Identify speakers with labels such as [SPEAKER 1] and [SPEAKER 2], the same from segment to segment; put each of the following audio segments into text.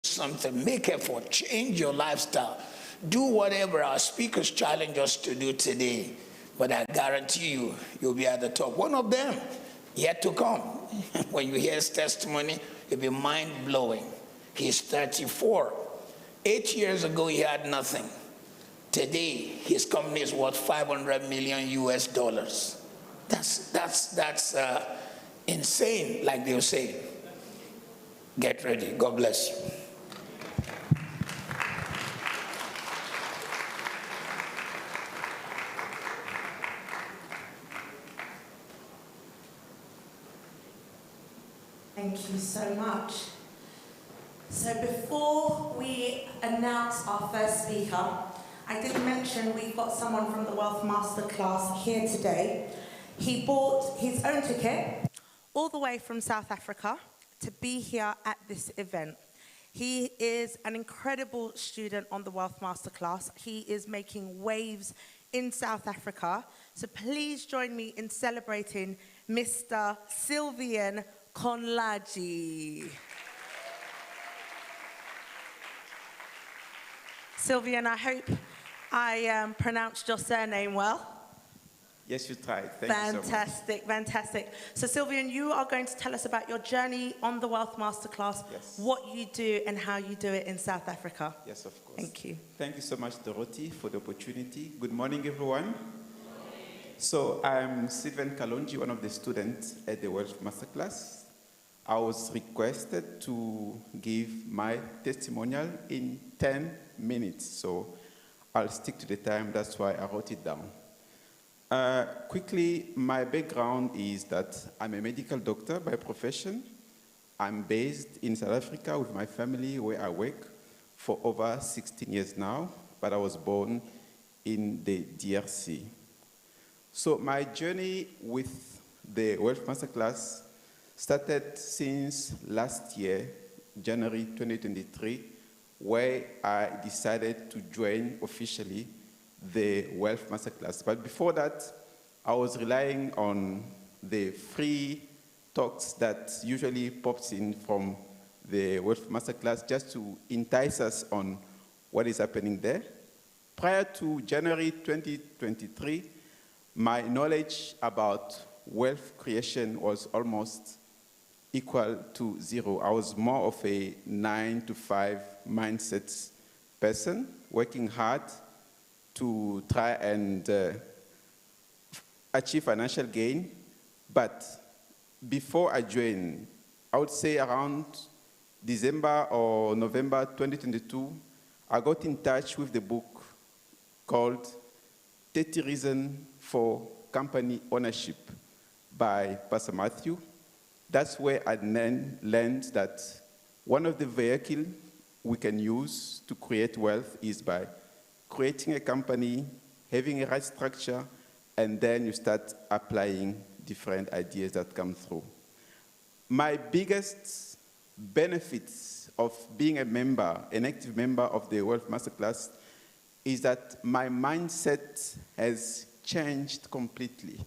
[SPEAKER 1] something, make effort, change your lifestyle. Do whatever our speakers challenge us to do today. But I guarantee you, you'll be at the top. One of them, yet to come. When you hear his testimony, it'll be mind-blowing. He's 34. 8 years ago, he had nothing. Today, his company is worth $500 million US dollars. That's insane, like they'll say. Get ready. God bless you.
[SPEAKER 2] Thank you so much. So before we announce our first speaker, I did mention we've got someone from the Wealth MasterClass here today. He bought his own ticket all the way from South Africa to be here at this event. He is an incredible student on the Wealth MasterClass. He is making waves in South Africa. So please join me in celebrating Mr. Sylvain Konlaji. Sylvain, I hope I pronounced your surname well.
[SPEAKER 3] Yes, you tried. Thank you so much.
[SPEAKER 2] Fantastic, fantastic. So Sylvain, you are going to tell us about your journey on the Wealth Masterclass,
[SPEAKER 3] yes,
[SPEAKER 2] what you do and how you do it in South Africa.
[SPEAKER 3] Yes, of course.
[SPEAKER 2] Thank you.
[SPEAKER 3] Thank you so much, Dorothy, for the opportunity. Good morning, everyone. So I'm Sylvain Kalonji, one of the students at the Wealth Masterclass. I was requested to give my testimonial in 10 minutes, so I'll stick to the time. That's why I wrote it down. Quickly, my background is that I'm a medical doctor by profession. I'm based in South Africa with my family, where I work for over 16 years now, but I was born in the DRC. So my journey with the Wealth Masterclass started since last year, January 2023, where I decided to join officially the Wealth Masterclass. But before that, I was relying on the free talks that usually pops in from the Wealth Masterclass just to entice us on what is happening there. Prior to January 2023, my knowledge about wealth creation was almost equal to zero. I was more of a 9-to-5 mindset person, working hard to try and achieve financial gain. But before I joined, I would say around December or November 2022, I got in touch with the book called 30 Reasons for Company Ownership by Pastor Matthew. That's where I then learned that one of the vehicles we can use to create wealth is by creating a company, having a right structure, and then you start applying different ideas that come through. My biggest benefits of being a member, an active member of the Wealth Masterclass, is that my mindset has changed completely.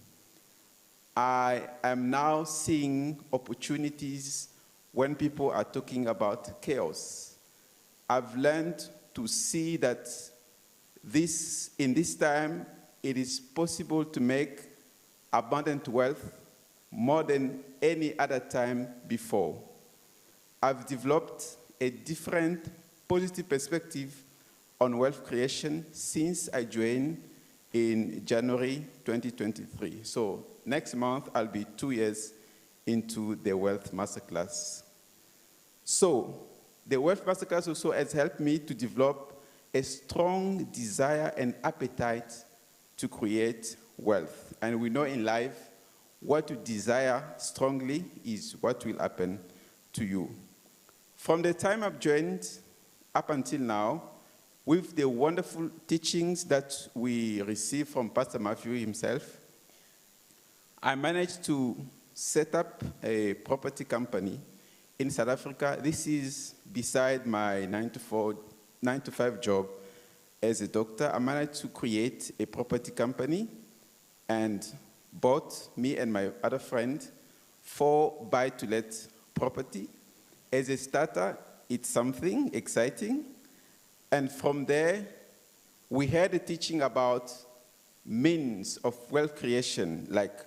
[SPEAKER 3] I am now seeing opportunities when people are talking about chaos. I've learned to see that in this time, it is possible to make abundant wealth more than any other time before. I've developed a different positive perspective on wealth creation since I joined in January 2023. So next month, I'll be 2 years into the Wealth Masterclass. So the Wealth Masterclass also has helped me to develop a strong desire and appetite to create wealth. And we know in life, what you desire strongly is what will happen to you. From the time I've joined up until now, with the wonderful teachings that we receive from Pastor Matthew himself, I managed to set up a property company in South Africa. This is beside my 9-to-5 job as a doctor. I managed to create a property company and bought, me and my other friend, 4 buy-to-let property. As a starter, it's something exciting. And from there, we had a teaching about means of wealth creation, like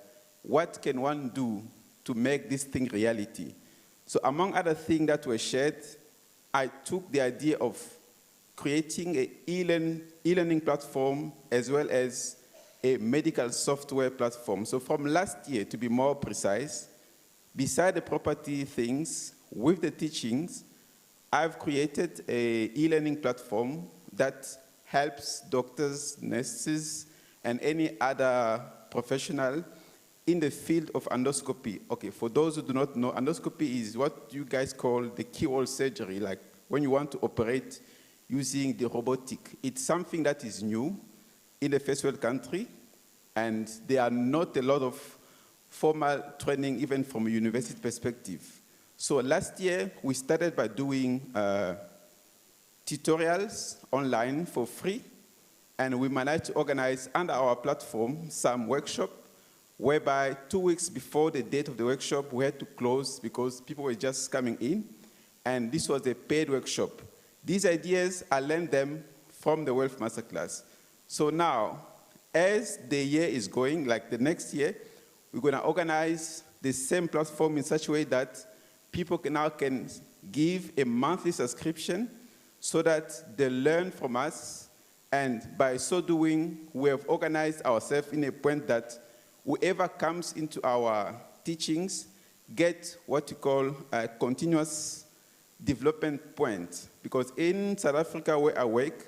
[SPEAKER 3] what can one do to make this thing reality. So among other things that were shared, I took the idea of creating an e-learning platform as well as a medical software platform. So from last year, to be more precise, beside the property things, with the teachings, I've created an e-learning platform that helps doctors, nurses, and any other professional in the field of endoscopy. Okay, for those who do not know, endoscopy is what you guys call the keyhole surgery, like when you want to operate using the robotic. It's something that is new in the first world country, and there are not a lot of formal training, even from a university perspective. So last year, we started by doing tutorials online for free, and we managed to organize under our platform some workshop, whereby 2 weeks before the date of the workshop, we had to close because people were just coming in, and this was a paid workshop. These ideas, I learned them from the Wealth MasterClass. So now, as the year is going, like the next year, we're going to organize the same platform in such a way that people now can give a monthly subscription so that they learn from us, and by so doing, we have organized ourselves in a point that whoever comes into our teachings get what you call a continuous development point. Because in South Africa, where I work,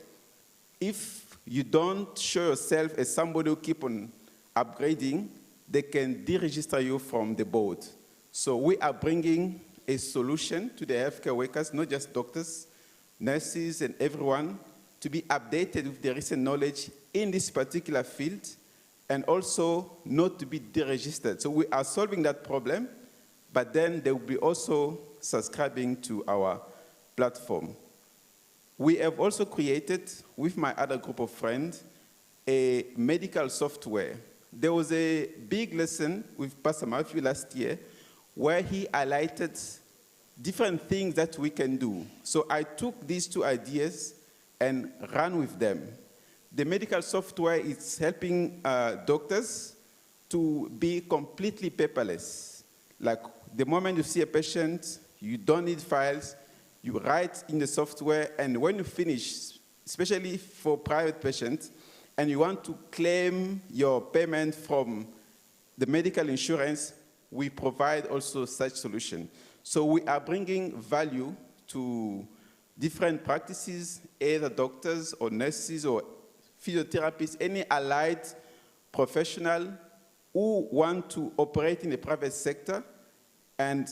[SPEAKER 3] if you don't show yourself as somebody who keep on upgrading, they can deregister you from the board. So we are bringing a solution to the healthcare workers, not just doctors, nurses, and everyone, to be updated with the recent knowledge in this particular field, and also not to be deregistered. So we are solving that problem, but then they will be also subscribing to our platform. We have also created, with my other group of friends, a medical software. There was a big lesson with Pastor Matthew last year where he highlighted different things that we can do. So I took these two ideas and ran with them. The medical software is helping doctors to be completely paperless. Like the moment you see a patient, you don't need files, you write in the software, and when you finish, especially for private patients, and you want to claim your payment from the medical insurance, we provide also such solution. So we are bringing value to different practices, either doctors or nurses or physiotherapists, any allied professional who want to operate in the private sector and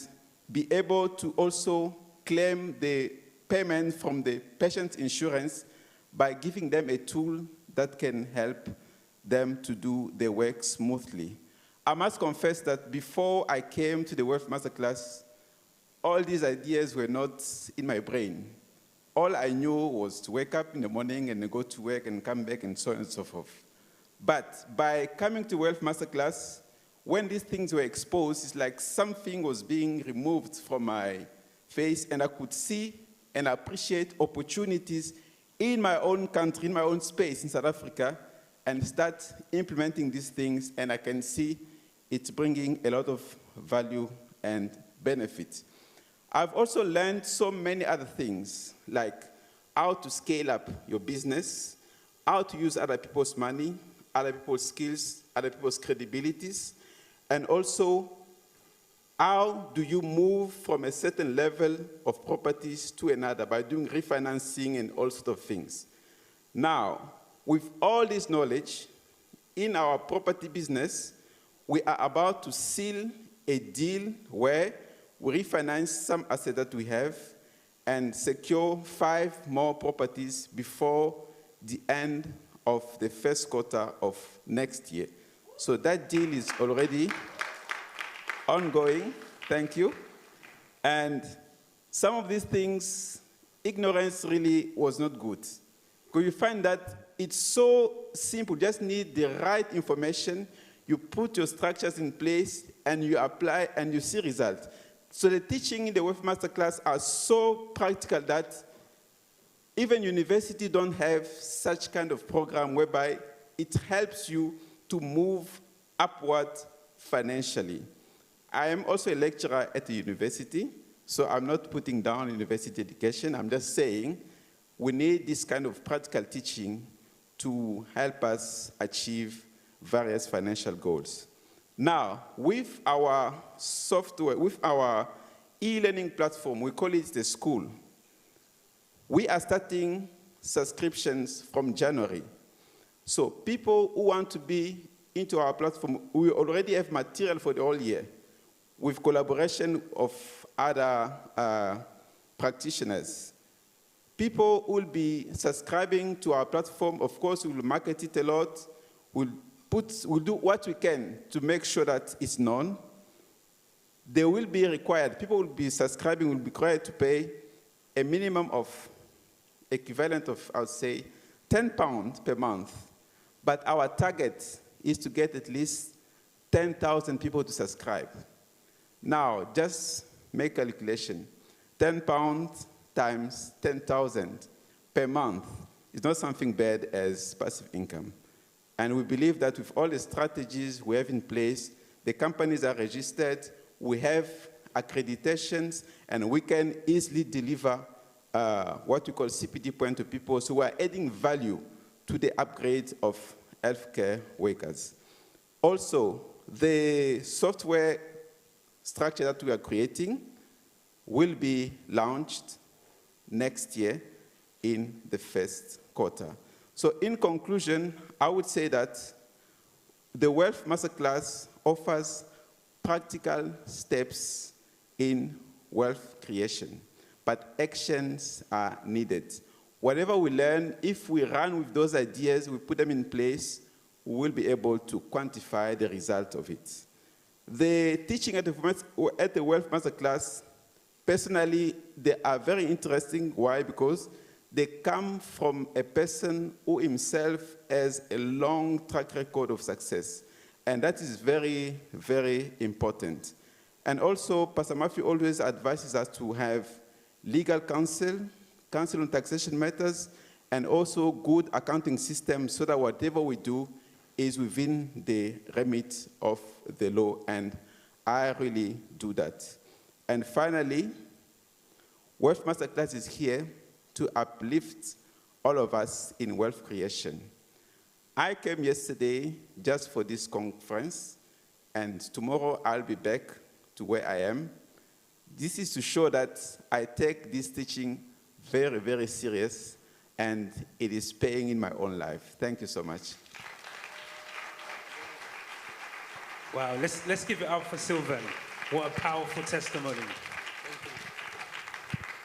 [SPEAKER 3] be able to also claim the payment from the patient's insurance by giving them a tool that can help them to do their work smoothly. I must confess that before I came to the Wealth MasterClass, all these ideas were not in my brain. All I knew was to wake up in the morning and go to work and come back and so on and so forth. But by coming to Wealth MasterClass, when these things were exposed, it's like something was being removed from my face, and I could see and appreciate opportunities in my own country, in my own space in South Africa, and start implementing these things, and I can see it's bringing a lot of value and benefit. I've also learned so many other things, like how to scale up your business, how to use other people's money, other people's skills, other people's credibilities, and also how do you move from a certain level of properties to another by doing refinancing and all sorts of things. Now, with all this knowledge, in our property business, we are about to seal a deal where we refinance some assets that we have and secure 5 more properties before the end of the first quarter of next year. So that deal is already ongoing. Thank you. And some of these things, ignorance really was not good. Because you find that it's so simple, just need the right information, you put your structures in place, and you apply, and you see results. So the teaching in the Wealth Masterclass are so practical that even university don't have such kind of program whereby it helps you to move upward financially. I am also a lecturer at the university, so I'm not putting down university education. I'm just saying we need this kind of practical teaching to help us achieve various financial goals. Now, with our software, with our e-learning platform, we call it the school. We are starting subscriptions from January. So people who want to be into our platform, we already have material for the whole year with collaboration of other practitioners. People will be subscribing to our platform. Of course, we'll market it a lot. We'll do what we can to make sure that it's known. They will be required, people will be subscribing, will be required to pay a minimum of equivalent of, I would say, £10 per month. But our target is to get at least 10,000 people to subscribe. Now, just make a calculation. £10 times 10,000 per month is not something bad as passive income. And we believe that with all the strategies we have in place, the companies are registered, we have accreditations, and we can easily deliver what we call CPD point to people. So we're adding value to the upgrade of healthcare workers. Also, the software structure that we are creating will be launched next year in the first quarter. So in conclusion, I would say that the Wealth Masterclass offers practical steps in wealth creation, but actions are needed. Whatever we learn, if we run with those ideas, we put them in place, we will be able to quantify the result of it. The teaching at the Wealth Masterclass, personally, they are very interesting. Why? Because they come from a person who himself has a long track record of success. And that is very, very important. And also, Pastor Murphy always advises us to have legal counsel on taxation matters, and also good accounting systems so that whatever we do is within the remit of the law. And I really do that. And finally, Wealth Masterclass is here to uplift all of us in wealth creation. I came yesterday just for this conference, and tomorrow I'll be back to where I am. This is to show that I take this teaching very, very serious, and it is paying in my own life. Thank you so much.
[SPEAKER 4] Wow, let's give it up for Sylvain. What a powerful testimony.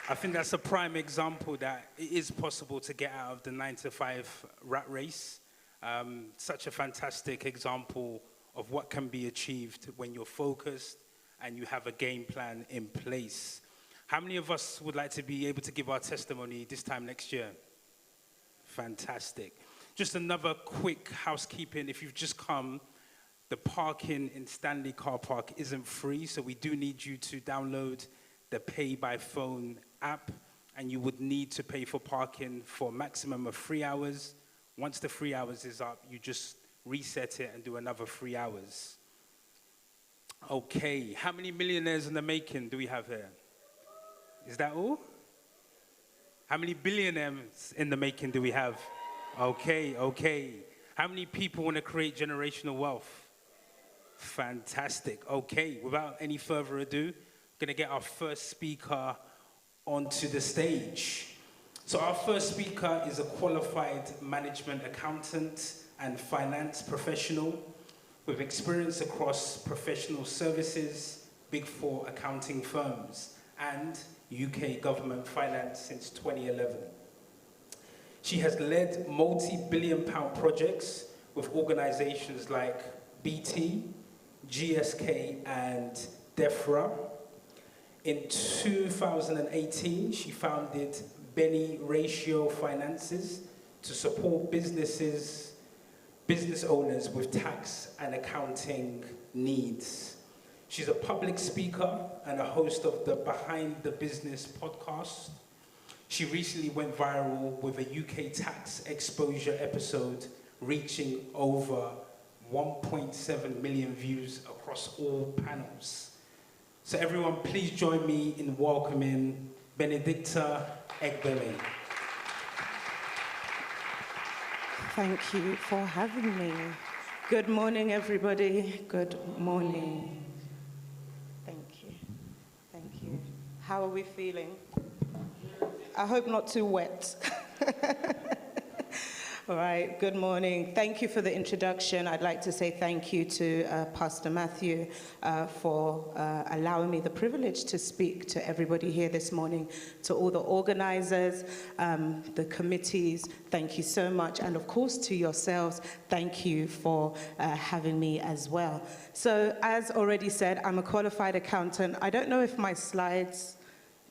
[SPEAKER 4] I think that's a prime example that it is possible to get out of the 9-to-5 rat race. Such a fantastic example of what can be achieved when you're focused and you have a game plan in place. How many of us would like to be able to give our testimony this time next year? Fantastic. Just another quick housekeeping. If you've just come, the parking in Stanley Car Park isn't free, so we do need you to download the Pay by Phone app, and you would need to pay for parking for a maximum of 3 hours. Once the 3 hours is up, you just reset it and do another 3 hours. Okay, how many millionaires in the making do we have here? Is that all? How many billionaires in the making do we have? Okay. How many people want to create generational wealth? Fantastic. Okay, without any further ado, going to get our first speaker onto the stage. So our first speaker is a qualified management accountant and finance professional with experience across professional services, Big Four accounting firms, and UK government finance since 2011. She has led multi-billion-pound projects with organizations like BT, GSK, and DEFRA. In 2018, she founded Benny Ratio Finances to support business owners with tax and accounting needs. She's a public speaker and a host of the Behind the Business podcast. She recently went viral with a UK tax exposure episode, reaching over 1.7 million views across all panels. So everyone, please join me in welcoming Benedicta Egbele.
[SPEAKER 5] Thank you for having me. Good morning, everybody. Good morning. Thank you. Thank you. How are we feeling? I hope not too wet. All right, good morning. Thank you for the introduction. I'd like to say thank you to Pastor Matthew for allowing me the privilege to speak to everybody here this morning, to all the organizers, the committees, thank you so much. And of course to yourselves, thank you for having me as well. So as already said, I'm a qualified accountant. I don't know if my slides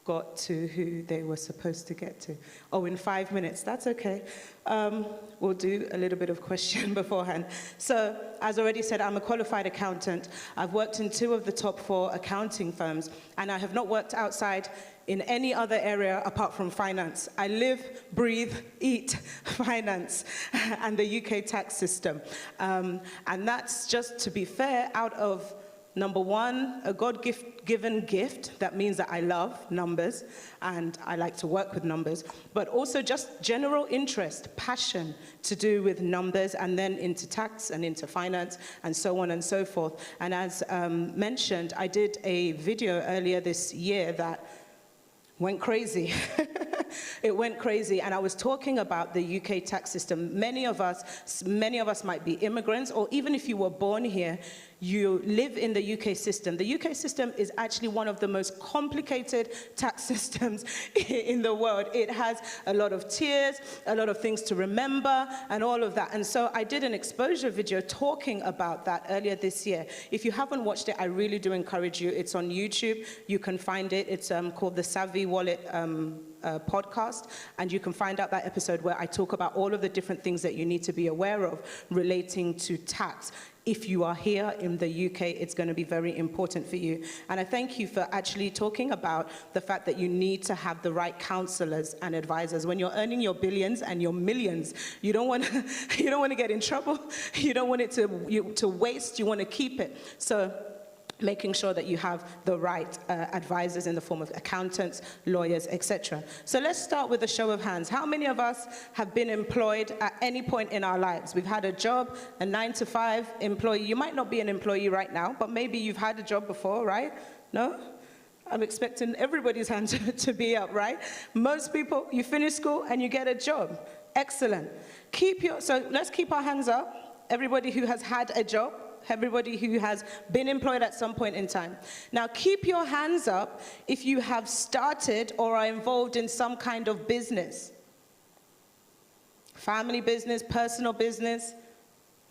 [SPEAKER 5] got to who they were supposed to get to. Oh, in 5 minutes, that's okay. We'll do a little bit of question beforehand. So, as already said, I'm a qualified accountant. I've worked in 2 of the top 4 accounting firms, and I have not worked outside in any other area apart from finance. I live, breathe, eat finance and the UK tax system. And that's just, to be fair, out of number 1, a God-given gift. That means that I love numbers and I like to work with numbers, but also just general interest, passion to do with numbers, and then into tax and into finance and so on and so forth. And as mentioned, I did a video earlier this year that went crazy. It went crazy, and I was talking about the UK tax system. Many of us might be immigrants, or even if you were born here, you live in the UK system. The UK system is actually one of the most complicated tax systems in the world. It has a lot of tiers, a lot of things to remember, and all of that. And so I did an exposure video talking about that earlier this year. If you haven't watched it, I really do encourage you. It's on YouTube. You can find it. It's called the Savvy Wallet podcast, and you can find out that episode where I talk about all of the different things that you need to be aware of relating to tax. If you are here in the UK, it's going to be very important for you. And I thank you for actually talking about the fact that you need to have the right counselors and advisors. When you're earning your billions and your millions, you don't want to get in trouble. You don't want it to waste. You want to keep it. So making sure that you have the right advisors in the form of accountants, lawyers, etc. So let's start with a show of hands. How many of us have been employed at any point in our lives? We've had a job, a 9-to-5 employee. You might not be an employee right now, but maybe you've had a job before, right? No? I'm expecting everybody's hand to be up, right? Most people, you finish school and you get a job. Excellent. So let's keep our hands up. Everybody who has had a job. Everybody who has been employed at some point in time. Now, keep your hands up if you have started or are involved in some kind of business. Family business, personal business.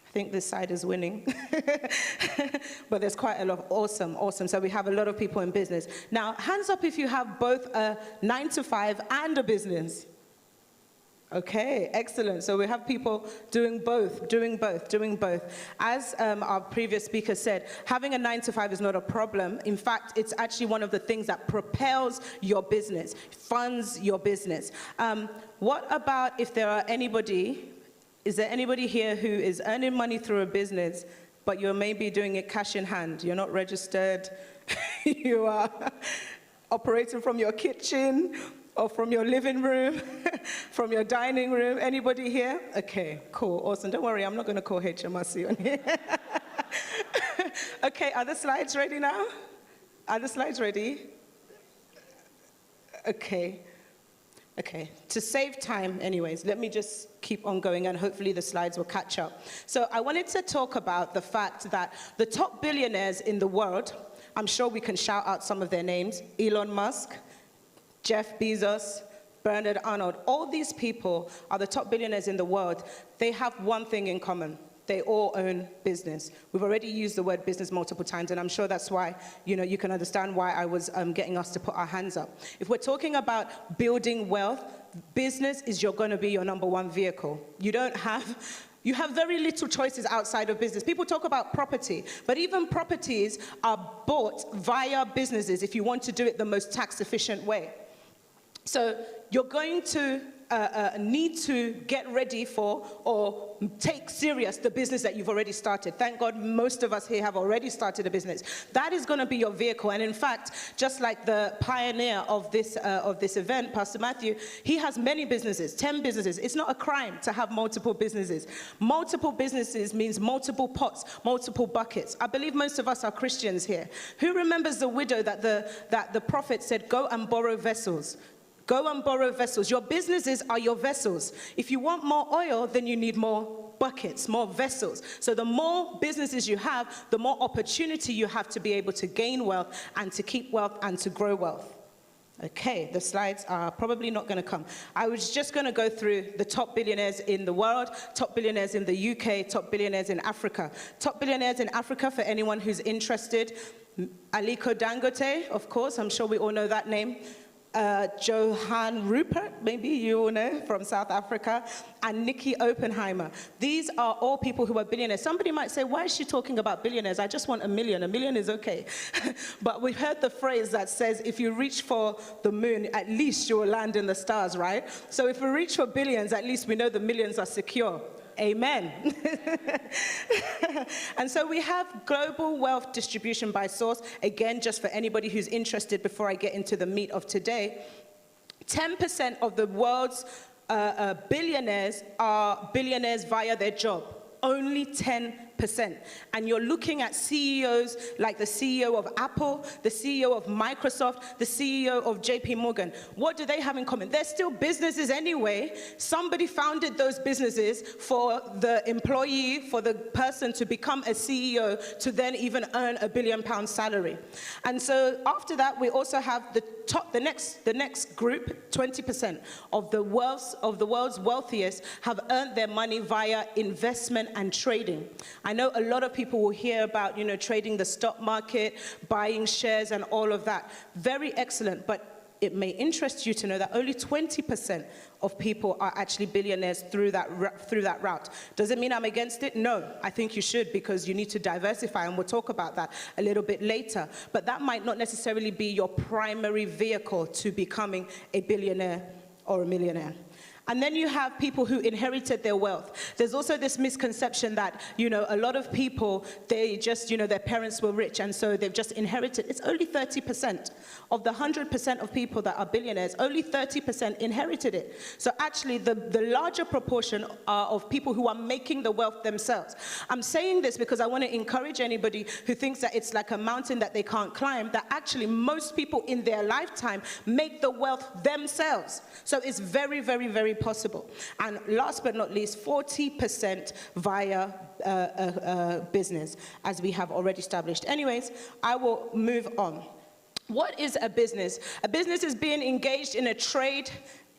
[SPEAKER 5] I think this side is winning. But there's quite a lot. Awesome. So we have a lot of people in business. Now, hands up if you have both a 9-to-5 and a business. Okay, excellent. So we have people doing both. As our previous speaker said, having a 9-to-5 is not a problem. In fact, it's actually one of the things that propels your business, funds your business. What about if is there anybody here who is earning money through a business, but you're maybe doing it cash in hand? You're not registered. You are operating from your kitchen, or from your living room, from your dining room. Anybody here? Okay, cool, awesome. Don't worry, I'm not going to call HMRC on here. Okay, are the slides ready now? Are the slides ready? Okay. To save time, anyways, let me just keep on going and hopefully the slides will catch up. So I wanted to talk about the fact that the top billionaires in the world, I'm sure we can shout out some of their names, Elon Musk, Jeff Bezos, Bernard Arnold, all these people are the top billionaires in the world. They have one thing in common. They all own business. We've already used the word business multiple times, and I'm sure that's why, you can understand why I was getting us to put our hands up. If we're talking about building wealth, business is going to be your number 1 vehicle. You don't have You have very little choices outside of business. People talk about property, but even properties are bought via businesses if you want to do it the most tax-efficient way. So you're going to need to get ready for or take serious the business that you've already started. Thank God most of us here have already started a business. That is going to be your vehicle. And in fact, just like the pioneer of this event, Pastor Matthew, he has many businesses, 10 businesses. It's not a crime to have multiple businesses. Multiple businesses means multiple pots, multiple buckets. I believe most of us are Christians here. Who remembers the widow that the prophet said, go and borrow vessels? Go and borrow vessels. Your businesses are your vessels. If you want more oil, then you need more buckets, more vessels. So the more businesses you have, the more opportunity you have to be able to gain wealth and to keep wealth and to grow wealth. Okay, the slides are probably not going to come. I was just going to go through the top billionaires in the world, top billionaires in the UK, top billionaires in Africa. Top billionaires in Africa, for anyone who's interested, Aliko Dangote, of course, I'm sure we all know that name. Johan Rupert, maybe you all know, from South Africa, and Nikki Oppenheimer. These are all people who are billionaires. Somebody might say, why is she talking about billionaires? I just want a million. A million is okay. But we've heard the phrase that says, if you reach for the moon, at least you will land in the stars, right? So if we reach for billions, at least we know the millions are secure. Amen. And so we have global wealth distribution by source. Again, just for anybody who's interested, before I get into the meat of today, 10% of the world's billionaires are billionaires via their job. Only 10%. And you're looking at CEOs like the CEO of Apple, the CEO of Microsoft, the CEO of JP Morgan. What do they have in common? They're still businesses anyway. Somebody founded those businesses for the employee, for the person to become a CEO, to then even earn £1 billion salary. And so after that, we also have the next group, 20% of the world's wealthiest have earned their money via investment and trading. I know a lot of people will hear about, trading the stock market, buying shares and all of that. Very excellent, but it may interest you to know that only 20% of people are actually billionaires through that route. Does it mean I'm against it? No, I think you should, because you need to diversify, and we'll talk about that a little bit later. But that might not necessarily be your primary vehicle to becoming a billionaire or a millionaire. And then you have people who inherited their wealth. There's also this misconception that, a lot of people, they just, their parents were rich, and so they've just inherited. It's only 30%. Of the 100% of people that are billionaires, only 30% inherited it. So actually, the larger proportion are of people who are making the wealth themselves. I'm saying this because I want to encourage anybody who thinks that it's like a mountain that they can't climb, that actually most people in their lifetime make the wealth themselves. So it's very, very, very possible. And last but not least, 40% via business, as we have already established. Anyways, I will move on. What is a business? A business is being engaged in a trade,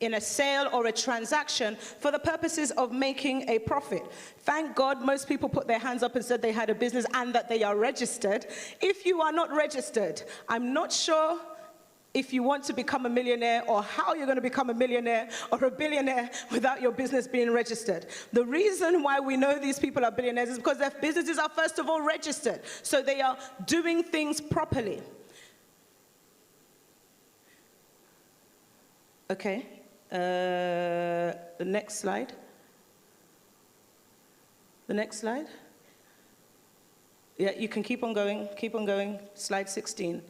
[SPEAKER 5] in a sale or a transaction for the purposes of making a profit. Thank God most people put their hands up and said they had a business and that they are registered. If you are not registered, I'm not sure if you want to become a millionaire or how you're going to become a millionaire or a billionaire without your business being registered. The reason why we know these people are billionaires is because their businesses are first of all registered. So they are doing things properly. Okay, the next slide. The next slide. Yeah, you can keep on going, slide 16.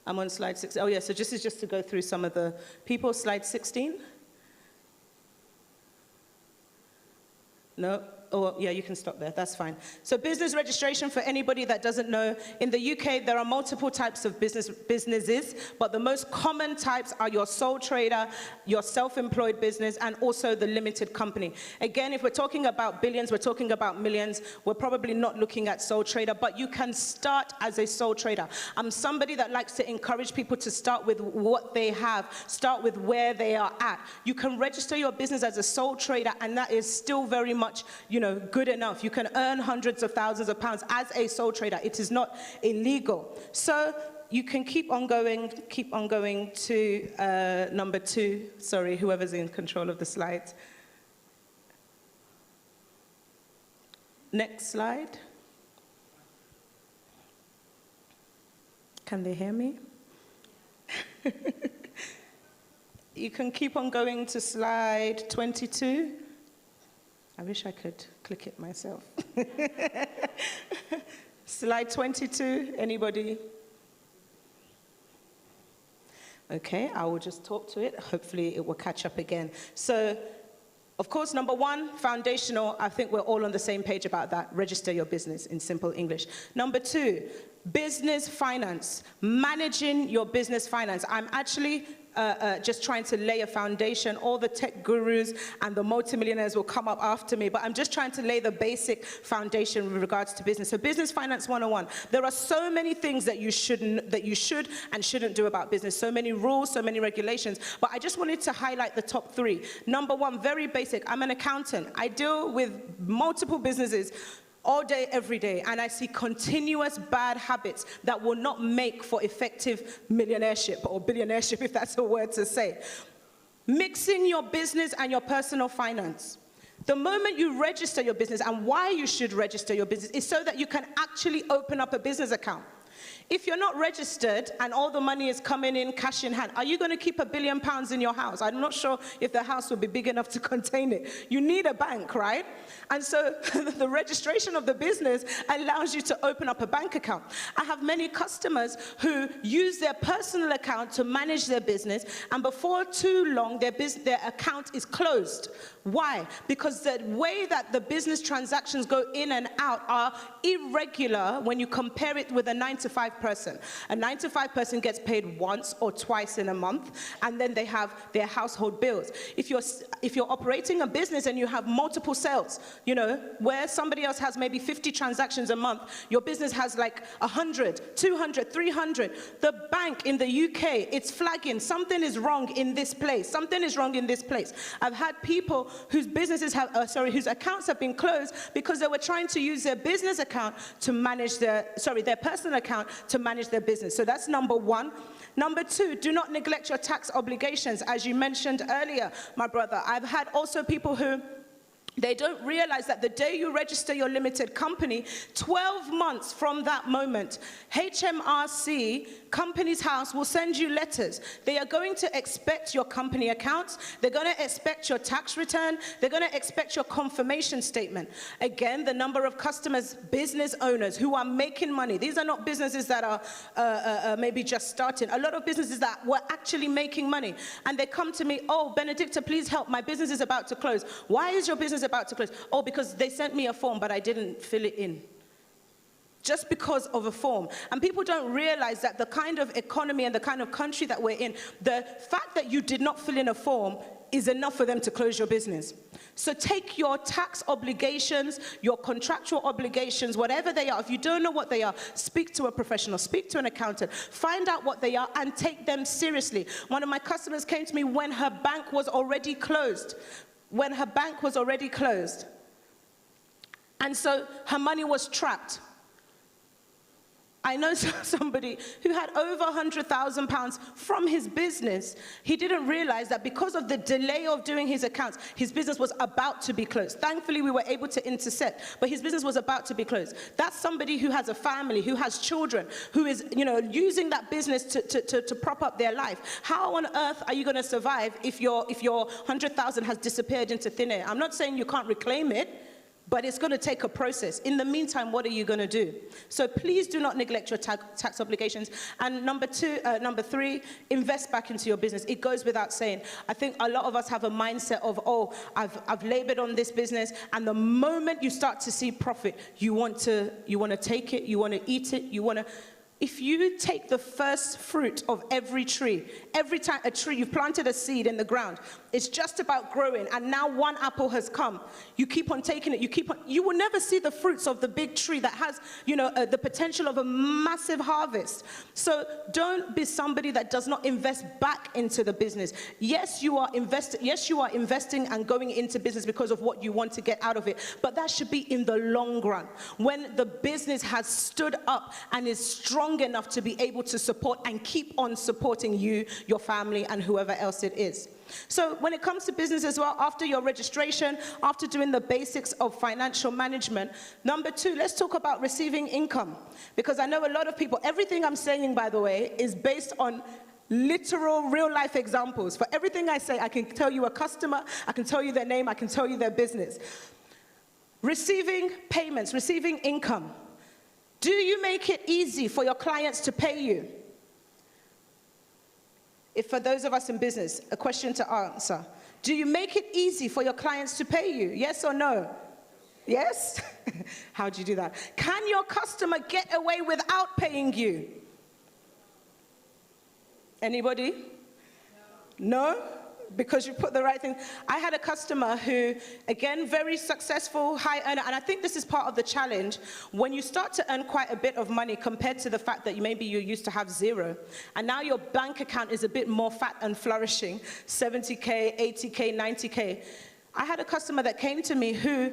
[SPEAKER 5] I'm on slide 16. Oh yeah, so this is just to go through some of the people. Slide 16. No? Oh, yeah, you can stop there. That's fine. So business registration, for anybody that doesn't know, in the UK, there are multiple types of businesses, but the most common types are your sole trader, your self-employed business, and also the limited company. Again, if we're talking about billions, we're talking about millions, we're probably not looking at sole trader, but you can start as a sole trader. I'm somebody that likes to encourage people to start with what they have, start with where they are at. You can register your business as a sole trader, and that is still very much, good enough. You can earn hundreds of thousands of pounds as a sole trader. It is not illegal. So you can keep on going to number 2. Sorry, whoever's in control of the slides. Next slide. Can they hear me? You can keep on going to slide 22. I wish I could click it myself. Slide 22, anybody? Okay, I will just talk to it. Hopefully it will catch up again. So, of course, number one, foundational. I think we're all on the same page about that. Register your business in simple English. Number two, business finance. Managing your business finance. I'm actually just trying to lay a foundation. All the tech gurus and the multimillionaires will come up after me, but I'm just trying to lay the basic foundation with regards to business. So Business Finance 101. There are so many things that you should and shouldn't do about business. So many rules, so many regulations, but I just wanted to highlight the top three. Number one, very basic. I'm an accountant. I deal with multiple businesses all day, every day, and I see continuous bad habits that will not make for effective millionaireship or billionaireship, if that's a word to say. Mixing your business and your personal finance. The moment you register your business, and why you should register your business, is so that you can actually open up a business account. If you're not registered and all the money is coming in cash in hand, are you going to keep £1 billion in your house? I'm not sure if the house will be big enough to contain it. You need a bank, right? And so the registration of the business allows you to open up a bank account. I have many customers who use their personal account to manage their business, and before too long, their account is closed. Why? Because the way that the business transactions go in and out are irregular when you compare it with a 9-to-5 person. A 9-to-5 person gets paid once or twice in a month, and then they have their household bills. If you're operating a business and you have multiple sales, you know, where somebody else has maybe 50 transactions a month, your business has like 100, 200, 300. The bank in the UK, it's flagging, something is wrong in this place. Something is wrong in this place. I've had people whose businesses have, whose accounts have been closed because they were trying to use their business account to manage their personal account to manage their business. So that's number one. Number two, do not neglect your tax obligations. As you mentioned earlier, my brother, I've had also people who they don't realize that the day you register your limited company, 12 months from that moment, HMRC, Companies House, will send you letters. They are going to expect your company accounts. They're going to expect your tax return. They're going to expect your confirmation statement. Again, the number of customers, business owners who are making money. These are not businesses that are maybe just starting. A lot of businesses that were actually making money. And they come to me, oh, Benedicta, please help. My business is about to close. Why is your business about to close? Oh, because they sent me a form, but I didn't fill it in. Just because of a form. And people don't realize that the kind of economy and the kind of country that we're in, the fact that you did not fill in a form is enough for them to close your business. So take your tax obligations, your contractual obligations, whatever they are. If you don't know what they are, speak to a professional, speak to an accountant, find out what they are and take them seriously. One of my customers came to me when her bank was already closed. When her bank was already closed. And so her money was trapped. I know somebody who had over £100,000 from his business. He didn't realize that because of the delay of doing his accounts, his business was about to be closed. Thankfully, we were able to intercept, but his business was about to be closed. That's somebody who has a family, who has children, who is, you know, using that business to prop up their life. How on earth are you going to survive if your 100,000 has disappeared into thin air? I'm not saying you can't reclaim it, but it's going to take a process. In the meantime, what are you going to do? So please do not neglect your tax obligations. And number three, invest back into your business. It goes without saying. I think a lot of us have a mindset of, oh, I've labored on this business, and the moment you start to see profit, you want to take it, you want to eat it, you want to. If you take the first fruit of every tree, every time a tree, you've planted a seed in the ground, it's just about growing, and now one apple has come. You keep on taking it, you will never see the fruits of the big tree that has, the potential of a massive harvest. So don't be somebody that does not invest back into the business. Yes, you are investing and going into business because of what you want to get out of it, but that should be in the long run. When the business has stood up and is strong enough to be able to support and keep on supporting you, your family, and whoever else it is. So when it comes to business as well, after your registration, after doing the basics of financial management, number 2, let's talk about receiving income. Because I know a lot of people, everything I'm saying, by the way, is based on literal real-life examples. For everything I say, I can tell you a customer, I can tell you their name, I can tell you their business. Receiving payments, receiving income. Do you make it easy for your clients to pay you? If for those of us in business, a question to answer. Do you make it easy for your clients to pay you? Yes or no? Yes? How do you do that? Can your customer get away without paying you? Anybody? No? Because you put the right thing. I had a customer who, again, very successful, high earner, and I think this is part of the challenge. When you start to earn quite a bit of money compared to the fact that maybe you used to have 0, and now your bank account is a bit more fat and flourishing, 70K, 80K, 90K. I had a customer that came to me who,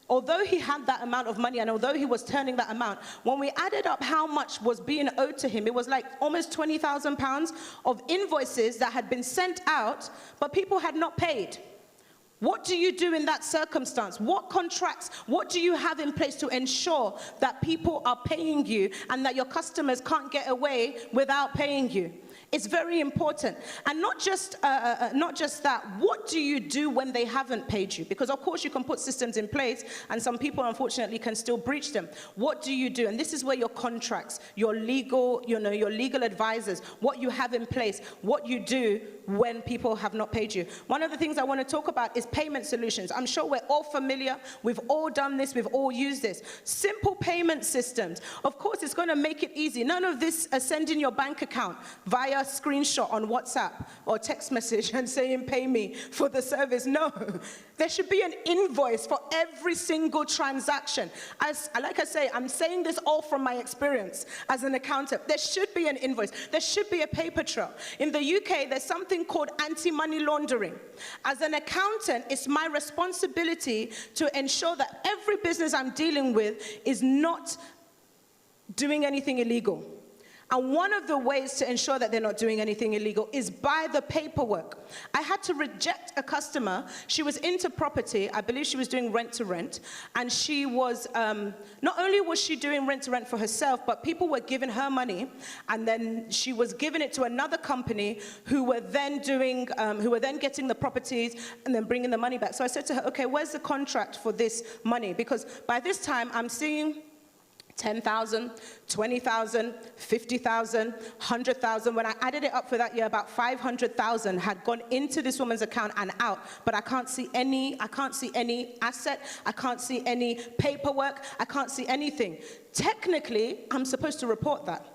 [SPEAKER 5] although he had that amount of money and although he was turning that amount, when we added up how much was being owed to him, it was like almost £20,000 of invoices that had been sent out, but people had not paid. What do you do in that circumstance? What contracts, what do you have in place to ensure that people are paying you and that your customers can't get away without paying you? It's very important. And not just that, what do you do when they haven't paid you? Because of course you can put systems in place and some people unfortunately can still breach them. What do you do? And this is where your contracts, your legal, your legal advisors, what you have in place, what you do when people have not paid you. One of the things I want to talk about is payment solutions. I'm sure we're all familiar. We've all done this. We've all used this. Simple payment systems. Of course, it's going to make it easy. None of this sending your bank account via screenshot on WhatsApp or text message and saying, pay me for the service. No. There should be an invoice for every single transaction. Like I say, I'm saying this all from my experience as an accountant. There should be an invoice. There should be a paper trail. In the UK, there's something called anti-money laundering. As an accountant, it's my responsibility to ensure that every business I'm dealing with is not doing anything illegal. And one of the ways to ensure that they're not doing anything illegal is by the paperwork. I had to reject a customer. She was into property. I believe she was doing rent to rent. And she was, not only was she doing rent to rent for herself, but people were giving her money. And then she was giving it to another company who were then doing, who were then getting the properties and then bringing the money back. So I said to her, okay, where's the contract for this money? Because by this time, I'm seeing 10,000, 20,000, 50,000, 100,000. When I added it up for that year, about 500,000 had gone into this woman's account and out. But I can't see any asset. I can't see any paperwork. I can't see anything. Technically, I'm supposed to report that.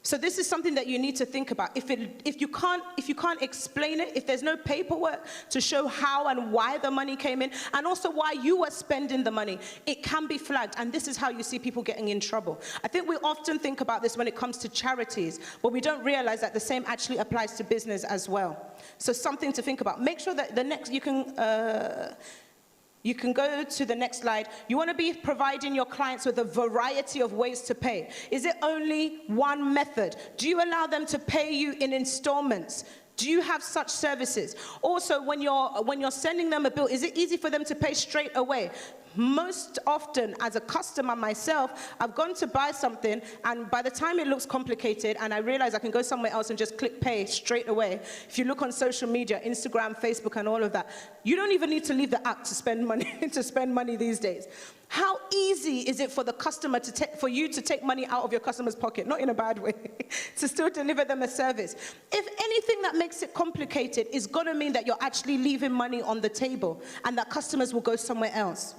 [SPEAKER 5] So this is something that you need to think about. If you can't explain it, if there's no paperwork to show how and why the money came in, and also why you were spending the money, it can be flagged. And this is how you see people getting in trouble. I think we often think about this when it comes to charities, but we don't realize that the same actually applies to business as well. So something to think about. Make sure that the next, you can go to the next slide. You want to be providing your clients with a variety of ways to pay. Is it only one method? Do you allow them to pay you in installments? Do you have such services? Also, when you're sending them a bill, is it easy for them to pay straight away? Most often, as a customer myself, I've gone to buy something, and by the time it looks complicated, and I realize I can go somewhere else and just click pay straight away. If you look on social media, Instagram, Facebook, and all of that, you don't even need to leave the app to spend money these days. How easy is it for the customer for you to take money out of your customer's pocket, not in a bad way, to still deliver them a service? If anything that makes it complicated is going to mean that you're actually leaving money on the table and that customers will go somewhere else.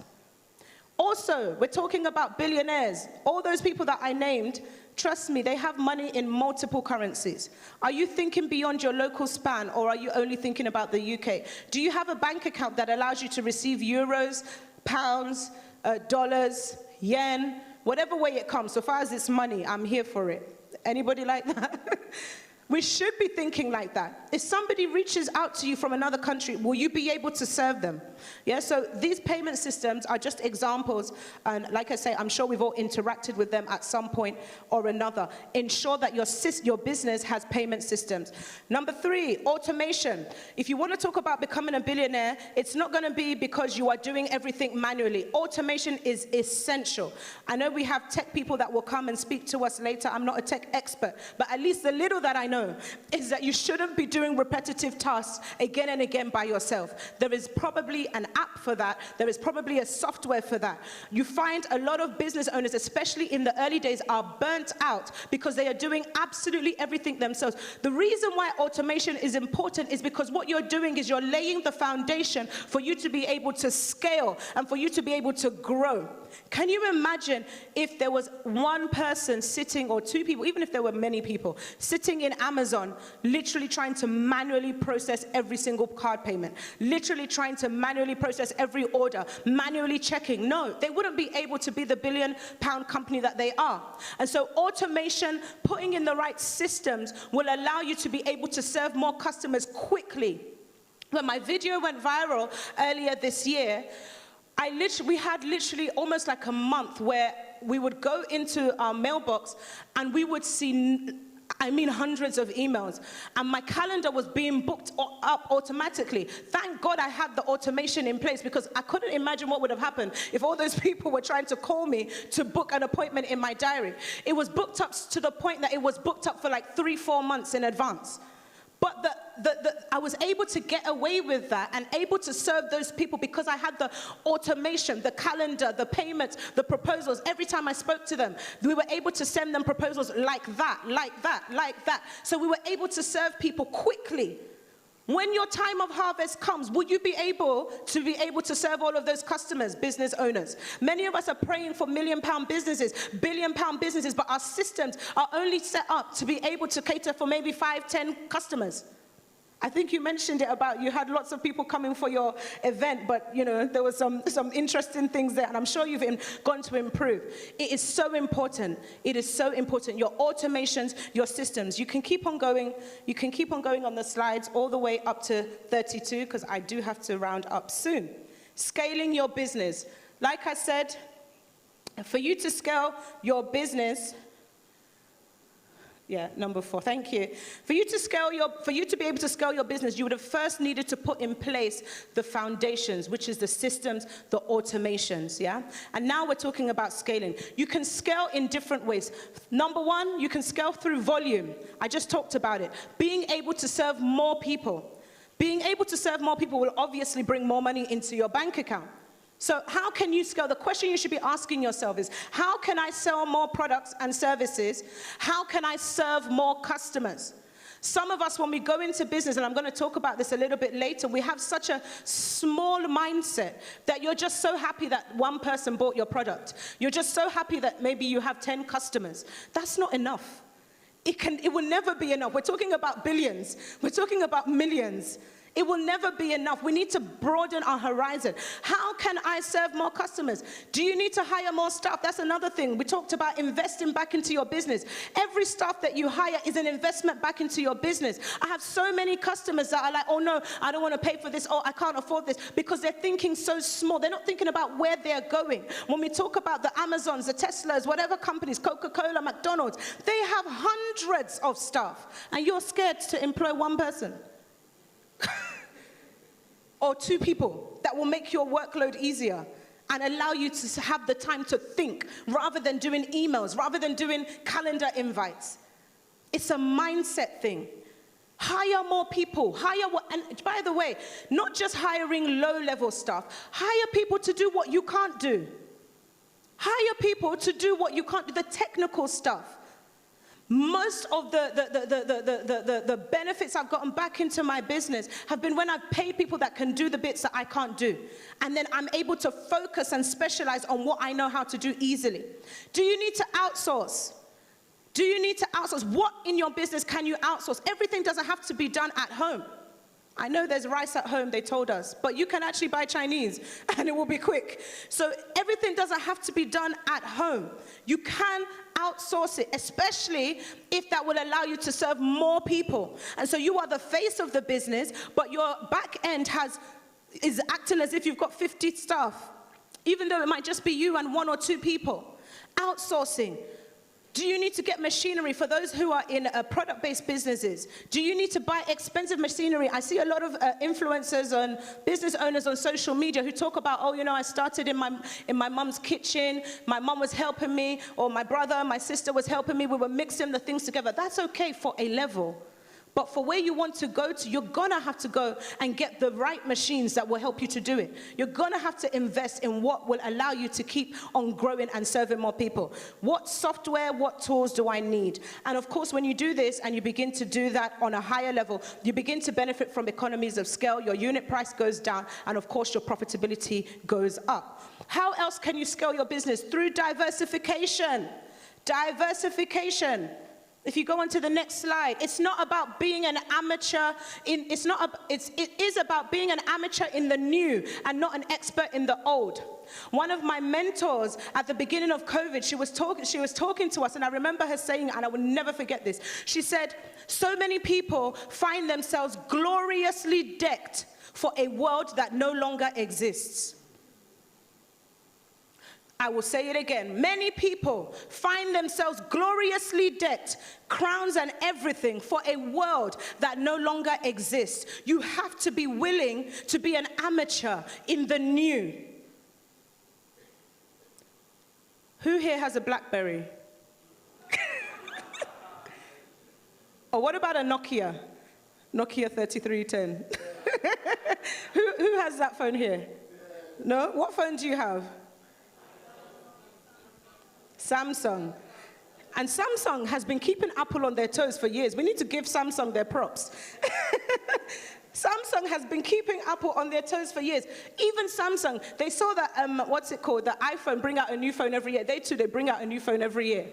[SPEAKER 5] Also, we're talking about billionaires. All those people that I named, trust me, they have money in multiple currencies. Are you thinking beyond your local span, or are you only thinking about the UK? Do you have a bank account that allows you to receive euros, pounds, dollars, yen, whatever way it comes? So far as it's money, I'm here for it. Anybody like that? We should be thinking like that. If somebody reaches out to you from another country, will you be able to serve them? Yeah, so these payment systems are just examples. And like I say, I'm sure we've all interacted with them at some point or another. Ensure that your business has payment systems. Number 3, automation. If you want to talk about becoming a billionaire, it's not going to be because you are doing everything manually. Automation is essential. I know we have tech people that will come and speak to us later. I'm not a tech expert, but at least the little that I know is that you shouldn't be doing repetitive tasks again and again by yourself. There is probably an app for that. There is probably a software for that. You find a lot of business owners, especially in the early days, are burnt out because they are doing absolutely everything themselves. The reason why automation is important is because what you're doing is you're laying the foundation for you to be able to scale and for you to be able to grow. Can you imagine if there was one person sitting, or 2 people, even if there were many people, sitting in Amazon, literally trying to manually process every single card payment, literally trying to manually process every order, manually checking? No, they wouldn't be able to be the billion-pound company that they are. And so automation, putting in the right systems, will allow you to be able to serve more customers quickly. When my video went viral earlier this year, we had literally almost like a month where we would go into our mailbox and we would see, hundreds of emails. And my calendar was being booked up automatically. Thank God I had the automation in place, because I couldn't imagine what would have happened if all those people were trying to call me to book an appointment in my diary. It was booked up to the point that it was booked up for like 3-4 months in advance. But I was able to get away with that and able to serve those people because I had the automation, the calendar, the payments, the proposals. Every time I spoke to them, we were able to send them proposals like that, like that, like that. So we were able to serve people quickly. When your time of harvest comes, will you be able to serve all of those customers, business owners? Many of us are praying for million-pound businesses, billion-pound businesses, but our systems are only set up to be able to cater for maybe 5-10 customers. I think you mentioned it about you had lots of people coming for your event, but there was some interesting things there, and I'm sure you've gone to improve. It is so important. It is so important. Your automations, your systems. You can keep on going. You can keep on going on the slides all the way up to 32, because I do have to round up soon. Scaling your business. Like I said, for you to scale your business. Yeah, number 4, thank you. For you to be able to scale your business, you would have first needed to put in place the foundations, which is the systems, the automations, yeah? And now we're talking about scaling. You can scale in different ways. Number 1, you can scale through volume. I just talked about it. Being able to serve more people. Being able to serve more people will obviously bring more money into your bank account. So how can you scale? The question you should be asking yourself is, how can I sell more products and services? How can I serve more customers? Some of us, when we go into business, and I'm going to talk about this a little bit later, we have such a small mindset that you're just so happy that one person bought your product. You're just so happy that maybe you have 10 customers. That's not enough. It will never be enough. We're talking about billions. We're talking about millions. It will never be enough. We need to broaden our horizon. How can I serve more customers? Do you need to hire more staff? That's another thing. We talked about investing back into your business. Every staff that you hire is an investment back into your business. I have so many customers that are like, oh no, I don't want to pay for this, or I can't afford this, because they're thinking so small. They're not thinking about where they're going. When we talk about the Amazons, the Teslas, whatever companies, Coca-Cola, McDonald's, they have hundreds of staff, and you're scared to employ one person. Or 2 people that will make your workload easier and allow you to have the time to think rather than doing emails, rather than doing calendar invites. It's a mindset thing. Hire more people. And by the way, not just hiring low-level staff. Hire people to do what you can't do. Hire people to do what you can't do, the technical stuff. Most of the benefits I've gotten back into my business have been when I've paid people that can do the bits that I can't do. And then I'm able to focus and specialize on what I know how to do easily. Do you need to outsource? Do you need to outsource? What in your business can you outsource? Everything doesn't have to be done at home. I know there's rice at home, they told us, but you can actually buy Chinese and it will be quick. So everything doesn't have to be done at home. You can outsource it, especially if that will allow you to serve more people. And so you are the face of the business, but your back end is acting as if you've got 50 staff, even though it might just be you and 1 or 2 people. Outsourcing. Do you need to get machinery for those who are in product-based businesses? Do you need to buy expensive machinery? I see a lot of influencers and business owners on social media who talk about, oh, you know, I started in my mom's kitchen, my mom was helping me, or my brother, my sister was helping me, we were mixing the things together. That's okay for a level. But for where you want to go to, you're gonna have to go and get the right machines that will help you to do it. You're gonna have to invest in what will allow you to keep on growing and serving more people. What software, what tools do I need? And of course, when you do this and you begin to do that on a higher level, you begin to benefit from economies of scale, your unit price goes down, and of course, your profitability goes up. How else can you scale your business? Through diversification. Diversification. If you go on to the next slide, it's not about being an amateur it is about being an amateur in the new and not an expert in the old. One of my mentors at the beginning of COVID, she was talking to us, and I remember her saying, and I will never forget this. She said, so many people find themselves gloriously decked for a world that no longer exists. I will say it again. Many people find themselves gloriously decked, crowns and everything, for a world that no longer exists. You have to be willing to be an amateur in the new. Who here has a BlackBerry? Or what about a Nokia? Nokia 3310. Who has that phone here? No? What phone do you have? Samsung. And Samsung has been keeping Apple on their toes for years. We need to give Samsung their props. Samsung has been keeping Apple on their toes for years. Even Samsung, they saw that, the iPhone bring out a new phone every year. They bring out a new phone every year.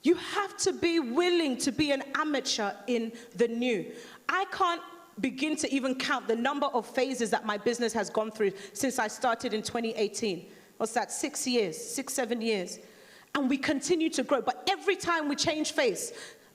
[SPEAKER 5] You have to be willing to be an amateur in the new. I can't begin to even count the number of phases that my business has gone through since I started in 2018. What's that, 6 years, 6, 7 years? And we continue to grow. But every time we change face,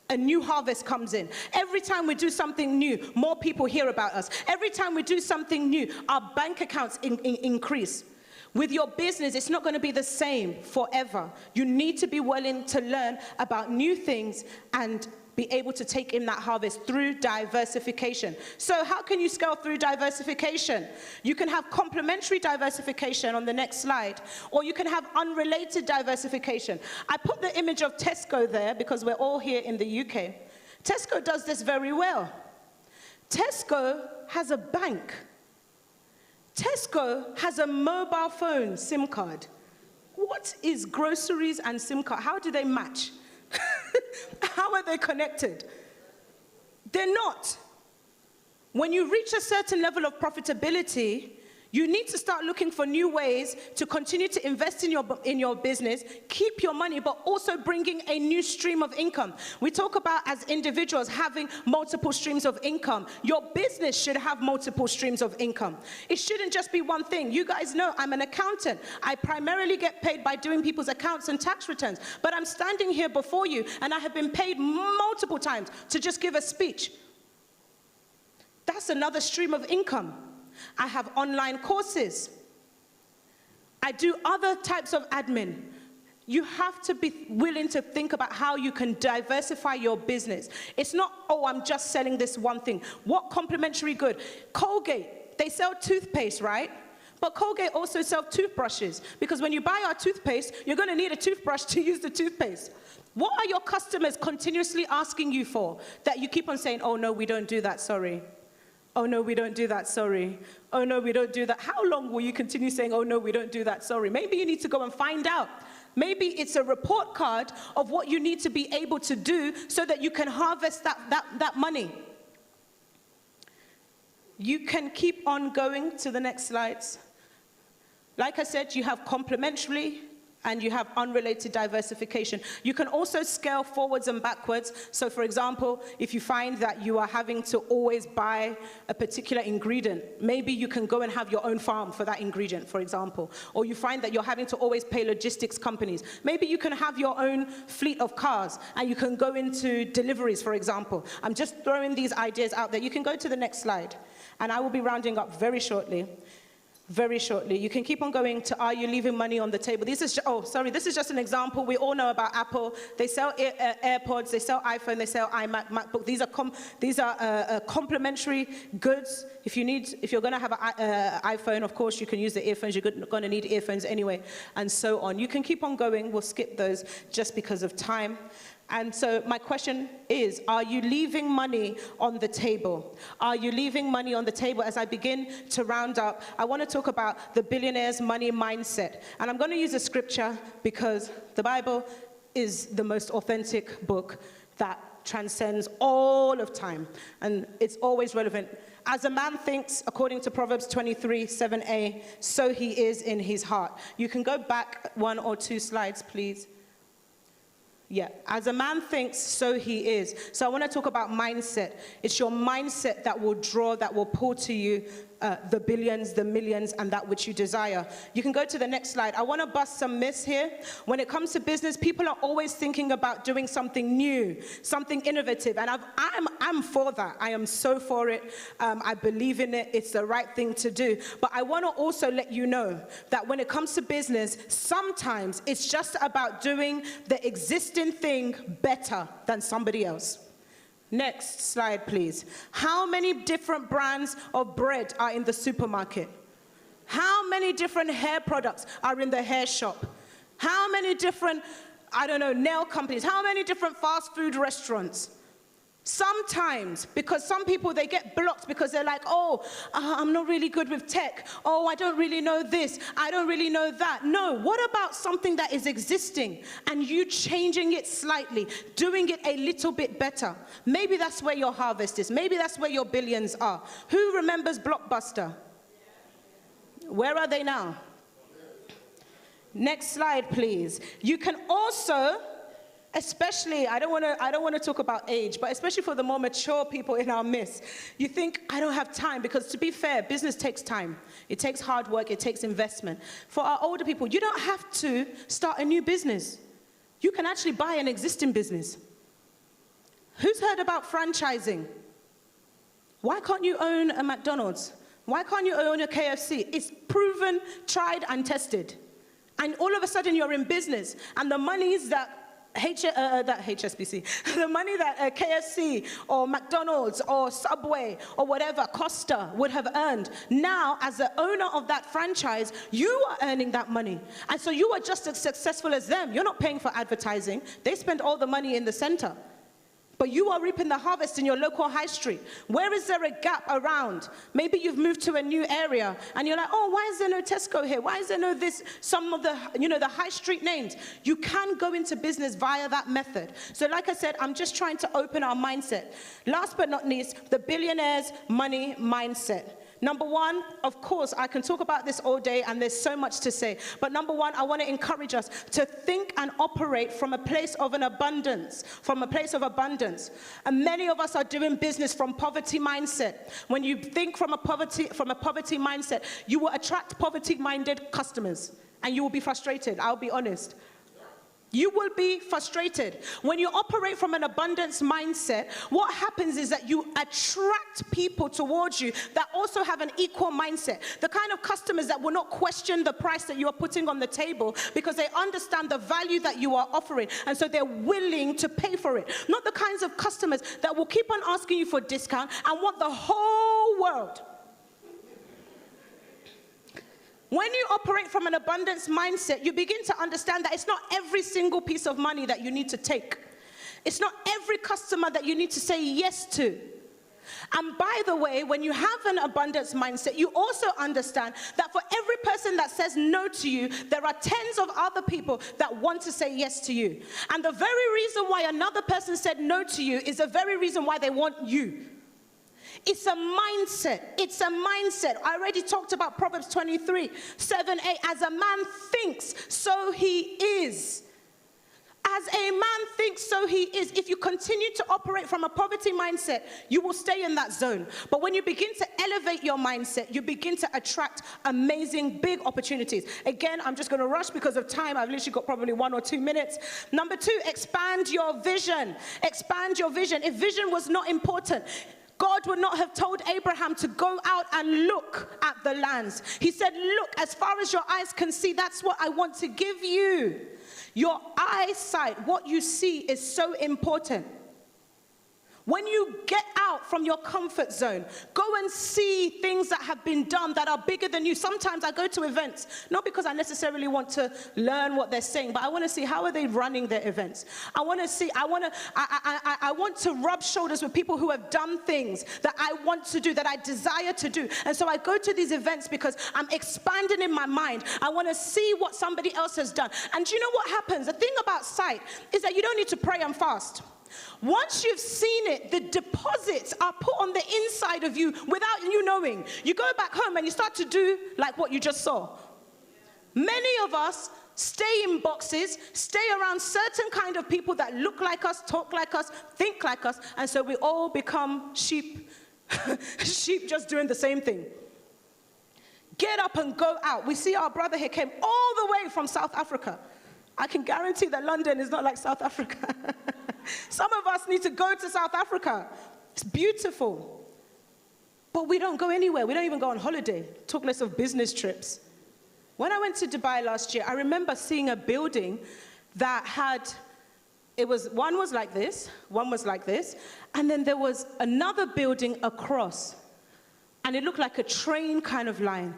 [SPEAKER 5] a new harvest comes in. Every time we do something new, more people hear about us. Every time we do something new, our bank accounts increase. With your business, it's not going to be the same forever. You need to be willing to learn about new things and be able to take in that harvest through diversification. So how can you scale through diversification? You can have complementary diversification on the next slide, or you can have unrelated diversification. I put the image of Tesco there because we're all here in the UK. Tesco does this very well. Tesco has a bank. Tesco has a mobile phone SIM card. What is groceries and SIM card? How do they match? How are they connected? They're not. When you reach a certain level of profitability, you need to start looking for new ways to continue to invest in your business, keep your money, but also bringing a new stream of income. We talk about, as individuals, having multiple streams of income. Your business should have multiple streams of income. It shouldn't just be one thing. You guys know I'm an accountant. I primarily get paid by doing people's accounts and tax returns. But I'm standing here before you, and I have been paid multiple times to just give a speech. That's another stream of income. I have online courses. I do other types of admin. You have to be willing to think about how you can diversify your business. It's not, oh, I'm just selling this one thing. What complementary good? Colgate, they sell toothpaste, right? But Colgate also sells toothbrushes, because when you buy our toothpaste, you're going to need a toothbrush to use the toothpaste. What are your customers continuously asking you for that you keep on saying, oh, no, we don't do that, sorry. Oh, no, we don't do that, sorry. Oh, no, we don't do that. How long will you continue saying, oh, no, we don't do that, sorry? Maybe you need to go and find out. Maybe it's a report card of what you need to be able to do so that you can harvest that money. You can keep on going to the next slides. Like I said, you have complementary and you have unrelated diversification. You can also scale forwards and backwards. So for example, if you find that you are having to always buy a particular ingredient, maybe you can go and have your own farm for that ingredient, for example. Or you find that you're having to always pay logistics companies. Maybe you can have your own fleet of cars and you can go into deliveries, for example. I'm just throwing these ideas out there. You can go to the next slide, and I will be rounding up very shortly. Very shortly. You can keep on going to, are you leaving money on the table? This is just an example. We all know about Apple. They sell AirPods, they sell iPhone, they sell iMac, MacBook. These are complementary goods. If you're going to have an iPhone, of course, you can use the earphones. You're going to need earphones anyway, and so on. You can keep on going. We'll skip those just because of time. And so my question is, are you leaving money on the table? Are you leaving money on the table? As I begin to round up, I want to talk about the billionaire's money mindset. And I'm going to use a scripture because the Bible is the most authentic book that transcends all of time. And it's always relevant. As a man thinks, according to Proverbs 23:7a, so he is in his heart. You can go back 1 or 2 slides, please. Yeah, as a man thinks, so he is. So I want to talk about mindset. It's your mindset that will draw, that will pull to you the billions, the millions, and that which you desire. You can go to the next slide. I want to bust some myths here. When it comes to business, people are always thinking about doing something new, something innovative, and I'm for that. I am so for it. I believe in it. It's the right thing to do. But I want to also let you know that when it comes to business, sometimes it's just about doing the existing thing better than somebody else. Next slide, please. How many different brands of bread are in the supermarket? How many different hair products are in the hair shop? How many different, nail companies? How many different fast food restaurants? Sometimes, because some people, they get blocked because they're like, I'm not really good with tech. Oh, I don't really know this. I don't really know that. No, what about something that is existing and you changing it slightly, doing it a little bit better? Maybe that's where your harvest is. Maybe that's where your billions are. Who remembers Blockbuster? Where are they now? Next slide, please. You can also, especially, I don't want to talk about age, but especially for the more mature people in our midst, you think, I don't have time, because to be fair, business takes time. It takes hard work, it takes investment. For our older people, you don't have to start a new business. You can actually buy an existing business. Who's heard about franchising? Why can't you own a McDonald's? Why can't you own a KFC? It's proven, tried, and tested. And all of a sudden, you're in business, and the monies that HSBC, the money that KFC or McDonald's or Subway or whatever, Costa would have earned, now as the owner of that franchise, you are earning that money. And so you are just as successful as them. You're not paying for advertising. They spend all the money in the center. But you are reaping the harvest in your local high street. Where is there a gap around? Maybe you've moved to a new area and you're like, why is there no Tesco here? Why is there no this, some of the, the high street names? You can go into business via that method. So like I said, I'm just trying to open our mindset. Last but not least, the billionaire's money mindset. Number one, of course, I can talk about this all day and there's so much to say. But number one, I want to encourage us to think and operate from a place of an abundance, And many of us are doing business from poverty mindset. When you think from a poverty mindset, you will attract poverty-minded customers and you will be frustrated, I'll be honest. You will be frustrated. When you operate from an abundance mindset, what happens is that you attract people towards you that also have an equal mindset. The kind of customers that will not question the price that you are putting on the table because they understand the value that you are offering, and so they're willing to pay for it. Not the kinds of customers that will keep on asking you for a discount and want the whole world. When you operate from an abundance mindset, you begin to understand that it's not every single piece of money that you need to take. It's not every customer that you need to say yes to. And by the way, when you have an abundance mindset, you also understand that for every person that says no to you, there are tens of other people that want to say yes to you. And the very reason why another person said no to you is the very reason why they want you. It's a mindset. It's a mindset. I already talked about Proverbs 23, 7, 8. As a man thinks, so he is. As a man thinks, so he is. If you continue to operate from a poverty mindset, you will stay in that zone. But when you begin to elevate your mindset, you begin to attract amazing, big opportunities. Again, I'm just going to rush because of time. I've literally got probably 1 or 2 minutes. Number 2, expand your vision. Expand your vision. If vision was not important, God would not have told Abraham to go out and look at the lands. He said, look, as far as your eyes can see, that's what I want to give you. Your eyesight, what you see, is so important. When you get out from your comfort zone, go and see things that have been done that are bigger than you. Sometimes I go to events, not because I necessarily want to learn what they're saying, but I want to see how are they running their events. I want to rub shoulders with people who have done things that I want to do, that I desire to do. And so I go to these events because I'm expanding in my mind. I want to see what somebody else has done. And do you know what happens? The thing about sight is that you don't need to pray and fast. Once you've seen it, the deposits are put on the inside of you without you knowing. You go back home and you start to do like what you just saw. Many of us stay in boxes, stay around certain kind of people that look like us, talk like us, think like us, and so we all become sheep, sheep just doing the same thing. Get up and go out. We see our brother here came all the way from South Africa. I can guarantee that London is not like South Africa. Some of us need to go to South Africa. It's beautiful. But we don't go anywhere. We don't even go on holiday. Talk less of business trips. When I went to Dubai last year, I remember seeing a building that had, one was like this, one was like this, and then there was another building across. And it looked like a train kind of line.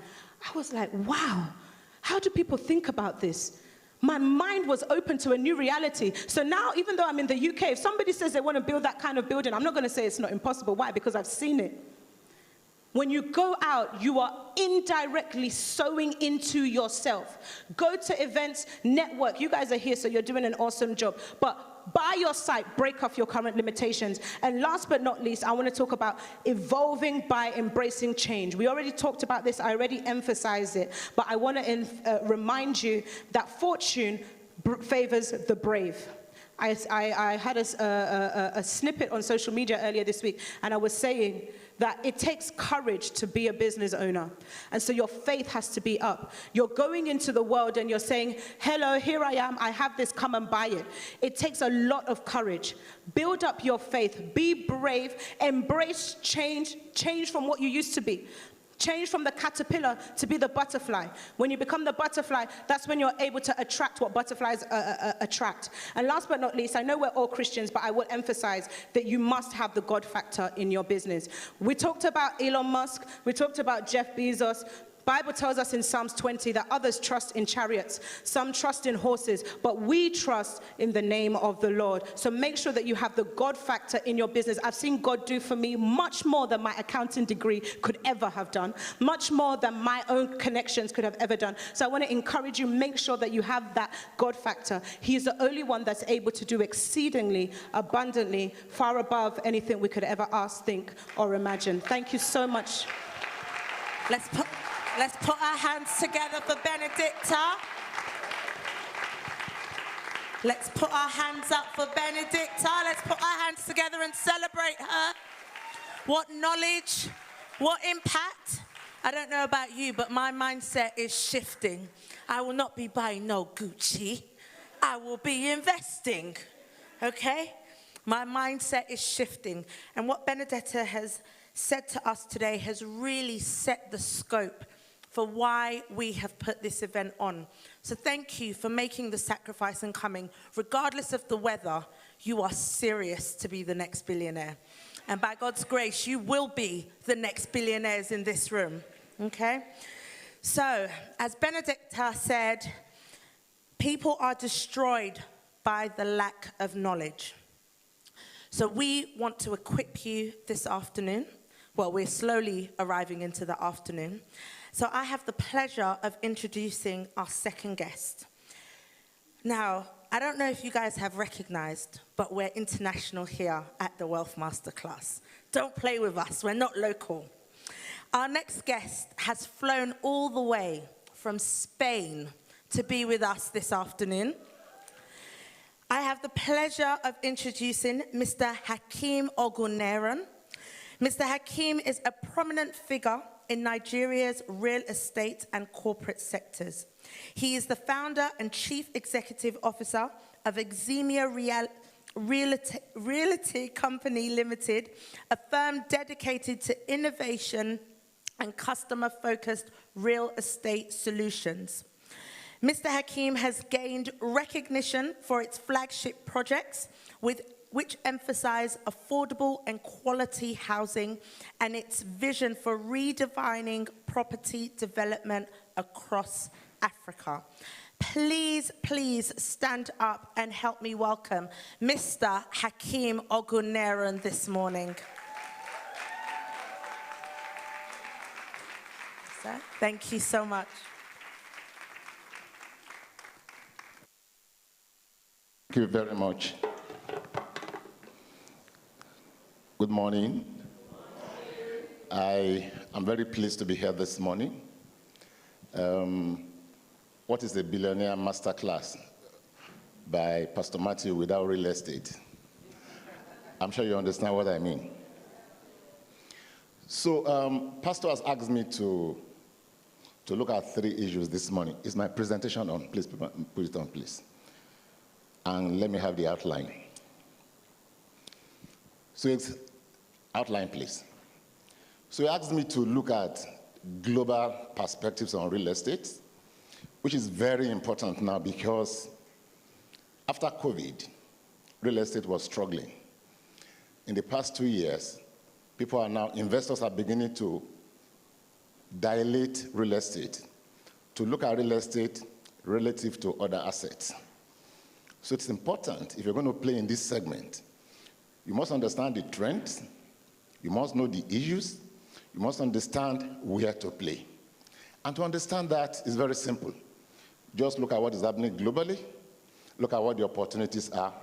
[SPEAKER 5] I was like, wow, how do people think about this? My mind was open to a new reality. So now, even though I'm in the UK, if somebody says they want to build that kind of building, I'm not going to say it's not impossible. Why? Because I've seen it. When you go out, you are indirectly sowing into yourself. Go to events, network. You guys are here, so you're doing an awesome job. But by your side, break off your current limitations. And last but not least, I want to talk about evolving by embracing change. We already talked about this. I already emphasized it. But I want to remind you that fortune favors the brave. I had a snippet on social media earlier this week, and I was saying that it takes courage to be a business owner. And so your faith has to be up. You're going into the world and you're saying, hello, here I am, I have this, come and buy it. It takes a lot of courage. Build up your faith, be brave, embrace change, change from what you used to be. Change from the caterpillar to be the butterfly. When you become the butterfly, that's when you're able to attract what butterflies attract. And last but not least, I know we're all Christians, but I will emphasize that you must have the God factor in your business. We talked about Elon Musk. We talked about Jeff Bezos. Bible tells us in Psalms 20 that others trust in chariots, some trust in horses, but we trust in the name of the Lord. So make sure that you have the God factor in your business. I've seen God do for me much more than my accounting degree could ever have done, much more than my own connections could have ever done. So I want to encourage you, make sure that you have that God factor. He is the only one that's able to do exceedingly, abundantly, far above anything we could ever ask, think, or imagine. Thank you so much.
[SPEAKER 2] Let's put our hands together for Benedicta. Let's put our hands up for Benedicta. Let's put our hands together and celebrate her. What knowledge, what impact. I don't know about you, but my mindset is shifting. I will not be buying no Gucci. I will be investing, okay? My mindset is shifting. And what Benedicta has said to us today has really set the scope for why we have put this event on. So thank you for making the sacrifice and coming. Regardless of the weather, you are serious to be the next billionaire. And by God's grace, you will be the next billionaires in this room, okay? So, as Benedicta said, people are destroyed by the lack of knowledge. So we want to equip you this afternoon. Well, we're slowly arriving into the afternoon. So I have the pleasure of introducing our second guest. Now, I don't know if you guys have recognized, but we're international here at the Wealth MasterClass. Don't play with us, we're not local. Our next guest has flown all the way from Spain to be with us this afternoon. I have the pleasure of introducing Mr. Hakeem Oguneran. Mr. Hakeem is a prominent figure in Nigeria's real estate and corporate sectors. He is the founder and chief executive officer of Eximia Realty Company Limited, a firm dedicated to innovation and customer-focused real estate solutions. Mr. Hakeem has gained recognition for its flagship projects, which emphasize affordable and quality housing, and its vision for redefining property development across Africa. Please, please stand up and help me welcome Mr. Hakeem Oguneran this morning. Sir, thank you so much.
[SPEAKER 6] Thank you very much. Good morning. I am very pleased to be here this morning. What is the Billionaire Masterclass by Pastor Matthew without real estate? I'm sure you understand what I mean. So, Pastor has asked me to look at 3 issues this morning. Is my presentation on? Please put it on, please. And let me have the outline. So it's outline, please. So he asked me to look at global perspectives on real estate, which is very important now because after COVID, real estate was struggling. In the past 2 years, investors are beginning to dilate real estate, to look at real estate relative to other assets. So it's important, if you're going to play in this segment, you must understand the trends, you must know the issues, you must understand where to play. And to understand that is very simple. Just look at what is happening globally, look at what the opportunities are,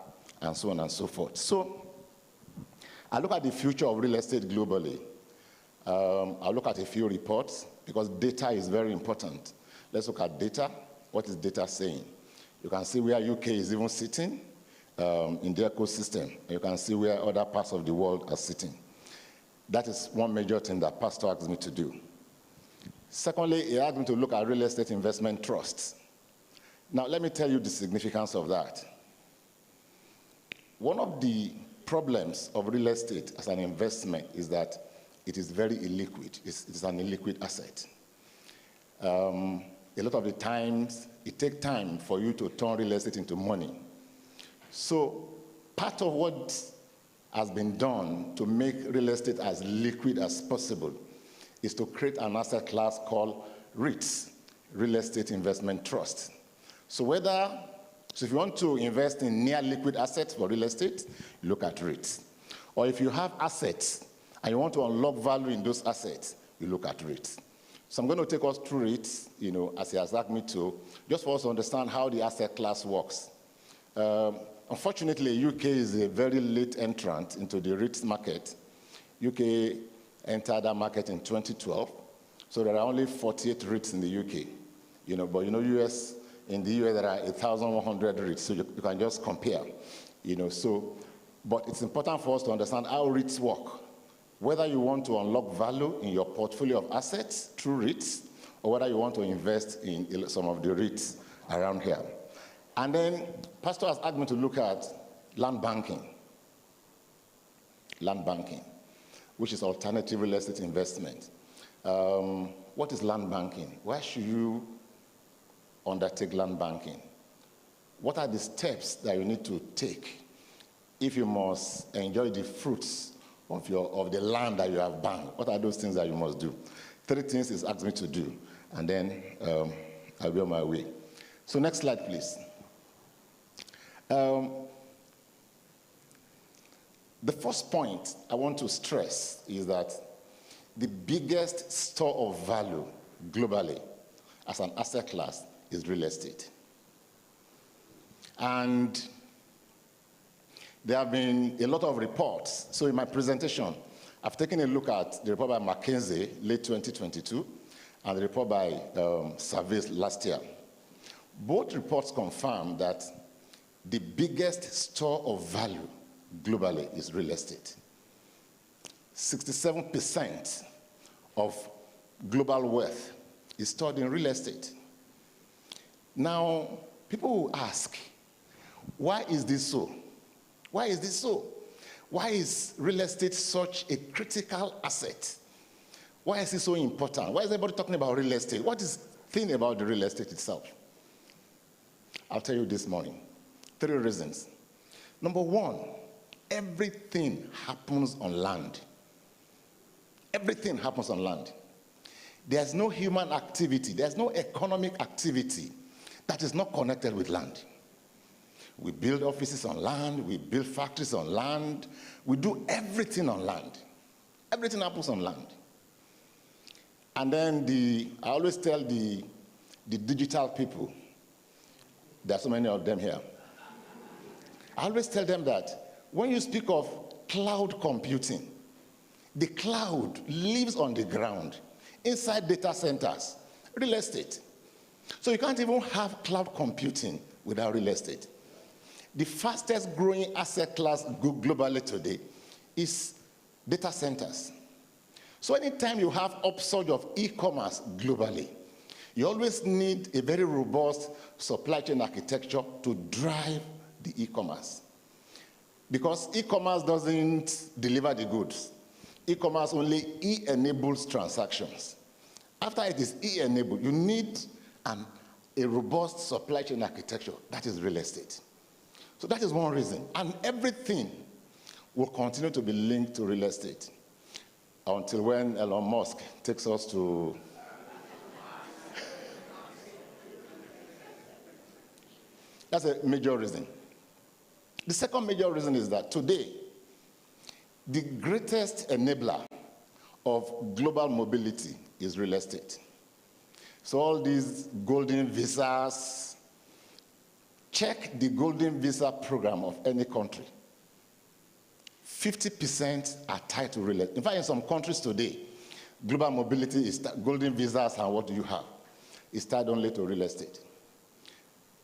[SPEAKER 6] and so on and so forth. So I look at the future of real estate globally. I'll look at a few reports because data is very important. Let's look at data. What is data saying? You can see where UK is even sitting in the ecosystem. You can see where other parts of the world are sitting. That is one major thing that Pastor asked me to do. Secondly, he asked me to look at real estate investment trusts. Now, let me tell you the significance of that. One of the problems of real estate as an investment is that it is very illiquid. It's an illiquid asset. A lot of the times, it takes time for you to turn real estate into money. So part of what has been done to make real estate as liquid as possible is to create an asset class called REITs, Real Estate Investment Trust. So if you want to invest in near liquid assets for real estate, look at REITs. Or if you have assets and you want to unlock value in those assets, you look at REITs. So I'm going to take us through REITs, as he has asked me to, just for us to understand how the asset class works. Unfortunately, UK is a very late entrant into the REITs market. UK entered that market in 2012, so there are only 48 REITs in the UK. But in the US there are 1,100 REITs, so you can just compare. But it's important for us to understand how REITs work. Whether you want to unlock value in your portfolio of assets through REITs, or whether you want to invest in some of the REITs around here. And then, Pastor has asked me to look at land banking, which is alternative real estate investment. What is land banking? Why should you undertake land banking? What are the steps that you need to take if you must enjoy the fruits of the land that you have banked? What are those things that you must do? 3 things he's asked me to do, and then I'll be on my way. So next slide, please. The first point I want to stress is that the biggest store of value globally as an asset class is real estate. And there have been a lot of reports. So in my presentation, I've taken a look at the report by McKinsey, late 2022, and the report by Surveys last year. Both reports confirm that the biggest store of value globally is real estate. 67% of global wealth is stored in real estate. Now, people will ask, why is this so? Why is this so? Why is real estate such a critical asset? Why is it so important? Why is everybody talking about real estate? What is the thing about the real estate itself? I'll tell you this morning. 3 reasons. Number 1, everything happens on land. Everything happens on land. There's no human activity, there's no economic activity that is not connected with land. We build offices on land, we build factories on land, we do everything on land. Everything happens on land. And then I always tell the digital people, there are so many of them here, I always tell them that when you speak of cloud computing, the cloud lives on the ground, inside data centers, real estate. So you can't even have cloud computing without real estate. The fastest growing asset class globally today is data centers. So anytime you have upsurge of e-commerce globally, you always need a very robust supply chain architecture to drive the e-commerce. Because e-commerce doesn't deliver the goods. E-commerce only e-enables transactions. After it is e-enabled, you need a robust supply chain architecture. That is real estate. So that is one reason. And everything will continue to be linked to real estate until when Elon Musk takes us to... That's a major reason. The second major reason is that today, the greatest enabler of global mobility is real estate. So all these golden visas, check the golden visa program of any country. 50% are tied to real estate. In fact, in some countries today, global mobility is golden visas, and what do you have? It's tied only to real estate.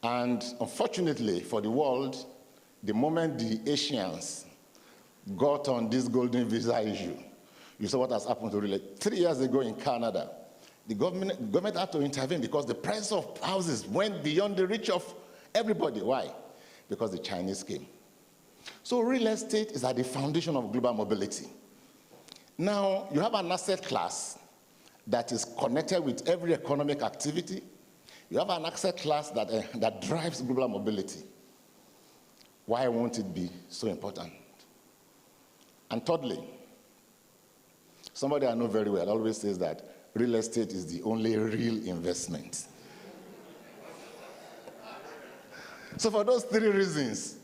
[SPEAKER 6] And unfortunately for the world, the moment the Asians got on this golden visa issue, you saw what has happened to real estate. 3 years ago in Canada, the government had to intervene because the price of houses went beyond the reach of everybody. Why? Because the Chinese came. So real estate is at the foundation of global mobility. Now, you have an asset class that is connected with every economic activity. You have an asset class that drives global mobility. Why won't it be so important? And thirdly, somebody I know very well always says that real estate is the only real investment. So for those 3 reasons,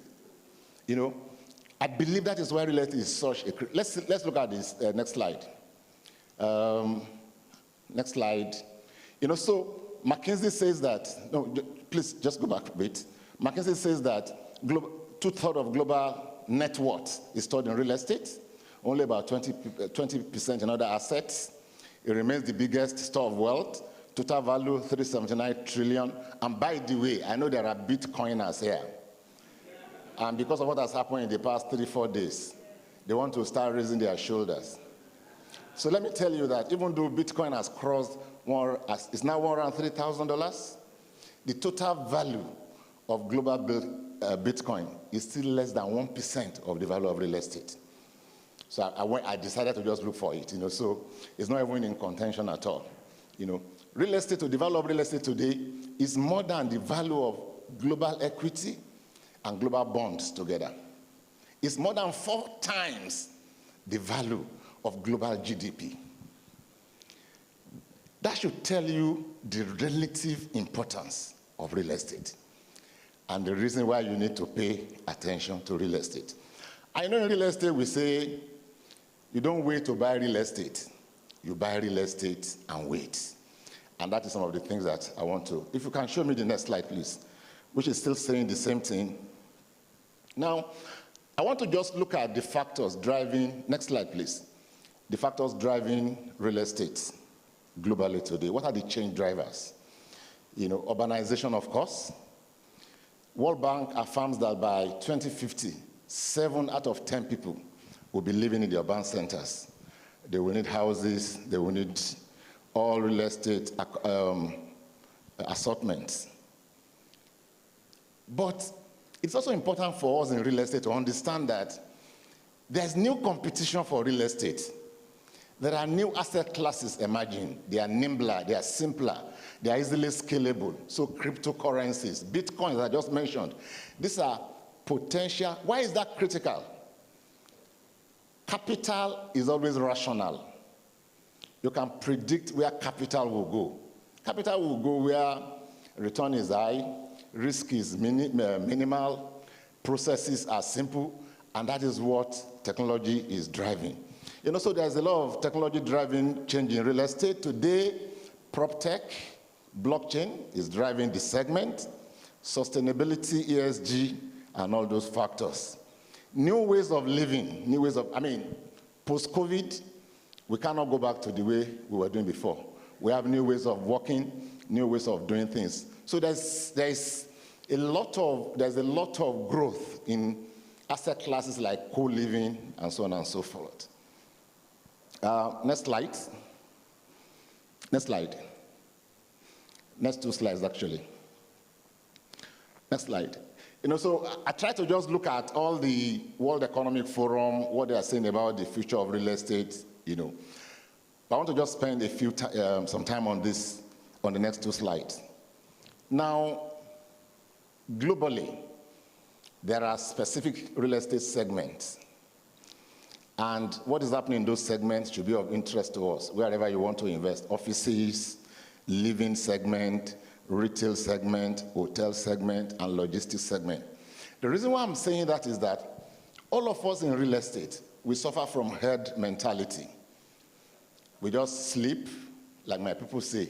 [SPEAKER 6] I believe that is why real estate is such a... Let's look at this next slide. Next slide. So McKinsey says that... No, please just go back a bit. McKinsey says that 2/3 of global net worth is stored in real estate, only about 20% in other assets. It remains the biggest store of wealth. Total value, 379 trillion. And by the way, I know there are Bitcoiners here. And because of what has happened in the past 3-4 days, they want to start raising their shoulders. So let me tell you that even though Bitcoin has crossed it's now $103,000, the total value of global Bitcoin is still less than 1% of the value of real estate. So I decided to just look for it, so it's not even in contention at all. Real estate, to develop real estate today is more than the value of global equity and global bonds together. It's more than 4 times the value of global GDP. That should tell you the relative importance of real estate and the reason why you need to pay attention to real estate. I know in real estate we say you don't wait to buy real estate. You buy real estate and wait. And that is some of the things that I want to... If you can show me the next slide, please. which is still saying the same thing. Now, I want to just look at the factors driving, next slide please, the factors driving real estate globally today. What are the change drivers? Urbanization, of course. World Bank affirms that by 2050, 7 out of 10 people will be living in the urban centers. They will need houses, they will need all real estate assortments. But it's also important for us in real estate to understand that there's new competition for real estate. There are new asset classes emerging. They are nimbler, they are simpler, they are easily scalable. So cryptocurrencies, Bitcoin, as I just mentioned, these are potential. Why is that critical? Capital is always rational. You can predict where capital will go. Capital will go where return is high, risk is minimal, processes are simple, and that is what technology is driving. So there's a lot of technology driving change in real estate. Today, prop tech, blockchain is driving the segment, sustainability, ESG, and all those factors. New ways of living, post-COVID, we cannot go back to the way we were doing before. We have new ways of working, new ways of doing things. So there's a lot of growth in asset classes like co-living and so on and so forth. Next slide. Next slide. Next 2 slides, actually. Next slide. So I try to just look at all the World Economic Forum, what they are saying about the future of real estate, But I want to just spend some time on this, on the next 2 slides. Now, globally, there are specific real estate segments. And what is happening in those segments should be of interest to us, wherever you want to invest. Offices, living segment, retail segment, hotel segment, and logistics segment. The reason why I'm saying that is that all of us in real estate, we suffer from herd mentality. We just sleep, like my people say,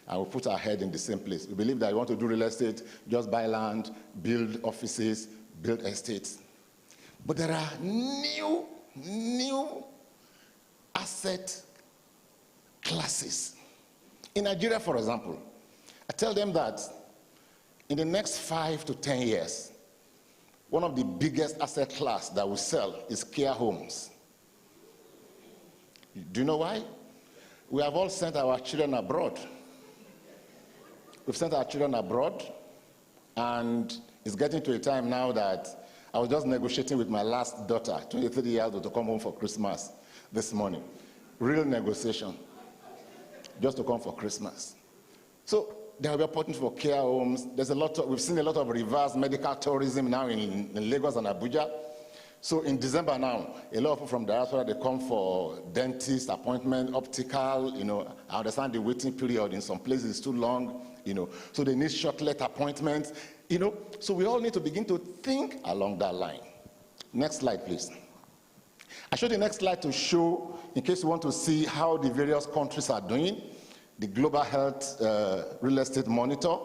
[SPEAKER 6] and we put our head in the same place. We believe that you want to do real estate, just buy land, build offices, build estates. But there are new asset classes. In Nigeria, for example, I tell them that in the next 5 to 10 years, one of the biggest asset class that will sell is care homes. Do you know why? We have all sent our children abroad. We've sent our children abroad, and it's getting to a time now that I was just negotiating with my last daughter, 23 years old, to come home for Christmas this morning. Real negotiation, just to come for Christmas. So there will be opportunity for care homes. We've seen a lot of reverse medical tourism now in Lagos and Abuja. So in December now, a lot of people from diaspora, they come for dentist appointment, optical, I understand the waiting period in some places is too long, so they need shortlet appointments, so we all need to begin to think along that line. Next slide, please. I showed the next slide to show, in case you want to see how the various countries are doing, the Global Health Real Estate Monitor.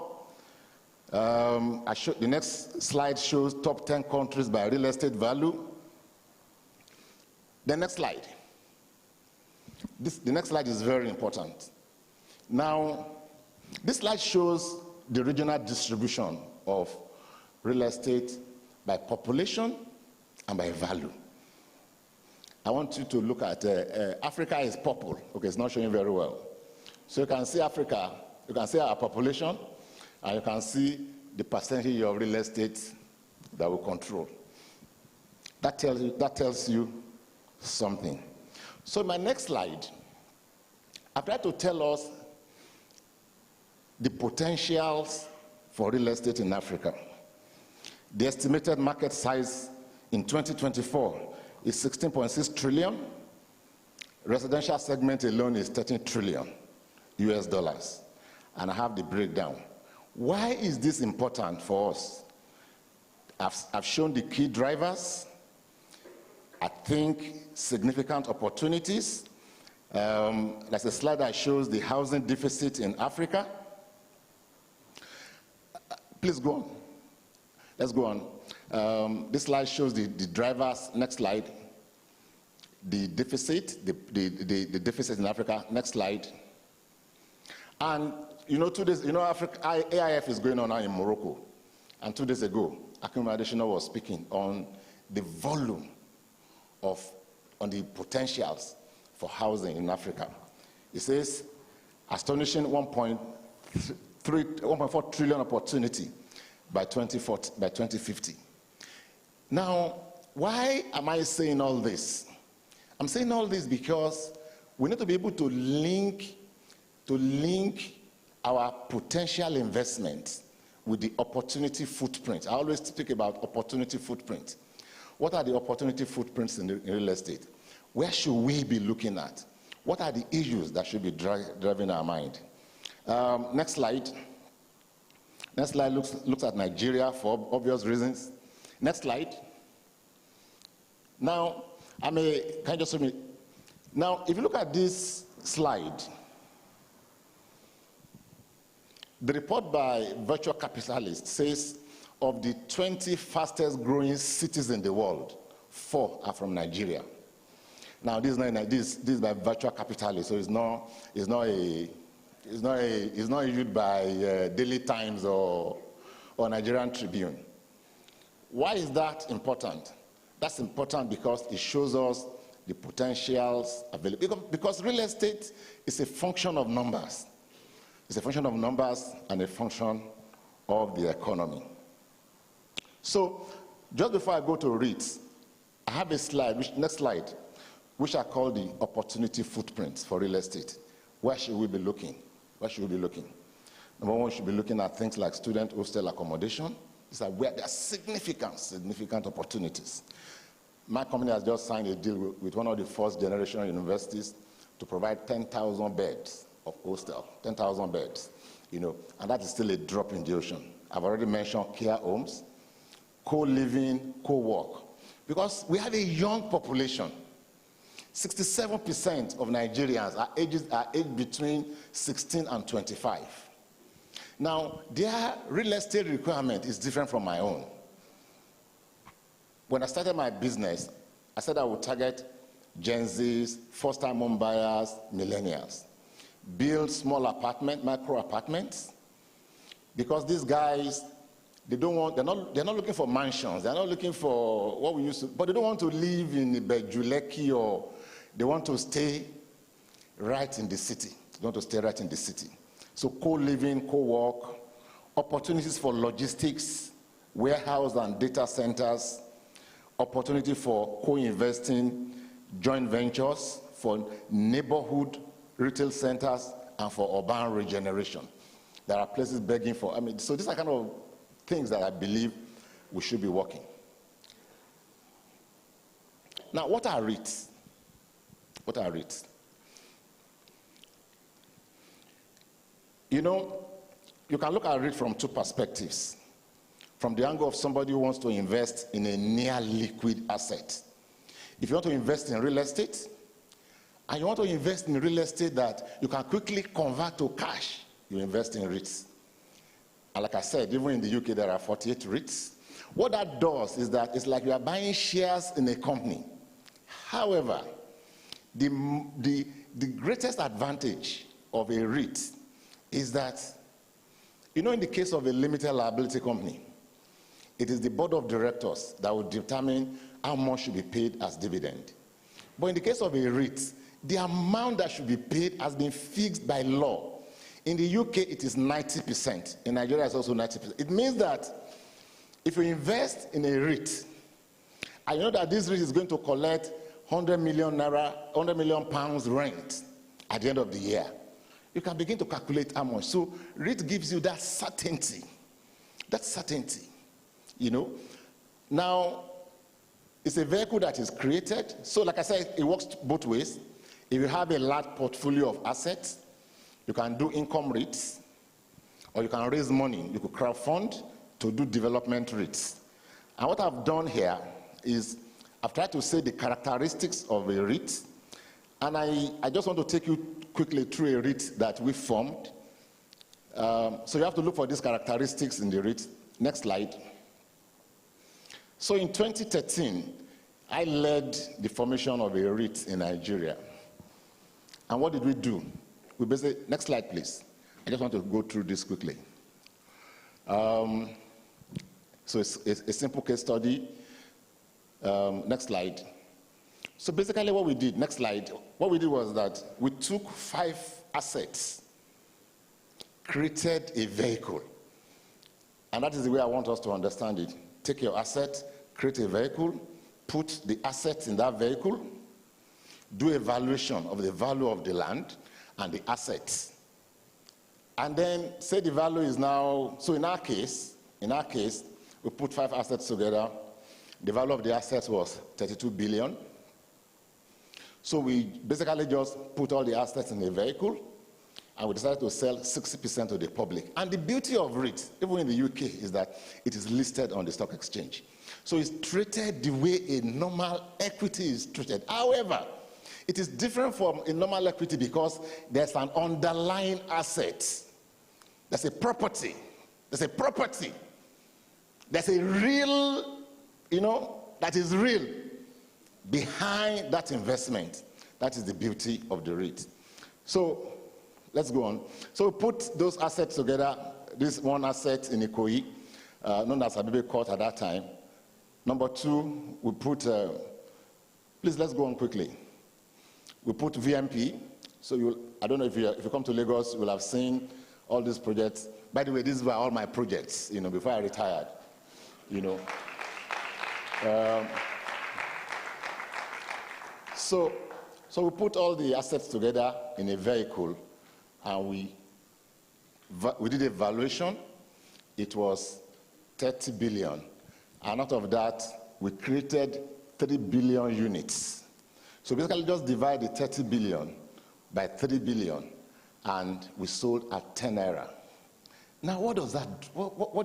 [SPEAKER 6] The next slide shows top 10 countries by real estate value. The next slide. The next slide is very important. Now, this slide shows the regional distribution of real estate by population and by value. I want you to look at Africa is purple. Okay, it's not showing very well. So you can see Africa, you can see our population, and you can see the percentage of real estate that we control. That tells you something. So my next slide, I've tried to tell us the potentials for real estate in Africa. The estimated market size in 2024 is 16.6 trillion. Residential segment alone is 13 trillion US dollars. And I have the breakdown. Why is this important for us? I've shown the key drivers. I think significant opportunities. There's a slide that shows the housing deficit in Africa. Please go on. Let's go on. This slide shows the drivers. Next slide. The deficit, the deficit in Africa. Next slide. And 2 days, Africa, AIF is going on now in Morocco. And 2 days ago, Akim Adesina was speaking on the volume on the potentials for housing in Africa. He says, astonishing 1.4 trillion opportunity by 2050. Now, why am I saying all this? I'm saying all this because we need to be able to link our potential investment with the opportunity footprint. I always speak about opportunity footprint. What are the opportunity footprints in real estate? Where should we be looking at? What are the issues that should be driving our mind? Next slide. Next slide looks at Nigeria for obvious reasons. Next slide. Now, can you just show me? Now, if you look at this slide, the report by Virtual Capitalist says of the 20 fastest growing cities in the world, 4 are from Nigeria. Now, this is by Virtual Capitalist, so it's not issued by Daily Times or Nigerian Tribune. Why is that important? That's important because it shows us the potentials available. Because real estate is a function of numbers. It's a function of numbers and a function of the economy. So, just before I go to REITs, I have a slide, next slide, which I call the opportunity footprints for real estate. Where should we be looking? Where should we be looking? Number one, we should be looking at things like student hostel accommodation. These are where there are significant opportunities. My company has just signed a deal with one of the first generation universities to provide 10,000 beds of hostel, 10,000 beds, and that is still a drop in the ocean. I've already mentioned care homes, co-living, co-work, because we have a young population. 67% of Nigerians are aged between 16 and 25. Now, their real estate requirement is different from my own. When I started my business, I said I would target Gen Zs, first-time home buyers, millennials. Build small micro apartments, because these guys, they're not looking for mansions. They're not looking for what we used to, but they don't want to live in Bejuleki, or they want to stay right in the city. They want to stay right in the city. So co-living, co-work, opportunities for logistics, warehouse and data centers, opportunity for co-investing, joint ventures, for neighborhood retail centers, and for urban regeneration. There are places begging for, so these are kind of things that I believe we should be working. Now, what are REITs? What are REITs? You can look at REIT from 2 perspectives. From the angle of somebody who wants to invest in a near liquid asset. If you want to invest in real estate, and you want to invest in real estate that you can quickly convert to cash, you invest in REITs. And like I said, even in the UK, there are 48 REITs. What that does is that it's like you are buying shares in a company. However, the greatest advantage of a REIT is that, in the case of a limited liability company, it is the board of directors that will determine how much should be paid as dividend. But in the case of a REIT, the amount that should be paid has been fixed by law. In the UK, it is 90%. In Nigeria, it's also 90%. It means that if you invest in a REIT, and you know that this REIT is going to collect 100 million pounds rent at the end of the year, you can begin to calculate how much. So REIT gives you that certainty. That certainty, Now, it's a vehicle that is created. So like I said, it works both ways. If you have a large portfolio of assets, you can do income REITs, or you can raise money. You could crowdfund to do development REITs. And what I've done here is I've tried to say the characteristics of a REIT, and I just want to take you quickly through a REIT that we formed. So you have to look for these characteristics in the REIT. Next slide. So in 2013, I led the formation of a REIT in Nigeria. And what did we do? We basically, next slide, please. I just want to go through this quickly. So it's a simple case study. Next slide. So basically what we did, next slide, what we did was that we took 5 assets, created a vehicle. And that is the way I want us to understand it. Take your asset, create a vehicle, put the assets in that vehicle, do a valuation of the value of the land and the assets. And then say the value is now, so in our case, we put 5 assets together. The value of the assets was 32 billion. So we basically just put all the assets in a vehicle, and we decided to sell 60% to the public. And the beauty of REIT, even in the UK, is that it is listed on the stock exchange. So it's treated the way a normal equity is treated. However, it is different from a normal equity because there's an underlying asset. There's a property. There's a property. There's a real, that is real behind that investment. That is the beauty of the REIT. So let's go on. So we put those assets together. This one asset in Ikoyi, known as Abibe Court at that time. Number 2, we put, please let's go on quickly. We put VMP. So I don't know if you come to Lagos, you will have seen all these projects. By the way, these were all my projects, before I retired, So we put all the assets together in a vehicle, and we did a valuation. It was 30 billion. And out of that, we created 3 billion units. So basically just divide the 30 billion by 3 billion, and we sold at 10 naira. Now what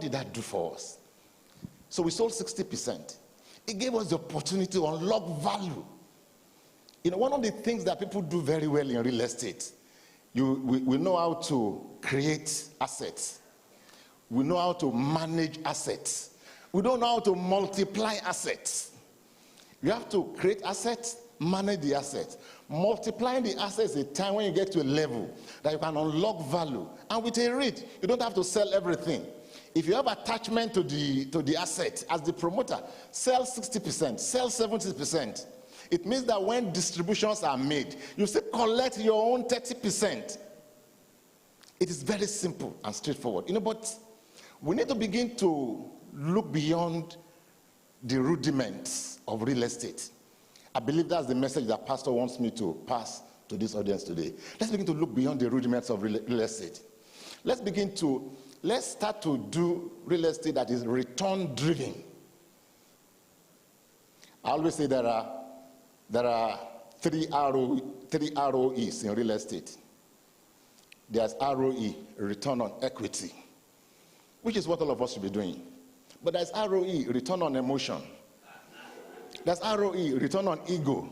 [SPEAKER 6] did that do for us? So we sold 60%. It gave us the opportunity to unlock value. One of the things that people do very well in real estate, we know how to create assets. We know how to manage assets. We don't know how to multiply assets. You have to create assets, manage the assets. Multiplying the assets is a time when you get to a level that you can unlock value. And with a REIT, you don't have to sell everything. If you have attachment to the asset as the promoter, sell 60%, sell 70%. It means that when distributions are made, you still collect your own 30%. It is very simple and straightforward. But we need to begin to look beyond the rudiments of real estate. I believe that's the message that Pastor wants me to pass to this audience today. Let's begin to look beyond the rudiments of real estate. Let's start to do real estate that is return driven. I always say there are 3 ROEs in real estate. There's ROE, return on equity, which is what all of us should be doing. But there's ROE, return on emotion. There's ROE, return on ego.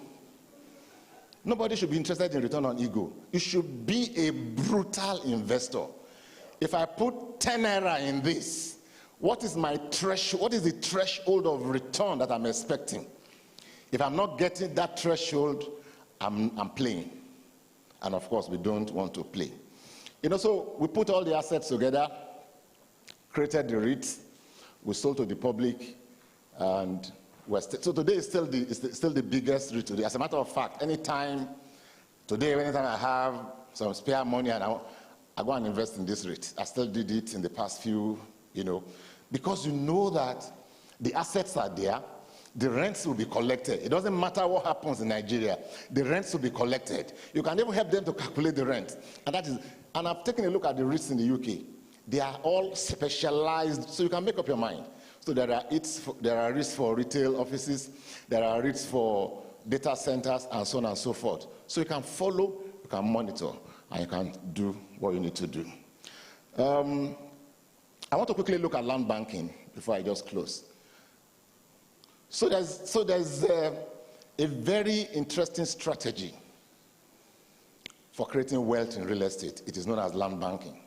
[SPEAKER 6] Nobody should be interested in return on ego. You should be a brutal investor. If I put 10 naira in this, what is my threshold? What is the threshold of return that I'm expecting? If I'm not getting that threshold, I'm playing. And of course, we don't want to play. So we put all the assets together, created the REITs, we sold to the public, and so today is still the biggest REIT today. As a matter of fact, anytime I have some spare money and I go and invest in this REIT. I still did it in the past few, because you know that the assets are there, the rents will be collected. It doesn't matter what happens in Nigeria, the rents will be collected. You can even help them to calculate the rent. And I've taken a look at the REITs in the UK. They are all specialized, so you can make up your mind. So there are REITs for retail offices, there are REITs for data centers, and so on and so forth. So you can follow, you can monitor, and you can do what you need to do. I want to quickly look at land banking before I just close. So there's a very interesting strategy for creating wealth in real estate. It is known as land banking.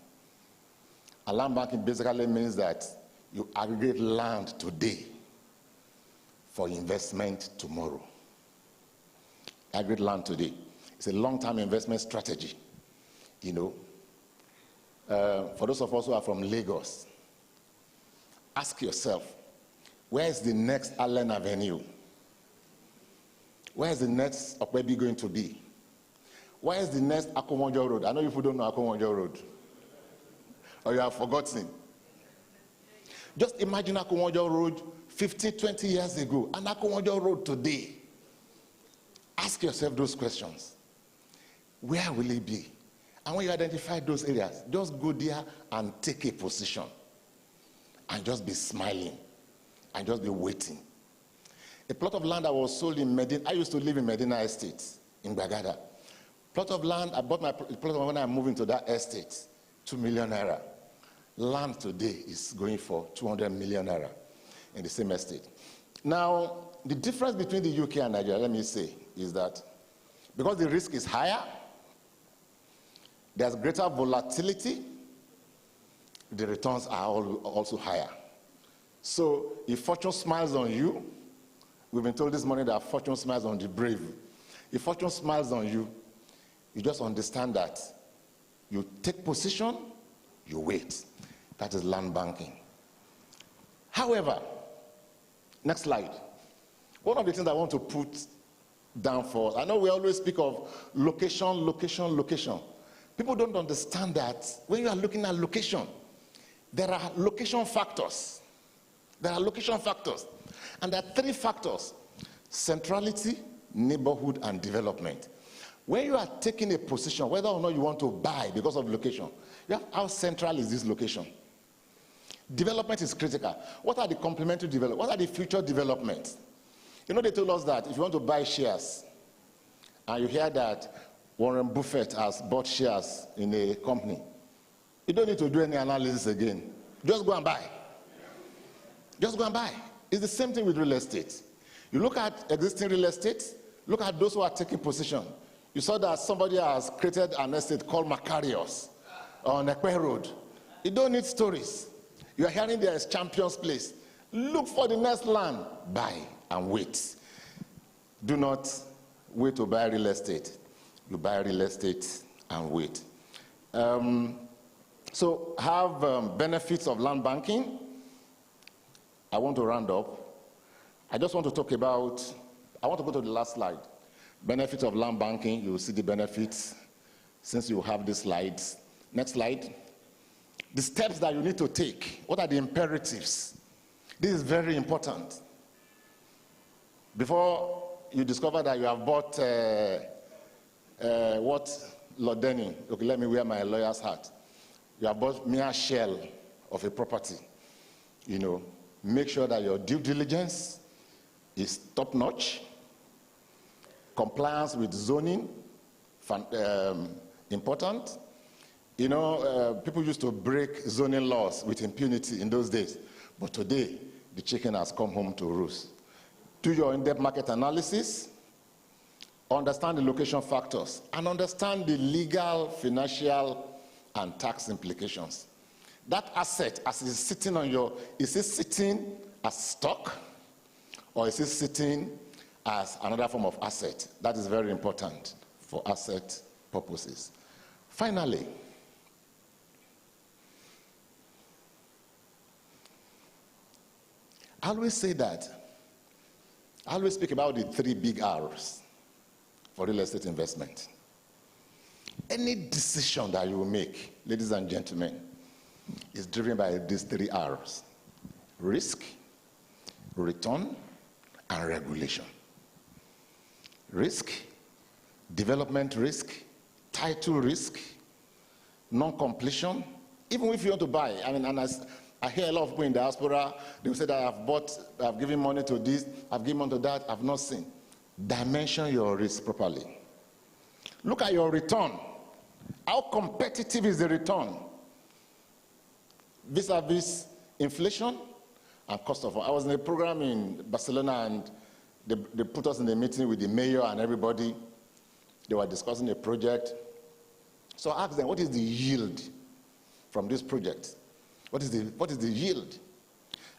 [SPEAKER 6] And land banking basically means that you aggregate land today for investment tomorrow. Agri land today. It's a long-term investment strategy. You know, for those of us who are from Lagos, ask yourself, where is the next Allen Avenue? Where is the next Okwebi going to be? Where is the next Akomonjo Road? I know people don't know Akomonjo Road. Or you have forgotten. Just imagine Akomonjo Road 15, 20 years ago and Akomonjo Road today. Ask yourself those questions. Where will it be? And when you identify those areas, just go there and take a position. And just be smiling. And just be waiting. A plot of land that was sold in Medina. I used to live in Medina Estate in Bagada. Plot of land, I bought my plot of land when I moved into that estate, 2 million naira. Land today is going for 200 million naira in the same estate. Now, the difference between the UK and Nigeria, let me say, is that because the risk is higher, there's greater volatility, the returns are also higher. So if fortune smiles on you, we've been told this morning that fortune smiles on the brave. If fortune smiles on you, you just understand that you take position, you wait. That is land banking. However, next slide. One of the things I want to put down for, I know we always speak of location, location, location. People don't understand that when you are looking at location, there are location factors. There are location factors. And there are 3 factors: centrality, neighborhood, and development. When you are taking a position, whether or not you want to buy because of location, how central is this location? Development is critical. What are the complementary developments? What are the future developments? You know, they told us that if you want to buy shares, and you hear that Warren Buffett has bought shares in a company, you don't need to do any analysis again. Just go and buy. Just go and buy. It's the same thing with real estate. You look at existing real estate, look at those who are taking position. You saw that somebody has created an estate called Macarius on Ekpe Road. You don't need stories. You are hearing there is Champion's Place. Look for the next land. Buy and wait. Do not wait to buy real estate. You buy real estate and wait. So have benefits of land banking. I want to round up. I just want to talk about, I want to go to the last slide. Benefits of land banking. You will see the benefits since you have the slides. Next slide. The steps that you need to take. What are the imperatives? This is very important. Before you discover that you have bought Lord Denny, okay, let me wear my lawyer's hat. You have bought mere shell of a property. You know, make sure that your due diligence is top-notch. Compliance with zoning, important. You know, people used to break zoning laws with impunity in those days. But today, the chicken has come home to roost. Do your in-depth market analysis. Understand the location factors. And understand the legal, financial, and tax implications. That asset, as it is sitting on your, is it sitting as stock? Or is it sitting as another form of asset? That is very important for asset purposes. Finally, I always say that, I always speak about the 3 big R's for real estate investment. Any decision that you will make, ladies and gentlemen, is driven by these 3 R's: risk, return, and regulation. Risk, development risk, title risk, non-completion. Even if you want to buy, I mean, and I hear a lot of people in diaspora, they will say that I've given money to this, I've given money to that, I've not seen. Dimension your risk properly. Look at your return. How competitive is the return vis-a-vis inflation and cost of. I was in a program in Barcelona, and they put us in a meeting with the mayor and everybody. They were discussing a project. So I asked them, what is the yield from this project? What is the yield?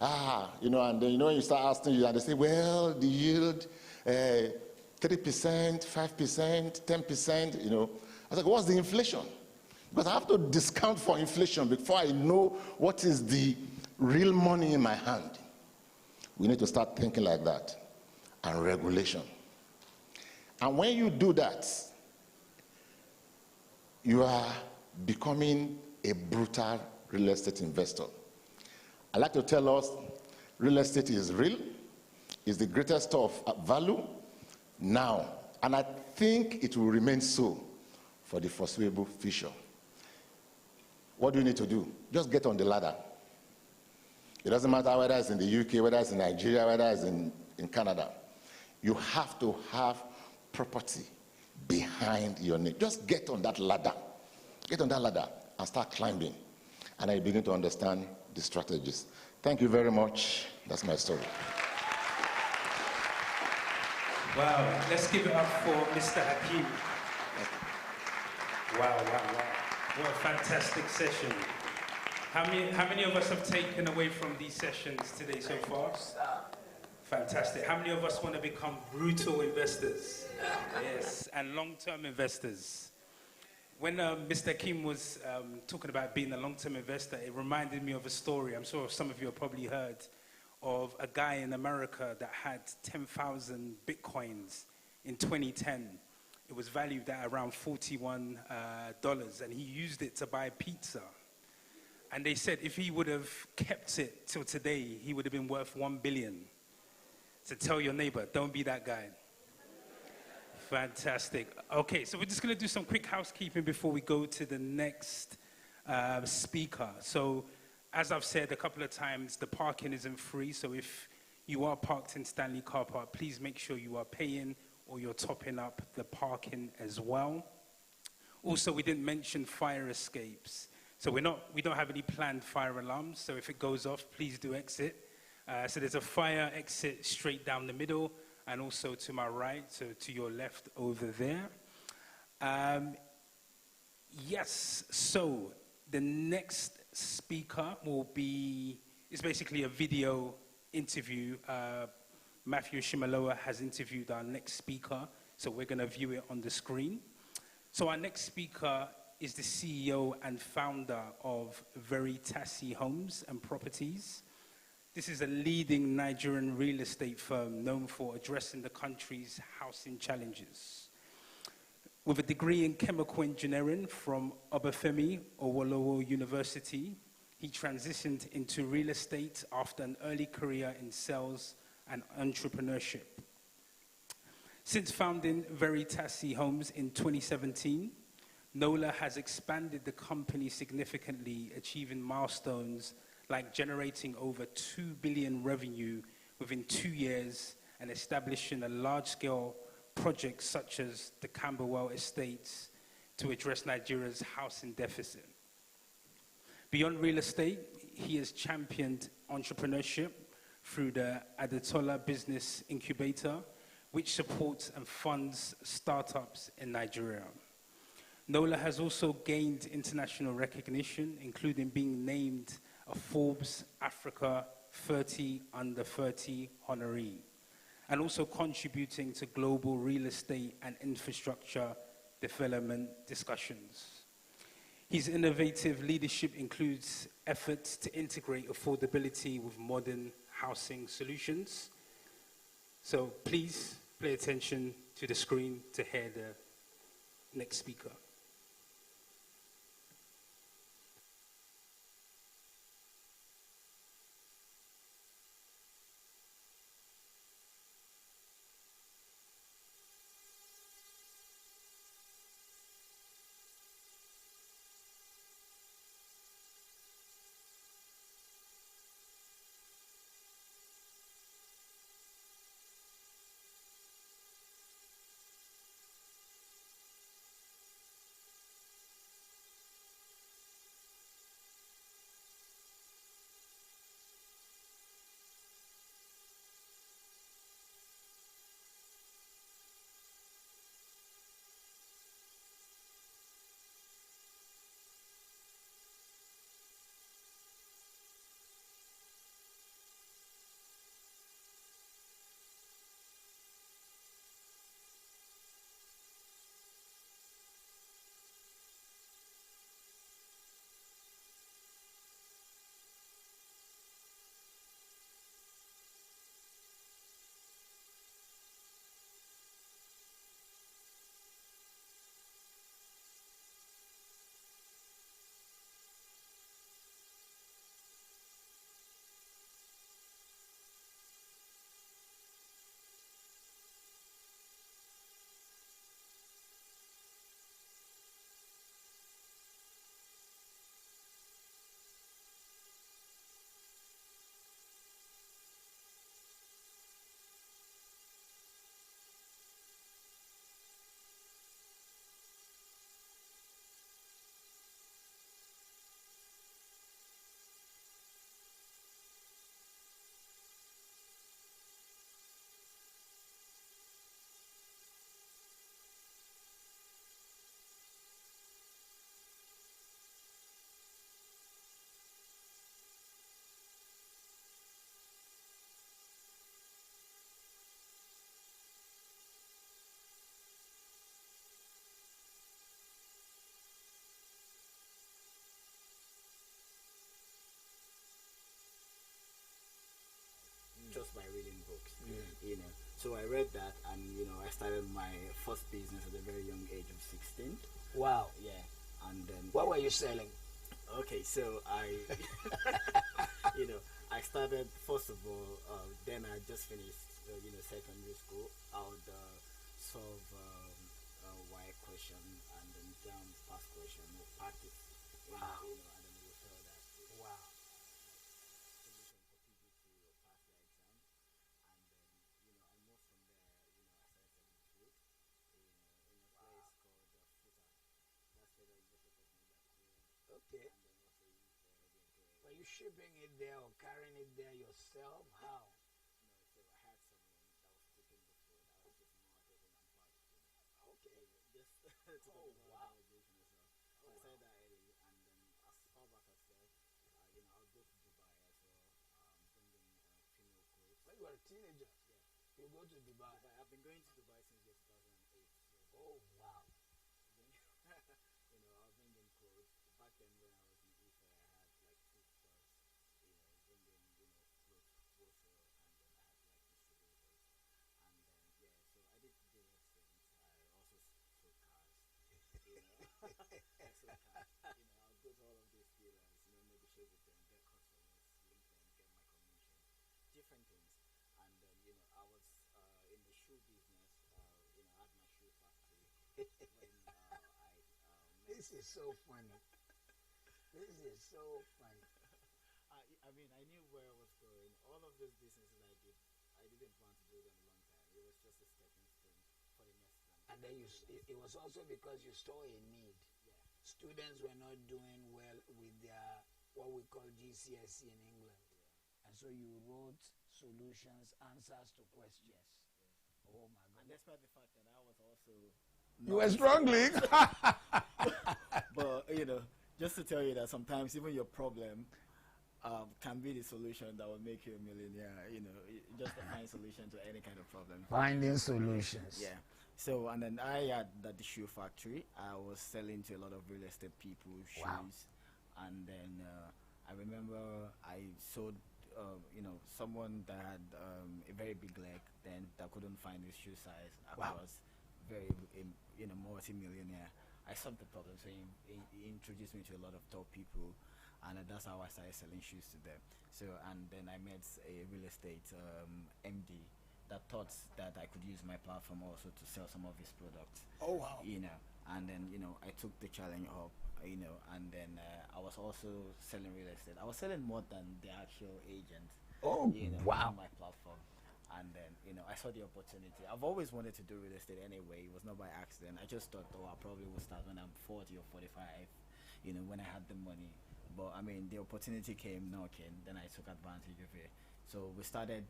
[SPEAKER 6] And then, you start asking you, and they say, well, the yield, 3%, 5%, 10%, I was like, what's the inflation? Because I have to discount for inflation before I know what is the real money in my hand. We need to start thinking like that. And regulation. And when you do that, you are becoming a brutal real estate investor. I like to tell us, real estate is real, is the greatest store of value now, and I think it will remain so for the foreseeable future. What do you need to do? Just get on the ladder. It doesn't matter whether it's in the UK, whether it's in Nigeria, whether it's in Canada. You have to have property behind your name. Just get on that ladder. Get on that ladder and start climbing. And I begin to understand the strategies. Thank you very much. That's my story.
[SPEAKER 4] Wow, let's give it up for Mr. Hakeem. Wow. What a fantastic session. How many of us have taken away from these sessions today so far? Fantastic. How many of us want to become brutal investors? Yes, and long-term investors. When Mr. Kim was talking about being a long-term investor, it reminded me of a story. I'm sure some of you have probably heard of a guy in America that had 10,000 Bitcoins in 2010. It was valued at around $41, and he used it to buy pizza. And they said if he would have kept it till today, he would have been worth $1 billion. So tell your neighbor, don't be that guy. Fantastic. Okay, so we're just going to do some quick housekeeping before we go to the next speaker. So as I've said a couple of times, the parking isn't free. So if you are parked in Stanley Car Park, please make sure you are paying or you're topping up the parking as well. Also, we didn't mention fire escapes. So we don't have any planned fire alarms. So if it goes off, please do exit. So there's a fire exit straight down the middle and also to my right, so to your left over there. Yes, so the next speaker is basically a video interview. Matthew Shimaloa has interviewed our next speaker, so we're going to view it on the screen. So our next speaker is the CEO and founder of Veritasi Homes and Properties. This is a leading Nigerian real estate firm known for addressing the country's housing challenges. With a degree in chemical engineering from Obafemi Awolowo University, he transitioned into real estate after an early career in sales and entrepreneurship. Since founding Veritasi Homes in 2017, Nola has expanded the company significantly, achieving milestones like generating over 2 billion revenue within 2 years and establishing a large-scale project such as the Camberwell Estates to address Nigeria's housing deficit. Beyond real estate, he has championed entrepreneurship through the Adetola Business Incubator, which supports and funds startups in Nigeria. Nola has also gained international recognition, including being named a Forbes Africa 30 Under 30 honoree, and also contributing to global real estate and infrastructure development discussions. His innovative leadership includes efforts to integrate affordability with modern housing solutions. So please pay attention to the screen to hear the next speaker.
[SPEAKER 7] So I read that, and I started my first business at a very young age of 16.
[SPEAKER 1] Wow.
[SPEAKER 7] Yeah, and then
[SPEAKER 1] What were you selling?
[SPEAKER 7] okay, so I, I started first of all. Then I just finished, secondary school. I would solve Y question and then jam past question or practice.
[SPEAKER 1] Wow.
[SPEAKER 7] And then we will sell that.
[SPEAKER 1] Wow.
[SPEAKER 7] Solution for people to pass their exam, and then I moved from there. I started selling food in a place called Futa. That's where the University of Nigeria.
[SPEAKER 1] Okay.
[SPEAKER 7] And then also used
[SPEAKER 1] Were you shipping it there or carrying it there yourself? How?
[SPEAKER 7] so I had someone that was cooking the food. I was just marketing and packaging.
[SPEAKER 1] Okay.
[SPEAKER 7] Just to
[SPEAKER 1] Oh,
[SPEAKER 7] talk
[SPEAKER 1] wow.
[SPEAKER 7] about the organization as well. So I started that early, and then as far back as that, I'll go to Dubai as well, bringing female clothes.
[SPEAKER 1] When you were a teenager,
[SPEAKER 7] Yeah.
[SPEAKER 1] you go to Dubai.
[SPEAKER 7] Dubai. I've been going to Dubai since year 2008. So
[SPEAKER 1] Oh, wow.
[SPEAKER 7] I'll bring in clothes. Back then when I was in Ife, I had like 2 stores, bringing, clothes wholesale, and then I had like distributors. And then, so I did various things. I also sold cars, I sold cars. I'll go to all of these dealers, negotiate with them, get customers, link them, get my commission, different things. And then, I was in the shoe business, I had my shoe factory when I met.
[SPEAKER 1] This is so funny. This is so funny.
[SPEAKER 7] I mean, I knew where I was going. All of those businesses I didn't plan to do them a long time. It was just a stepping stone for the next one.
[SPEAKER 1] And then it was also because you saw a need.
[SPEAKER 7] Yeah.
[SPEAKER 1] Students were not doing well with their, what we call GCSE in England. And so you wrote solutions, answers to questions.
[SPEAKER 7] Yes.
[SPEAKER 1] Oh my
[SPEAKER 7] And
[SPEAKER 1] goodness.
[SPEAKER 7] despite the fact that I was also
[SPEAKER 1] You were struggling.
[SPEAKER 7] but just to tell you that sometimes even your problem can be the solution that will make you a millionaire. Just to find solution to any kind of problem.
[SPEAKER 1] Finding solutions.
[SPEAKER 7] Yeah. So, and then I had the shoe factory. I was selling to a lot of real estate people shoes.
[SPEAKER 1] Wow.
[SPEAKER 7] And then I remember I sold, someone that had a very big leg then that couldn't find his shoe size across. Very, multi-millionaire. I solved the problem. So he introduced me to a lot of top people. And that's how I started selling shoes to them. So, and then I met a real estate MD that thought that I could use my platform also to sell some of his products.
[SPEAKER 1] Oh, wow.
[SPEAKER 7] And then, I took the challenge up, and then I was also selling real estate. I was selling more than the actual agent,
[SPEAKER 1] Oh, wow.
[SPEAKER 7] on my platform. And then, I saw the opportunity. I've always wanted to do real estate anyway. It was not by accident. I just thought, I probably will start when I'm 40 or 45, when I had the money. But, I mean, the opportunity came knocking. Then I took advantage of it. So we started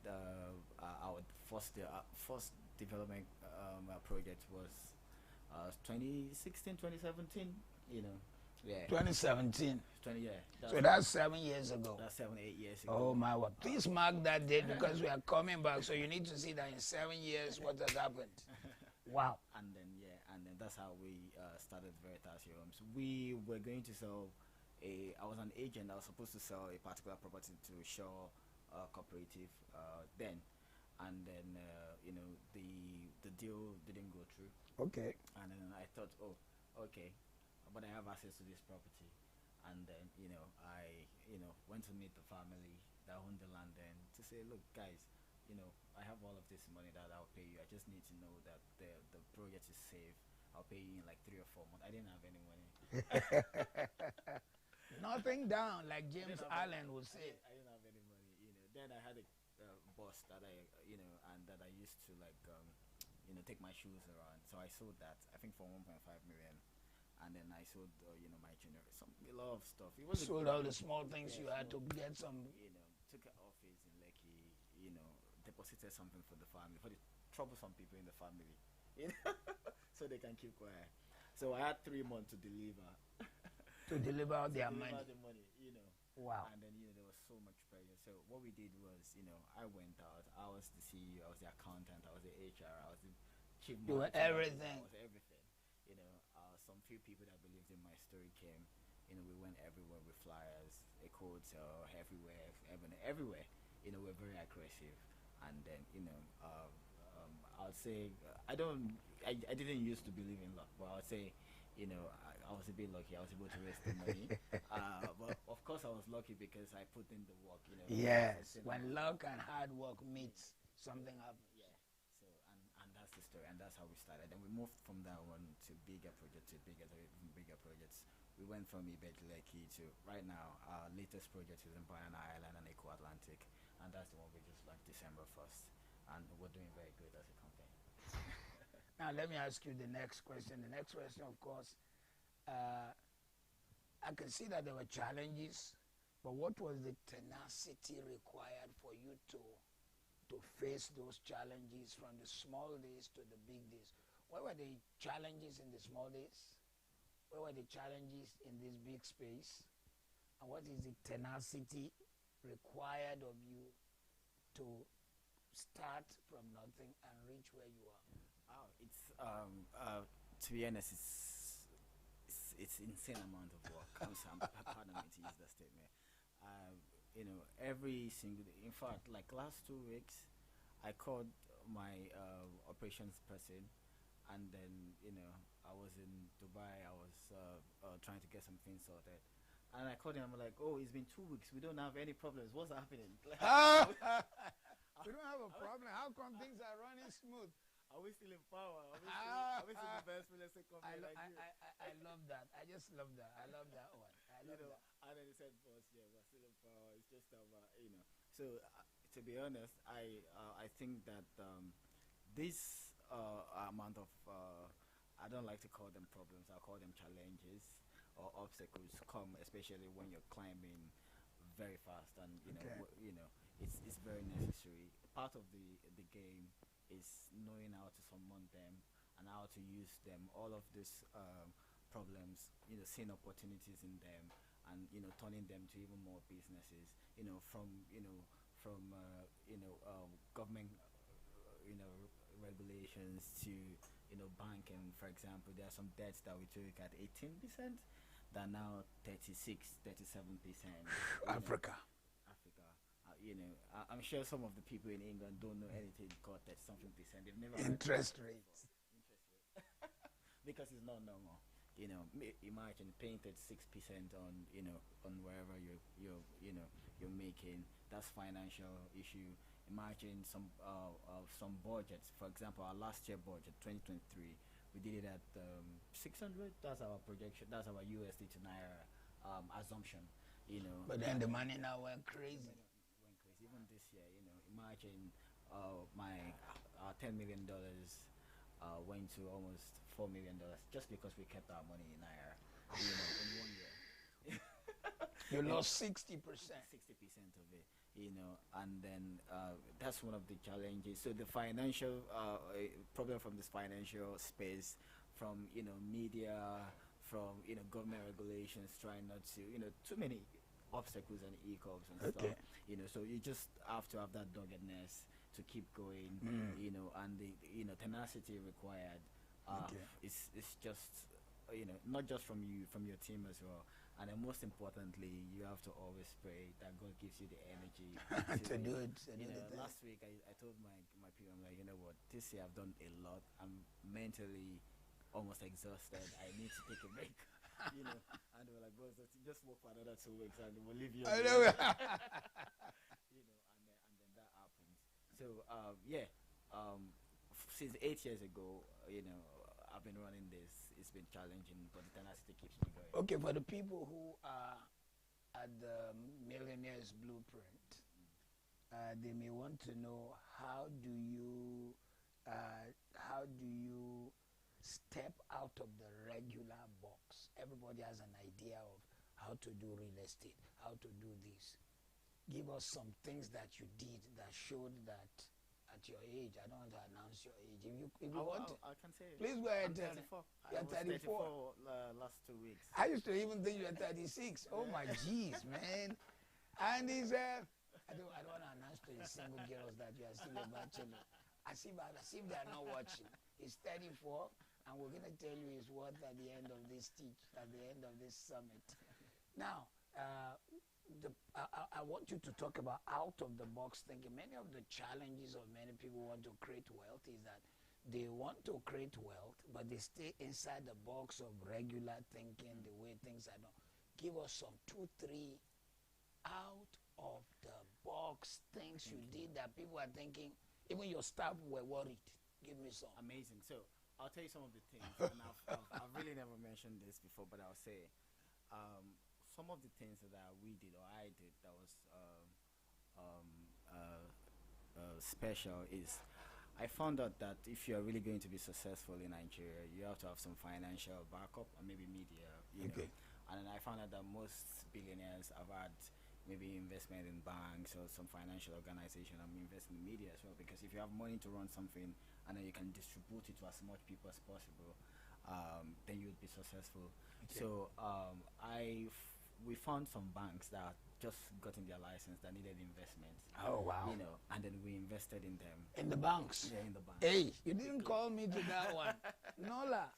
[SPEAKER 7] our first development project was 2016, 2017, Yeah.
[SPEAKER 1] 2017.
[SPEAKER 7] 20, yeah.
[SPEAKER 1] So that's 7 years ago.
[SPEAKER 7] That's 7, 8 years ago.
[SPEAKER 1] Oh my word. Please mark that date because we are coming back. So you need to see that in 7 years what has happened. Wow.
[SPEAKER 7] And then that's how we started Veritas Homes. We were going to sell I was an agent. I was supposed to sell a particular property to Shaw Cooperative then. And then, the deal didn't go through.
[SPEAKER 1] Okay.
[SPEAKER 7] And then I thought, okay, but I have access to this property. And then, I, went to meet the family that owned the land then to say, look, guys, I have all of this money that I'll pay you. I just need to know that the project is safe. I'll pay you in like 3 or 4 months. I didn't have any money.
[SPEAKER 1] Nothing down, like James Allen would say.
[SPEAKER 7] I didn't have any money, Then I had a boss that and that I used to take my shoes around. So I sold that, I think for 1.5 million. And then I sold, my junior, a lot of stuff. It was
[SPEAKER 1] sold all the small things you had to get some.
[SPEAKER 7] Took an office in Lekki, deposited something for the family, for the troublesome people in the family, so they can keep quiet. So I had 3 months to deliver.
[SPEAKER 1] To deliver their money.
[SPEAKER 7] The money,
[SPEAKER 1] Wow.
[SPEAKER 7] And then, there was so much pressure. So what we did was, I went out. I was the CEO, I was the accountant, I was the HR, I was the chief marketing.
[SPEAKER 1] You were everything.
[SPEAKER 7] I was everything. Some few people that believed in my story came. We went everywhere with flyers, a hotel, everywhere. We're very aggressive. And then, I would say I didn't used to believe in luck, but I would say, I was a bit lucky. I was able to raise the money. But of course, I was lucky because I put in the work.
[SPEAKER 1] Yes, when luck and hard work meets, something happens.
[SPEAKER 7] Yeah. So and that's the story, and that's how we started. And we moved from that one to bigger projects, to even bigger projects. We went from Ibejileki to right now. Our latest project is in Banana Island and Eco Atlantic, and that's the one we just launched December 1st, and we're doing very good as a company.
[SPEAKER 1] Now, let me ask you the next question. The next question, of course, I can see that there were challenges, but what was the tenacity required for you to face those challenges from the small days to the big days? What were the challenges in the small days? What were the challenges in this big space? And what is the tenacity required of you to start from nothing and reach where you are?
[SPEAKER 7] Oh, it's to be honest, it's insane amount of work. Pardon me to use that statement. Every single day. In fact, like last 2 weeks, I called my operations person, and then I was in Dubai. I was trying to get some things sorted, and I called him. I'm like, "Oh, it's been 2 weeks. We don't have any problems. What's happening?"
[SPEAKER 1] We don't have a problem. How come things are running smooth?
[SPEAKER 7] Are we still in power? Are we still the best real estate company like you?
[SPEAKER 1] I love that. I just love that. I love that one. I love that.
[SPEAKER 7] And then he said, "Boss, yeah, we're still in power. It's just about, So, to be honest, I think that this amount of I don't like to call them problems. I call them challenges or obstacles come, especially when you're climbing very fast, and it's very necessary. Part of the game is knowing how to summon them and how to use them. All of these problems, seeing opportunities in them, and turning them to even more businesses. From government regulations to banking. For example, there are some debts that we took at 18% that are now 37%.
[SPEAKER 1] Africa.
[SPEAKER 7] I'm sure some of the people in England don't know anything called that something percent. They've never
[SPEAKER 1] interest rates.
[SPEAKER 7] Interest rate. Because it's not normal. Imagine paying 36% on on wherever you're making. That's financial issue. Imagine some budgets. For example, our last year budget, 2023, we did it at 600. That's our projection. That's our USD to Naira assumption.
[SPEAKER 1] But then the money now went crazy.
[SPEAKER 7] Even this year, imagine my $10 million went to almost $4 million just because we kept our money in Naira, in 1 year.
[SPEAKER 1] You lost 60%.
[SPEAKER 7] 60% of it, and then that's one of the challenges. So the financial problem from this financial space, from media, from government regulations, trying not to too many obstacles and hiccups and stuff. So you just have to have that doggedness to keep going. And the tenacity required. It's just not just from you, from your team as well. And then most importantly, you have to always pray that God gives you the energy
[SPEAKER 1] to do it.
[SPEAKER 7] Last week I told my people, I'm like, what, this year I've done a lot. I'm mentally almost exhausted. I need to take a break. And they were like, "Boss, just work for another 2 weeks and we'll leave you."
[SPEAKER 1] I know.
[SPEAKER 7] And then that happened. So since 8 years ago, I've been running this. It's been challenging, but the tenacity keeps me going.
[SPEAKER 1] Okay, for the people who are at the Millionaires Blueprint, they may want to know how do you step out of the regular box. Everybody has an idea of how to do real estate, how to do this. Give us some things that you did that showed that at your age, I don't want to announce your age. If you want,
[SPEAKER 7] I can say it.
[SPEAKER 1] Please go ahead.
[SPEAKER 7] I'm 34.
[SPEAKER 1] You're
[SPEAKER 7] I was
[SPEAKER 1] 34.
[SPEAKER 7] Last 2 weeks.
[SPEAKER 1] I used to even think you were 36. Oh my jeez, man. And he's I don't want to announce to the single girls that you are still a bachelor. As if they are not watching. He's 34. And we're going to tell you his worth at the end of this teach, at the end of this summit. Now, I want you to talk about out of the box thinking. Many of the challenges of many people who want to create wealth is that they want to create wealth, but they stay inside the box of regular thinking, the way things are done. Give us some 2, 3 out of the box things you did that people are thinking, even your staff were worried. Give me some.
[SPEAKER 7] Amazing. So I'll tell you some of the things, and I've really never mentioned this before, but I'll say some of the things that we did or I did that was special is I found out that if you are really going to be successful in Nigeria, you have to have some financial backup or maybe media, you know. And then I found out that most billionaires have had maybe investment in banks or some financial organization and invest in media as well, because if you have money to run something and then you can distribute it to as much people as possible, then you would be successful. So we found some banks that just gotten their license that needed investment.
[SPEAKER 1] Oh, wow.
[SPEAKER 7] You know, and then we invested in them.
[SPEAKER 1] In the banks?
[SPEAKER 7] Yeah, in the banks.
[SPEAKER 1] Hey, you didn't call me to that one. Nola.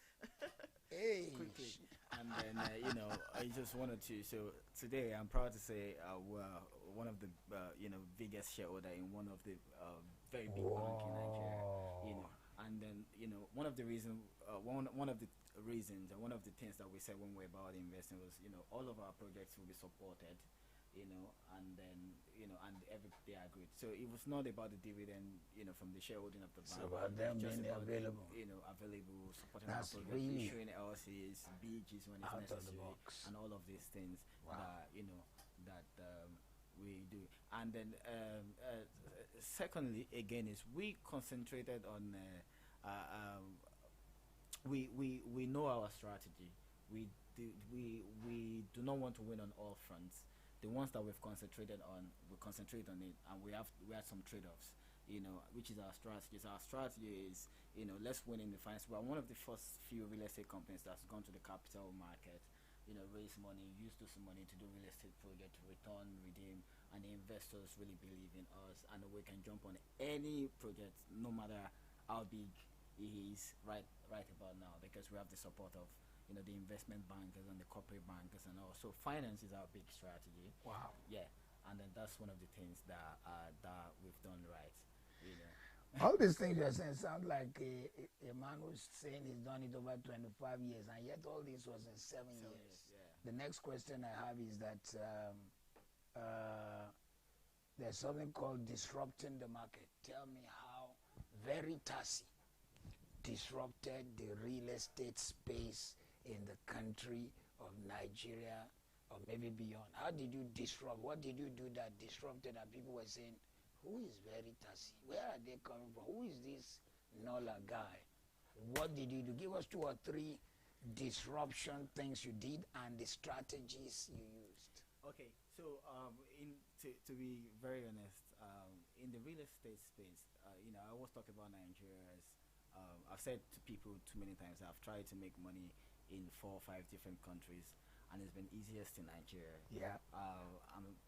[SPEAKER 1] Hey.
[SPEAKER 7] Quickly. And then, you know, I just wanted to, so today I'm proud to say we're one of the, biggest shareholder in one of the very big bank in Nigeria, you know. And then, you know, one of the reasons and one of the things that we said when we were about investing was, you know, all of our projects will be supported, you know, and then, you know, and everybody agreed. So it was not about the dividend, you know, from the shareholding of the bank.
[SPEAKER 1] It's about them
[SPEAKER 7] just
[SPEAKER 1] being
[SPEAKER 7] about
[SPEAKER 1] available.
[SPEAKER 7] You know, available, supporting
[SPEAKER 1] That's
[SPEAKER 7] our project,
[SPEAKER 1] really
[SPEAKER 7] issuing LCs, BGs when it's
[SPEAKER 1] out of the
[SPEAKER 7] necessary,
[SPEAKER 1] box.
[SPEAKER 7] and all of these things
[SPEAKER 1] Wow.
[SPEAKER 7] that, you know, that we do. And then secondly, again, is we concentrated on we know our strategy. We do not want to win on all fronts. The ones that we've concentrated on, we concentrate on it, and we have some trade-offs, you know, which is our strategy. So our strategy is, you know, let's win in the finance. We're one of the first few real estate companies that's gone to the capital market, you know, raise money, use this money to do real estate project, return, redeem, and the investors really believe in us, and we can jump on any project, no matter how big it is right about now, because we have the support of, you know, the investment bankers and the corporate bankers and all. So finance is our big strategy.
[SPEAKER 1] Wow.
[SPEAKER 7] Yeah, and then that's one of the things that we've done right, you know.
[SPEAKER 1] All these things you're saying sound like a man who's saying he's done it over 25 years, and yet all this was in 7 years.
[SPEAKER 7] Yeah.
[SPEAKER 1] The next question I have is that there's something called disrupting the market. Tell me how Veritasi disrupted the real estate space in the country of Nigeria or maybe beyond. How did you disrupt? What did you do that disrupted and people were saying, who is Veritasi? Where are they coming from? Who is this Nola guy? What did you do? Give us 2 or 3 disruption things you did and the strategies you used.
[SPEAKER 7] Okay, so to be very honest, in the real estate space, you know, I always talk about Nigeria as I've said to people too many times, I've tried to make money in 4 or 5 different countries, and it's been easiest in Nigeria.
[SPEAKER 1] Yeah.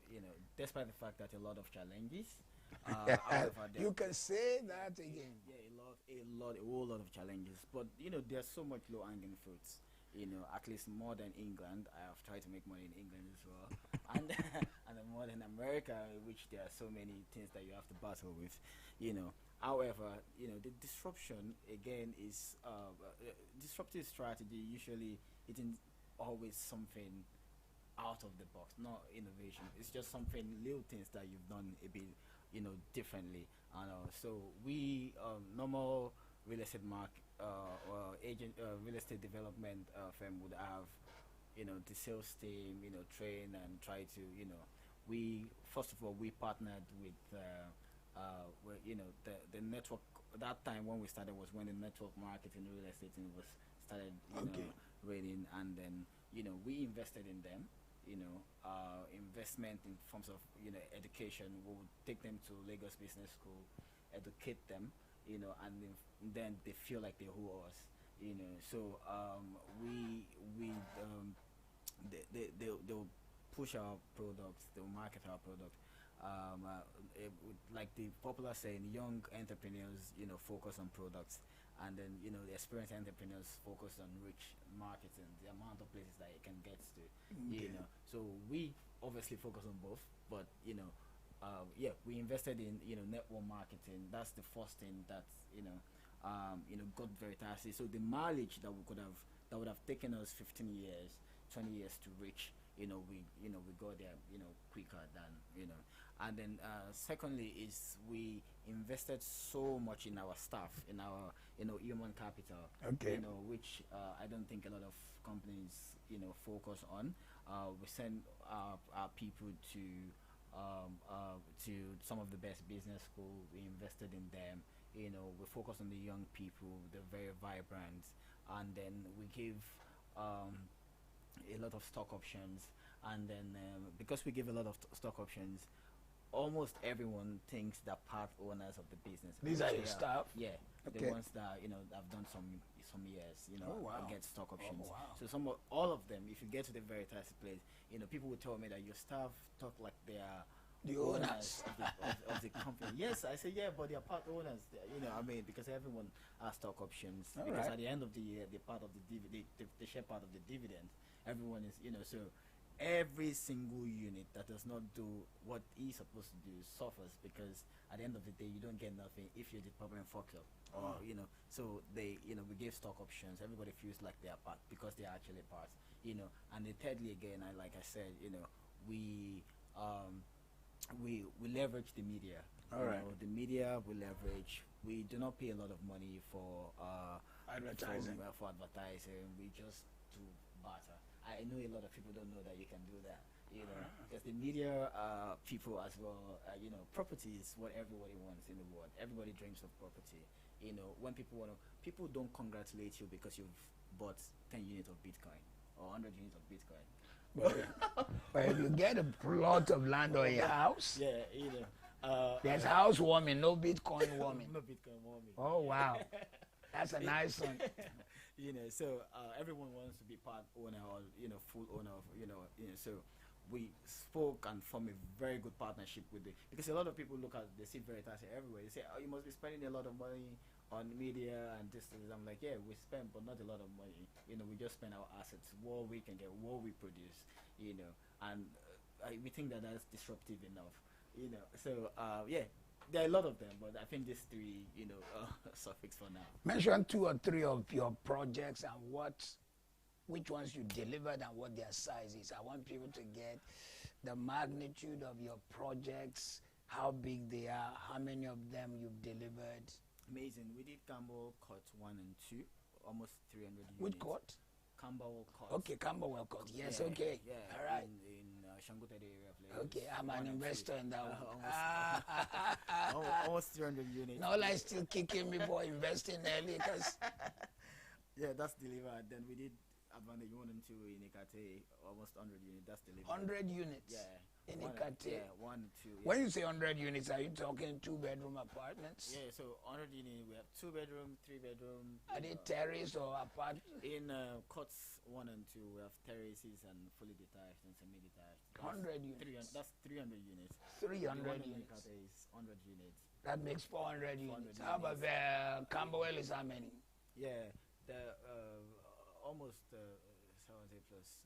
[SPEAKER 7] You know, despite the fact that a lot of challenges. However,
[SPEAKER 1] You can say that again.
[SPEAKER 7] Yeah, a whole lot of challenges. But you know, there's so much low-hanging fruits. You know, at least more than England. I have tried to make money in England as well, and then more than America, which there are so many things that you have to battle with. You know, however, you know, the disruption again is disruptive strategy. Usually, it is always something out of the box, not innovation. It's just something, little things that you've done a bit, you know, differently. So we normal real estate or agent real estate development firm would have, you know, the sales team, you know, train and try to, you know, we first of all we partnered with you know, the network. That time when we started was when the network marketing real estate was started, you know, rating, and then, you know, we invested in them. You know, investment in forms of, you know, education. We would take them to Lagos Business School, educate them, you know, and then they feel like they owe us, you know. So they'll push our products, they'll market our product. Like the popular saying, young entrepreneurs, you know, focus on products, and then, you know, the experienced entrepreneurs focus on rich marketing, the amount of places that it can get to, you know. So we obviously focus on both, but yeah, we invested in network marketing. That's the first thing that got Veritas. So the mileage that would have taken us 15 years, 20 years to reach, we got there quicker than. And then secondly is we invested so much in our staff, in our human capital,
[SPEAKER 1] Okay.
[SPEAKER 7] which I don't think a lot of companies focus on. We send our people to some of the best business schools. We invested in them. We focus on the young people. They're very vibrant, and then we give a lot of stock options. And then because we give a lot of stock options, almost everyone thinks they're part owners of the business.
[SPEAKER 1] These are your staff?
[SPEAKER 7] Yeah,
[SPEAKER 1] Okay.
[SPEAKER 7] the ones that have done some years,
[SPEAKER 1] Oh, wow.
[SPEAKER 7] get stock options.
[SPEAKER 1] Oh, wow.
[SPEAKER 7] So all of them, if you get to the Veritas place, people will tell me that your staff talk like they are
[SPEAKER 1] The owners.
[SPEAKER 7] of the company. Yes, I say yeah, but they're part owners. Because everyone has stock options.
[SPEAKER 1] All
[SPEAKER 7] because
[SPEAKER 1] right.
[SPEAKER 7] at the end of the year, they're part of the dividend. They share part of the dividend. Everyone is, so every single unit that does not do what he's supposed to do suffers, because at the end of the day, you don't get nothing if your department fucks up. Or so they, we give stock options. Everybody feels like they are part because they are actually part. And then thirdly, again, like I said, we leverage the media.
[SPEAKER 1] All right.
[SPEAKER 7] The media we leverage. We do not pay a lot of money for
[SPEAKER 1] Advertising.
[SPEAKER 7] for advertising. We just do barter. I know a lot of people don't know that you can do that. Because the media people as well. Property is what everybody wants in the world. Everybody dreams of property. When people don't congratulate you because you've bought 10 units of Bitcoin or 100 units of Bitcoin.
[SPEAKER 1] But if you get a plot of land or a house,
[SPEAKER 7] Yeah,
[SPEAKER 1] there's house warming, no Bitcoin warming.
[SPEAKER 7] no Bitcoin warming.
[SPEAKER 1] Oh, wow. That's a nice one.
[SPEAKER 7] So everyone wants to be part owner or full owner of so we spoke and formed a very good partnership with because a lot of people they see Veritas everywhere. They say, oh, you must be spending a lot of money on media and this. I'm like, yeah, we spend, but not a lot of money. We just spend our assets, what we can get, what we produce. And we think that's disruptive enough. So yeah. There are a lot of them, but I think these three, suffix for now.
[SPEAKER 1] Mention 2 or 3 of your projects and which ones you delivered and what their size is. I want people to get the magnitude of your projects, how big they are, how many of them you've delivered.
[SPEAKER 7] Amazing. We did Campbell Court 1 and 2, almost 300 units.
[SPEAKER 1] Which court?
[SPEAKER 7] Campbell Court.
[SPEAKER 1] Okay, Camberwell Court. Yes,
[SPEAKER 7] Yeah,
[SPEAKER 1] okay.
[SPEAKER 7] Yeah.
[SPEAKER 1] All right.
[SPEAKER 7] In Shangote area of Lagos.
[SPEAKER 1] Okay, I'm an
[SPEAKER 7] 1 and 2.
[SPEAKER 1] investor in that one.
[SPEAKER 7] Almost 300 units.
[SPEAKER 1] Nola is still kicking me for investing early because
[SPEAKER 7] Yeah, that's delivered. Then we did Advantage 1 and 2 in Ikate, almost 100 units. That's delivered.
[SPEAKER 1] 100 units
[SPEAKER 7] Yeah.
[SPEAKER 1] in
[SPEAKER 7] One-
[SPEAKER 1] Ikate.
[SPEAKER 7] Yeah, 1 and 2. Yeah.
[SPEAKER 1] When you say 100 units, are you talking 2-bedroom apartments?
[SPEAKER 7] Yeah, so 100 units, we have 2-bedroom, 3-bedroom.
[SPEAKER 1] Are they terrace or apartments?
[SPEAKER 7] In courts 1 and 2, we have terraces and fully detached and semi-detached.
[SPEAKER 1] 100 units.
[SPEAKER 7] That's 300 units.
[SPEAKER 1] 300
[SPEAKER 7] The one in
[SPEAKER 1] units.
[SPEAKER 7] Ikate is 100 units.
[SPEAKER 1] That makes 400 units.
[SPEAKER 7] 400
[SPEAKER 1] How about the Camberwell is how many?
[SPEAKER 7] Yeah, the almost 70 plus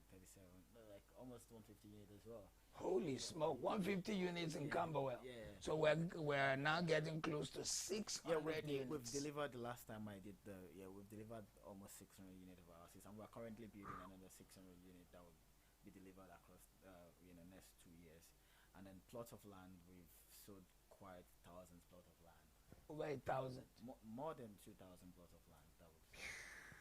[SPEAKER 7] 37, like almost 150 units as well.
[SPEAKER 1] Holy smoke, 150 units in Camberwell.
[SPEAKER 7] Yeah.
[SPEAKER 1] So we're now getting close to
[SPEAKER 7] Yeah,
[SPEAKER 1] 600
[SPEAKER 7] we've
[SPEAKER 1] units.
[SPEAKER 7] delivered the last time I did we've delivered almost 600 units of our houses, and we're currently building another 600 units that will be delivered across next 2 years. And then plots of land, we've sold quite thousands plots of land.
[SPEAKER 1] Over 1,000.
[SPEAKER 7] More than 2,000 plots of land that we've sold.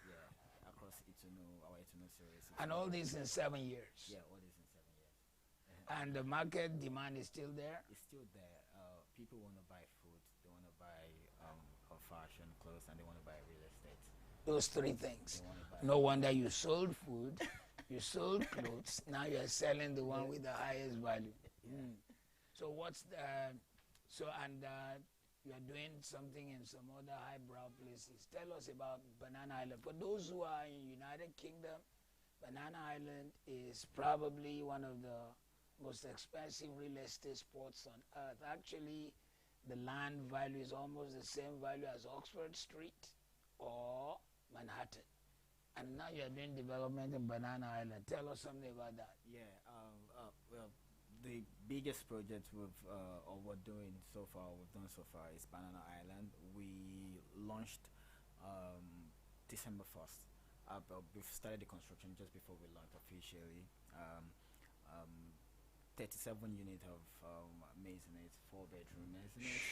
[SPEAKER 7] Yeah, across our Ituno series.
[SPEAKER 1] And all this in 7 years.
[SPEAKER 7] Yeah, all this in 7 years.
[SPEAKER 1] And the market demand is still there.
[SPEAKER 7] It's still there. People want to buy food, they want to buy fashion, clothes, and they want to buy real estate.
[SPEAKER 1] Those 3 things.
[SPEAKER 7] They wanna buy-
[SPEAKER 1] No wonder you sold food, you sold clothes, now you're selling the one with the highest value. Mm. So you're doing something in some other highbrow places. Tell us about Banana Island. For those who are in United Kingdom, Banana Island is probably one of the most expensive real estate spots on earth. Actually, the land value is almost the same value as Oxford Street or Manhattan. And now you're doing development in Banana Island. Tell us something about that.
[SPEAKER 7] Yeah, the biggest project or we're doing so far, we've done so far is Banana Island. We launched December 1st. We've started the construction just before we launched officially. Um, 37 units of maisonette, 4-bedroom maisonette.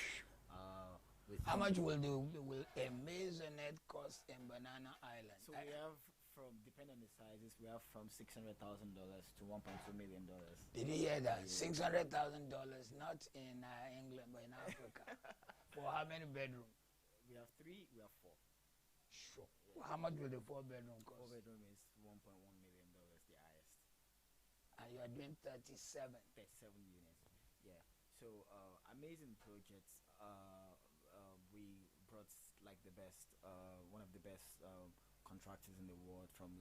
[SPEAKER 1] How much will a maisonette cost in Banana Island?
[SPEAKER 7] So we have depending on the sizes, we have from $600,000 to $1.2 million.
[SPEAKER 1] Did you hear that? $600,000, not in England, but in Africa. For how many bedrooms?
[SPEAKER 7] We have 3, we have 4.
[SPEAKER 1] Sure. How much will the 4-bedroom cost?
[SPEAKER 7] 4-bedroom is $1.1 million, the highest.
[SPEAKER 1] And you are doing 37
[SPEAKER 7] units. Yeah. So amazing projects. We brought like the best, one of the best contractors in the world from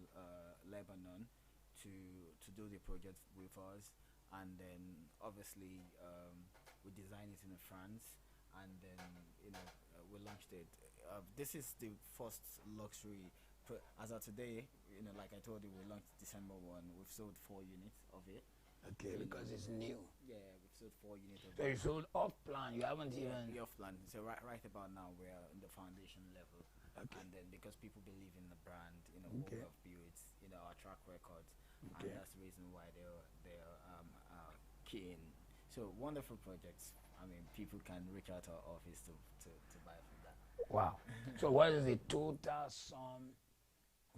[SPEAKER 7] Lebanon to do the project with us, and then obviously we designed it in France, and then we launched it. This is the first luxury. As of today, like I told you, we launched December 1. We've sold 4 units of it.
[SPEAKER 1] Okay, because it's new.
[SPEAKER 7] Yeah, we've sold 4 units of
[SPEAKER 1] So
[SPEAKER 7] it.
[SPEAKER 1] you sold off plan. You haven't even.
[SPEAKER 7] Off plan. So right about now we're in the foundation level.
[SPEAKER 1] Okay.
[SPEAKER 7] And then because people believe in the brand, what
[SPEAKER 1] Okay.
[SPEAKER 7] we have built, our track record,
[SPEAKER 1] Okay.
[SPEAKER 7] and that's the reason why they're keen. So wonderful projects. I mean, people can reach out to our office to buy from that.
[SPEAKER 1] Wow. So what is the total sum?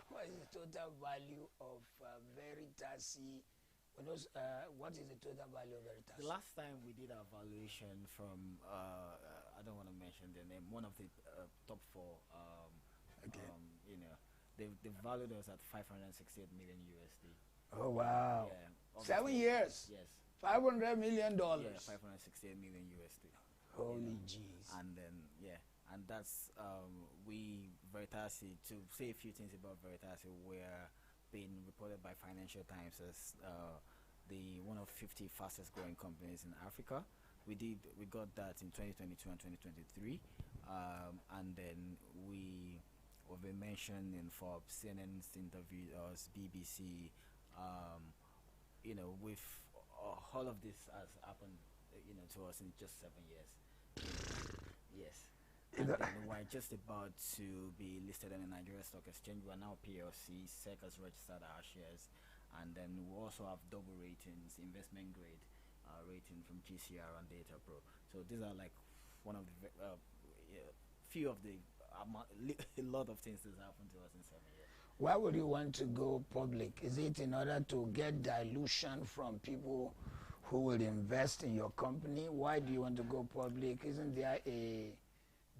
[SPEAKER 1] What is the total value of Veritas? What is the total value of Veritas?
[SPEAKER 7] The last time we did our valuation from, I don't want to mention their name, one of the top 4, they valued us at 568 million USD.
[SPEAKER 1] Oh, wow.
[SPEAKER 7] Yeah,
[SPEAKER 1] 7 years?
[SPEAKER 7] Yes.
[SPEAKER 1] $500 million?
[SPEAKER 7] Yeah, 568 million USD.
[SPEAKER 1] Holy jeez.
[SPEAKER 7] And then, and that's, Veritas, to say a few things about Veritas, we're being reported by Financial Times as the one of 50 fastest growing companies in Africa. We got that in 2022 and 2023, and then we've been mentioned in Forbes, CNN's interviewed us, BBC. With all of this has happened, to us in just 7 years. Yes. And then we're just about to be listed on the Nigeria Stock Exchange. We're now PLC. SEC has registered our shares, and then we also have double ratings, investment grade rating from GCR and Data Pro. So these are like one of the few of the a lot of things that happened to us in 7 years.
[SPEAKER 1] Why would you want to go public? Is it in order to get dilution from people who will invest in your company? Why do you want to go public? Isn't there a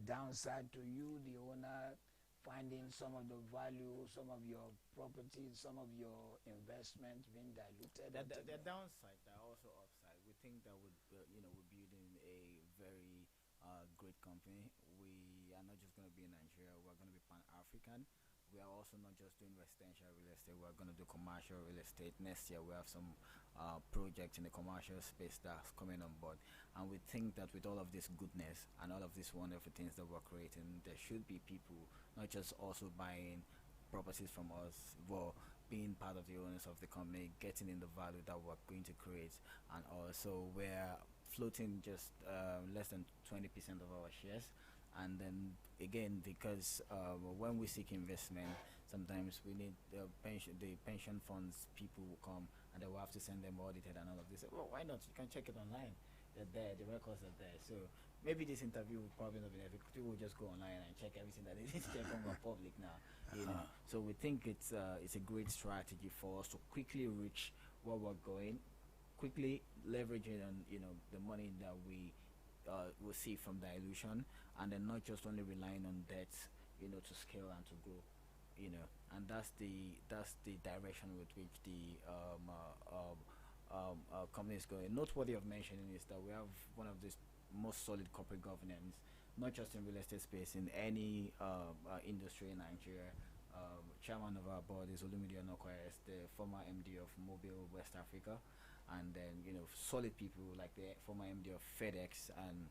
[SPEAKER 1] downside to you, the owner, finding some of the value, some of your properties, some of your investments being diluted?
[SPEAKER 7] The downside, there are also upside. We think that we're building a very great company. We are not just going to be in Nigeria, we're going to be pan-African. We are also not just doing residential real estate, we're going to do commercial real estate. Next year we have some projects in the commercial space that's coming on board. And we think that with all of this goodness and all of these wonderful things that we're creating, there should be people not just also buying properties from us, but being part of the owners of the company, getting in the value that we're going to create. And also we're floating just less than 20% of our shares. And then again, because when we seek investment, sometimes we need the pension funds people will come and they will have to send them audited and all of this. Well, why not? You can check it online. They're there, the records are there. So maybe this interview will probably not be there because people will just go online and check everything that they need to check on the public now. So we think it's a great strategy for us to quickly reach where we're going, quickly leveraging on the money that we will see from dilution, and then not just only relying on debt, to scale and to grow, and that's the direction with which the company is going. Noteworthy of mentioning is that we have one of the most solid corporate governance, not just in real estate space, in any industry in Nigeria. Chairman of our board is Olumide Onokwaya, the former MD of Mobile West Africa, and then solid people like the former MD of FedEx, and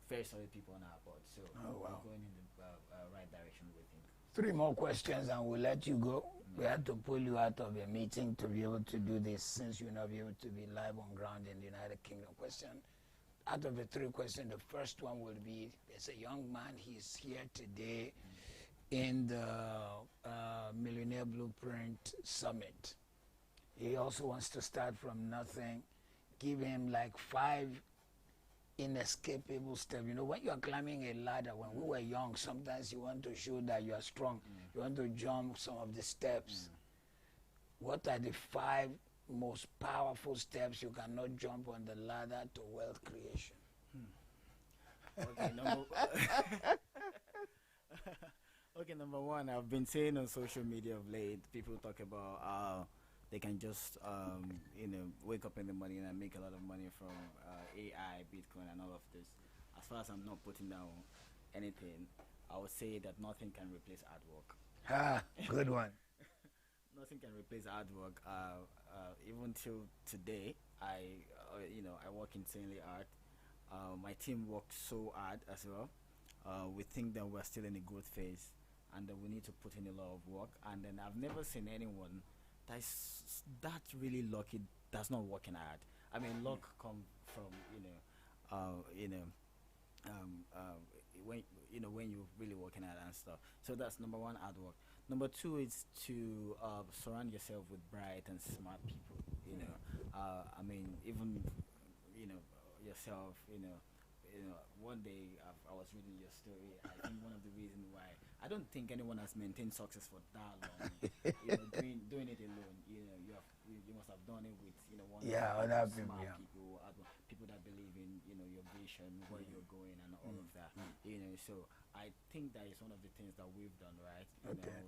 [SPEAKER 7] very solid people on our board. So we're going in the right direction, we think.
[SPEAKER 1] 3 more questions and we'll let you go. We had to pull you out of a meeting to be able to do this since you'll not be able to be live on ground in the United Kingdom. Out of the 3 questions, the first one will be, there's a young man, he's here today in the Millionaire Blueprint Summit. He also wants to start from nothing. Give him like 5 inescapable steps. You know, when you are climbing a ladder, when we were young, sometimes you want to show that you are strong. You want to jump some of the steps. What are the 5 most powerful steps you cannot jump on the ladder to wealth creation?
[SPEAKER 7] Okay, number one, I've been saying on social media of late, people talk about how they can just, wake up in the morning and make a lot of money from AI, Bitcoin, and all of this. As far as I'm not putting down anything, I would say that nothing can replace hard work.
[SPEAKER 1] Good one.
[SPEAKER 7] Nothing can replace hard work. Even till today, I work insanely hard. My team works so hard as well. We think that we're still in a growth phase, and that we need to put in a lot of work. And then I've never seen anyone that's really lucky that's not working hard. I mean, luck comes from when you're really working hard and stuff. So that's number one, hard work. Number 2 is to surround yourself with bright and smart people. I mean, even yourself. One day I was reading your story. I think one of the reasons why I don't think anyone has maintained success for that long. Doing it alone. You must have done it with
[SPEAKER 1] other people,
[SPEAKER 7] smart people that believe in your vision, where you're going, and all of that. So I think that is one of the things that we've done, right?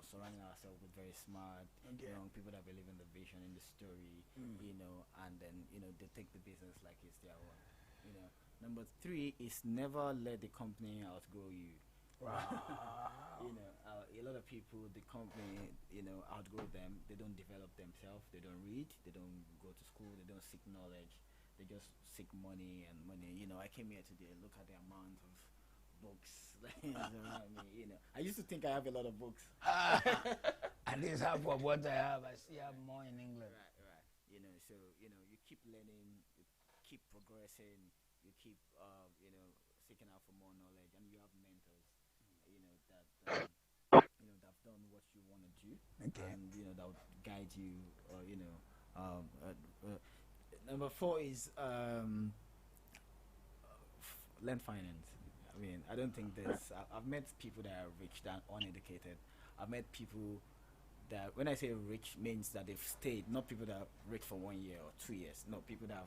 [SPEAKER 7] Surrounding ourselves with very smart, young people that believe in the vision, in the story, and then they take the business like it's their own. Number 3 is never let the company outgrow you. Wow. A lot of people, the company, outgrow them. They don't develop themselves. They don't read. They don't go to school. They don't seek knowledge. They just seek money and money. I came here today. Look at the amount of books around me. I used to think I have a lot of books.
[SPEAKER 1] At least half of what I have, I still have more in England.
[SPEAKER 7] Right. So you keep learning, you keep progressing, you keep seeking out for more knowledge, and you have mentors, that that've done what you want to do, and that would guide you, number 4 is learn finance. I mean, I don't think there's. I've met people that are rich that are uneducated. I've met people that, when I say rich, means that they've stayed, not people that are rich for 1 year or 2 years. No, people that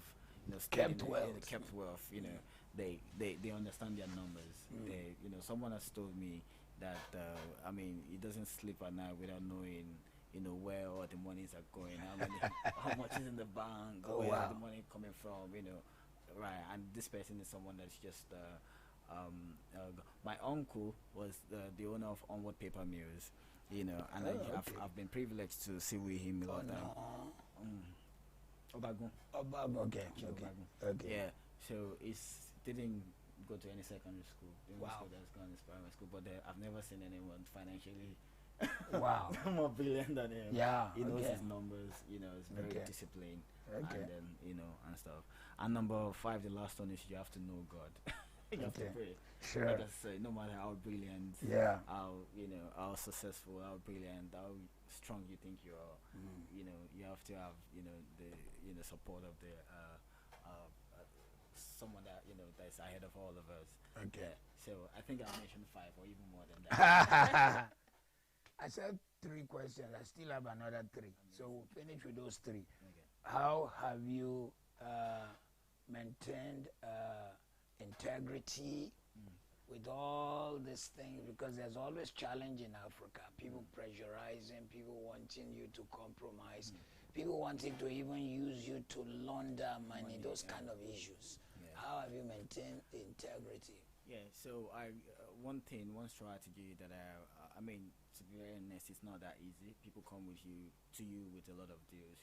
[SPEAKER 7] have
[SPEAKER 1] kept wealth.
[SPEAKER 7] Kept wealth. They understand their numbers. They someone has told me that he doesn't sleep at night without knowing where all the monies are going, how much is in the bank, where the money coming from, right? And this person is someone that's just my uncle was the owner of Onward Paper Mills, and I've been privileged to see with him a lot of time. Obagun. Okay. Yeah. So it's didn't go to any secondary school. The only school that's gone is primary school, but I've never seen anyone financially more brilliant than him.
[SPEAKER 1] Yeah.
[SPEAKER 7] He knows his numbers. He's very disciplined. And then and stuff. And number 5, the last one is you have to know God. You have to pray.
[SPEAKER 1] Sure.
[SPEAKER 7] Like I say, no matter how brilliant, how successful, how brilliant, how strong you think you are, you have to have the support of the someone that that's ahead of all of us.
[SPEAKER 1] Okay.
[SPEAKER 7] Yeah. So I think I mentioned 5 or even more than that.
[SPEAKER 1] I said 3 questions. I still have another 3.
[SPEAKER 7] Amazing.
[SPEAKER 1] So we'll finish with those 3.
[SPEAKER 7] Okay.
[SPEAKER 1] How have you maintained integrity with all these things? Because there's always challenge in Africa. People pressurizing, people wanting you to compromise, people wanting to even use you to launder money, those kind of issues. Yeah. How have you maintained the integrity?
[SPEAKER 7] Yeah, so one strategy that I mean, to be very honest, it's not that easy. People come to you with a lot of deals,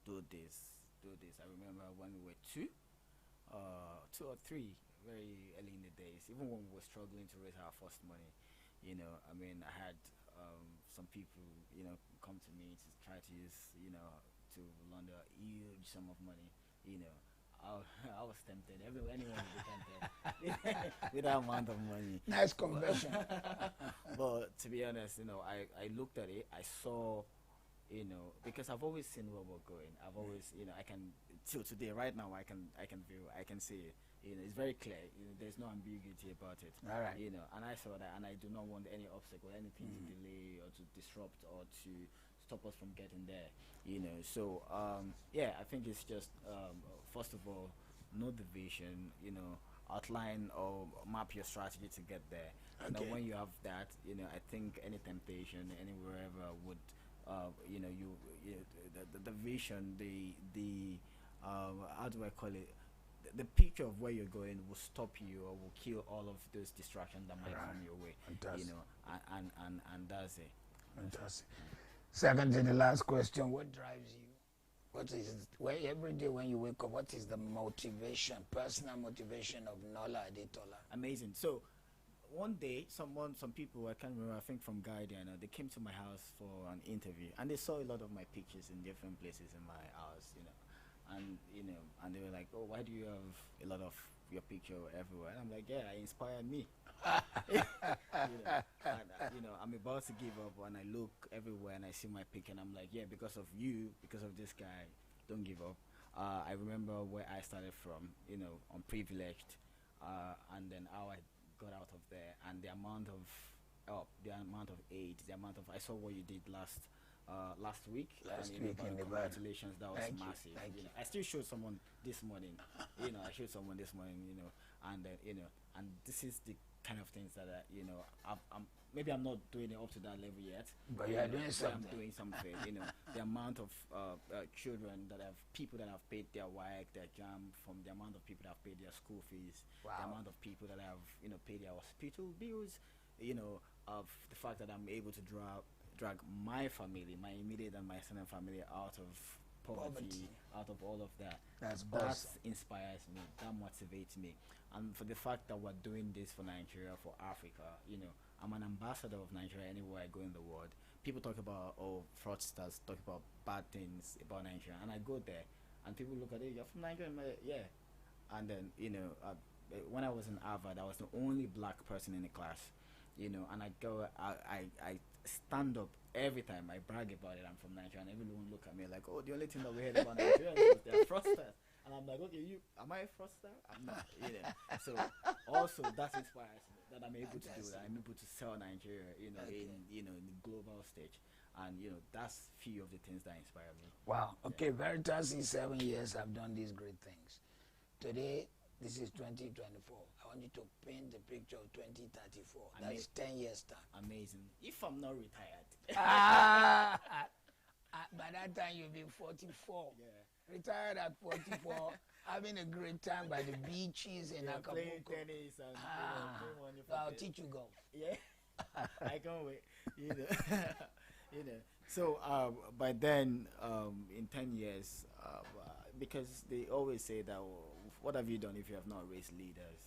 [SPEAKER 7] do this. I remember when we were 2 or 3, very early in the days, even when we were struggling to raise our first money, I mean, I had some people, come to me to try to use, to launder a huge sum of money, I was tempted. Anyone would be tempted with that amount of money.
[SPEAKER 1] Nice conversion.
[SPEAKER 7] But to be honest, I looked at it. I saw, because I've always seen where we're going. I've always, I can till today, right now, I can see it. It's very clear. There's no ambiguity about it.
[SPEAKER 1] All right.
[SPEAKER 7] And I saw that, and I do not want any obstacle, anything to delay or to disrupt or to stop us from getting there. So I think it's just first of all, know the vision. Outline or map your strategy to get there.
[SPEAKER 1] Okay.
[SPEAKER 7] When you have that, I think any temptation, wherever would, the vision, the how do I call it? The picture of where you're going will stop you or will kill all of those distractions that might come your way.
[SPEAKER 1] Fantastic.
[SPEAKER 7] And that's it.
[SPEAKER 1] Fantastic. Second to the last question, what drives you? What is every day when you wake up, what is the motivation, personal motivation of Nola Adetola?
[SPEAKER 7] Amazing. So one day, some people, I can't remember, I think from Guardian, they came to my house for an interview and they saw a lot of my pictures in different places in my house, and and they were like, oh, why do you have a lot of your picture everywhere? And I'm like, yeah, it inspired me. I'm about to give up and I look everywhere and I see my picture and I'm like, yeah, because of you, because of this guy, don't give up. I remember where I started from, unprivileged, and then how I got out of there, and the amount of aid, I saw what you did last week. Congratulations, that was massive. I still showed someone this morning. I showed someone this morning. And and this is the kind of things that maybe I'm not doing it up to that level yet.
[SPEAKER 1] But you are doing something.
[SPEAKER 7] I'm doing something. The amount of children people that have paid their WAEC, their JAM, from the amount of people that have paid their school fees, the amount of people that have paid their hospital bills, of the fact that I'm able to drag my family, my immediate and my extended family out of poverty, out of all of that. That inspires me, that motivates me. And for the fact that we're doing this for Nigeria, for Africa, I'm an ambassador of Nigeria anywhere I go in the world. People talk about, fraudsters talk about bad things about Nigeria, and I go there and people look at it, you're from Nigeria? I'm like, yeah. And then, when I was in Harvard, I was the only black person in the class, and I stand up every time I brag about it. I'm from Nigeria, and everyone look at me like, oh, the only thing that we heard about Nigeria is they're fraudsters. And I'm like, okay, am I a fraudster? I'm not. So also that inspires me, that I'm able to do that. I'm able to sell Nigeria, in the global stage, and that's few of the things that inspire me.
[SPEAKER 1] Wow. Okay, Veritas, in 7 years I've done these great things. Today, this is 2024. I want you to paint the picture of 2034. That is 10 years time.
[SPEAKER 7] Amazing. If I'm not retired.
[SPEAKER 1] By that time you'll be 44.
[SPEAKER 7] Yeah.
[SPEAKER 1] Retired at 44, having a great time by the beaches in Acapulco.
[SPEAKER 7] Playing tennis and doing wonderful
[SPEAKER 1] I'll
[SPEAKER 7] things.
[SPEAKER 1] teach you golf.
[SPEAKER 7] Yeah. I can't wait. So by then, in 10 years, because they always say that, what have you done if you have not raised leaders?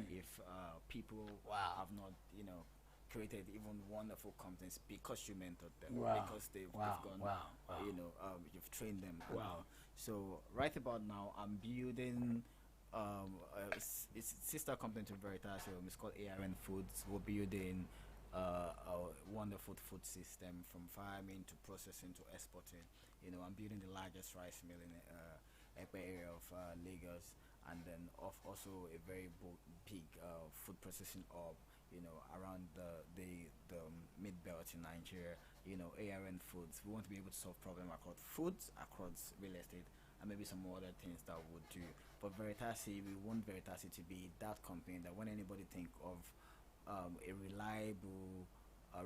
[SPEAKER 7] If people have not, created even wonderful companies because you mentored them, because they've gone, you've trained them. Wow. So right about now, I'm building it's sister company to Veritas. It's called ARN Foods. We're building a wonderful food system from farming to processing to exporting. I'm building the largest rice mill in the area of Lagos, and then also a very big food processing hub, around the mid-belt in Nigeria. ARN Foods. We want to be able to solve problems across foods, across real estate, and maybe some other things that would do. But Veritasi, we want Veritasi to be that company that when anybody think of a reliable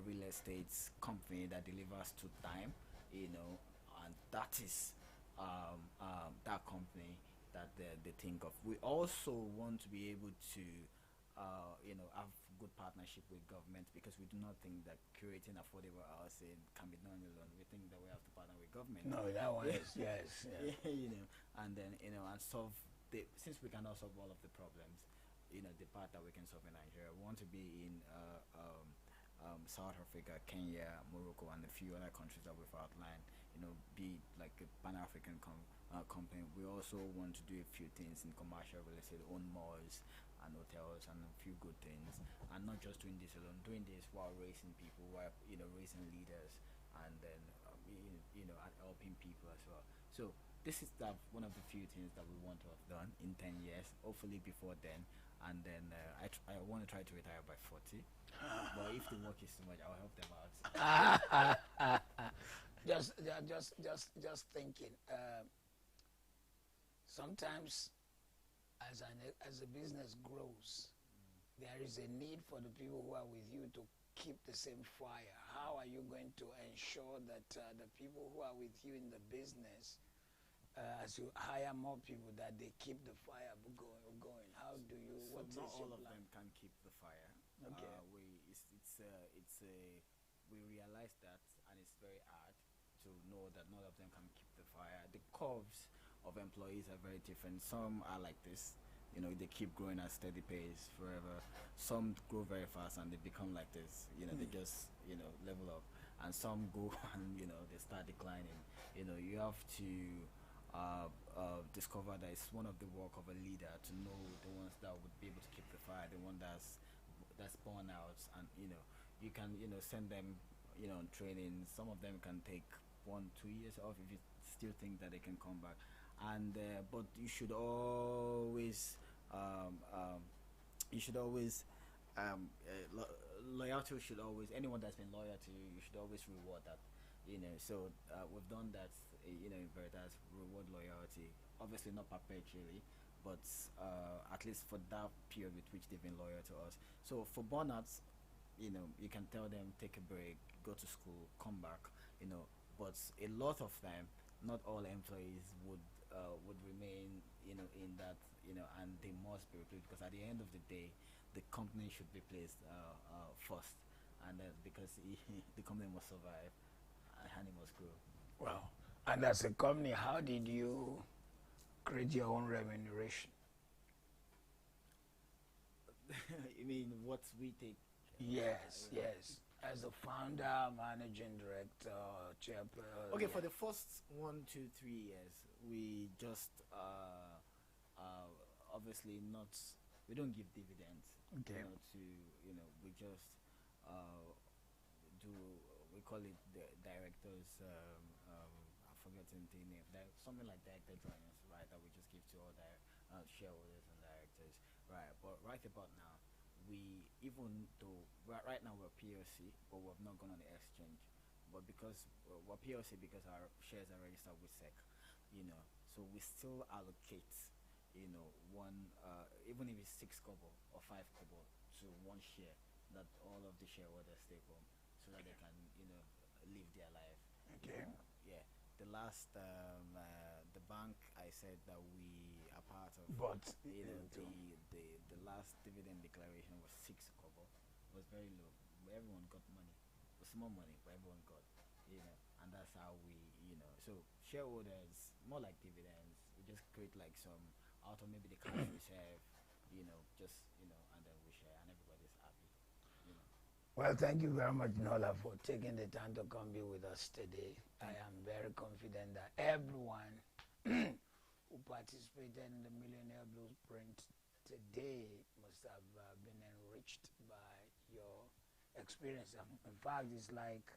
[SPEAKER 7] real estate company that delivers to time, and that is that company that they think of. We also want to be able to have good partnership with government, because we do not think that creating affordable housing can be done alone. We think that we have to partner with government.
[SPEAKER 1] No, that one is, yes.
[SPEAKER 7] Yeah. And then, and solve since we cannot solve all of the problems, the part that we can solve in Nigeria, we want to be in South Africa, Kenya, Morocco, and a few other countries that we've outlined, be like a Pan-African company. We also want to do a few things in commercial real estate, own malls and hotels and a few good things, and not just doing this alone, doing this while raising people, while raising leaders, and then and helping people as well. So this is one of the few things that we want to have done in 10 years, hopefully before then. And then I want to try to retire by 40. But if the work is too much, I'll help them out.
[SPEAKER 1] Just thinking. Sometimes, as a business grows, there is a need for the people who are with you to keep the same fire. How are you going to ensure that the people who are with you in the business, as you hire more people, that they keep the fire going? How do you?
[SPEAKER 7] So
[SPEAKER 1] what
[SPEAKER 7] not
[SPEAKER 1] is
[SPEAKER 7] all
[SPEAKER 1] your
[SPEAKER 7] of
[SPEAKER 1] plan?
[SPEAKER 7] them can keep the fire.
[SPEAKER 1] Okay.
[SPEAKER 7] We realize that, and it's very hard to know that none of them can keep the fire. The curves of employees are very different. Some are like this, they keep growing at steady pace forever. Some grow very fast and they become like this, they just level up. And some go and they start declining. You have to discover that it's one of the work of a leader to know the ones that would be able to keep the fire, the one that's born out, and you can send them on training. Some of them can take 1-2 years off if you still think that they can come back, and but you should always loyalty should always, anyone that's been loyal to you, you should always reward that. So we've done that, in Veritas, reward loyalty. Obviously not perpetually, but at least for that period with which they've been loyal to us. So for burnouts, you can tell them, take a break, go to school, come back, but a lot of them, not all employees would remain, in that, and they must be replaced, because at the end of the day, the company should be placed first, and because the company must survive and it must grow.
[SPEAKER 1] Wow. And as a company, how did you create your own remuneration?
[SPEAKER 7] You mean what we take?
[SPEAKER 1] Yes. As a founder, managing director, chairperson.
[SPEAKER 7] Okay, for the first 1, 2, 3 years, we just obviously not. We don't give dividends.
[SPEAKER 1] Okay.
[SPEAKER 7] We just do. We call it the directors. I've forgotten the name. Something like director drawings, right? That we just give to all shareholders and directors, right? But right about now, even though right now we're PLC, but we've not gone on the exchange. But because we're PLC, because our shares are registered with SEC, so we still allocate, one, even if it's 6 kobo or 5 kobo to one share, that all of the shareholders take home, so that they can, live their life.
[SPEAKER 1] Okay.
[SPEAKER 7] Yeah. The last, the bank, I said that we are part of.
[SPEAKER 1] But
[SPEAKER 7] the last dividend declaration was 6 kobo. It was very low. But everyone got money. It was small money, but everyone got. And that's how we, So shareholders, more like dividends. We just create like some out of maybe the cash reserve, just and then we share, and everybody's happy.
[SPEAKER 1] Well, thank you very much, Nola, for taking the time to come be with us today. I am very confident that everyone who participated in the Millionaire Blueprint today must have been enriched by your experience. In fact, it's like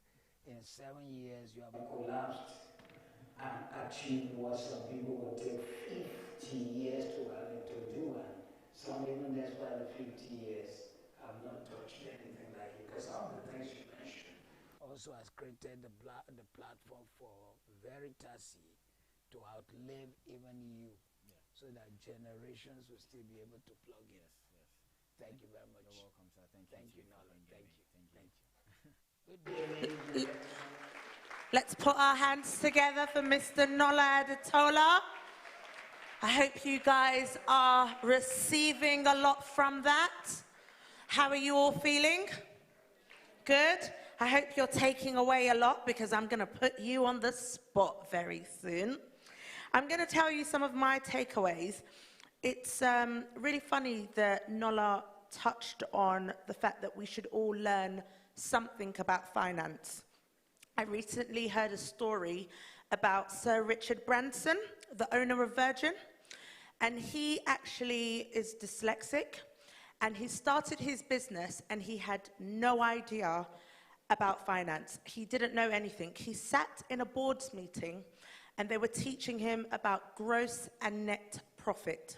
[SPEAKER 1] in 7 years you have collapsed and achieved what some people would take 50 years to do, and some even despite the 50 years have not touched anything like it, because all the things you mentioned also has created the platform for Veritas to outlive even you, so that generations will still be able to plug in.
[SPEAKER 7] Yes.
[SPEAKER 1] Thank you very much.
[SPEAKER 7] You're welcome, sir.
[SPEAKER 1] Thank you, Nola. Thank you.
[SPEAKER 7] Thank you.
[SPEAKER 1] Good day.
[SPEAKER 2] Let's put our hands together for Mr. Nola Adetola. I hope you guys are receiving a lot from that. How are you all feeling? Good. I hope you're taking away a lot, because I'm going to put you on the spot very soon. I'm going to tell you some of my takeaways. It's really funny that Nola touched on the fact that we should all learn something about finance. I recently heard a story about Sir Richard Branson, the owner of Virgin, and he actually is dyslexic, and he started his business and he had no idea about finance. He didn't know anything. He sat in a board's meeting and they were teaching him about gross and net profit,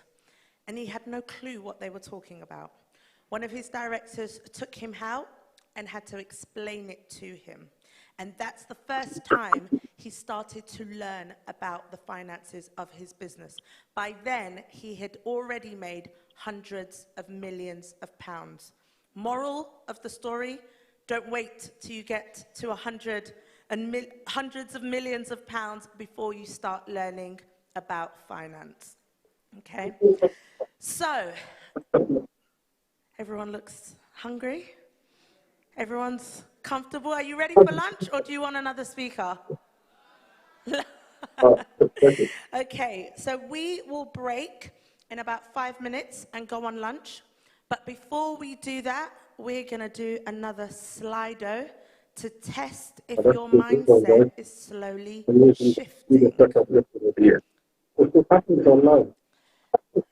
[SPEAKER 2] and he had no clue what they were talking about. One of his directors took him out and had to explain it to him. And that's the first time he started to learn about the finances of his business. By then, he had already made hundreds of millions of pounds. Moral of the story, don't wait till you get to hundreds of millions of pounds before you start learning about finance. Okay? So, everyone looks hungry? Everyone's comfortable? Are you ready for lunch, or do you want another speaker? Okay, so we will break in about 5 minutes and go on lunch. But before we do that, we're going to do another Slido to test if your mindset is slowly shifting.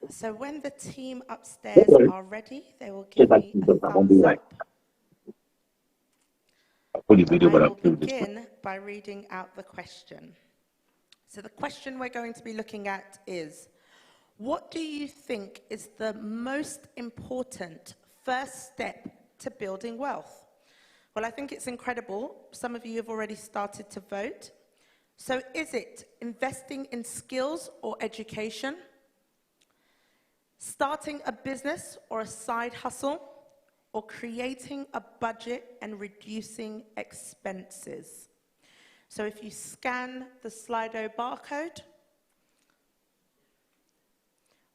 [SPEAKER 2] So when the team upstairs are ready, they will give me a thumbs up. I will begin by reading out the question. So the question we're going to be looking at is, what do you think is the most important first step to building wealth? Well, I think it's incredible. Some of you have already started to vote. So is it investing in skills or education? Starting a business or a side hustle? Or creating a budget and reducing expenses? So if you scan the Slido barcode,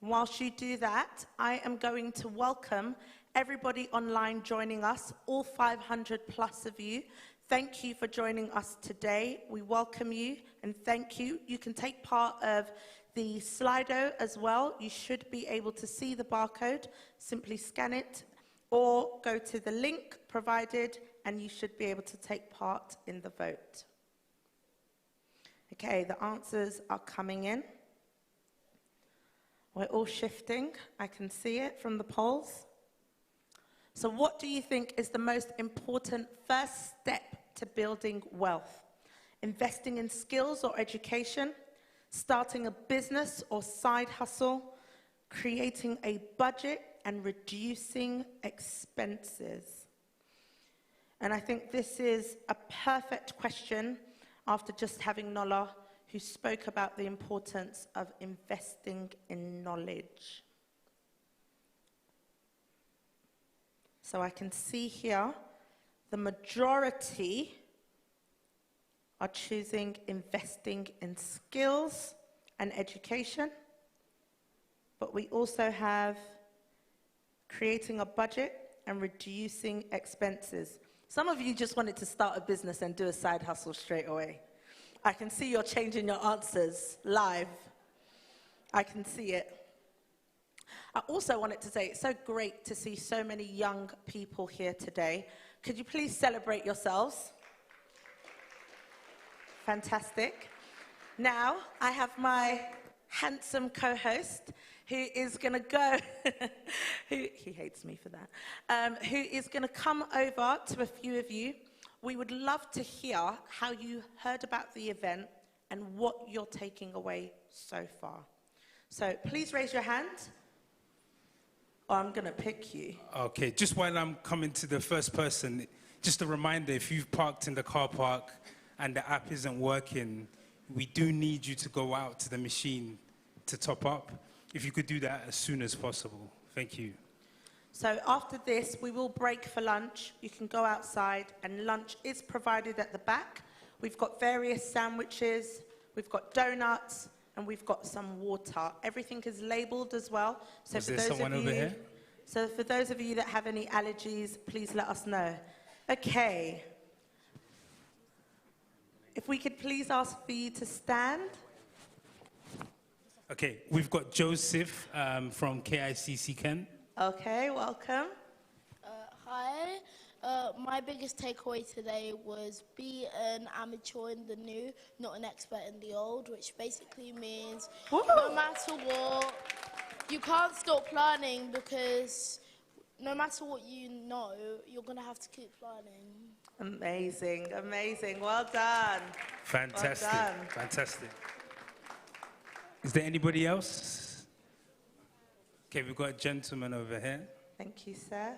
[SPEAKER 2] whilst you do that, I am going to welcome everybody online joining us, all 500 plus of you. Thank you for joining us today. We welcome you and thank you. You can take part of the Slido as well. You should be able to see the barcode. Simply scan it or go to the link provided and you should be able to take part in the vote. Okay, the answers are coming in. We're all shifting. I can see it from the polls. So what do you think is the most important first step to building wealth? Investing in skills or education? Starting a business or side hustle? Creating a budget and reducing expenses? And I think this is a perfect question after just having Nola, who spoke about the importance of investing in knowledge. So I can see here the majority are choosing investing in skills and education, but we also have creating a budget and reducing expenses. Some of you just wanted to start a business and do a side hustle straight away. I can see you're changing your answers live. I can see it. I also wanted to say it's so great to see so many young people here today. Could you please celebrate yourselves? Fantastic. Now, I have my handsome co-host who is going to go, he hates me for that, who is going to come over to a few of you. We would love to hear how you heard about the event and what you're taking away so far. So please raise your hand, or I'm going to pick you.
[SPEAKER 4] Okay, just while I'm coming to the first person, just a reminder, if you've parked in the car park and the app isn't working, we do need you to go out to the machine to top up. If you could do that as soon as possible. Thank you.
[SPEAKER 2] So after this, we will break for lunch. You can go outside, and lunch is provided at the back. We've got various sandwiches, we've got donuts, and we've got some water. Everything is labeled as well. So
[SPEAKER 4] Is there someone over here?
[SPEAKER 2] So for those of you that have any allergies, please let us know. Okay. If we could please ask for you to stand.
[SPEAKER 4] Okay, we've got Joseph from KICC Kent.
[SPEAKER 2] Okay, welcome.
[SPEAKER 8] Hi, My biggest takeaway today was be an amateur in the new, not an expert in the old, which basically means no matter what, you can't stop learning because no matter what you know, you're going to have to keep learning.
[SPEAKER 2] Amazing, amazing. Well done.
[SPEAKER 4] Fantastic,
[SPEAKER 2] Well done.
[SPEAKER 4] fantastic. Is there anybody else? Okay, we've got a gentleman over here.
[SPEAKER 2] Thank you, sir.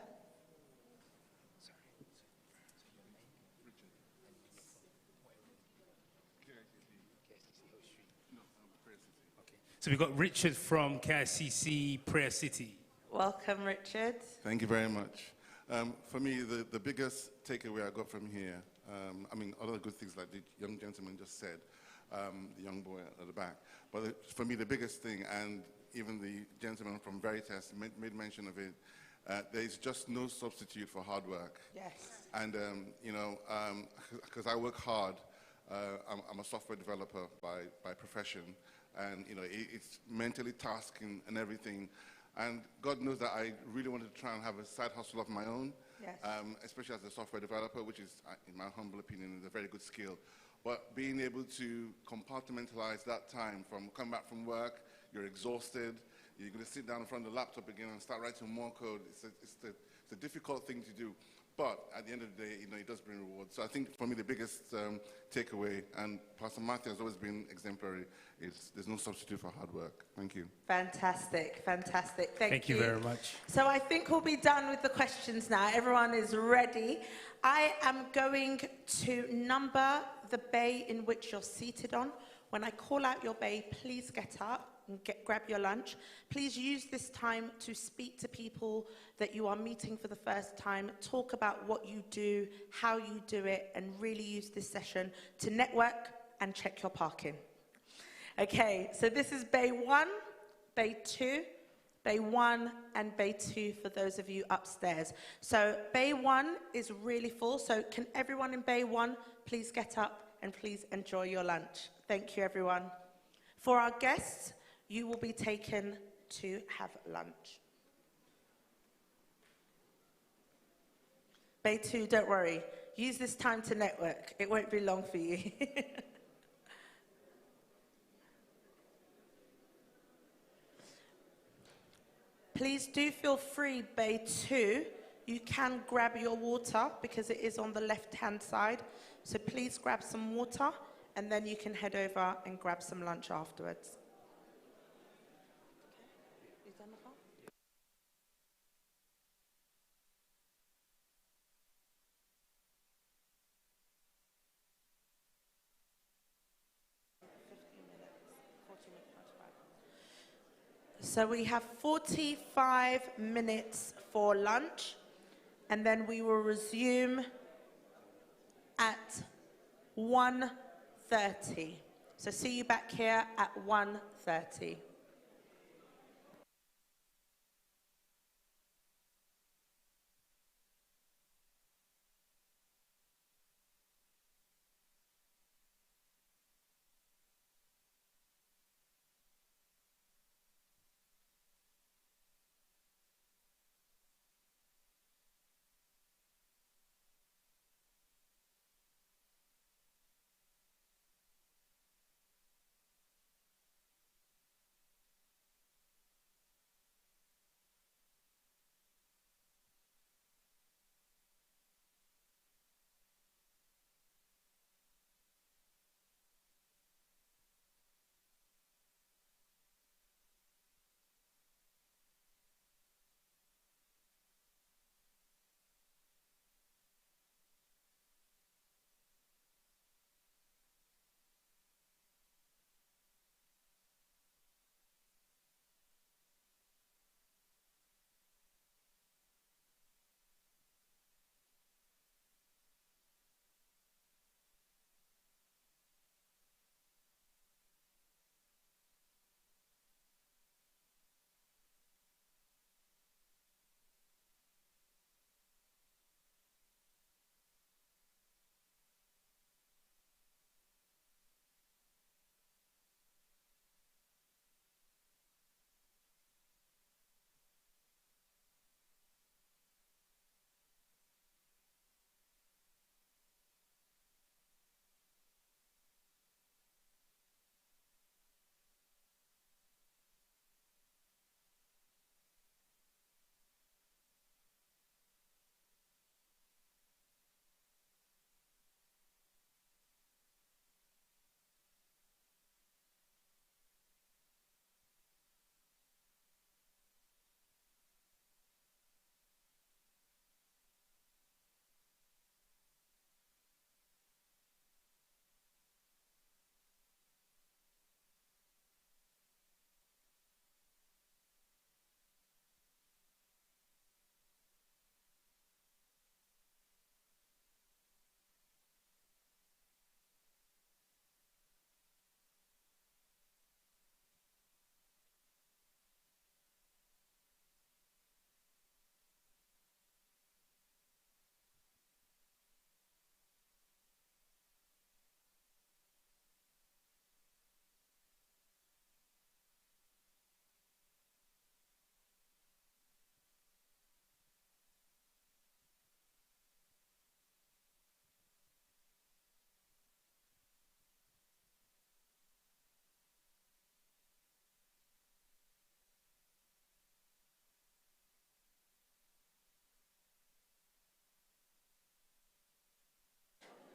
[SPEAKER 4] So we've got Richard from KICC Prayer City.
[SPEAKER 2] Welcome, Richard.
[SPEAKER 9] Thank you very much. For me, the biggest takeaway I got from here, I mean, other good things like the young gentleman just said, the young boy at the back, but for me, the biggest thing, and even the gentleman from Veritas made mention of it, there is just no substitute for hard work.
[SPEAKER 2] Yes.
[SPEAKER 9] And, you know, because I work hard, I'm a software developer by profession, and, you know, it's mentally tasking and everything. And God knows that I really wanted to try and have a side hustle of my own,
[SPEAKER 2] Yes.
[SPEAKER 9] Especially as a software developer, which is, in my humble opinion, is a very good skill. But being able to compartmentalize that time from coming back from work, you're exhausted, you're going to sit down in front of the laptop again and start writing more code. It's a difficult thing to do. But at the end of the day, you know, it does bring rewards. So I think for me, the biggest takeaway, and Pastor Matthew has always been exemplary, is there's no substitute for hard work. Thank you.
[SPEAKER 2] Fantastic, fantastic. Thank
[SPEAKER 4] you very much.
[SPEAKER 2] So I think we'll be done with the questions now. Everyone is ready. I am going to number the bay in which you're seated on. When I call out your bay, please get up and grab your lunch. Please use this time to speak to people that you are meeting for the first time. Talk about what you do, how you do it, and really use this session to network and check your parking. Okay, so this is Bay 1, Bay 2, Bay 1, and Bay 2 for those of you upstairs. So Bay 1 is really full, so can everyone in Bay 1 please get up and please enjoy your lunch. Thank you, everyone. For our guests, you will be taken to have lunch. Bay 2, don't worry. Use this time to network. It won't be long for you. Please do feel free, Bay 2. You can grab your water because it is on the left-hand side. So please grab some water and then you can head over and grab some lunch afterwards. So we have 45 minutes for lunch, and then we will resume at 1:30. So see you back here at 1:30.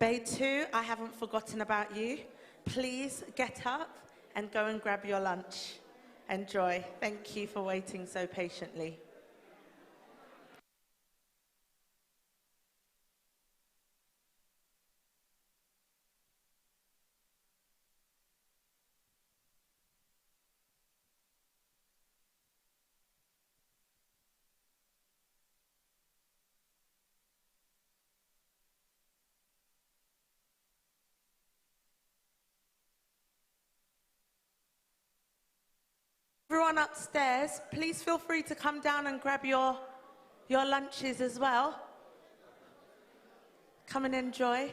[SPEAKER 2] Bay 2, I haven't forgotten about you. Please get up and go and grab your lunch. Enjoy. Thank you for waiting so patiently. Everyone upstairs, please feel free to come down and grab your lunches as well. Come and enjoy.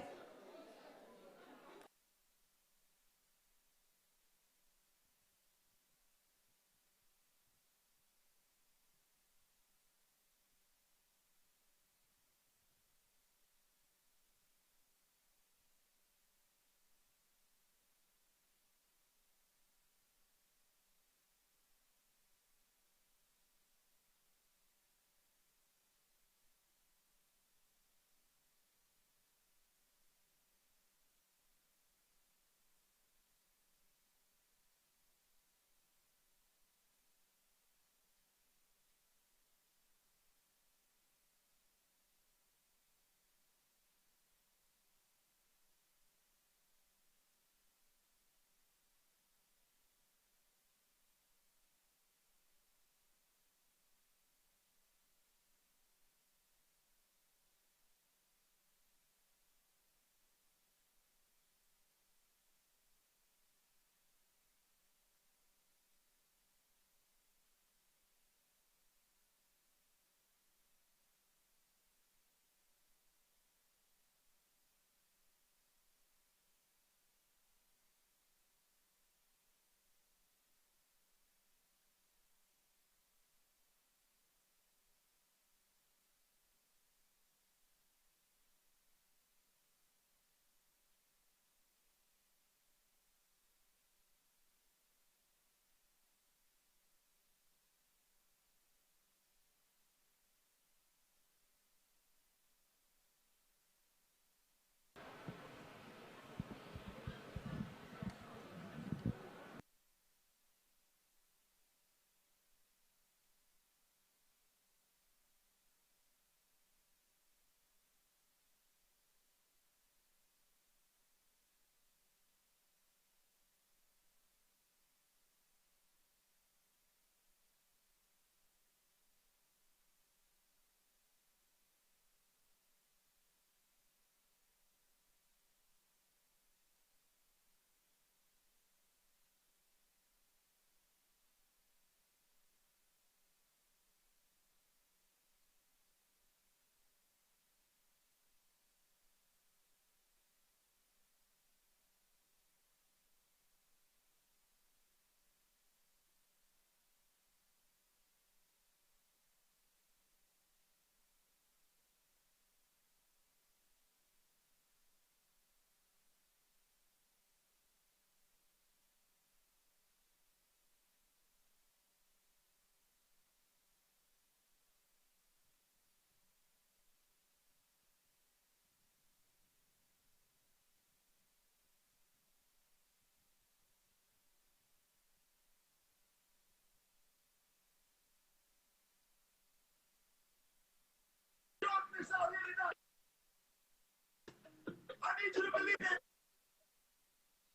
[SPEAKER 10] I need you to believe it.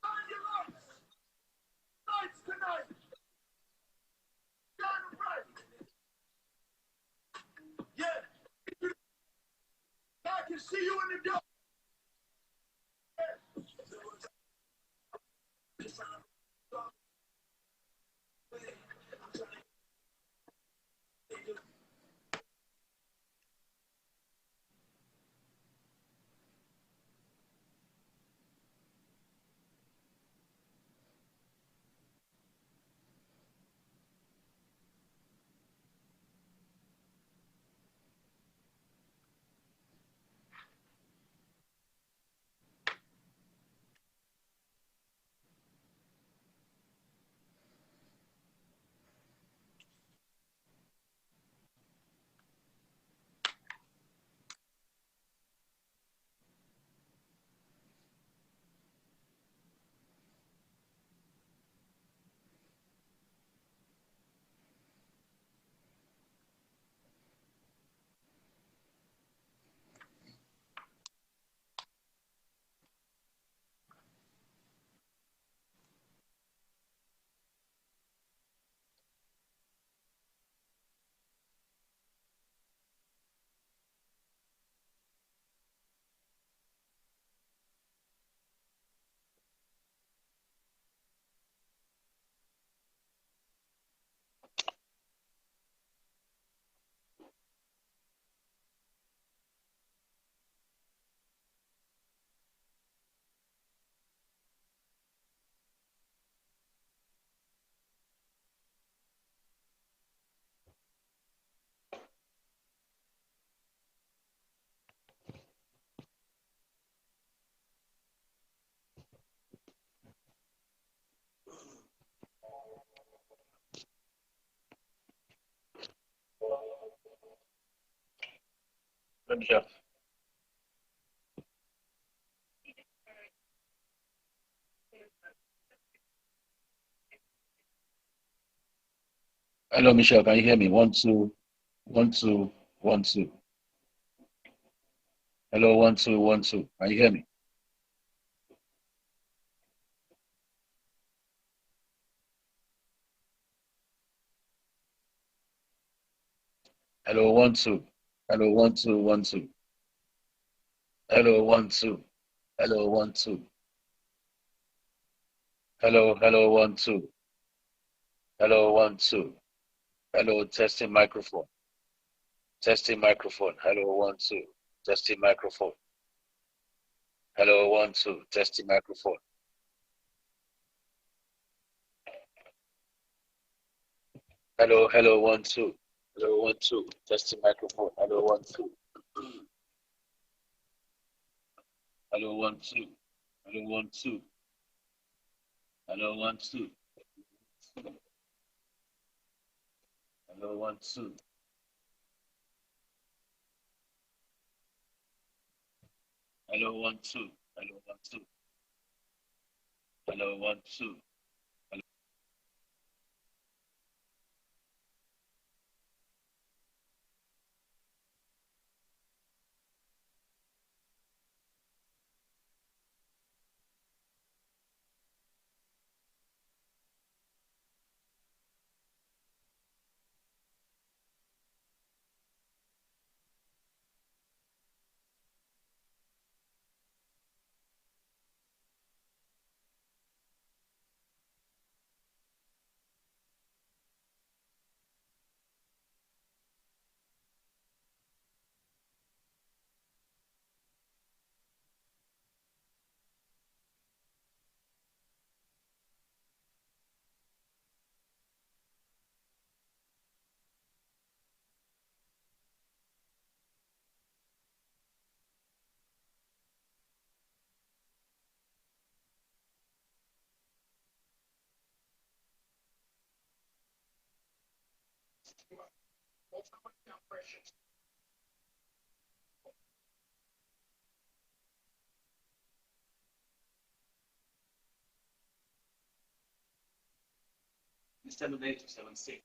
[SPEAKER 10] Find your lights. Lights tonight. Shine bright. Yeah. I can see you in the dark.
[SPEAKER 11] Michelle. Hello, Michelle. Can you hear me? 1, 2, 1, 2, 1, 2. Hello, 1, 2, 1, 2. Can you hear me? Hello, 1, 2. Hello, 1, 2, 1, 2. Hello, 1, 2. Hello, 1, 2. Hello, hello, 1, 2. Hello, 1, 2. Hello, testing microphone. Testing microphone. Hello, 1, 2. Testing microphone. Hello, 1, 2. Testing microphone. Hello, hello, 1, 2. Hello, 1, 2. Testing microphone. Hello, 1, 2. Hello, 1, 2. Hello, 1, 2. Hello, 1, 2. Hello, 1, 2. Hello, 1, 2. Hello, 1, 2. Hello, 1, 2. It's 7-8 to 7-6.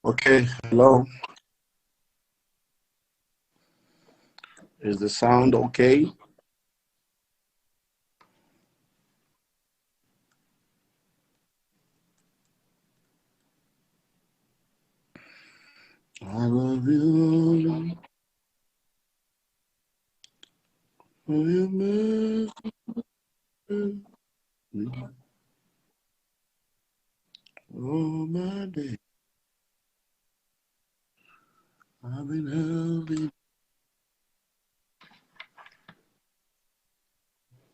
[SPEAKER 12] Okay, hello. Is the sound okay? I love you, Lord, for your mercy. All my day, I've been held in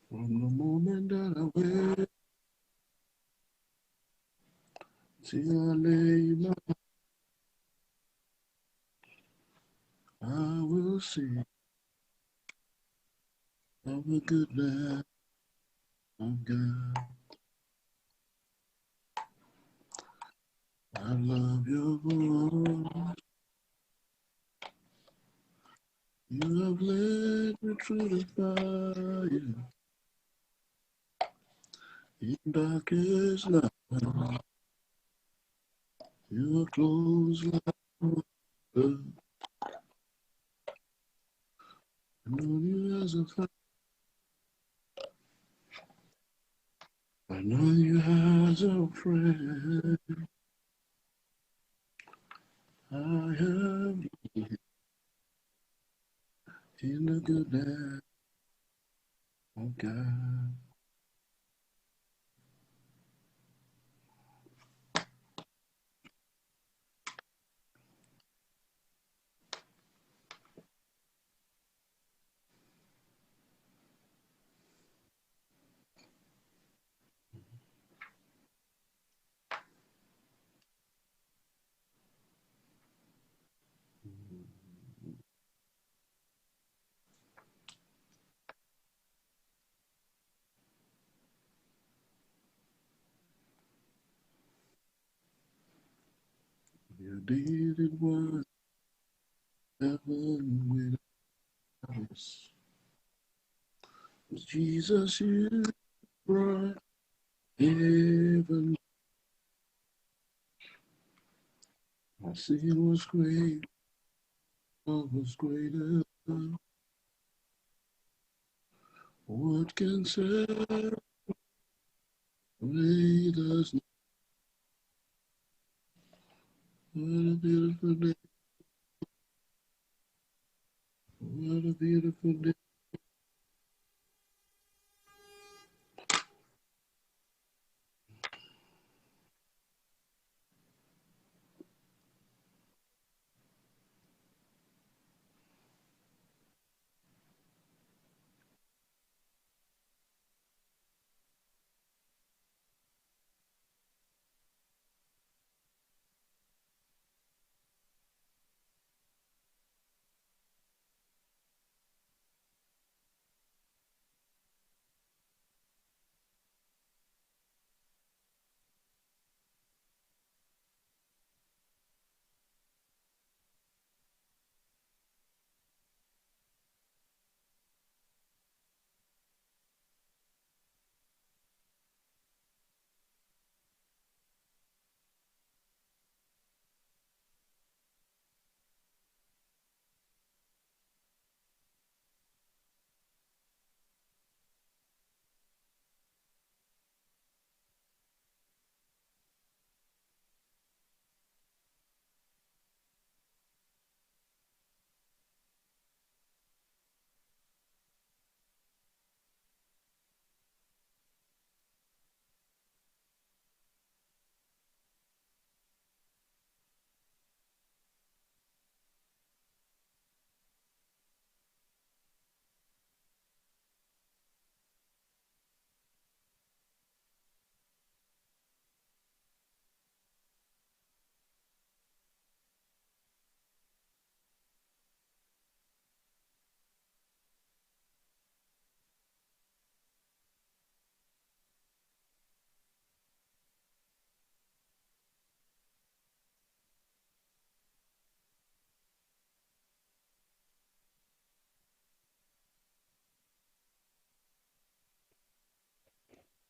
[SPEAKER 12] from the moment that I wake till I lay my, I will sing of the goodness of God. I love your voice. You have led me through the fire in darkest night. You are close like a brother. I know you as a friend. I know you as a friend. I have lived in the goodness of God. You did it once, heaven with us. Jesus, you brought heaven. My sin was great, love was greater. What can separate us? What a beautiful day. What a beautiful day.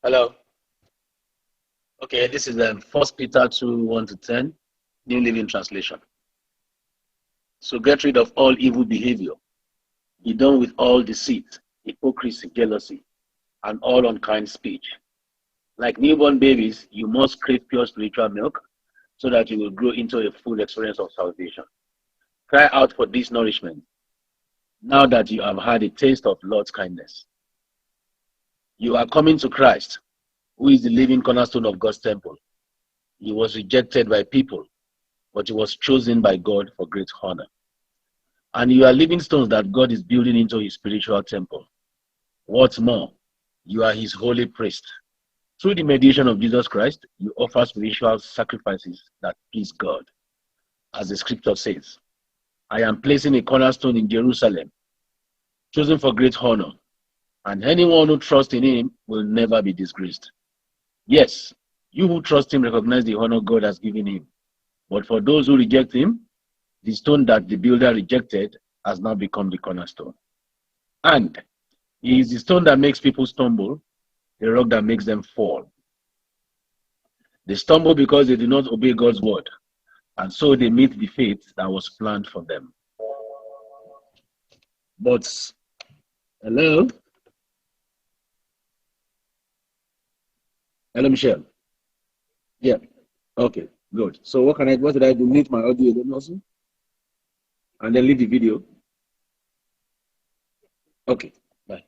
[SPEAKER 11] Hello. Okay, this is First Peter 2, 1 to 10. New Living Translation. So get rid of all evil behavior. Be done with all deceit, hypocrisy, jealousy, and all unkind speech. Like newborn babies, you must crave pure spiritual milk so that you will grow into a full experience of salvation. Cry out for this nourishment now that you have had a taste of Lord's kindness. You are coming to Christ, who is the living cornerstone of God's temple. He was rejected by people, but he was chosen by God for great honor. And you are living stones that God is building into his spiritual temple. What's more, you are his holy priest. Through the mediation of Jesus Christ, you offer spiritual sacrifices that please God. As the scripture says, I am placing a cornerstone in Jerusalem, chosen for great honor, and anyone who trusts in him will never be disgraced. Yes, you who trust him recognize the honor God has given him. But for those who reject him, the stone that the builder rejected has now become the cornerstone. And he is the stone that makes people stumble, the rock that makes them fall. They stumble because they do not obey God's word, and so they meet the fate that was planned for them. But, hello? Hello, Michelle. Yeah. Okay, good. So what did I do? Mute my audio then also? And then leave the video? Okay, bye.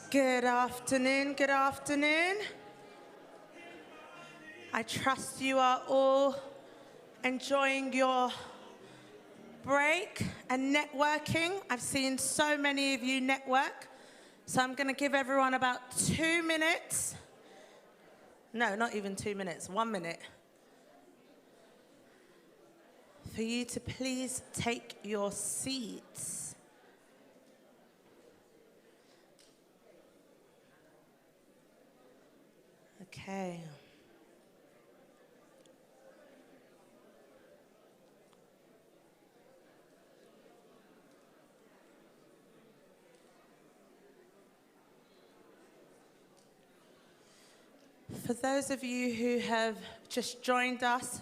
[SPEAKER 2] Good afternoon, good afternoon. I trust you are all enjoying your break and networking. I've seen so many of you network, so I'm going to give everyone about 2 minutes. No, not even 2 minutes, 1 minute. For you to please take your seats. Okay. For those of you who have just joined us,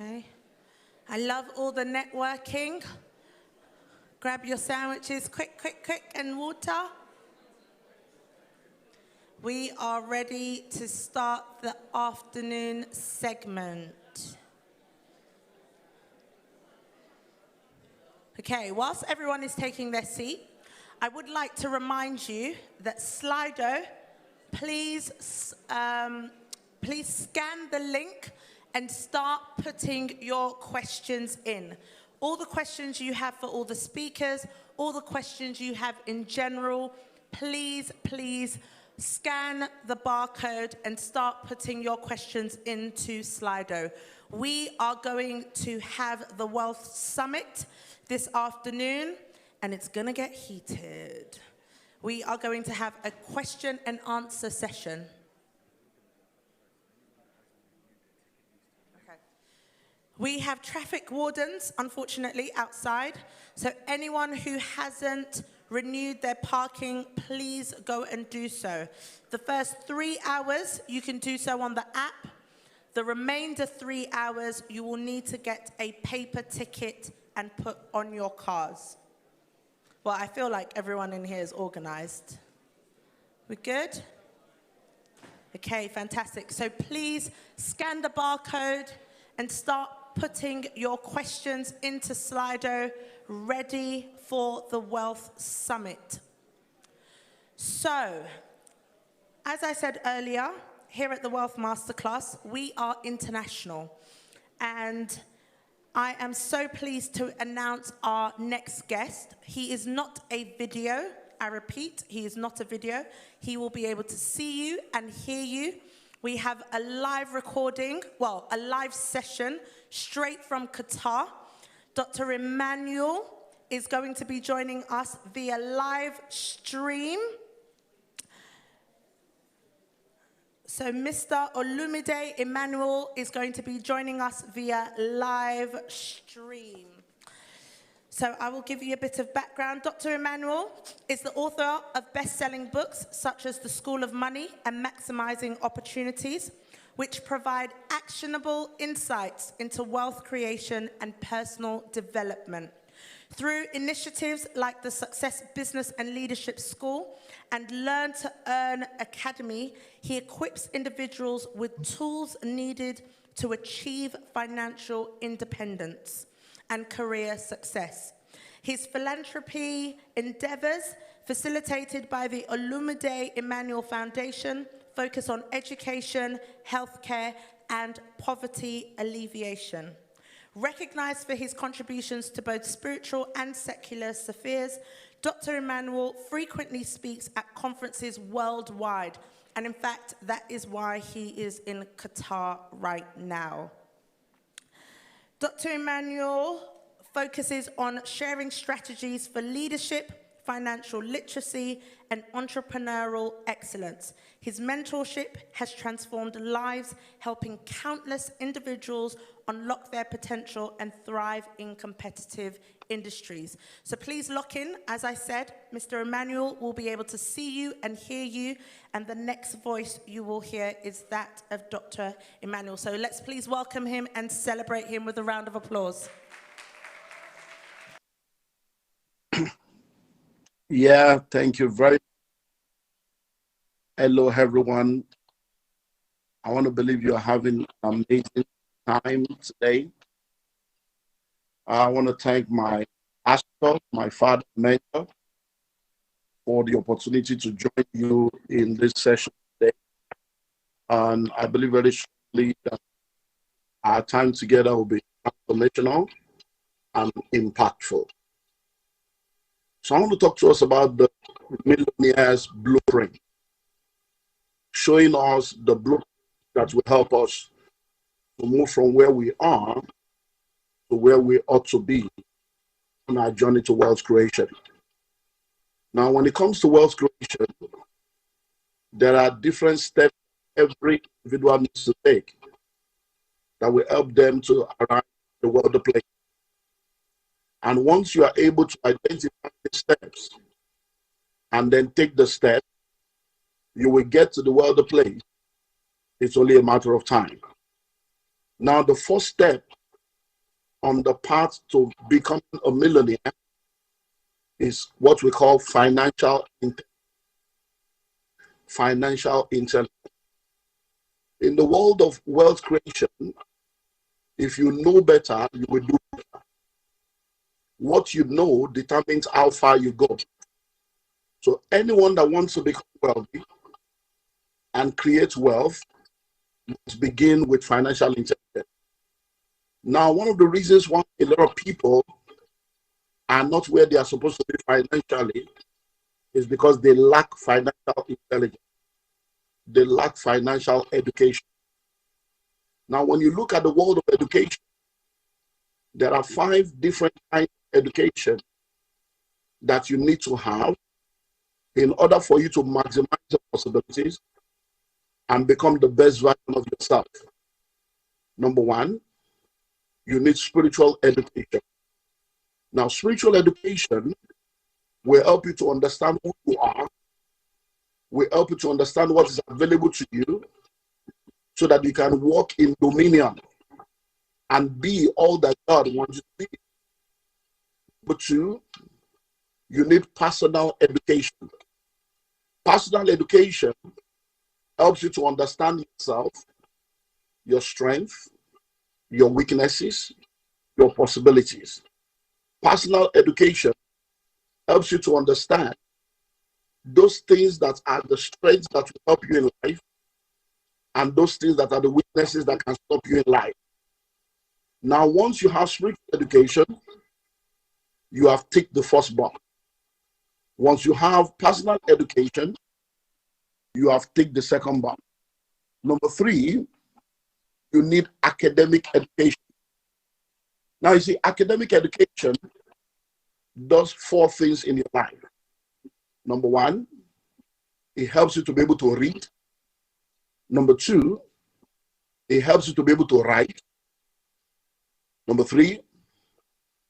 [SPEAKER 2] okay. I love all the networking. Grab your sandwiches, quick, quick, quick, and water. We are ready to start the afternoon segment. Okay, whilst everyone is taking their seat, I would like to remind you that Slido, please scan the link and start putting your questions in. All the questions you have for all the speakers, all the questions you have in general, please scan the barcode and start putting your questions into Slido. We are going to have the Wealth Summit this afternoon, and it's going to get heated. We are going to have a question and answer session. Okay. We have traffic wardens, unfortunately, outside. So anyone who hasn't renewed their parking, please go and do so. The first 3 hours, you can do so on the app. The remainder 3 hours, you will need to get a paper ticket and put on your cars. Well, I feel like everyone in here is organized. We good? Okay, fantastic. So please scan the barcode and start putting your questions into Slido, ready for the Wealth Summit. So, as I said earlier, here at the Wealth Masterclass, we are international. And I am so pleased to announce our next guest. He is not a video. I repeat, he is not a video. He will be able to see you and hear you. We have a live recording, well, a live session straight from Qatar. Dr. Emmanuel is going to be joining us via live stream. So Mr. Olumide Emmanuel is going to be joining us via live stream. So I will give you a bit of background. Dr. Emmanuel is the author of best-selling books such as The School of Money and Maximizing Opportunities, which provide actionable insights into wealth creation and personal development. Through initiatives like the Success Business and Leadership School and Learn to Earn Academy, he equips individuals with tools needed to achieve financial independence and career success. His philanthropy endeavors, facilitated by the Olumide Emmanuel Foundation, focus on education, healthcare, and poverty alleviation. Recognized for his contributions to both spiritual and secular spheres, Dr. Emmanuel frequently speaks at conferences worldwide, and in fact, that is why he is in Qatar right now. Dr. Emmanuel focuses on sharing strategies for leadership, financial literacy, and entrepreneurial excellence. His mentorship has transformed lives, helping countless individuals unlock their potential and thrive in competitive industries. So please lock in. As I said, Mr. Emmanuel will be able to see you and hear you, and the next voice you will hear is that of Dr. Emmanuel. So let's please welcome him and celebrate him with a round of applause.
[SPEAKER 12] Yeah, thank you very much. Hello, everyone. I want to believe you are having an amazing time today. I want to thank my pastor, my father, mentor, for the opportunity to join you in this session today. And I believe very strongly that our time together will be transformational and impactful. So I want to talk to us about the Millionaire's blueprint, showing us the blueprint that will help us to move from where we are to where we ought to be on our journey to wealth creation. Now, when it comes to wealth creation, there are different steps every individual needs to take that will help them to arrive at the wealthy place. And once you are able to identify the steps and then take the step, you will get to the wealthy place. It's only a matter of time. Now, the first step on the path to becoming a millionaire is what we call financial intelligence. Financial intelligence. In the world of wealth creation, if you know better, you will do better. What you know determines how far you go. So anyone that wants to become wealthy and create wealth must begin with financial intelligence. Now, one of the reasons why a lot of people are not where they are supposed to be financially is because they lack financial intelligence. They lack financial education. Now, when you look at the world of education, there are 5 different kinds of education that you need to have in order for you to maximize the possibilities and become the best version of yourself. Number 1, you need spiritual education. Now, spiritual education will help you to understand who you are, will help you to understand what is available to you so that you can walk in dominion and be all that God wants you to be. Number 2, you need personal education. Personal education helps you to understand yourself, your strength, your weaknesses, your possibilities. Personal education helps you to understand those things that are the strengths that will help you in life and those things that are the weaknesses that can stop you in life. Now, once you have spiritual education, you have ticked the first box. Once you have personal education, you have ticked the second box. Number 3, you need academic education. Now, you see, academic education does 4 things in your life. Number 1, it helps you to be able to read. Number 2, it helps you to be able to write. Number 3,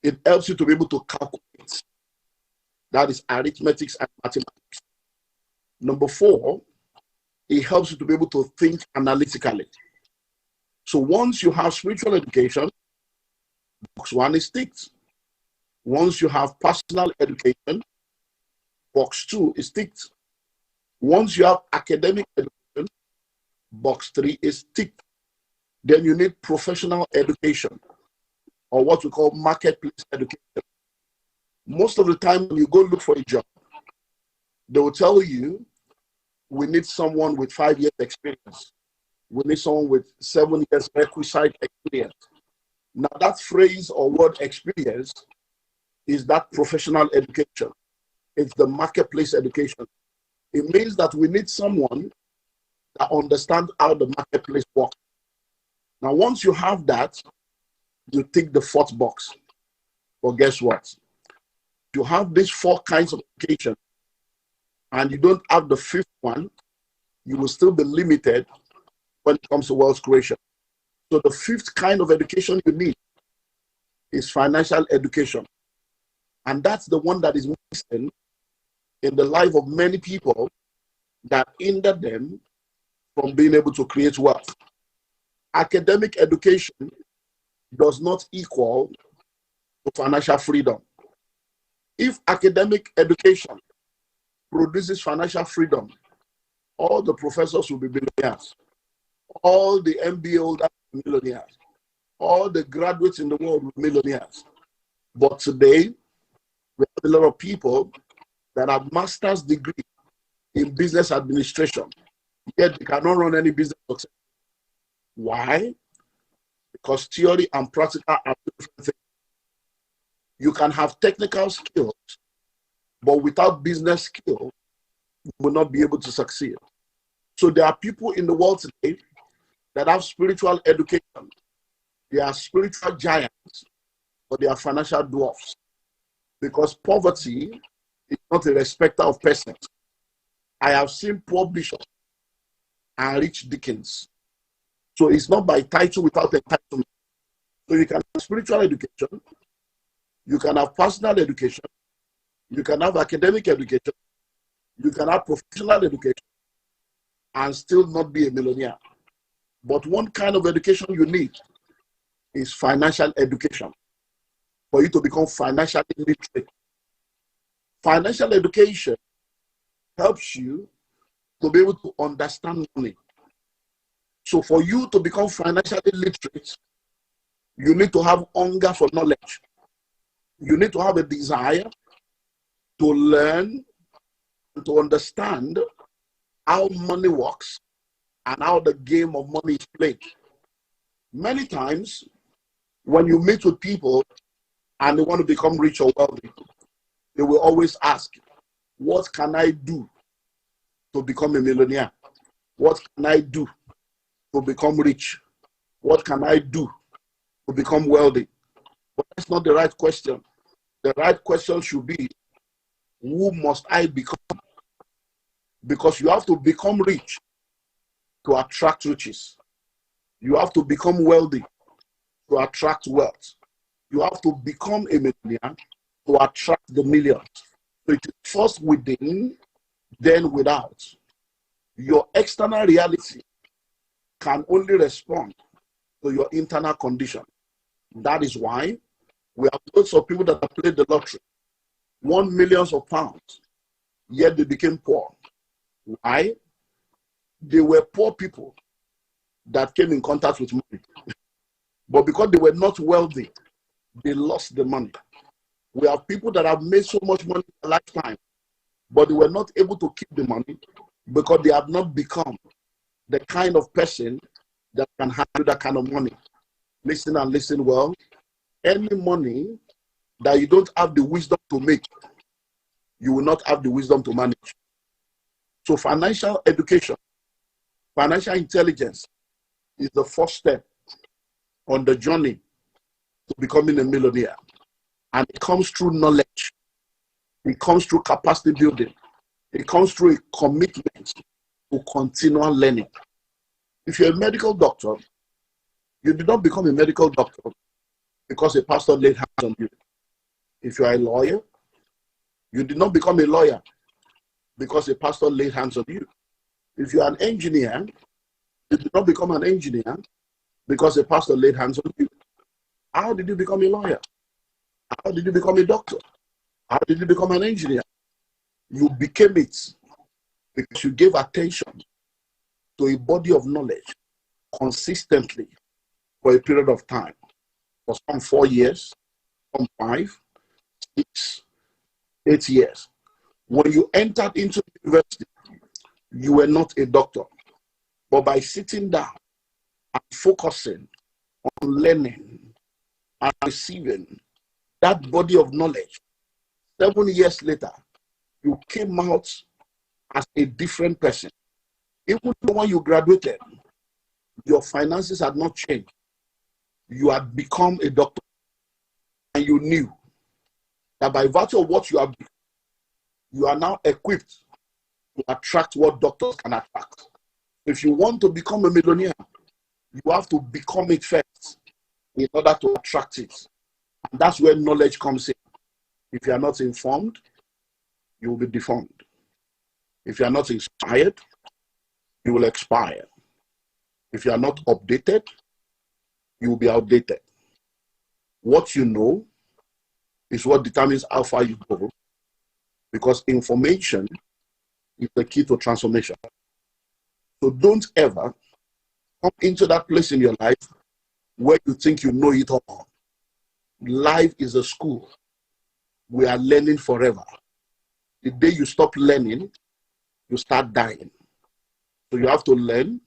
[SPEAKER 12] it helps you to be able to calculate. That is arithmetics and mathematics. Number 4, it helps you to be able to think analytically. So once you have spiritual education, box 1 is ticked. Once you have personal education, box 2 is ticked. Once you have academic education, box 3 is ticked. Then you need professional education, or what we call marketplace education. Most of the time when you go look for a job, they will tell you, we need someone with 5 years experience. We need someone with 7 years requisite experience. Now that phrase or word experience is that professional education. It's the marketplace education. It means that we need someone that understands how the marketplace works. Now, once you have that, you tick the 4th box. But guess what? You have these 4 kinds of education and you don't have the 5th one, you will still be limited when it comes to wealth creation. So the 5th kind of education you need is financial education. And that's the one that is missing in the life of many people that hinder them from being able to create wealth. Academic education does not equal to financial freedom. If academic education produces financial freedom, all the professors will be billionaires. All the MBA holders were millionaires. All the graduates in the world were millionaires. But today, we have a lot of people that have master's degree in business administration, yet they cannot run any business success. Why? Because theory and practical are different things. You can have technical skills, but without business skills, you will not be able to succeed. So there are people in the world today that have spiritual education. They are spiritual giants, but they are financial dwarfs. Because poverty is not a respecter of persons. I have seen poor bishops and rich deacons. So it's not by title without entitlement. So you can have spiritual education, you can have personal education, you can have academic education, you can have professional education, and still not be a millionaire. But one kind of education you need is financial education for you to become financially literate. Financial education helps you to be able to understand money. So for you to become financially literate, you need to have hunger for knowledge. You need to have a desire to learn and to understand how money works and how the game of money is played. Many times, when you meet with people and they want to become rich or wealthy, they will always ask, what can I do to become a millionaire? What can I do to become rich? What can I do to become wealthy? But that's not the right question. The right question should be, who must I become? Because you have to become rich to attract riches. You have to become wealthy to attract wealth. You have to become a millionaire to attract the millions. So it is first within, then without. Your external reality can only respond to your internal condition. That is why we have lots of people that have played the lottery, won millions of pounds, yet they became poor. Why? They were poor people that came in contact with money. But because they were not wealthy, they lost the money. We have people that have made so much money in a lifetime, but they were not able to keep the money because they have not become the kind of person that can handle that kind of money. Listen and listen well. Any money that you don't have the wisdom to make, you will not have the wisdom to manage. So financial education, financial intelligence is the first step on the journey to becoming a millionaire. And it comes through knowledge. It comes through capacity building. It comes through a commitment to continual learning. If you're a medical doctor, you did not become a medical doctor because a pastor laid hands on you. If you are a lawyer, you did not become a lawyer because a pastor laid hands on you. If you are an engineer, you did not become an engineer because a pastor laid hands on you. How did you become a lawyer? How did you become a doctor? How did you become an engineer? You became it because you gave attention to a body of knowledge consistently for a period of time. For some 4 years, some 5, 6, 8 years. When you entered into university, you were not a doctor. But by sitting down and focusing on learning and receiving that body of knowledge, 7 years later, you came out as a different person. Even when you graduated, your finances had not changed. You had become a doctor. And you knew that by virtue of what you have become, you are now equipped to attract what doctors can attract. If you want to become a millionaire, you have to become it first in order to attract it. And that's where knowledge comes in. If you are not informed, you will be deformed. If you are not inspired, you will expire. If you are not updated, you will be outdated. What you know is what determines how far you go, because information is the key to transformation. So don't ever come into that place in your life where you think you know it all. Life is a school. We are learning forever. The day you stop learning, you start dying. So you have to learn,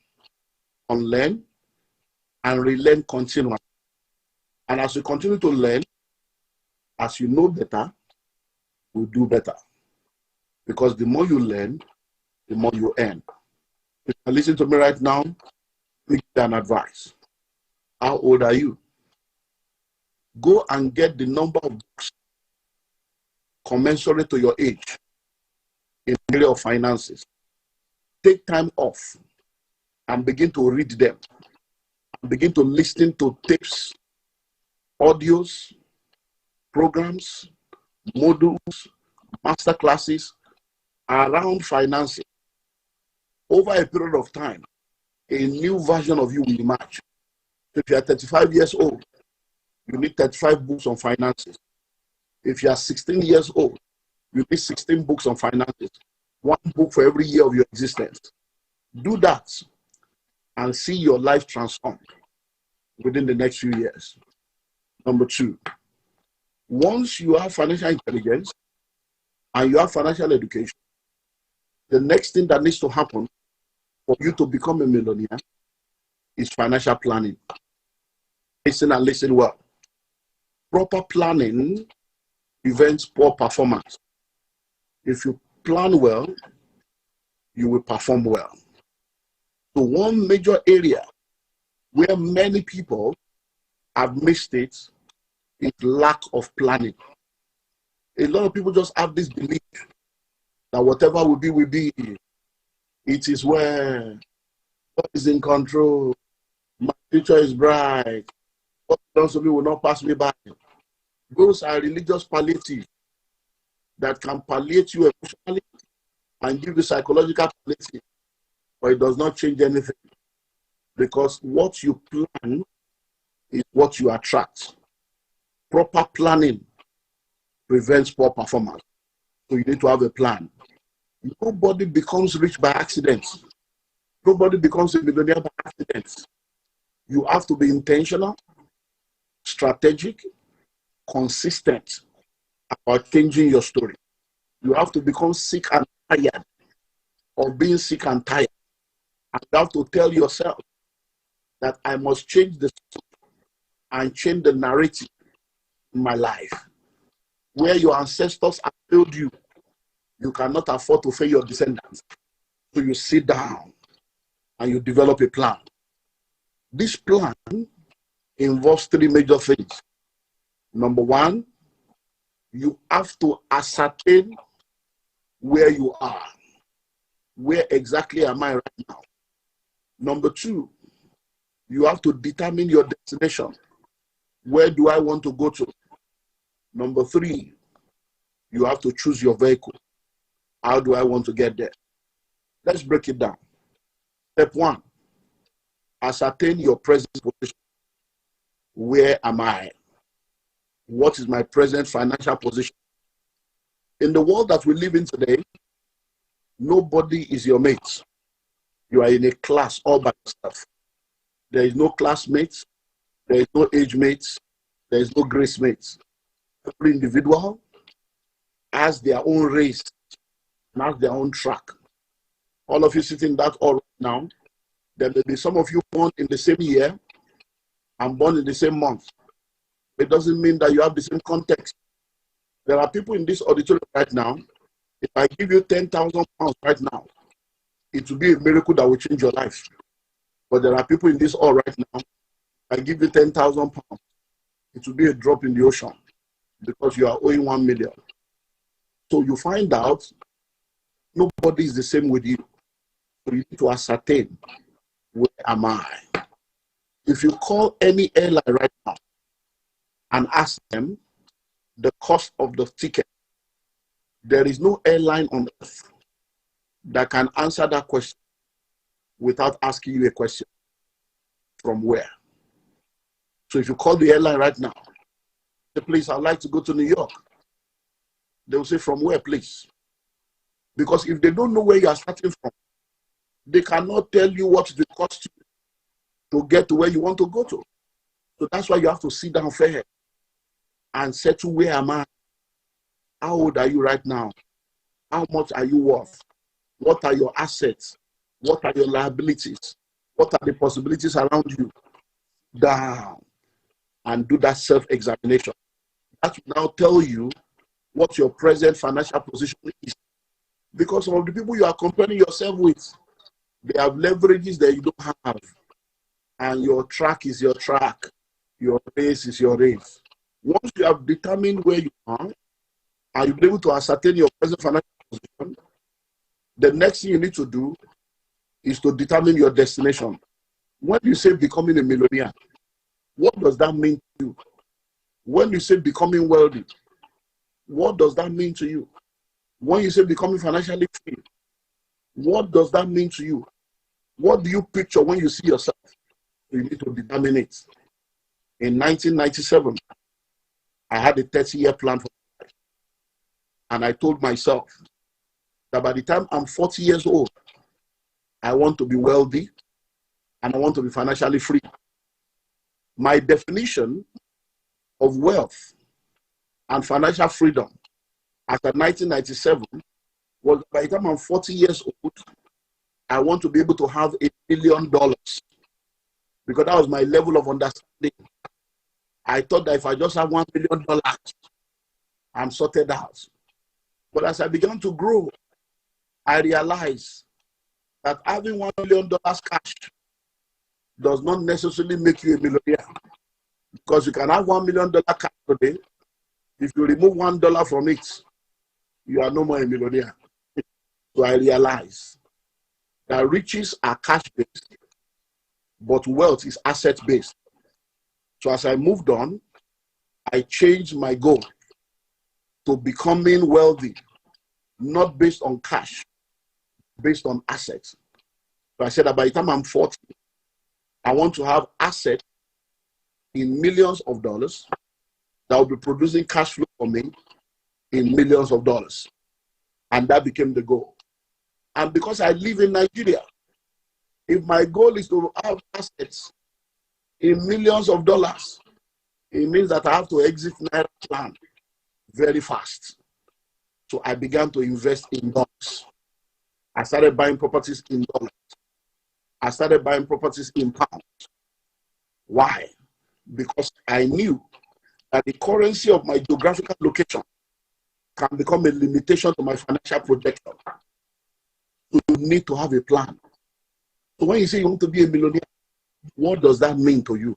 [SPEAKER 12] unlearn, and relearn continually. And as you continue to learn, as you know better, you do better. Because the more you learn, the more you earn. If you listen to me right now, let me give you an advice. How old are you? Go and get the number of books commensurate to your age in the area of finances. Take time off and begin to read them. And begin to listen to tapes, audios, programs, modules, master classes around finances. Over a period of time, a new version of you will emerge. If you are 35 years old, you need 35 books on finances. If you are 16 years old, you need 16 books on finances. One book for every year of your existence. Do that and see your life transformed within the next few years. Number 2, once you have financial intelligence and you have financial education, the next thing that needs to happen for you to become a millionaire is financial planning. Listen and listen well. Proper planning prevents poor performance. If you plan well, you will perform well. So one major area where many people have missed it is lack of planning. A lot of people just have this belief that whatever will be. It is where God is in control. My future is bright. What belongs to me will not pass me by. Those are religious palliatives that can palliate you emotionally and give you psychological palliative, but it does not change anything. Because what you plan is what you attract. Proper planning prevents poor performance. So you need to have a plan. Nobody becomes rich by accident. Nobody becomes a millionaire by accident. You have to be intentional, strategic, consistent about changing your story. You have to become sick and tired of being sick and tired. And you have to tell yourself that I must change the story and change the narrative in my life. Where your ancestors have failed you, you cannot afford to fail your descendants. So you sit down and you develop a plan. This plan involves 3 major things. Number 1, you have to ascertain where you are. Where exactly am I right now? Number 2, you have to determine your destination. Where do I want to go to? Number 3, you have to choose your vehicle. How do I want to get there? Let's break it down. Step 1, ascertain your present position. Where am I? What is my present financial position? In the world that we live in today, nobody is your mate. You are in a class all by yourself. There is no classmates. There is no age mates. There is no grace mates. Every individual has their own race and has their own track. All of you sitting in that hall right now, there may be some of you born in the same year and born in the same month. It doesn't mean that you have the same context. There are people in this auditorium right now. If I give you 10,000 pounds right now, it will be a miracle that will change your life. But there are people in this hall right now. If I give you 10,000 pounds, it will be a drop in the ocean because you are owing 1 million. So you find out nobody is the same with you. So you need to ascertain, where am I? If you call any airline right now and ask them the cost of the ticket, there is no airline on earth that can answer that question without asking you a question. From where? So if you call the airline right now, say, please, I'd like to go to New York. They will say, from where, please? Because if they don't know where you are starting from, they cannot tell you what it will cost you to get to where you want to go to. So that's why you have to sit down fair and settle, where am I? How old are you right now? How much are you worth? What are your assets? What are your liabilities? What are the possibilities around you? Down and do that self-examination. That will now tell you what your present financial position is. Because of the people you are comparing yourself with, they have leverages that you don't have. And your track is your track. Your race is your race. Once you have determined where you are, and you'll be able to ascertain your present financial position, the next thing you need to do is to determine your destination. When you say becoming a millionaire, what does that mean to you? When you say becoming wealthy, what does that mean to you? When you say becoming financially free, what does that mean to you? What do you picture when you see yourself? You need to determine it. In 1997, I had a 30-year plan for my life. And I told myself that by the time I'm 40 years old, I want to be wealthy and I want to be financially free. My definition of wealth and financial freedom after 1997 was, by the time I'm 40 years old, I want to be able to have $1 billion, because that was my level of understanding. I thought that if I just have $1 billion, I'm sorted out. But as I began to grow, I realized that having $1 million cash does not necessarily make you a millionaire. Because you can have $1 million cash today. If you remove $1 from it, you are no more a millionaire. So I realized that riches are cash-based, but wealth is asset-based. So as I moved on, I changed my goal to becoming wealthy, not based on cash, based on assets. So I said that by the time I'm 40, I want to have assets in millions of dollars that will be producing cash flow for me in millions of dollars. And that became the goal. And because I live in Nigeria, if my goal is to have assets in millions of dollars, it means that I have to exit Naira plan very fast. So I began to invest in dollars. I started buying properties in dollars. I started buying properties in pounds. Why? Because I knew that the currency of my geographical location can become a limitation to my financial projection. So you need to have a plan. So when you say you want to be a millionaire, what does that mean to you?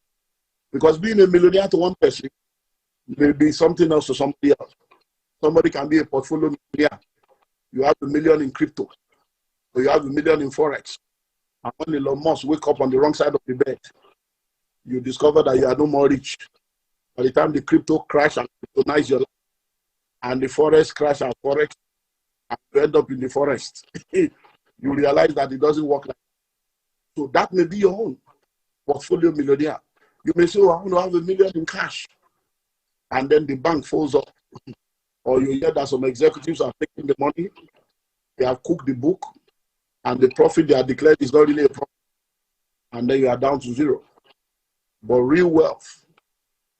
[SPEAKER 12] Because being a millionaire to one person may be something else to somebody else. Somebody can be a portfolio millionaire. You have $1 million in crypto, or you have $1 million in Forex. And when Elon Musk wake up on the wrong side of the bed, you discover that you are no more rich. By the time the crypto crash and kryptonize your life, and the forest crash and Forex, and you end up in the forest, you realize that it doesn't work like that. So that may be your own portfolio millionaire. You may say, oh, I want to have $1 million in cash. And then the bank falls off. Or you hear that some executives are taking the money, they have cooked the book, and the profit they are declared is not really a profit. And then you are down to zero. But real wealth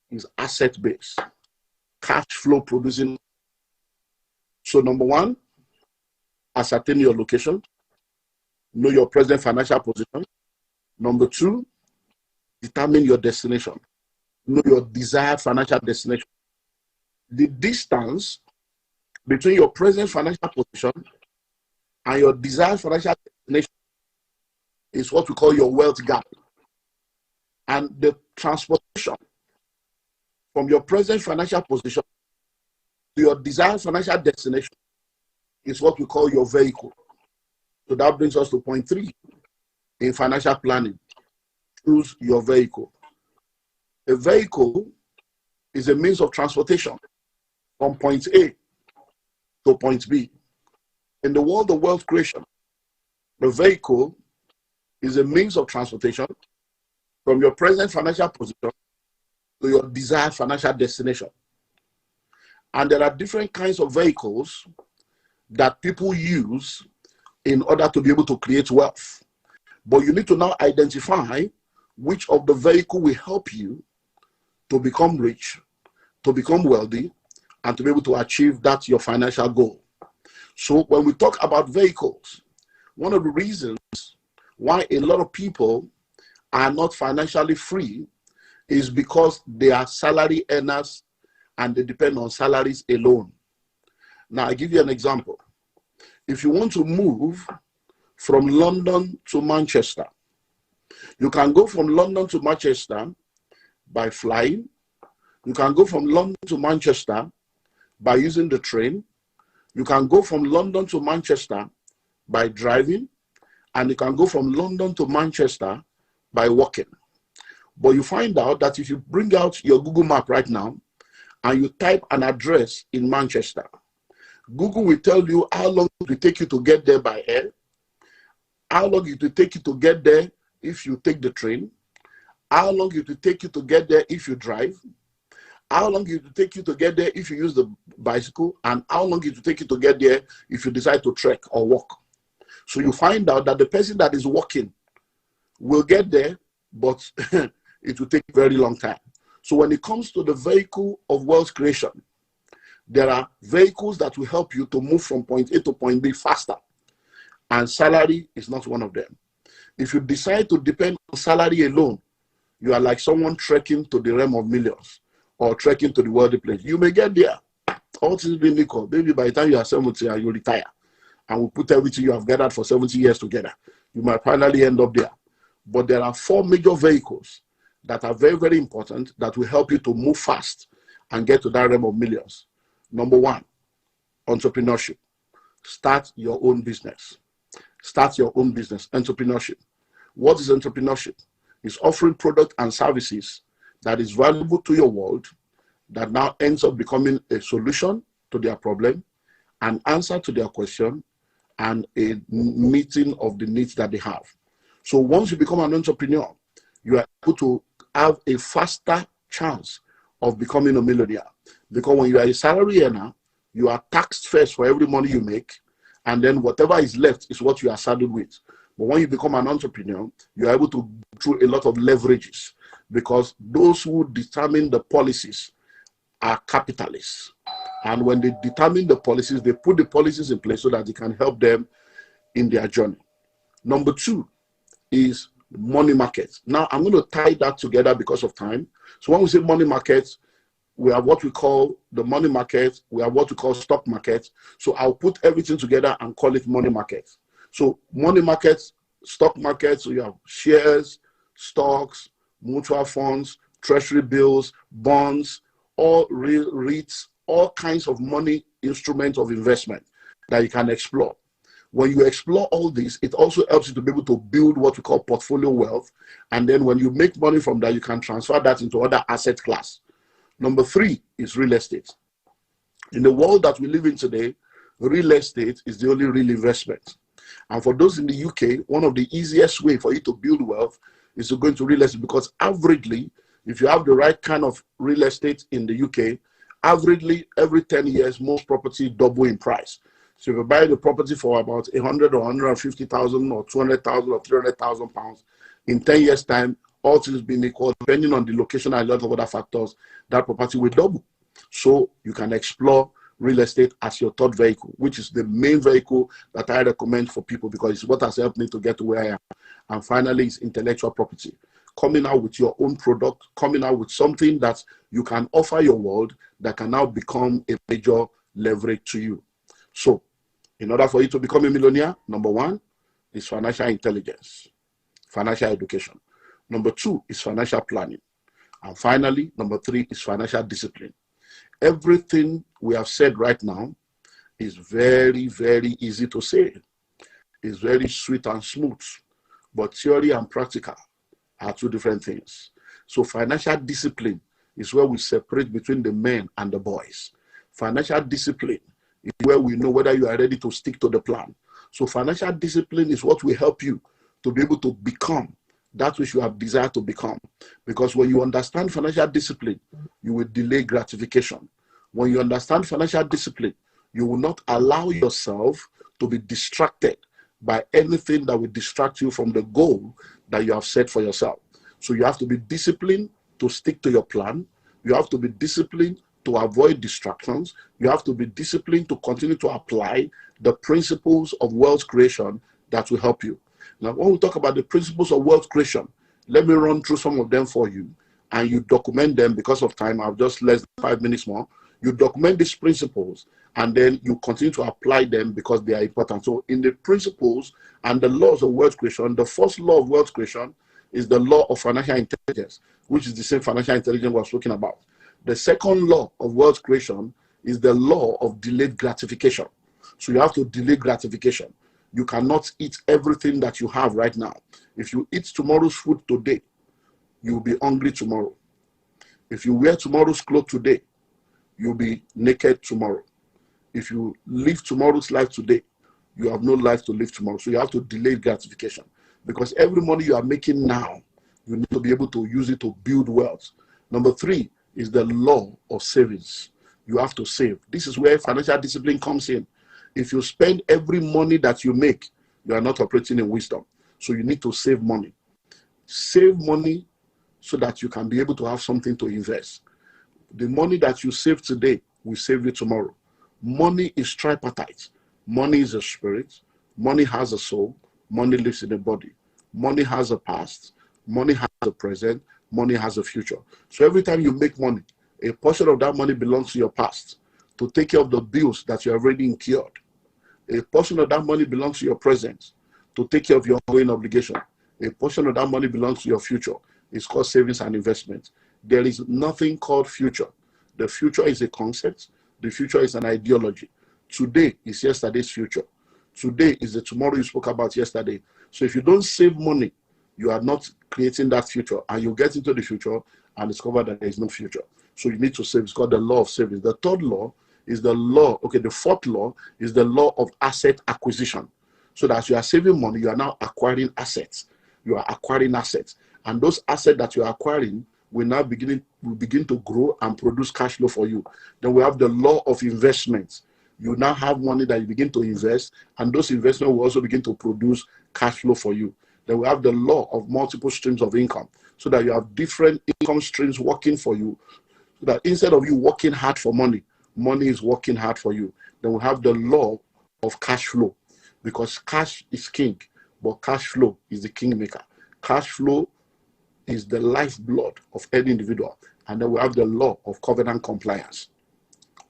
[SPEAKER 12] is asset-based, cash flow producing. So number one, ascertain your location, know your present financial position. Number two, determine your destination, know your desired financial destination. The distance between your present financial position and your desired financial destination is what we call your wealth gap. And the transportation from your present financial position to your desired financial destination is what we call your vehicle. So that brings us to point 3 in financial planning. Choose your vehicle. A vehicle is a means of transportation from point A to point B. In the world of wealth creation, the vehicle is a means of transportation from your present financial position to your desired financial destination. And there are different kinds of vehicles that people use in order to be able to create wealth. But you need to now identify which of the vehicle will help you to become rich, to become wealthy, and to be able to achieve that your financial goal. So when we talk about vehicles, one of the reasons why a lot of people are not financially free is because they are salary earners and they depend on salaries alone. Now, I give you an example. If you want to move from London to Manchester, you can go from London to Manchester by flying. You can go from London to Manchester by using the train. You can go from London to Manchester by driving. And you can go from London to Manchester by walking. But you find out that if you bring out your Google map right now and you type an address in Manchester, Google will tell you how long it will take you to get there by air, how long it will take you to get there if you take the train, how long it will take you to get there if you drive, how long it will take you to get there if you use the bicycle, and how long it will take you to get there if you decide to trek or walk. So you find out that the person that is walking will get there, but it will take a very long time. So when it comes to the vehicle of wealth creation, there are vehicles that will help you to move from point A to point B faster. And salary is not one of them. If you decide to depend on salary alone, you are like someone trekking to the realm of millions or trekking to the worldly place. You may get there. All things being equal, maybe by the time you are 70 and you retire, and we put everything you have gathered for 70 years together, you might finally end up there. But there are 4 major vehicles that are very, very important that will help you to move fast and get to that realm of millions. Number 1, entrepreneurship. Start your own business. Start your own business. Entrepreneurship. What is entrepreneurship? It's offering product and services that is valuable to your world, that now ends up becoming a solution to their problem, an answer to their question, and a meeting of the needs that they have. So once you become an entrepreneur, you are able to have a faster chance of becoming a millionaire. Because when you are a salary earner, you are taxed first for every money you make, and then whatever is left is what you are saddled with. But when you become an entrepreneur, you are able to go through a lot of leverages, because those who determine the policies are capitalists. And when they determine the policies, they put the policies in place so that they can help them in their journey. Number 2 is money markets. Now, I'm going to tie that together because of time. So when we say money markets, we have what we call the money market. We have what we call stock market. So I'll put everything together and call it money market. So money markets, stock markets, so you have shares, stocks, mutual funds, treasury bills, bonds, all REITs, all kinds of money instruments of investment that you can explore. When you explore all this, it also helps you to be able to build what we call portfolio wealth. And then when you make money from that, you can transfer that into other asset class. Number 3 is real estate. In the world that we live in today, real estate is the only real investment. And for those in the UK, one of the easiest way for you to build wealth is to go into real estate, because averagely, if you have the right kind of real estate in the UK, averagely every 10 years, most property double in price. So if you buy the property for about 100 or 150,000 or 200,000 or 300,000 pounds, in 10 years' time, all things being equal, depending on the location and a lot of other factors, that property will double. So you can explore real estate as your third vehicle, which is the main vehicle that I recommend for people, because it's what has helped me to get to where I am. And finally, it's intellectual property. Coming out with your own product, coming out with something that you can offer your world that can now become a major leverage to you. So, in order for you to become a millionaire, number 1 is financial intelligence, financial education. Number 2 is financial planning. And finally, number 3 is financial discipline. Everything we have said right now is very, very easy to say. It's very sweet and smooth. But theory and practical are 2 different things. So financial discipline is where we separate between the men and the boys. Financial discipline is where we know whether you are ready to stick to the plan. So financial discipline is what will help you to be able to become that which you have desired to become. Because when you understand financial discipline, you will delay gratification. When you understand financial discipline, you will not allow yourself to be distracted by anything that will distract you from the goal that you have set for yourself. So you have to be disciplined to stick to your plan. You have to be disciplined to avoid distractions. You have to be disciplined to continue to apply the principles of wealth creation that will help you. Now, when we talk about the principles of wealth creation, let me run through some of them for you, and you document them. Because of time, I've just less than 5 minutes more. You document these principles, and then you continue to apply them because they are important. So in the principles and the laws of wealth creation, the first law of wealth creation is the law of financial intelligence, which is the same financial intelligence we're talking about. The second law of wealth creation is the law of delayed gratification. So you have to delay gratification. You cannot eat everything that you have right now. If you eat tomorrow's food today, you will be hungry tomorrow. If you wear tomorrow's clothes today, you'll be naked tomorrow. If you live tomorrow's life today, you have no life to live tomorrow. So you have to delay gratification. Because every money you are making now, you need to be able to use it to build wealth. Number 3 is the law of savings. You have to save. This is where financial discipline comes in. If you spend every money that you make, you are not operating in wisdom. So you need to save money. Save money so that you can be able to have something to invest. The money that you save today will save you tomorrow. Money is tripartite. Money is a spirit. Money has a soul. Money lives in a body. Money has a past. Money has a present. Money has a future. So every time you make money, a portion of that money belongs to your past to take care of the bills that you have already incurred. A portion of that money belongs to your present to take care of your ongoing obligation. A portion of that money belongs to your future. It's called savings and investment. There is nothing called future. The future is a concept. The future is an ideology. Today is yesterday's future. Today is the tomorrow you spoke about yesterday. So if you don't save money, you are not creating that future, and you get into the future and discover that there is no future. So you need to save. It's called the law of savings. The third law is the fourth law is the law of asset acquisition. So that as you are saving money, you are now acquiring assets. You are acquiring assets. And those assets that you are acquiring will now begin to grow and produce cash flow for you. Then we have the law of investments. You now have money that you begin to invest, and those investments will also begin to produce cash flow for you. Then we have the law of multiple streams of income, so that you have different income streams working for you, so that instead of you working hard for money, money is working hard for you. Then we have the law of cash flow, because cash is king, but cash flow is the kingmaker. Cash flow is the lifeblood of any individual. And then we have the law of covenant compliance.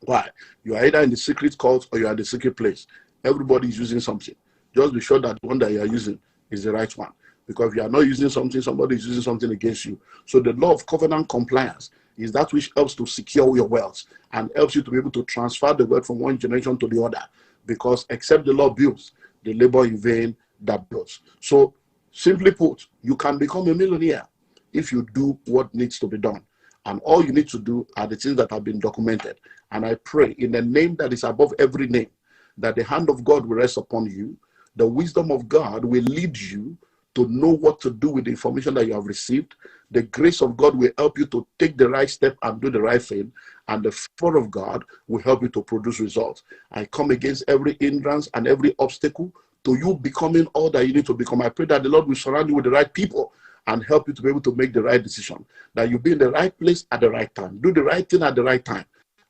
[SPEAKER 12] Why? You are either in the secret cult or you are in the secret place. Everybody is using something. Just be sure that the one that you are using is the right one. Because if you are not using something, somebody is using something against you. So the law of covenant compliance is that which helps to secure your wealth and helps you to be able to transfer the wealth from one generation to the other. Because except the law builds, the labor in vain that builds. So simply put, you can become a millionaire if you do what needs to be done. And all you need to do are the things that have been documented. And I pray in the name that is above every name, that the hand of God will rest upon you. The wisdom of God will lead you to know what to do with the information that you have received. The grace of God will help you to take the right step and do the right thing. And the favor of God will help you to produce results. I come against every hindrance and every obstacle to you becoming all that you need to become. I pray that the Lord will surround you with the right people and help you to be able to make the right decision. That you'll be in the right place at the right time. Do the right thing at the right time.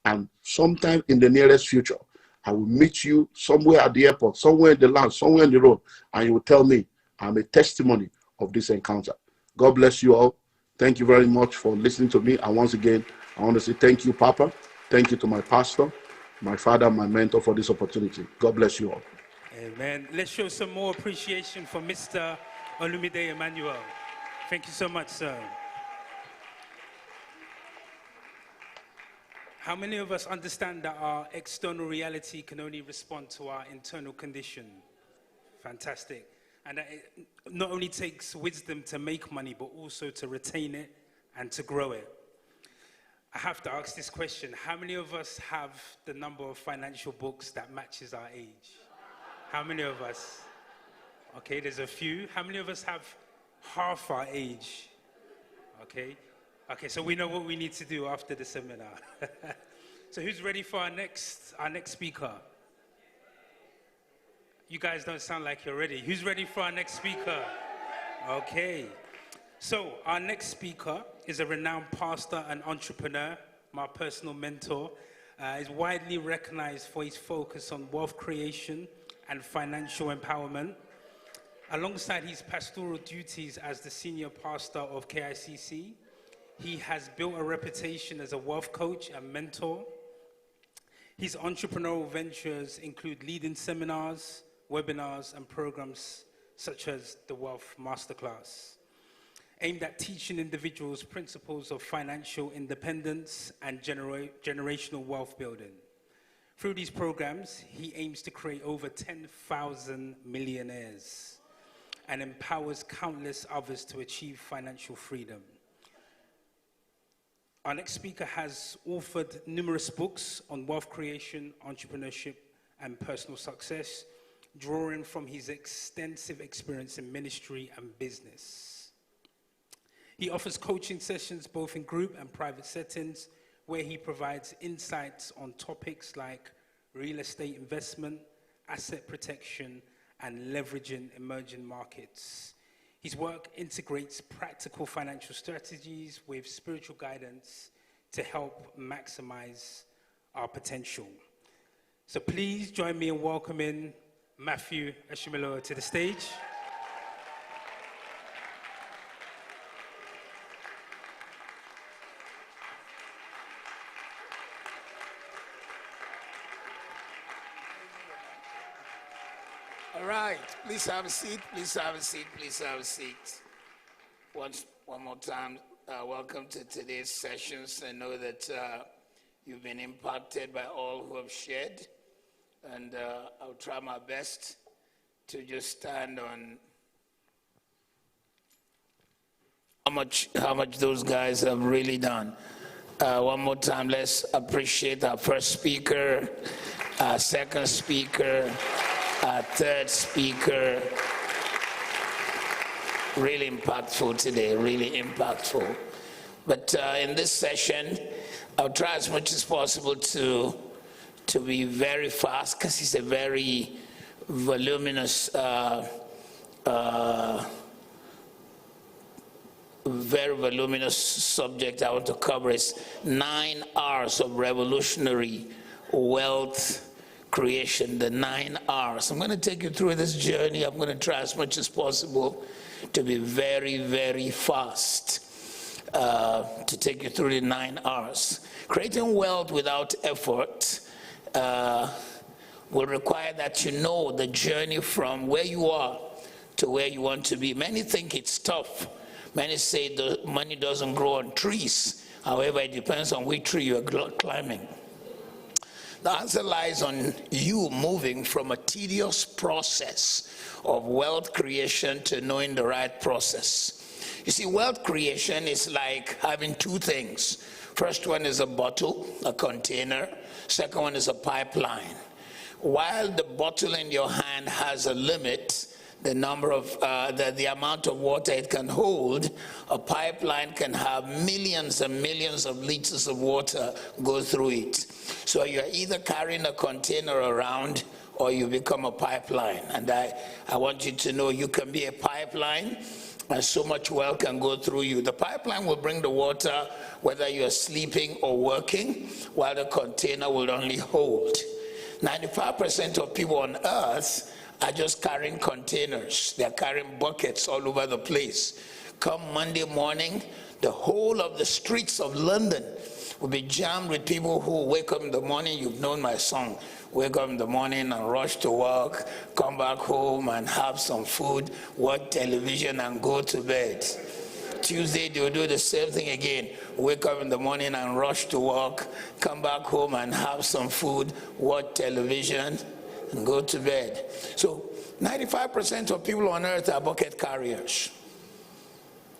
[SPEAKER 12] And sometime in the nearest future, I will meet you somewhere at the airport, somewhere in the land, somewhere in the road, and you will tell me I'm a testimony of this encounter. God bless you all. Thank you very much for listening to me. And once again, I want to say thank you, Papa. Thank you to my pastor, my father, my mentor for this opportunity. God bless you all.
[SPEAKER 4] Amen. Let's show some more appreciation for Mr. Olumide Emmanuel. Thank you so much, sir. How many of us understand that our external reality can only respond to our internal condition? Fantastic. And that it not only takes wisdom to make money, but also to retain it and to grow it. I have to ask this question. How many of us have the number of financial books that matches our age? How many of us? Okay, there's a few. How many of us have half our age? Okay. Okay, so we know what we need to do after the seminar. So who's ready for our next speaker? You guys don't sound like you're ready. Who's ready for our next speaker? Okay. So our next speaker is a renowned pastor and entrepreneur, my personal mentor. Is widely recognized for his focus on wealth creation and financial empowerment. Alongside his pastoral duties as the senior pastor of KICC, he has built a reputation as a wealth coach and mentor. His entrepreneurial ventures include leading seminars, webinars, and programs such as the Wealth MasterClass, aimed at teaching individuals principles of financial independence and generational wealth building. Through these programs, he aims to create over 10,000 millionaires and empowers countless others to achieve financial freedom. Our next speaker has authored numerous books on wealth creation, entrepreneurship, and personal success, drawing from his extensive experience in ministry and business. He offers coaching sessions both in group and private settings, where he provides insights on topics like real estate investment, asset protection, and leveraging emerging markets. His work integrates practical financial strategies with spiritual guidance to help maximize our potential. So please join me in welcoming Matthew Eshimilo to the stage.
[SPEAKER 1] All right, please have a seat, please have a seat, please have a seat. One more time, welcome to today's sessions. I know that you've been impacted by all who have shared, and I'll try my best to just stand on how much those guys have really done. One more time, let's appreciate our first speaker, our second speaker, our third speaker. Really impactful today, really impactful. But in this session, I'll try as much as possible to be very fast, because it's a very voluminous subject I want to cover. Is 9 R's of revolutionary wealth creation, the 9 R's. I'm going to take you through this journey. I'm going to try as much as possible to be very, very fast, to take you through the 9 R's. Creating wealth without effort will require that you know the journey from where you are to where you want to be. Many think it's tough. Many say the money doesn't grow on trees. However, it depends on which tree you're climbing. The answer lies on you moving from a tedious process of wealth creation to knowing the right process. You see, wealth creation is like having two things. First one is a bottle, a container. Second one is a pipeline. While the bottle in your hand has a limit, the number of the amount of water it can hold, a pipeline can have millions and millions of liters of water go through it. So you're either carrying a container around or you become a pipeline. And I want you to know you can be a pipeline, and so much wealth can go through you. The pipeline will bring the water whether you're sleeping or working, while the container will only hold. 95% of people on earth are just carrying containers. They're carrying buckets all over the place. Come Monday morning, the whole of the streets of London will be jammed with people who wake up in the morning. You've known my song. Wake up in the morning and rush to work, come back home and have some food, watch television and go to bed. Tuesday, they'll do the same thing again. Wake up in the morning and rush to work, come back home and have some food, watch television, and go to bed. So 95% of people on earth are bucket carriers.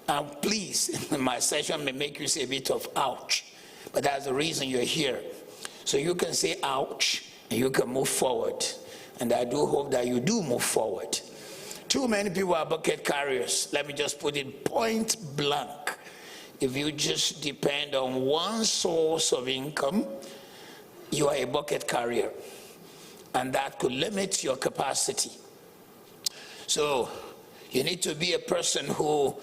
[SPEAKER 1] And please, my session may make you say a bit of ouch, but that's the reason you're here. So you can say ouch, and you can move forward. And I do hope that you do move forward. Too many people are bucket carriers. Let me just put it point blank. If you just depend on one source of income, you are a bucket carrier. And that could limit your capacity. So you need to be a person who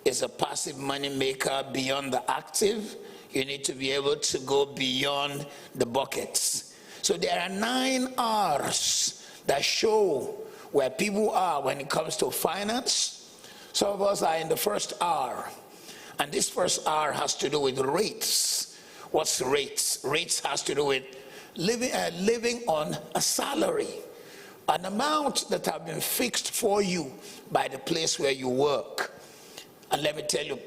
[SPEAKER 1] is a passive money maker beyond the active. You need to be able to go beyond the buckets. So there are 9 R's that show where people are when it comes to finance. Some of us are in the first R. And this first R has to do with rates. What's rates? Rates has to do with living on a salary, an amount that have been fixed for you by the place where you work. And let me tell you,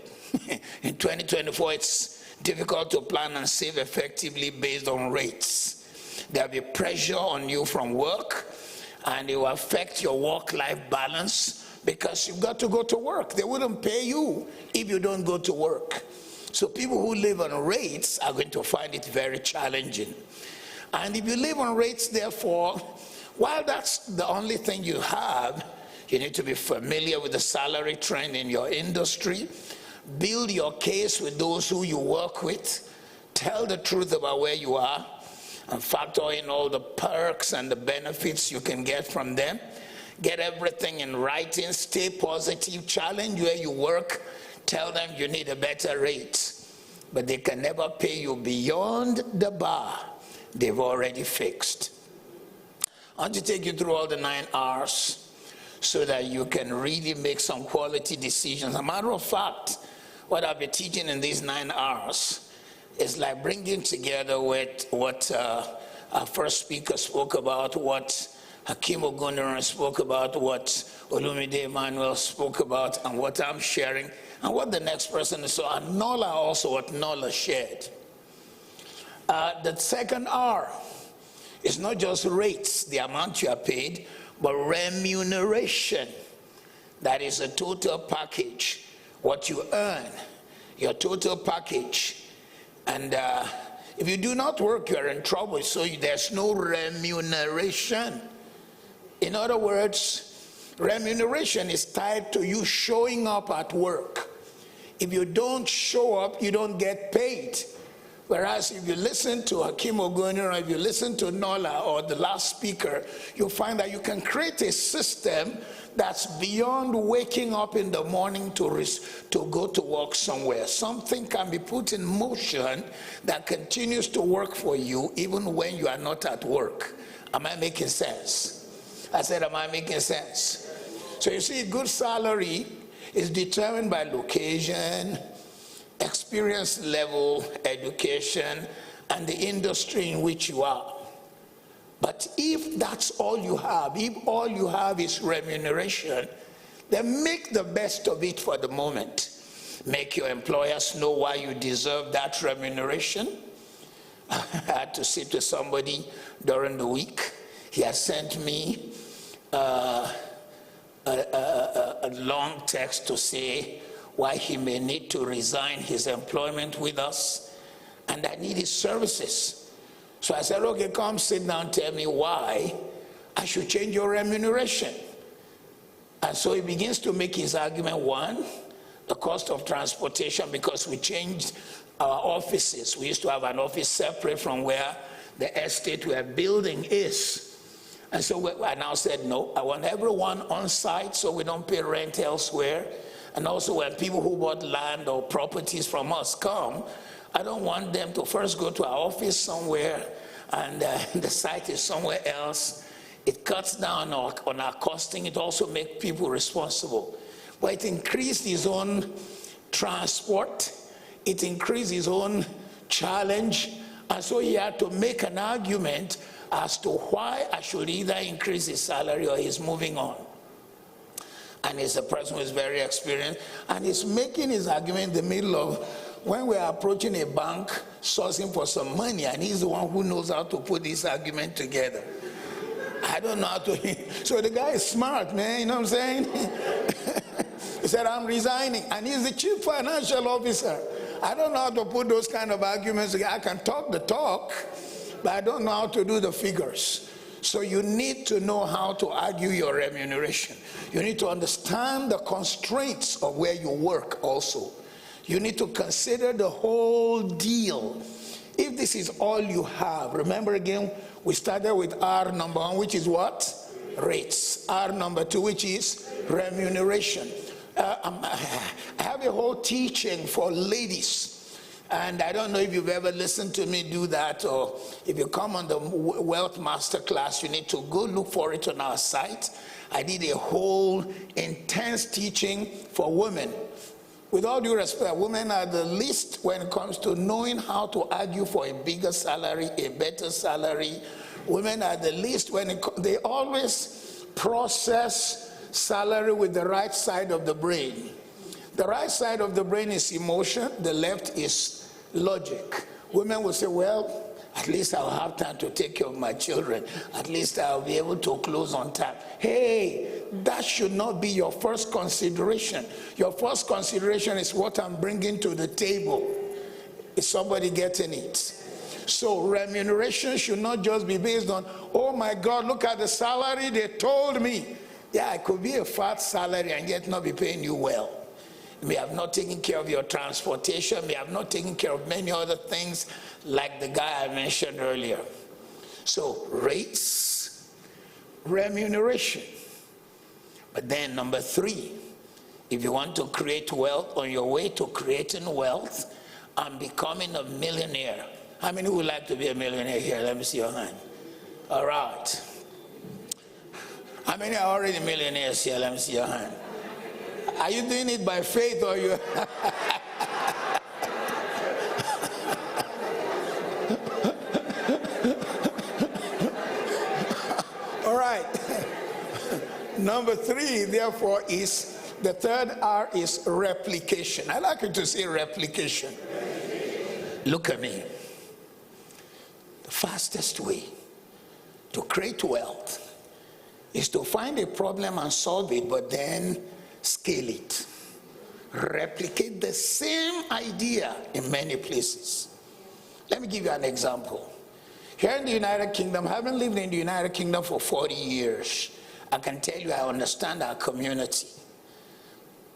[SPEAKER 1] in 2024, it's difficult to plan and save effectively based on rates. There'll be pressure on you from work, and it will affect your work-life balance because you've got to go to work. They wouldn't pay you if you don't go to work. So people who live on rates are going to find it very challenging. And if you live on rates, therefore, while that's the only thing you have, you need to be familiar with the salary trend in your industry. Build your case with those who you work with. Tell the truth about where you are and factor in all the perks and the benefits you can get from them. Get everything in writing. Stay positive. Challenge where you work. Tell them you need a better rate. But they can never pay you beyond the bar they've already fixed. I want to take you through all the 9 R's so that you can really make some quality decisions. As a matter of fact, what I'll be teaching in these 9 R's is like bringing together with what our first speaker spoke about, what Hakeem Ogundoran spoke about, what Olumide Emmanuel spoke about, and what I'm sharing, and what the next person saw, and Nola also, what Nola shared. The second R is not just rates, the amount you are paid, but remuneration. That is a total package, what you earn, your total package. And if you do not work, you're in trouble, so there's no remuneration. In other words, remuneration is tied to you showing up at work. If you don't show up, you don't get paid. Whereas if you listen to Hakeem Ogundoran, or if you listen to Nola or the last speaker, you'll find that you can create a system that's beyond waking up in the morning to go to work somewhere. Something can be put in motion that continues to work for you even when you are not at work. Am I making sense? I said, am I making sense? So you see, good salary is determined by location, experience level, education, and the industry in which you are. But if that's all you have, if all you have is remuneration, then make the best of it for the moment. Make your employers know why you deserve that remuneration. I had to sit with somebody during the week. He has sent me a long text to say why he may need to resign his employment with us, and I need his services. So I said, okay, come sit down, tell me why I should change your remuneration. And so he begins to make his argument. One, the cost of transportation, because we changed our offices. We used to have an office separate from where the estate we're building is. And so I now said, no, I want everyone on site so we don't pay rent elsewhere. And also when people who bought land or properties from us come, I don't want them to first go to our office somewhere and the site is somewhere else. It cuts down on our costing. It also makes people responsible. But it increased his own transport. It increased his own challenge. And so he had to make an argument as to why I should either increase his salary or he's moving on. And he's a person who is very experienced, and he's making his argument in the middle of when we're approaching a bank sourcing for some money, and he's the one who knows how to put this argument together. I don't know how to. So the guy is smart, man, you know what I'm saying? He said, I'm resigning, and he's the chief financial officer. I don't know how to put those kind of arguments together. I can talk the talk, but I don't know how to do the figures. So you need to know how to argue your remuneration. You need to understand the constraints of where you work also. You need to consider the whole deal. If this is all you have, remember again, we started with R number 1, which is what? Rates. R number 2, which is remuneration. I have a whole teaching for ladies. And I don't know if you've ever listened to me do that, or if you come on the Wealth MasterClass, you need to go look for it on our site. I did a whole intense teaching for women. With all due respect, women are the least when it comes to knowing how to argue for a bigger salary, a better salary. Women are the least when they always process salary with the right side of the brain. The right side of the brain is emotion, the left is logic. Women will say, well, at least I'll have time to take care of my children. At least I'll be able to close on time. Hey, that should not be your first consideration. Your first consideration is what I'm bringing to the table. Is somebody getting it? So remuneration should not just be based on, oh my God, look at the salary they told me. Yeah, it could be a fat salary and yet not be paying you well. May have not taken care of your transportation, may have not taken care of many other things like the guy I mentioned earlier. So rates, remuneration. But then number 3, if you want to create wealth, on your way to creating wealth and becoming a millionaire. How many would like to be a millionaire here? Let me see your hand. All right. How many are already millionaires here? Let me see your hand. Are you doing it by faith or you? All right. Number 3, therefore, is the third R is replication. I like you to say replication. Look at me. The fastest way to create wealth is to find a problem and solve it, but then scale it. Replicate the same idea in many places. Let me give you an example. Here in the United Kingdom, having lived in the United Kingdom for 40 years, I can tell you I understand our community.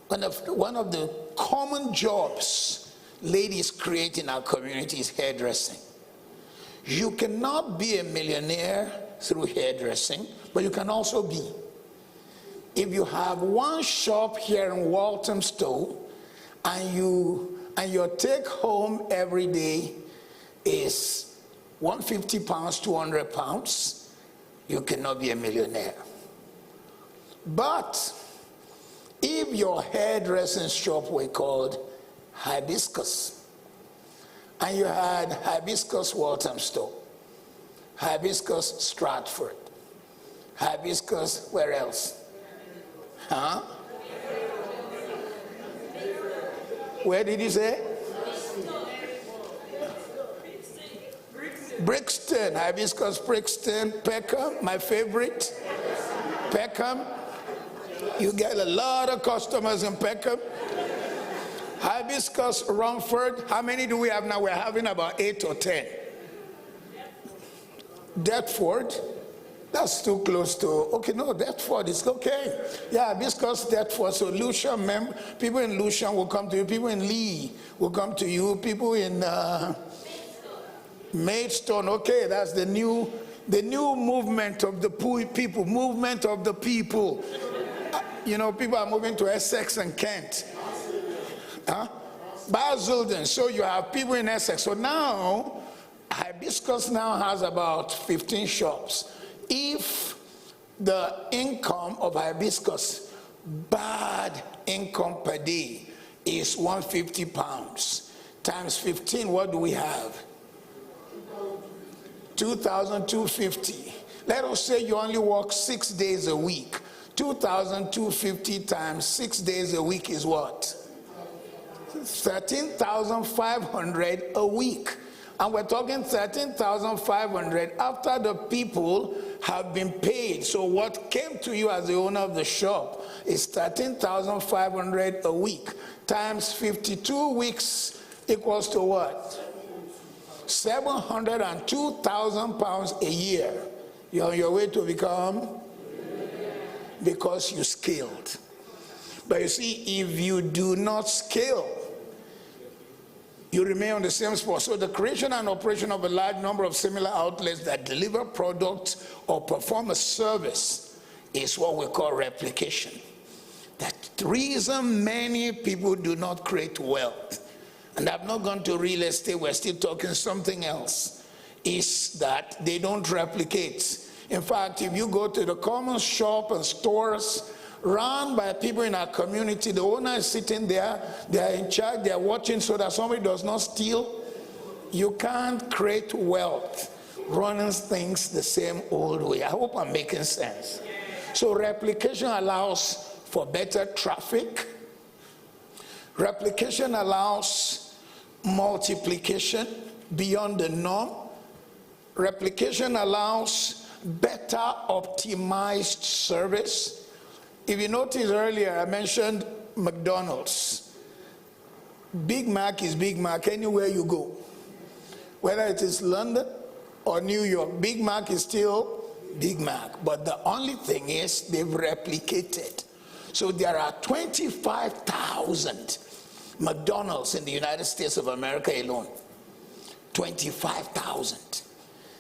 [SPEAKER 1] One of the common jobs ladies create in our community is hairdressing. You cannot be a millionaire through hairdressing, but you can also be. If you have one shop here in Walthamstow and your take home every day is £150, £200, you cannot be a millionaire. But if your hairdressing shop were called Hibiscus, and you had Hibiscus Walthamstow, Hibiscus Stratford, Hibiscus where else? Huh? Where did you say? Brixton, Hibiscus Brixton, Peckham, my favorite. Peckham. You get a lot of customers in Peckham. Hibiscus Romford. How many do we have now? We're having about 8 or 10. Deptford. That's too close to, okay, no, Deptford is okay. Yeah, Hibiscus, Deptford. So Lewisham, people in Lewisham will come to you. People in Lee will come to you. People in Maidstone, okay, that's the new movement of the people, movement of the people. You know, people are moving to Essex and Kent. Basildon, so you have people in Essex. So now, Hibiscus now has about 15 shops. If the income of Hibiscus, bad income per day, is £150, times 15, what do we have? 2,250. Let us say you only work 6 days a week. 2,250 times 6 days a week is what? 13,500 a week. And we're talking 13,500 after the people have been paid. So what came to you as the owner of the shop is 13,500 a week times 52 weeks equals to what? £702,000 a year. You're on your way to become, because you scaled. But you see, if you do not scale, you remain on the same spot. So the creation and operation of a large number of similar outlets that deliver products or perform a service is what we call replication. That The reason many people do not create wealth, and I've not gone to real estate, we're still talking something else, is that they don't replicate. In fact, if you go to the common shop and stores run by people in our community, the owner is sitting there, they are in charge, they are watching so that somebody does not steal. You can't create wealth running things the same old way. I hope I'm making sense. So replication allows for better traffic. Replication allows multiplication beyond the norm. Replication allows better optimized service. If you notice earlier, I mentioned McDonald's. Big Mac is Big Mac anywhere you go. Whether it is London or New York, Big Mac is still Big Mac. But the only thing is they've replicated. So there are 25,000 McDonald's in the United States of America alone. 25,000.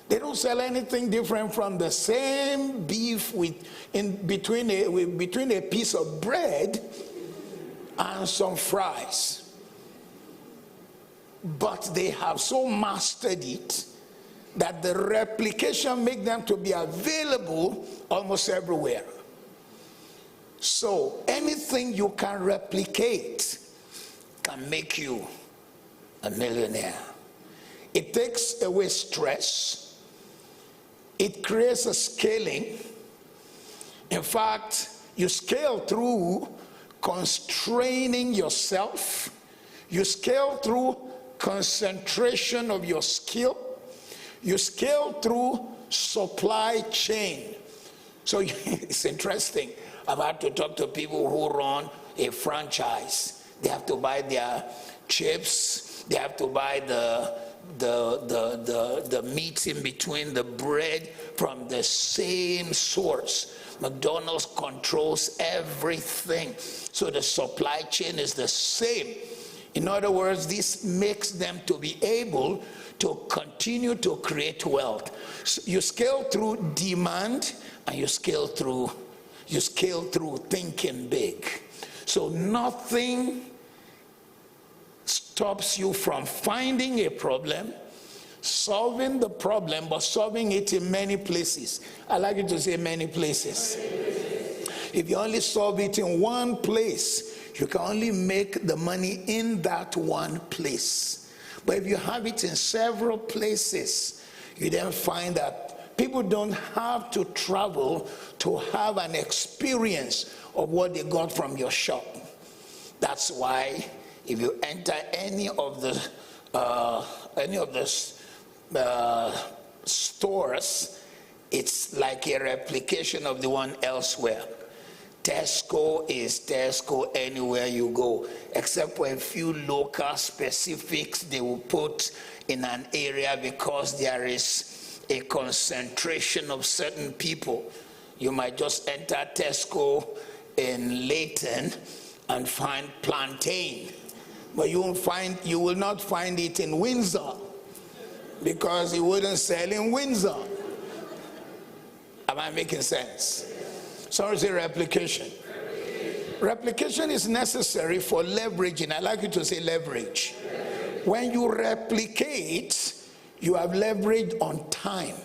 [SPEAKER 1] They don't sell anything different from the same beef between a piece of bread and some fries. But they have so mastered it that the replication makes them to be available almost everywhere. So anything you can replicate can make you a millionaire. It takes away stress. It creates a scaling. In fact, you scale through constraining yourself. You scale through concentration of your skill. You scale through supply chain. So it's interesting. I've had to talk to people who run a franchise. They have to buy their chips. They have to buy the meat in between, the bread from the same source. McDonald's controls everything. So the supply chain is the same. In other words, this makes them to be able to continue to create wealth. So you scale through demand and you scale through thinking big. So nothing stops you from finding a problem, solving the problem, but solving it in many places. I like you to say many places. If you only solve it in one place, you can only make the money in that one place. But if you have it in several places, you then find that people don't have to travel to have an experience of what they got from your shop. That's why if you enter any of the stores, it's like a replication of the one elsewhere. Tesco is Tesco anywhere you go, except for a few local specifics they will put in an area because there is a concentration of certain people. You might just enter Tesco in Leighton and find plantain, but you will not find it in Windsor because it wouldn't sell in Windsor. Am I making sense? Sorry, say replication. Replication is necessary for leveraging. I like you to say leverage. When you replicate, you have leverage on time.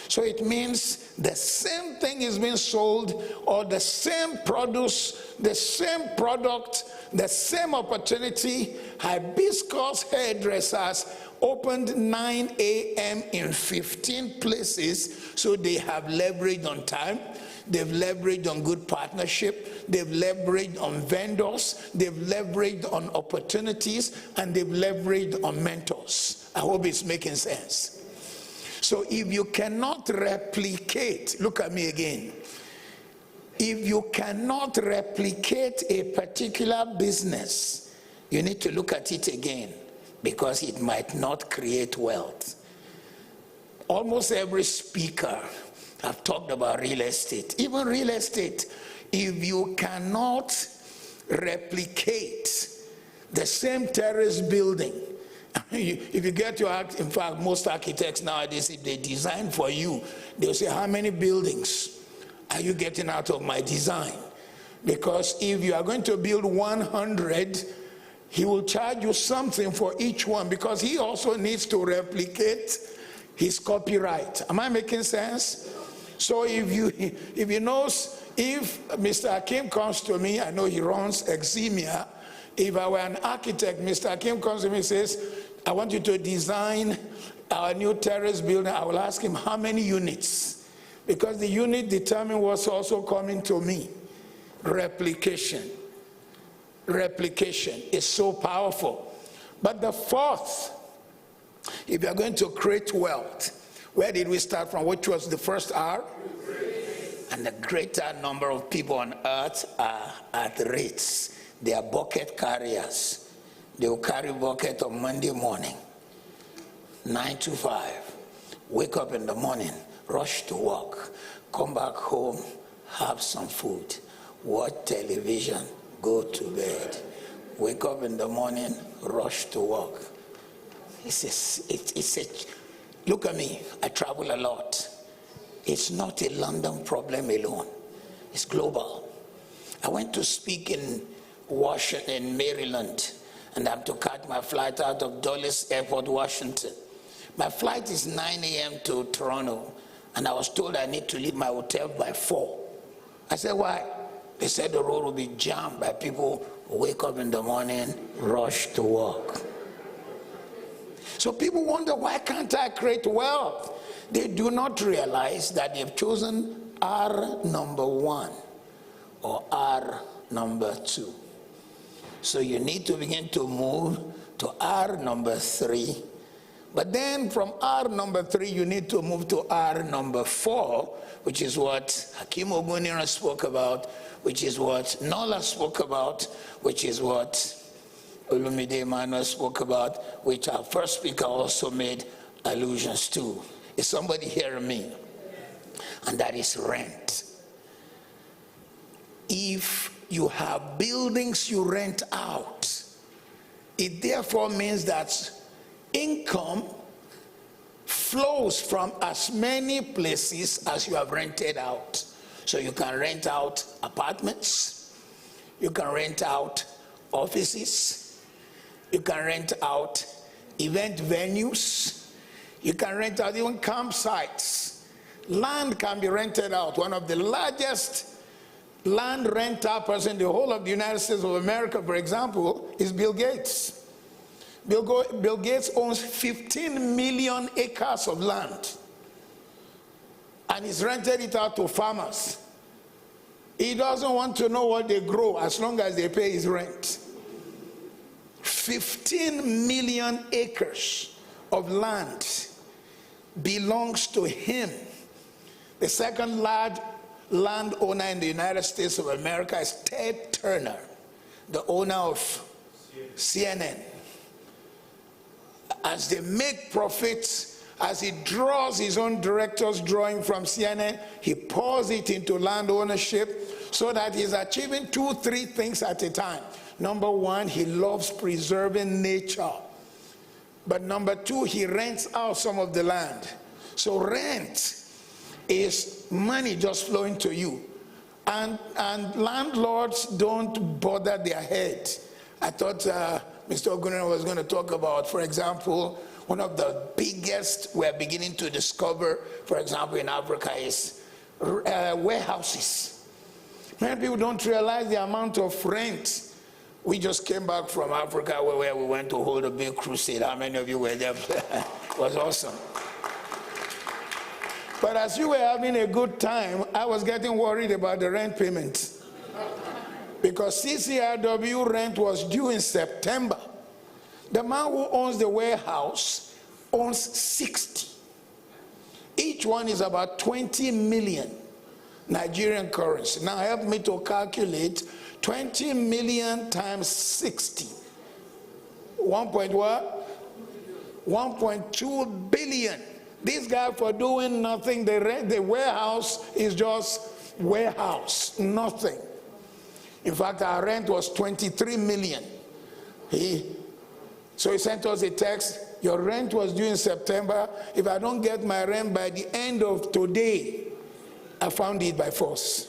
[SPEAKER 1] So it means the same thing is being sold, or the same produce, the same product, the same opportunity. Hibiscus hairdressers opened 9 a.m. in 15 places, so they have leverage on time. They've leveraged on good partnership. They've leveraged on vendors. They've leveraged on opportunities. And they've leveraged on mentors. I hope it's making sense. So if you cannot replicate, look at me again. If you cannot replicate a particular business, you need to look at it again because it might not create wealth. Almost every speaker I've talked about real estate. Even real estate, if you cannot replicate the same terrace building, if you get to act, in fact, most architects nowadays, if they design for you, they'll say, how many buildings are you getting out of my design? Because if you are going to build 100, he will charge you something for each one, because he also needs to replicate his copyright. Am I making sense? So if Mr. Akim comes to me, I know he runs Eximia. If I were an architect, Mr. Akim comes to me and says, I want you to design our new terrace building. I will ask him how many units, because the unit determine what's also coming to me. Replication. Replication is so powerful. But the fourth, if you're going to create wealth, where did we start from? Which was the first R? And the greater number of people on earth are at REITs. They are bucket carriers. They will carry bucket on Monday morning, 9 to 5. Wake up in the morning, rush to work, come back home, have some food, watch television, go to bed. Wake up in the morning, rush to work. Look at me, I travel a lot. It's not a London problem alone. It's global. I went to speak in Washington, Maryland, and I have to catch my flight out of Dulles Airport, Washington. My flight is 9 a.m. to Toronto, and I was told I need to leave my hotel by 4. I said, why? They said the road will be jammed by people who wake up in the morning, rush to work. So people wonder, why can't I create wealth? They do not realize that they've chosen R number 1 or R number 2. So you need to begin to move to R number 3. But then from R number 3, you need to move to R number 4, which is what Hakim Ogunira spoke about, which is what Nola spoke about, which is what Olumide Emmanuel spoke about, which our first speaker also made allusions to. Is somebody hearing me? And that is rent. If you have buildings you rent out, it therefore means that income flows from as many places as you have rented out. So you can rent out apartments, you can rent out offices, you can rent out event venues, you can rent out even campsites. Land can be rented out. One of the largest land renter person in the whole of the United States of America, for example, is Bill Gates. Bill Gates owns 15 million acres of land, and he's rented it out to farmers. He doesn't want to know what they grow as long as they pay his rent. 15 million acres of land belongs to him. The second large landowner in the United States of America is Ted Turner, the owner of CNN. As they make profits, as he draws his own director's drawing from CNN, he pours it into land ownership so that he's achieving 2-3 things at a time. Number 1, he loves preserving nature. But number 2, he rents out some of the land. So rent is money just flowing to you. And landlords don't bother their head. I thought Mr. Ogunrin was going to talk about, for example, one of the biggest we're beginning to discover, for example, in Africa is warehouses. Many people don't realize the amount of rent. We just came back from Africa where we went to hold a big crusade. How many of you were there? It was awesome. But as you were having a good time, I was getting worried about the rent payment. Because CCRW rent was due in September. The man who owns the warehouse owns 60. Each one is about 20 million Nigerian currency. Now help me to calculate 20 million times 60. 1.2 billion. This guy, for doing nothing, the warehouse is just warehouse, nothing. In fact, our rent was 23 million. So he sent us a text, your rent was due in September. If I don't get my rent by the end of today, I found it by force.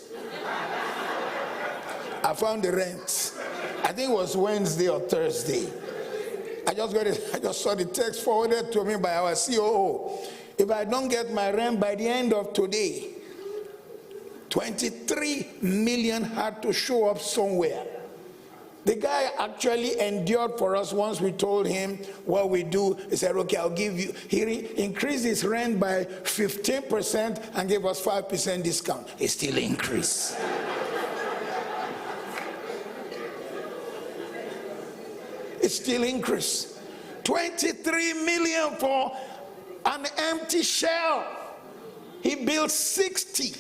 [SPEAKER 1] I found the rent. I think it was Wednesday or Thursday. I just saw the text forwarded to me by our COO. If I don't get my rent by the end of today, 23 million had to show up somewhere. The guy actually endured for us once we told him what we do. He said, okay, I'll give you. He increased his rent by 15% and gave us 5% discount. It still increased. It still increased. 23 million for an empty shell. He built 60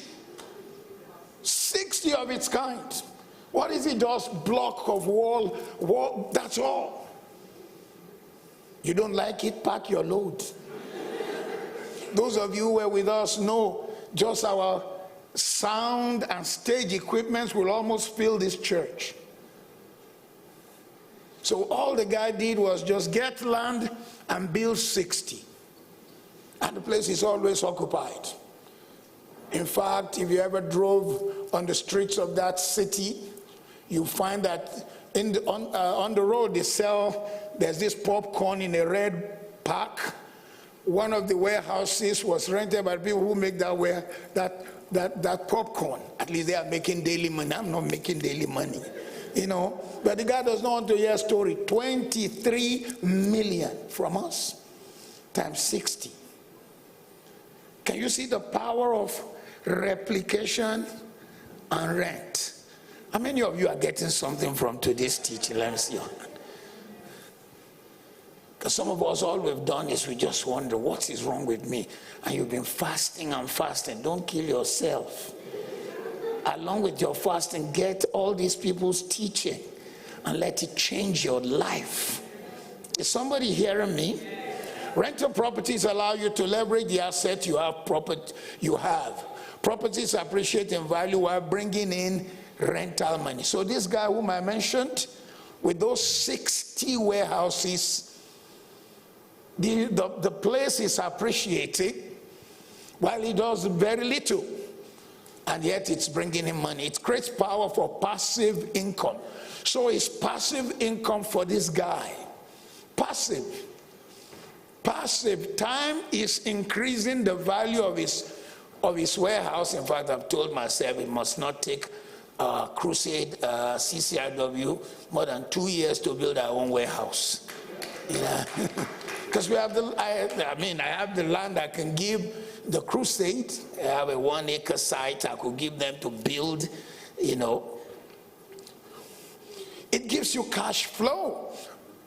[SPEAKER 1] of its kind. What is it? Just block of wall, that's all. You don't like it, pack your load. Those of you who were with us know just our sound and stage equipment will almost fill this church. So all the guy did was just get land and build 60. And the place is always occupied. In fact, if you ever drove on the streets of that city, you find that on the road there's this popcorn in a red pack. One of the warehouses was rented by people who make that popcorn. At least they are making daily money. I'm not making daily money, you know. But the guy does not want to hear a story. 23 million from us times 60. Can you see the power of replication and rent? How many of you are getting something from today's teaching? Let me see. Because some of us, all we've done is we just wonder, what is wrong with me? And you've been fasting and fasting. Don't kill yourself. Along with your fasting, get all these people's teaching and let it change your life. Is somebody hearing me? Rental properties allow you to leverage the asset you have. Properties appreciate in value while bringing in rental money. So this guy whom I mentioned, with those 60 warehouses, the place is appreciating while he does very little, and yet it's bringing him money. It creates power for passive income. So it's passive income for this guy. Passive time is increasing the value of his warehouse. In fact, I've told myself it must not take Crusade CCRW more than 2 years to build our own warehouse. Because we have I have the land I can give the Crusade. I have a 1-acre site I could give them to build, you know. It gives you cash flow.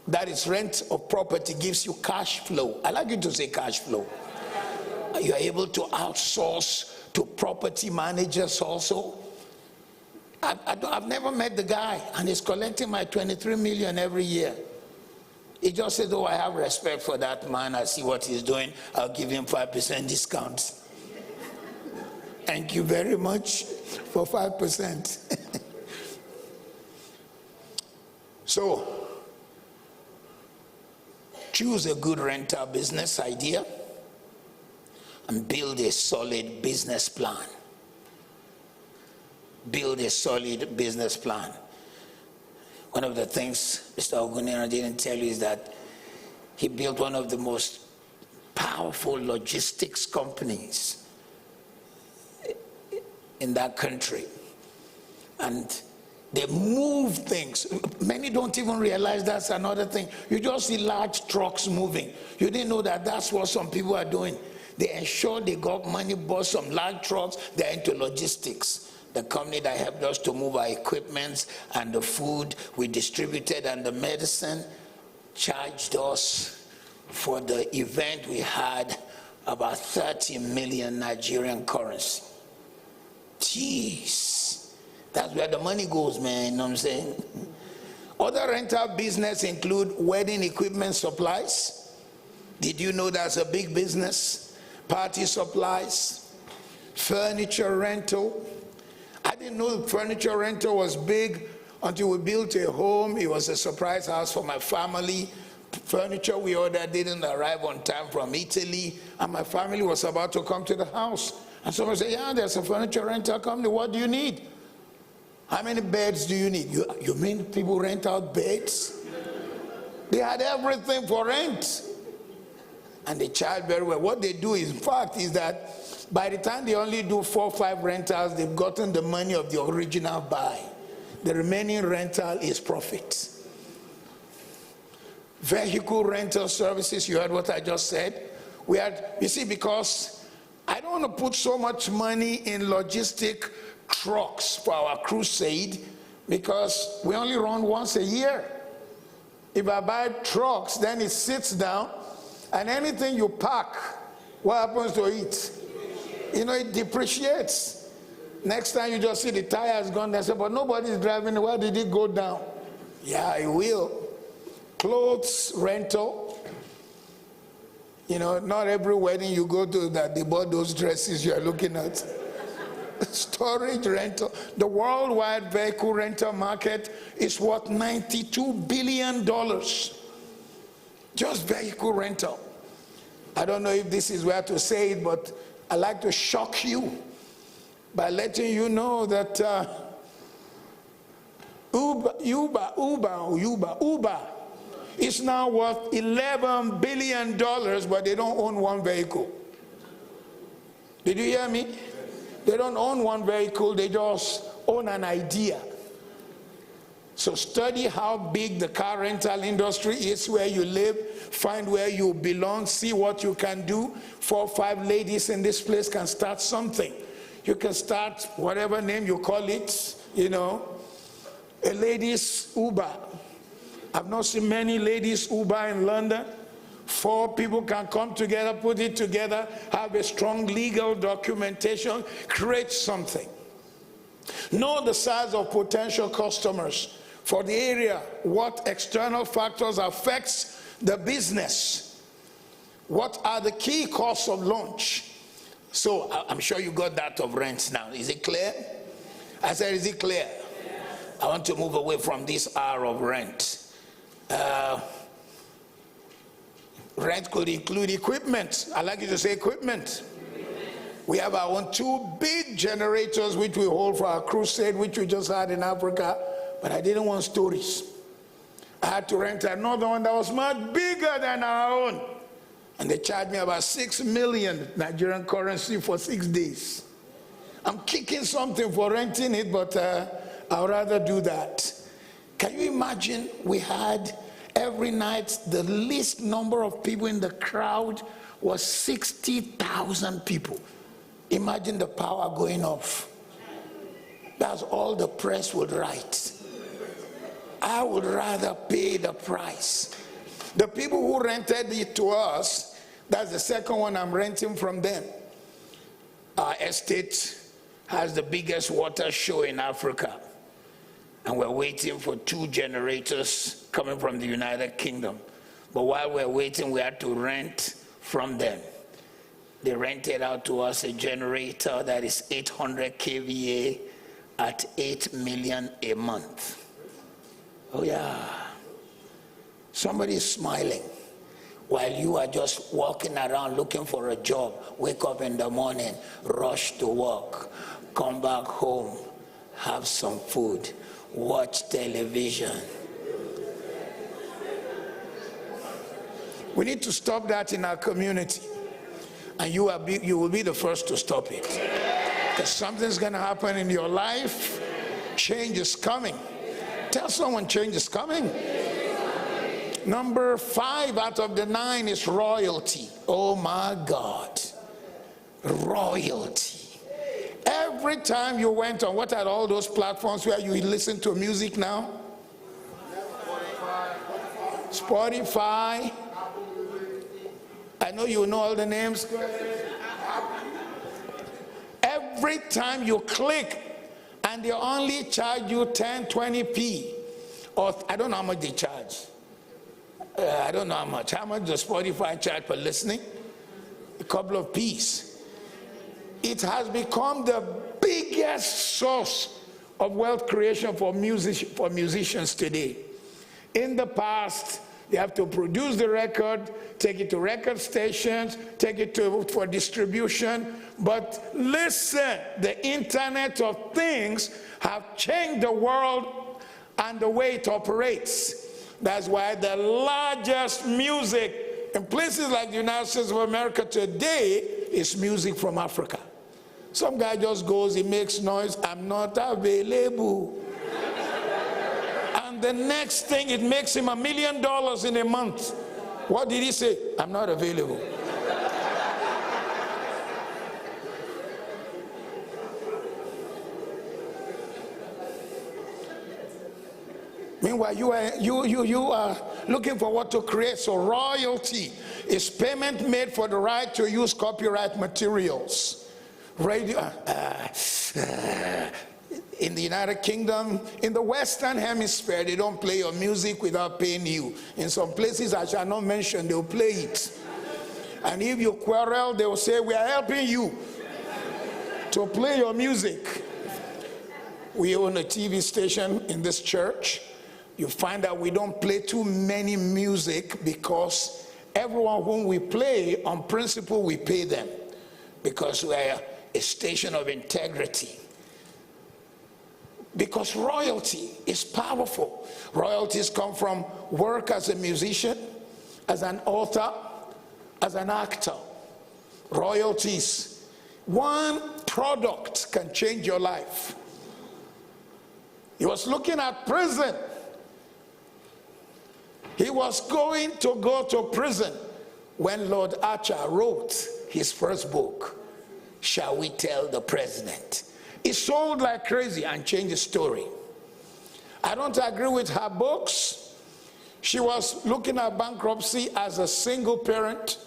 [SPEAKER 1] That is, rent of property gives you cash flow. I like you to say cash flow. You are able to outsource to property managers also. I've never met the guy, and he's collecting my 23 million every year. He just said, oh, I have respect for that man. I see what he's doing. I'll give him 5% discount. Thank you very much for 5%. So, choose a good rental business idea and build a solid business plan. Build a solid business plan. One of the things Mr. Ogunera didn't tell you is that he built one of the most powerful logistics companies in that country. And they move things. Many don't even realize that's another thing. You just see large trucks moving. You didn't know that that's what some people are doing. They ensure they got money, bought some large trucks, they're into logistics. The company that helped us to move our equipment and the food we distributed and the medicine charged us for the event we had about 30 million Nigerian currency. Jeez, that's where the money goes, man, you know what I'm saying? Other rental business include wedding equipment supplies. Did you know that's a big business? Party supplies, furniture rental. I didn't know furniture rental was big until we built a home. It was a surprise house for my family. Furniture we ordered didn't arrive on time from Italy, and my family was about to come to the house. And someone said, yeah, there's a furniture rental company. What do you need? How many beds do you need? You mean people rent out beds? They had everything for rent. And they charge very well. What they do is, in fact, is that by the time they only do 4 or 5 rentals, they've gotten the money of the original buy. The remaining rental is profit. Vehicle rental services, you heard what I just said? You see, because I don't want to put so much money in logistic trucks for our crusade, because we only run once a year. If I buy trucks, then it sits down, and anything you pack, what happens to it? You know, it depreciates. Next time you just see the tires gone, they say, but nobody's driving, where did it go down? Yeah, it will. Clothes rental. You know, not every wedding you go to that they bought those dresses you're looking at. Storage rental. The worldwide vehicle rental market is worth $92 billion. Just vehicle rental. I don't know if this is where to say it, but I like to shock you by letting you know that Uber is now worth $11 billion, but they don't own one vehicle. Did you hear me? They don't own one vehicle, they just own an idea. So study how big the car rental industry is where you live, find where you belong, see what you can do. 4 or 5 ladies in this place can start something. You can start whatever name you call it, you know, a ladies' Uber. I've not seen many ladies' Uber in London. 4 people can come together, put it together, have a strong legal documentation, create something. Know the size of potential customers for the area, what external factors affects the business, what are the key costs of launch. So I'm sure you got that of rent now. Is it clear? I said, is it clear? I want to move away from this hour of rent. Rent could include equipment. I like you to say equipment. We have our own 2 big generators which we hold for our crusade, which we just had in Africa, but I didn't want stories. I had to rent another one that was much bigger than our own. And they charged me about 6 million Nigerian currency for 6 days. I'm kicking something for renting it, but I'd rather do that. Can you imagine we had every night the least number of people in the crowd was 60,000 people. Imagine the power going off. That's all the press would write. I would rather pay the price. The people who rented it to us, that's the second one I'm renting from them. Our estate has the biggest water show in Africa. And we're waiting for 2 generators coming from the United Kingdom. But while we're waiting, we had to rent from them. They rented out to us a generator that is 800 kVA at 8 million a month. Oh yeah. Somebody is smiling while you are just walking around looking for a job. Wake up in the morning, rush to work, come back home, have some food, watch television. We need to stop that in our community. And you will be the first to stop it. Because something's going to happen in your life. Change is coming. Tell someone change is coming. Number 5 out of the 9 is royalty. Oh my God. Royalty. Every time you went on, what are all those platforms where you listen to music now? Spotify. I know you know all the names. Every time you click and they only charge you 10, 20p, or I don't know how much they charge. I don't know how much. How much does Spotify charge for listening? A couple of p's. It has become the biggest source of wealth creation for musicians today. In the past, They have to produce the record, take it to record stations, take it for distribution. But listen, the Internet of Things have changed the world and the way it operates. That's why the largest music in places like the United States of America today is music from Africa. Some guy just goes, he makes noise, I'm not available. And the next thing, it makes him $1 million in a month. What did he say? I'm not available. Meanwhile, you are looking for what to create. So royalty is payment made for the right to use copyright materials. Radio. In the United Kingdom, in the Western Hemisphere, they don't play your music without paying you. In some places I shall not mention, they'll play it. And if you quarrel, they will say, we are helping you to play your music. We own a TV station in this church. You find that we don't play too many music because everyone whom we play, on principle, we pay them because we are a station of integrity. Because royalty is powerful. Royalties come from work as a musician, as an author, as an actor. Royalties. One product can change your life. He was looking at prison. He was going to go to prison when Lord Archer wrote his first book, Shall We Tell the President? It sold like crazy and changed the story. I don't agree with her books. She was looking at bankruptcy as a single parent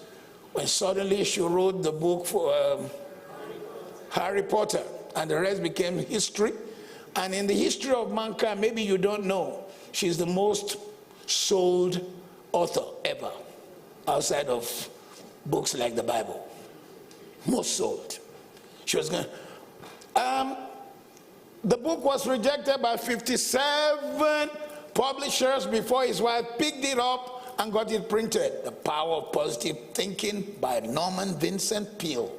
[SPEAKER 1] when suddenly she wrote the book for Harry Potter, and the rest became history. And in the history of mankind, maybe you don't know, she's the most sold author ever outside of books like the Bible. Most sold. She was going. The book was rejected by 57 publishers before his wife picked it up and got it printed. The Power of Positive Thinking by Norman Vincent Peale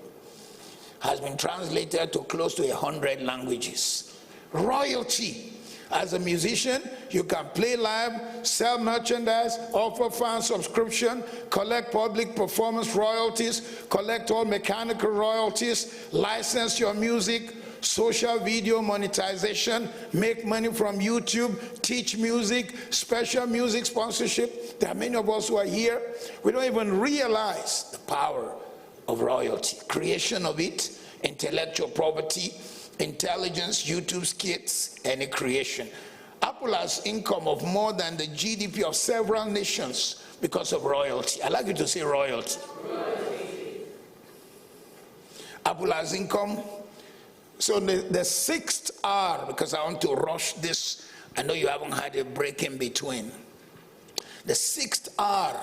[SPEAKER 1] has been translated to close to 100 languages. Royalty. As a musician, you can play live, sell merchandise, offer fan subscription, collect public performance royalties, collect all mechanical royalties, license your music, social video monetization, make money from YouTube, teach music, special music sponsorship. There are many of us who are here. We don't even realize the power of royalty. Creation of it, intellectual property, intelligence, YouTube skits, any creation. Apple has income of more than the GDP of several nations because of royalty. I like you to say royalty. Apple has income. So the sixth R, because I want to rush this, I know you haven't had a break in between. The sixth R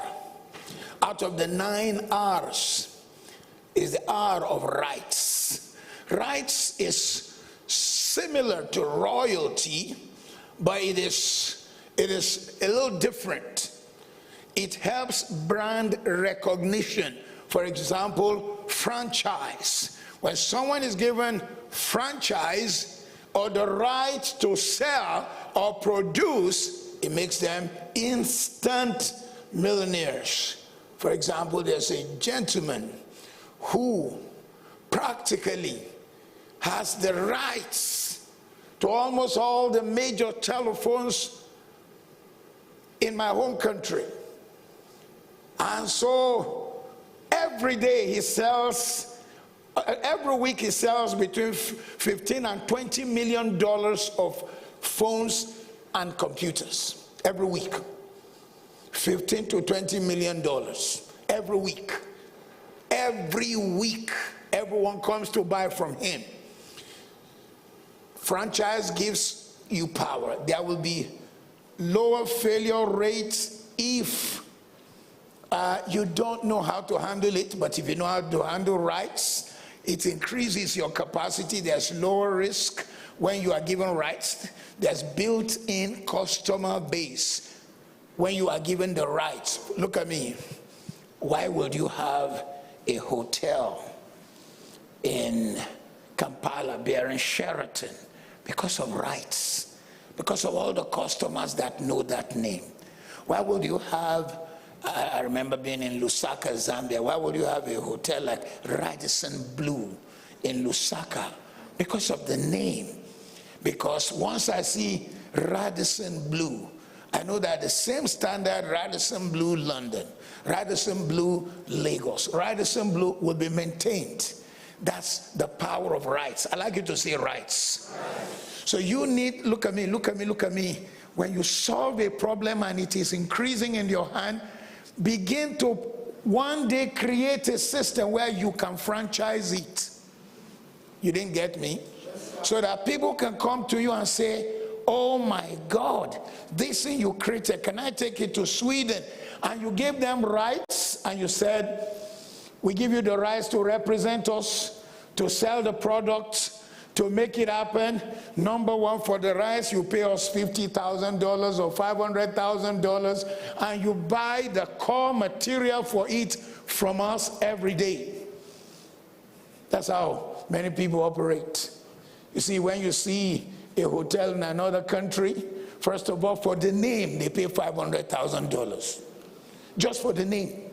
[SPEAKER 1] out of the 9 R's is the R of rights. Rights is similar to royalty, but it is a little different. It helps brand recognition. For example, franchise. When someone is given franchise or the right to sell or produce, it makes them instant millionaires. For example, there's a gentleman who practically has the rights to almost all the major telephones in my home country. And so every day he sells, every week he sells between 15 and $20 million of phones and computers. Every week. 15 to $20 million every week. Every week, everyone comes to buy from him. Franchise gives you power. There will be lower failure rates if you don't know how to handle it, but if you know how to handle rights, it increases your capacity. There's lower risk when you are given rights. There's built-in customer base. when you are given the rights, look at me, why would you have a hotel in Kampala bearing Sheraton? Because of rights, because of all the customers that know that name. Why would you have, I remember being in Lusaka, Zambia, why would you have a hotel like Radisson Blue in Lusaka? Because of the name. Because once I see Radisson Blue, I know that the same standard, Radisson Blue London, Radisson Blue Lagos, Radisson Blue will be maintained. That's the power of rights. I like you to say rights. So you need, look at me, look at me, look at me. When you solve a problem and it is increasing in your hand, begin to one day create a system where you can franchise it. You didn't get me? So that people can come to you and say, oh my God, this thing you created, can I take it to Sweden? And you gave them rights and you said, we give you the rights to represent us, to sell the product, to make it happen. Number one, for the rights, you pay us $50,000 or $500,000, and you buy the core material for it from us every day. That's how many people operate. You see, when you see a hotel in another country, first of all, for the name, they pay $500,000. Just for the name.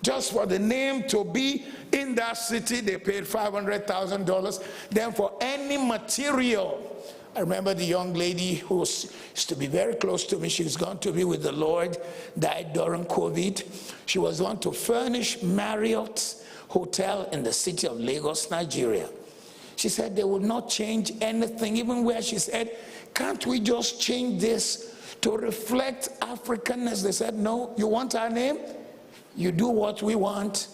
[SPEAKER 1] Just for the name to be in that city, they paid $500,000. Then for any material, I remember the young lady who used to be very close to me, she's gone to be with the Lord, died during COVID. She was the one to furnish Marriott's hotel in the city of Lagos, Nigeria. She said they would not change anything, even where she said, can't we just change this to reflect Africanness? They said, no, you want our name? You do what we want.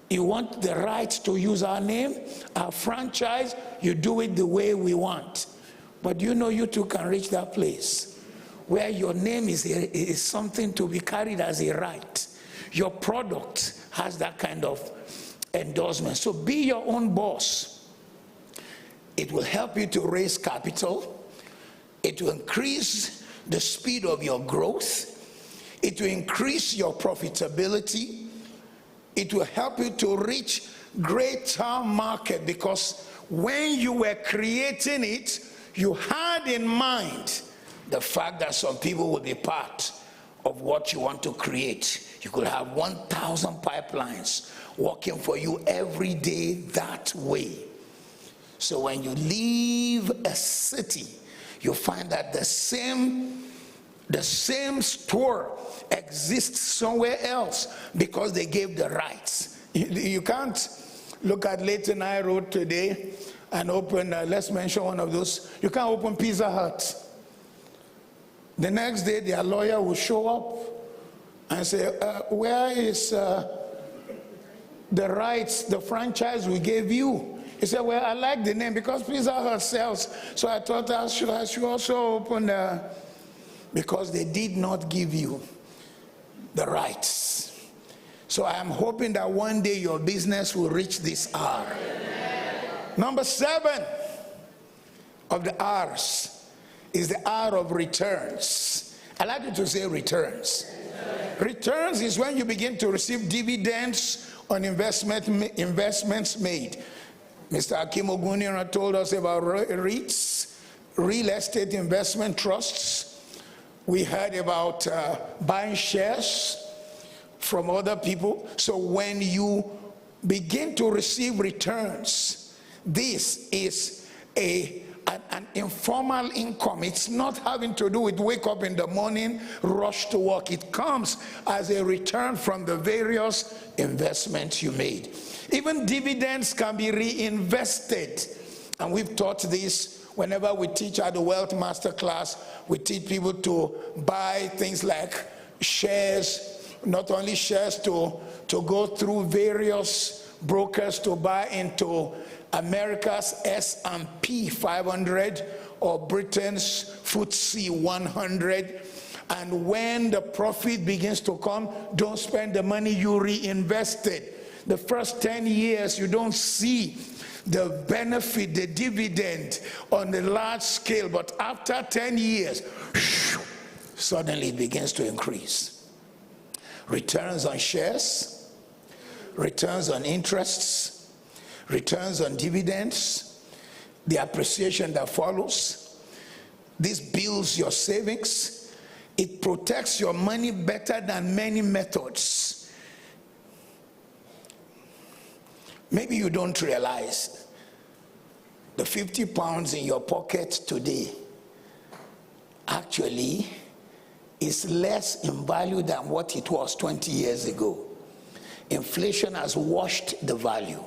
[SPEAKER 1] You want the right to use our name, our franchise, you do it the way we want. But you know you too can reach that place where your name is something to be carried as a right. Your product has that kind of endorsement. So be your own boss. It will help you to raise capital. It will increase the speed of your growth. It will increase your profitability. It will help you to reach greater market, because when you were creating it, you had in mind the fact that some people will be part of what you want to create. You could have 1,000 pipelines working for you every day that way. So when you leave a city, you find that the same store exists somewhere else because they gave the rights. You can't look at Leighton High Road today and open, let's mention one of those, you can't open Pizza Hut. The next day their lawyer will show up and say, where is the rights, the franchise we gave you? He said, well, I like the name because Pizza Hut sells, so I thought I should also open because they did not give you the rights. So I am hoping that one day your business will reach this R. Number 7 of the R's is the R of returns. I like you to say returns. Returns is when you begin to receive dividends on investments made. Mr. Akim Ogunira told us about REITs, real estate investment trusts. We heard about buying shares from other people. So when you begin to receive returns, this is an informal income. It's not having to do with wake up in the morning, rush to work. It comes as a return from the various investments you made. Even dividends can be reinvested. And we've taught this whenever we teach at the Wealth MasterClass. We teach people to buy things like shares, not only shares to go through various brokers to buy into America's S&P 500 or Britain's FTSE 100. And when the profit begins to come, don't spend the money you reinvested. The first 10 years, you don't see the benefit, the dividend on the large scale, but after 10 years, suddenly it begins to increase. Returns on shares, returns on interests, returns on dividends, the appreciation that follows. This builds your savings. It protects your money better than many methods. Maybe you don't realize the 50 pounds in your pocket today actually is less in value than what it was 20 years ago. Inflation has washed the value.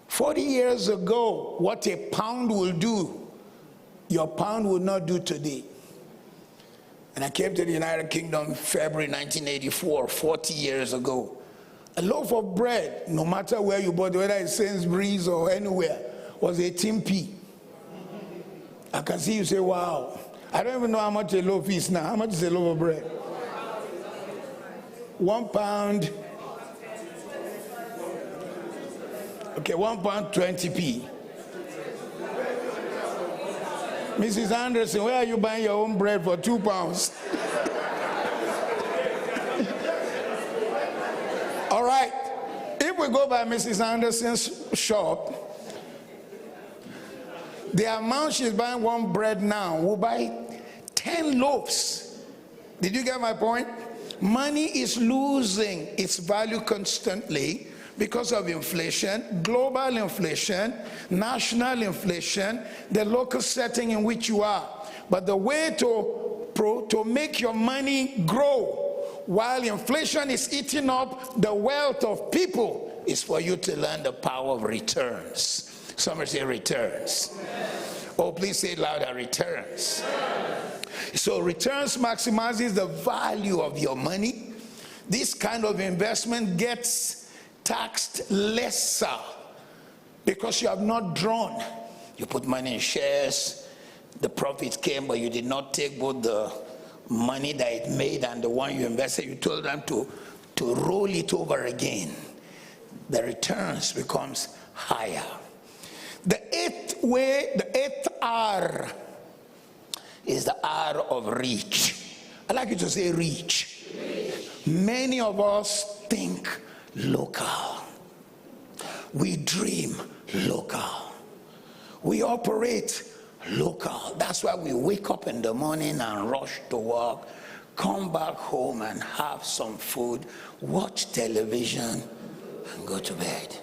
[SPEAKER 1] 40 years ago, what a pound will do, your pound will not do today. And I came to the United Kingdom February 1984, 40 years ago. A loaf of bread, no matter where you bought, whether it's Sainsbury's or anywhere, was 18p. I can see you say, wow. I don't even know how much a loaf is now. How much is a loaf of bread? 1 pound. Okay, 1 pound 20p. Mrs. Anderson, where are you buying your own bread for 2 pounds? All right, if we go by Mrs. Anderson's shop, the amount she's buying one bread now will buy 10 loaves. Did you get my point? Money is losing its value constantly because of inflation, global inflation, national inflation, the local setting in which you are. But the way to make your money grow while inflation is eating up the wealth of people is for you to learn the power of returns. Somebody say returns. Oh, please say it louder, returns. So returns maximizes the value of your money. This kind of investment gets taxed lesser because you have not drawn. You put money in shares, the profit came, but you did not take both the money that it made and the one you invested. You told them to roll it over again. The returns becomes higher. The eighth R is the R of reach. I like you to say reach. Many of us think local. We dream local. We operate local. That's why we wake up in the morning and rush to work, come back home and have some food, watch television, and go to bed.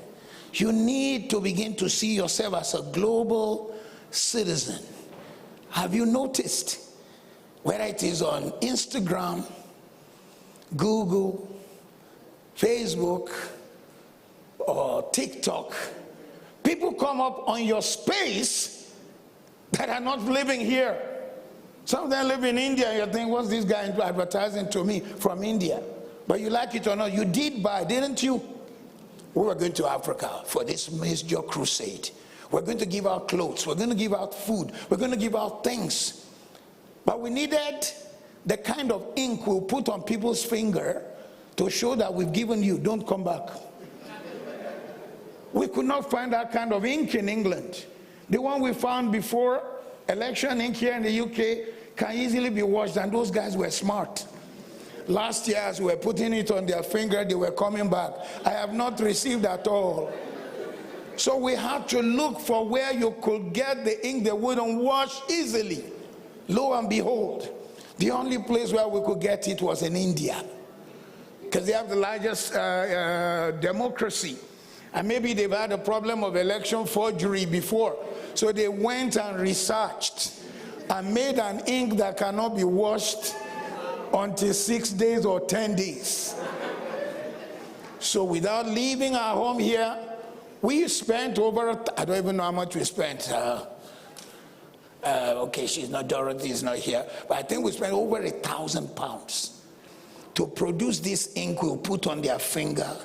[SPEAKER 1] You need to begin to see yourself as a global citizen. Have you noticed, whether it is on Instagram, Google, Facebook, or TikTok, people come up on your space that are not living here. Some of them live in India, and you think, what's this guy advertising to me from India? But you like it or not, you did buy, didn't you? We were going to Africa for this major crusade. We're going to give out clothes. We're going to give out food. We're going to give out things. But we needed the kind of ink we'll put on people's finger to show that we've given you. Don't come back. We could not find that kind of ink in England. The one we found before election ink here in the UK can easily be washed, and those guys were smart. Last year, as we were putting it on their finger, they were coming back. I have not received at all. So we had to look for where you could get the ink that wouldn't wash easily. Lo and behold, the only place where we could get it was in India, because they have the largest democracy. And maybe they've had a problem of election forgery before. So they went and researched and made an ink that cannot be washed until 6 days or 10 days. So without leaving our home here, we spent over, I don't even know how much we spent. Okay, she's not, Dorothy is not here. But I think we spent over £1,000 to produce this ink we'll put on their finger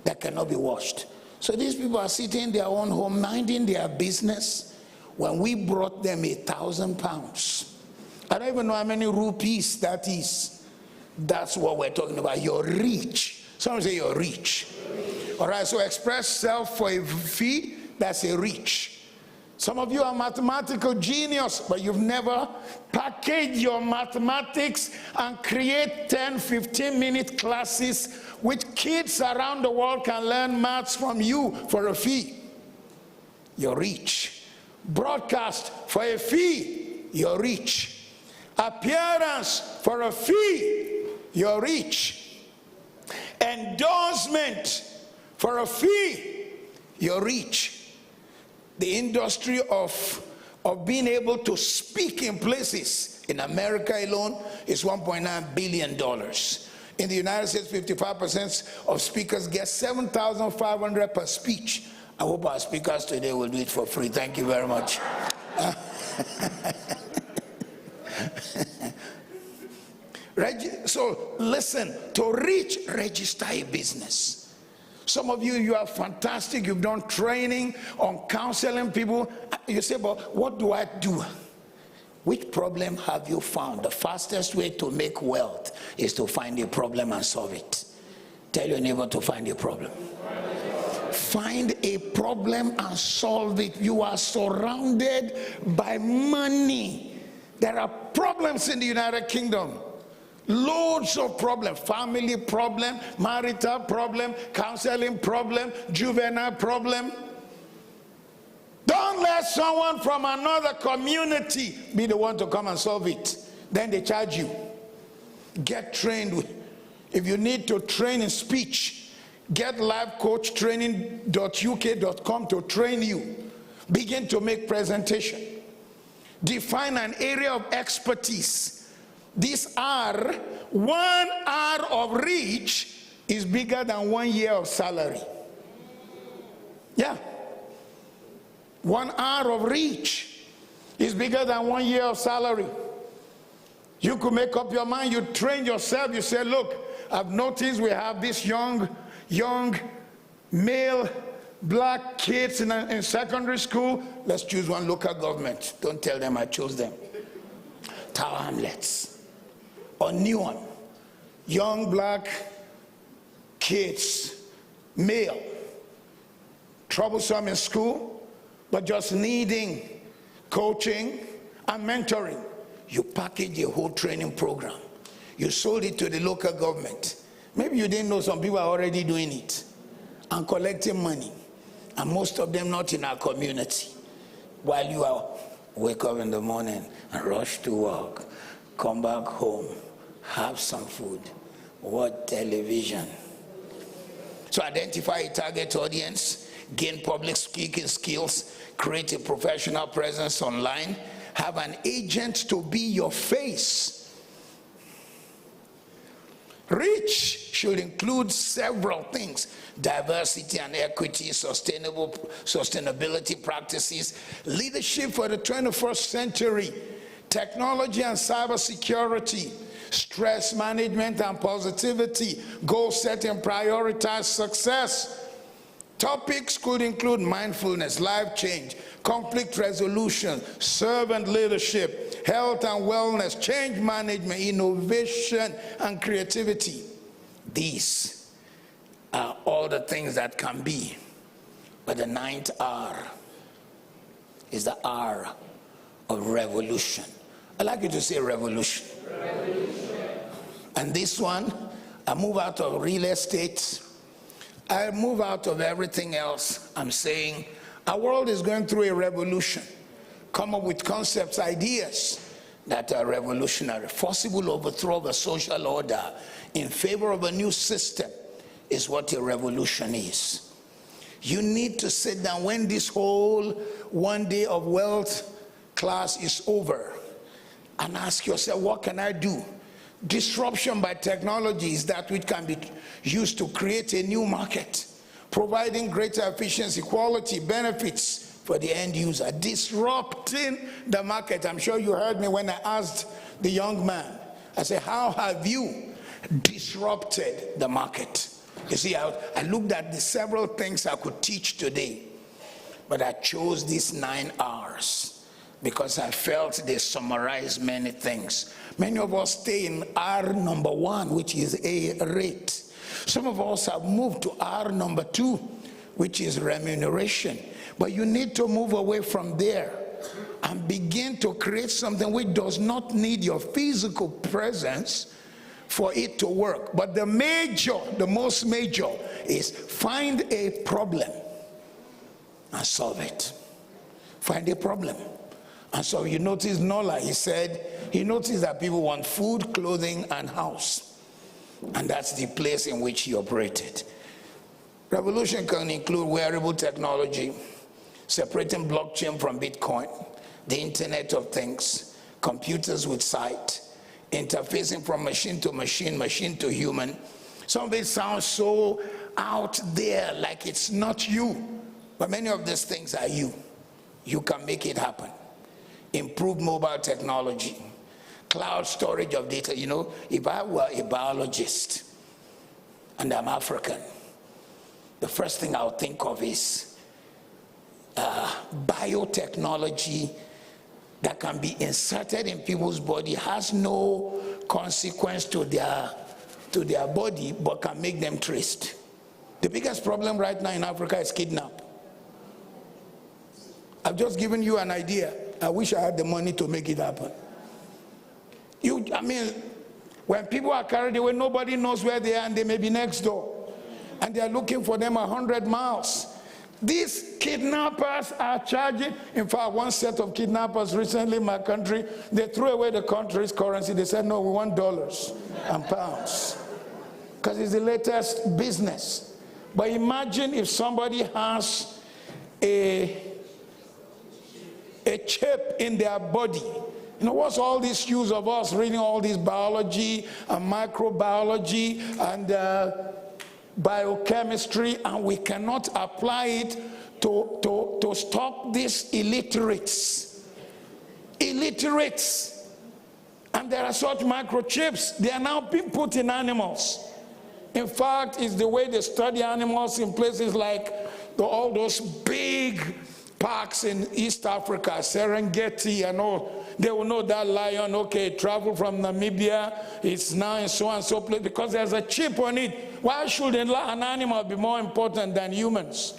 [SPEAKER 1] that cannot be washed. So these people are sitting in their own home, minding their business, when we brought them £1,000. I don't even know how many rupees that is. That's what we're talking about, your reach. Someone say your reach. All right, so express self for a fee, that's a reach. Some of you are mathematical genius, but you've never packaged your mathematics and create 10, 15-minute classes which kids around the world can learn maths from you for a fee. You're rich. Broadcast for a fee, you're rich. Appearance for a fee, you're rich. Endorsement for a fee, you're rich. The industry of being able to speak in places in America alone is $1.9 billion. In the United States, 55% of speakers get $7,500 per speech. I hope our speakers today will do it for free. Thank you very much. So listen, to reach, register a business. Some of you, you are fantastic. You've done training on counseling people. You say, but what do I do? Which problem have you found? The fastest way to make wealth is to find a problem and solve it. Tell your neighbor to find a problem. Find a problem and solve it. You are surrounded by money. There are problems in the United Kingdom. Loads of problems. Family problem, marital problem, counseling problem, juvenile problem. Don't let someone from another community be the one to come and solve it. Then they charge you. Get trained. If you need to train in speech, get lifecoachtraining.uk.com to train you. Begin to make presentation. Define an area of expertise. These are 1 hour of reach is bigger than 1 year of salary. Yeah. 1 hour of reach is bigger than 1 year of salary. You could make up your mind, you train yourself, you say, look, I've noticed we have these young male black kids in secondary school. Let's choose one local government. Don't tell them I chose them. Tower Hamlets. Or new one. Young black kids, male, troublesome in school, but just needing coaching and mentoring. You package a whole training program. You sold it to the local government. Maybe you didn't know some people are already doing it and collecting money. And most of them not in our community. While you are wake up in the morning and rush to work, come back home, have some food, watch television. So identify a target audience, gain public speaking skills, create a professional presence online, have an agent to be your face. Reach should include several things: diversity and equity, sustainability practices, leadership for the 21st century, technology and cybersecurity, stress management and positivity, goal setting, prioritize success. Topics could include mindfulness, life change, conflict resolution, servant leadership, health and wellness, change management, innovation and creativity. These are all the things that can be. But the 9th R is the R of revolution. I'd like you to say revolution. And this one, I move out of real estate. I move out of everything else. I'm saying our world is going through a revolution. Come up with concepts, ideas that are revolutionary. Forcible overthrow of a social order in favor of a new system is what a revolution is. You need to sit down when this whole 1 day of wealth class is over and ask yourself, what can I do? Disruption by technology is that which can be used to create a new market, providing greater efficiency, quality, benefits for the end user, disrupting the market. I'm sure you heard me when I asked the young man, I said, how have you disrupted the market? You see, I looked at the several things I could teach today, but I chose these 9 hours because I felt they summarize many things. Many of us stay in R number 1, which is a rate. Some of us have moved to R number 2, which is remuneration. But you need to move away from there and begin to create something which does not need your physical presence for it to work. But the most major is find a problem and solve it. Find a problem. And so you notice Nola, he noticed that people want food, clothing, and house. And that's the place in which he operated. Revolution can include wearable technology, separating blockchain from Bitcoin, the Internet of Things, computers with sight, interfacing from machine to machine, machine to human. Some of it sounds so out there, like it's not you. But many of these things are you. You can make it happen. Improved mobile technology, cloud storage of data. You know, if I were a biologist and I'm African, the first thing I would think of is biotechnology that can be inserted in people's body, has no consequence to their body, but can make them traced. The biggest problem right now in Africa is kidnap. I've just given you an idea. I wish I had the money to make it happen. When people are carried away, nobody knows where they are, and they may be next door. And they are looking for them 100 miles. These kidnappers are charging. In fact, one set of kidnappers recently in my country, they threw away the country's currency. They said, no, we want dollars and pounds. Because it's the latest business. But imagine if somebody has a chip in their body. You know, what's all these use of us reading all this biology and microbiology and biochemistry, and we cannot apply it to stop these illiterates. And there are such microchips. They are now being put in animals. In fact, it's the way they study animals in places like all those big parks in East Africa, Serengeti and all. They will know that lion, okay, travel from Namibia, it's now in so and so place, because there's a chip on it. Why should an animal be more important than humans?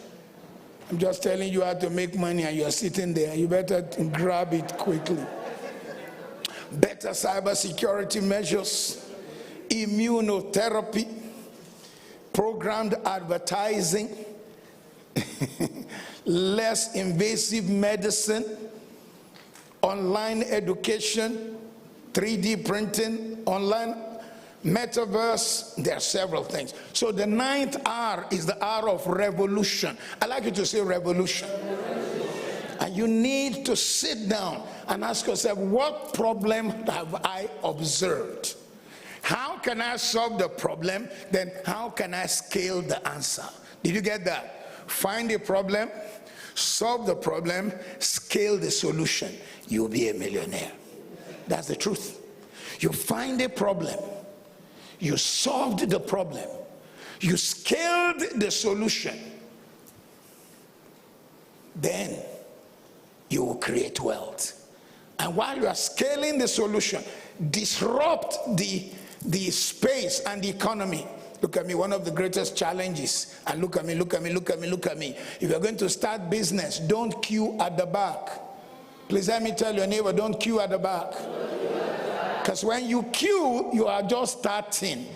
[SPEAKER 1] I'm just telling you how to make money, and you're sitting there. You better grab it quickly. Better cybersecurity measures, immunotherapy, programmed advertising, less invasive medicine, online education, 3D printing, online metaverse. There are several things. So the 9th R is the R of revolution. I like you to say revolution. And you need to sit down and ask yourself, what problem have I observed? How can I solve the problem? Then how can I scale the answer? Did you get that? Find a problem, solve the problem, scale the solution. You'll be a millionaire. That's the truth. You find a problem, you solved the problem, you scaled the solution, then you will create wealth. And while you are scaling the solution, disrupt the space and the economy. Look at me, one of the greatest challenges, and look at me. If you're going to start business, don't queue at the back. Please let me tell your neighbor, don't queue at the back. Because when you queue, you are just starting.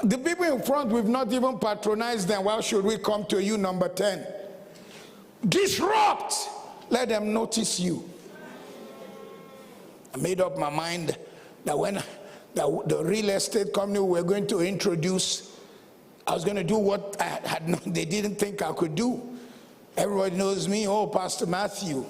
[SPEAKER 1] The people in front, we've not even patronized them. Why should we come to you, number 10? Disrupt. Let them notice you. I made up my mind that when the real estate company we were going to introduce, I was going to do what they didn't think I could do. Everybody knows me, oh, Pastor Matthew.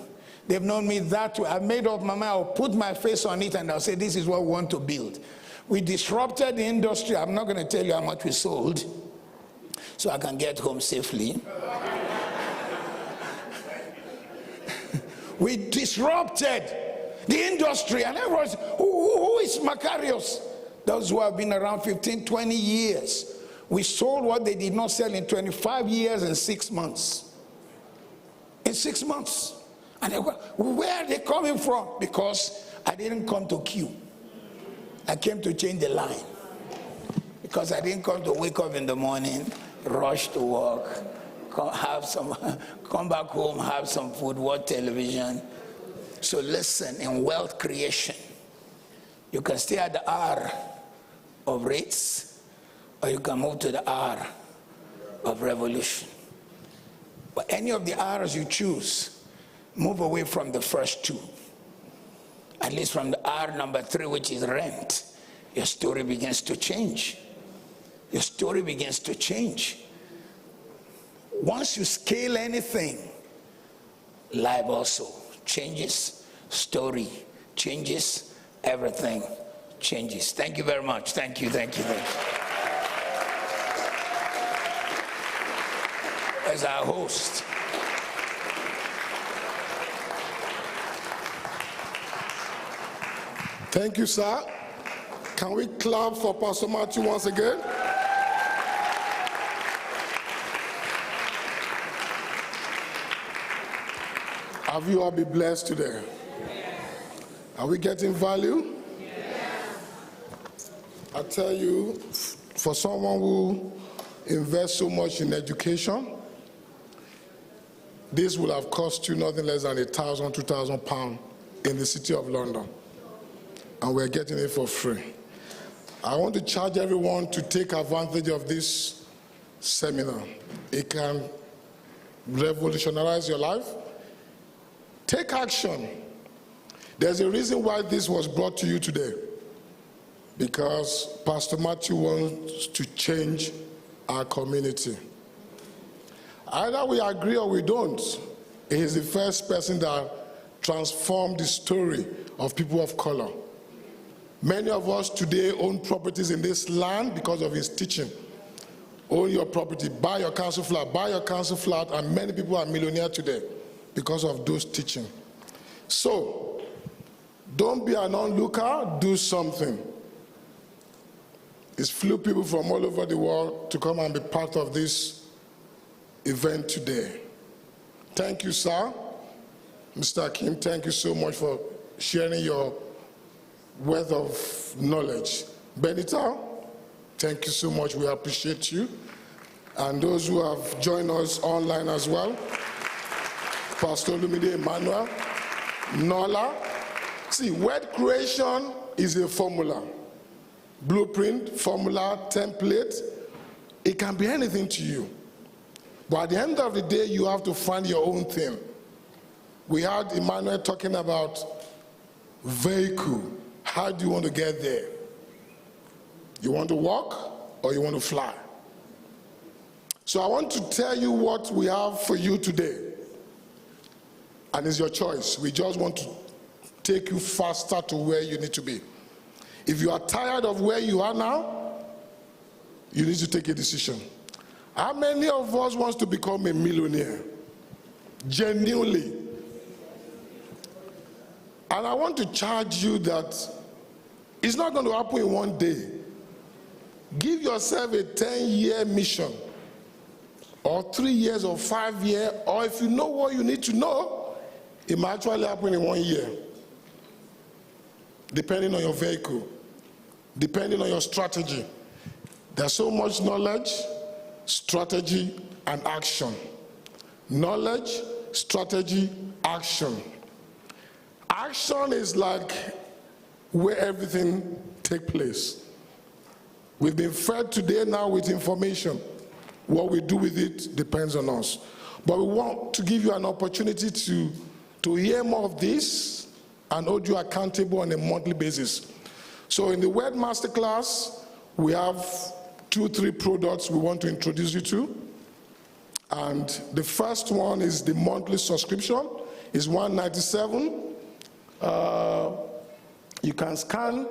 [SPEAKER 1] They've known me that way. I made up my mind, I'll put my face on it and I'll say, this is what we want to build. We disrupted the industry. I'm not going to tell you how much we sold, so I can get home safely. We disrupted the industry, and everyone's, who is Macarius? Those who have been around 15, 20 years. We sold what they did not sell in 25 years and 6 months. In 6 months. And they were, where are they coming from? Because I didn't come to queue. I came to change the line. Because I didn't come to wake up in the morning, rush to work, come back home, have some food, watch television. So listen, in wealth creation, you can stay at the R of REITs, or you can move to the R of revolution. But any of the R's you choose, move away from the first two. At least from the R number 3, which is rent, your story begins to change. Your story begins to change. Once you scale anything, life also changes, story changes, everything changes. Thank you very much. Thank you, thank you, thank you. As our host,
[SPEAKER 13] thank you, sir. Can we clap for Pastor Matthew once again? Have you all been blessed today? Are we getting value? I tell you, for someone who invests so much in education, this will have cost you nothing less than £1,000, £2,000 in the city of London. And we're getting it for free. I want to charge everyone to take advantage of this seminar. It can revolutionize your life. Take action. There's a reason why this was brought to you today. Because Pastor Matthew wants to change our community. Either we agree or we don't. He is the first person that transformed the story of people of color. Many of us today own properties in this land because of his teaching. Own your property, buy your council flat, and many people are millionaires today because of those teaching. So, don't be an onlooker, do something. It's flew people from all over the world to come and be part of this event today. Thank you, sir. Mr. Akim, thank you so much for sharing your wealth of knowledge. Benita, thank you so much. We appreciate you. And those who have joined us online as well. Pastor Lumide Emmanuel, Nola. See, wealth creation is a formula. Blueprint, formula, template. It can be anything to you. But at the end of the day, you have to find your own thing. We had Emmanuel talking about vehicle. How do you want to get there? You want to walk or you want to fly? So I want to tell you what we have for you today. And it's your choice. We just want to take you faster to where you need to be. If you are tired of where you are now, you need to take a decision. How many of us wants to become a millionaire? Genuinely. And I want to charge you that it's not going to happen in one day. Give yourself a 10-year mission, or 3 years, or 5 years, or if you know what you need to know, it might actually happen in 1 year. Depending on your vehicle, depending on your strategy. There's so much knowledge, strategy, and action. Knowledge, strategy, action. Action is like where everything takes place. We've been fed today now with information. What we do with it depends on us. But we want to give you an opportunity to hear more of this and hold you accountable on a monthly basis. So in the Wealth MasterClass, we have 2-3 products we want to introduce you to. And the first one is the monthly subscription. It's $197. You can scan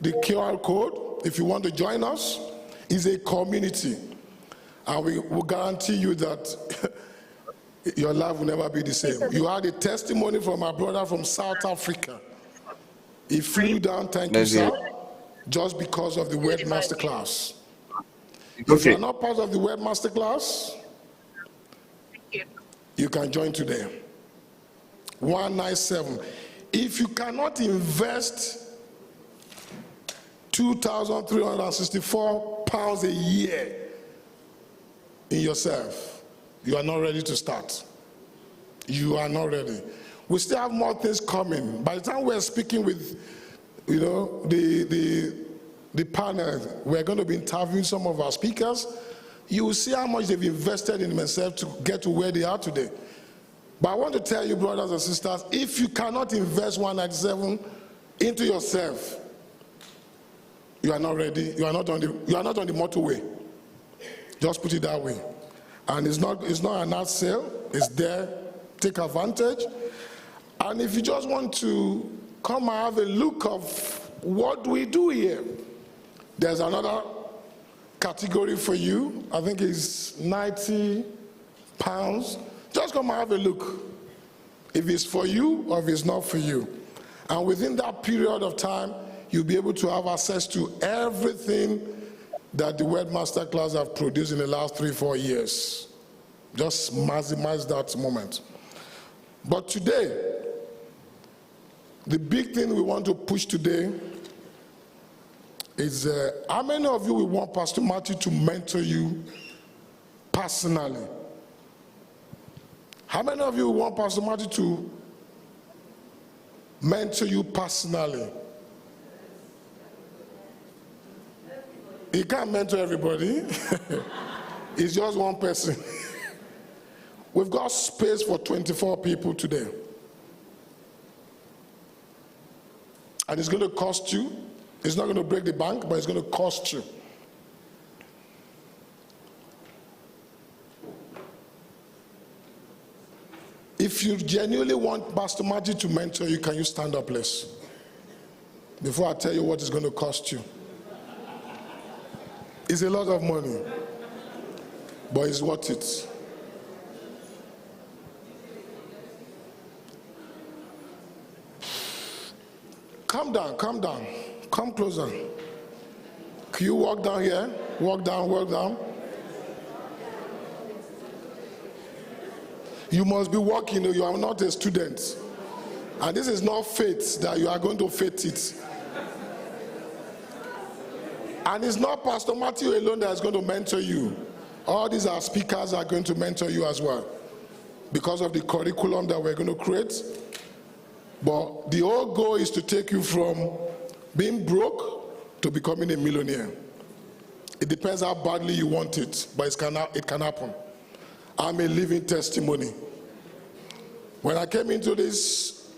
[SPEAKER 13] the QR code if you want to join us. It's a community. And we will guarantee you that your life will never be the same. You had a testimony from our brother from South Africa. He flew down, thank you, sir, just because of the Wealth MasterClass. If you're not part of the Wealth MasterClass, you can join today. $197. If you cannot invest £2,364 a year, in yourself, you are not ready to start. You are not ready. We still have more things coming. By the time we're speaking with, the panel, we're going to be interviewing some of our speakers. You will see how much they've invested in themselves to get to where they are today. But I want to tell you, brothers and sisters, if you cannot invest 197 into yourself, you are not ready. You are not on the motorway. Just put it that way. And it's not an ad sale. It's there. Take advantage. And if you just want to come and have a look of what we do here, there's another category for you. I think it's £90. Just come and have a look. If it's for you or if it's not for you. And within that period of time, you'll be able to have access to everything that the Wealth MasterClass have produced in the last 3-4 years. Just maximize that moment. But today, the big thing we want to push today is how many of you will want Pastor Matthew to mentor you personally? How many of you will want Pastor Matthew to mentor you personally? He can't mentor everybody. It's just one person. We've got space for 24 people today. And it's going to cost you. It's not going to break the bank, but it's going to cost you. If you genuinely want Pastor Matthew to mentor you, can you stand up, please? Before I tell you what it's going to cost you. It's a lot of money, but it's worth it. Come down, come down. Come closer. Can you walk down here? Walk down, walk down. You must be walking, you are not a student. And this is not fate that you are going to fate it. And it's not Pastor Matthew alone that is going to mentor you. All these are speakers are going to mentor you as well, because of the curriculum that we're going to create. But the whole goal is to take you from being broke to becoming a millionaire. It depends how badly you want it, but it can happen. I'm a living testimony. When I came into the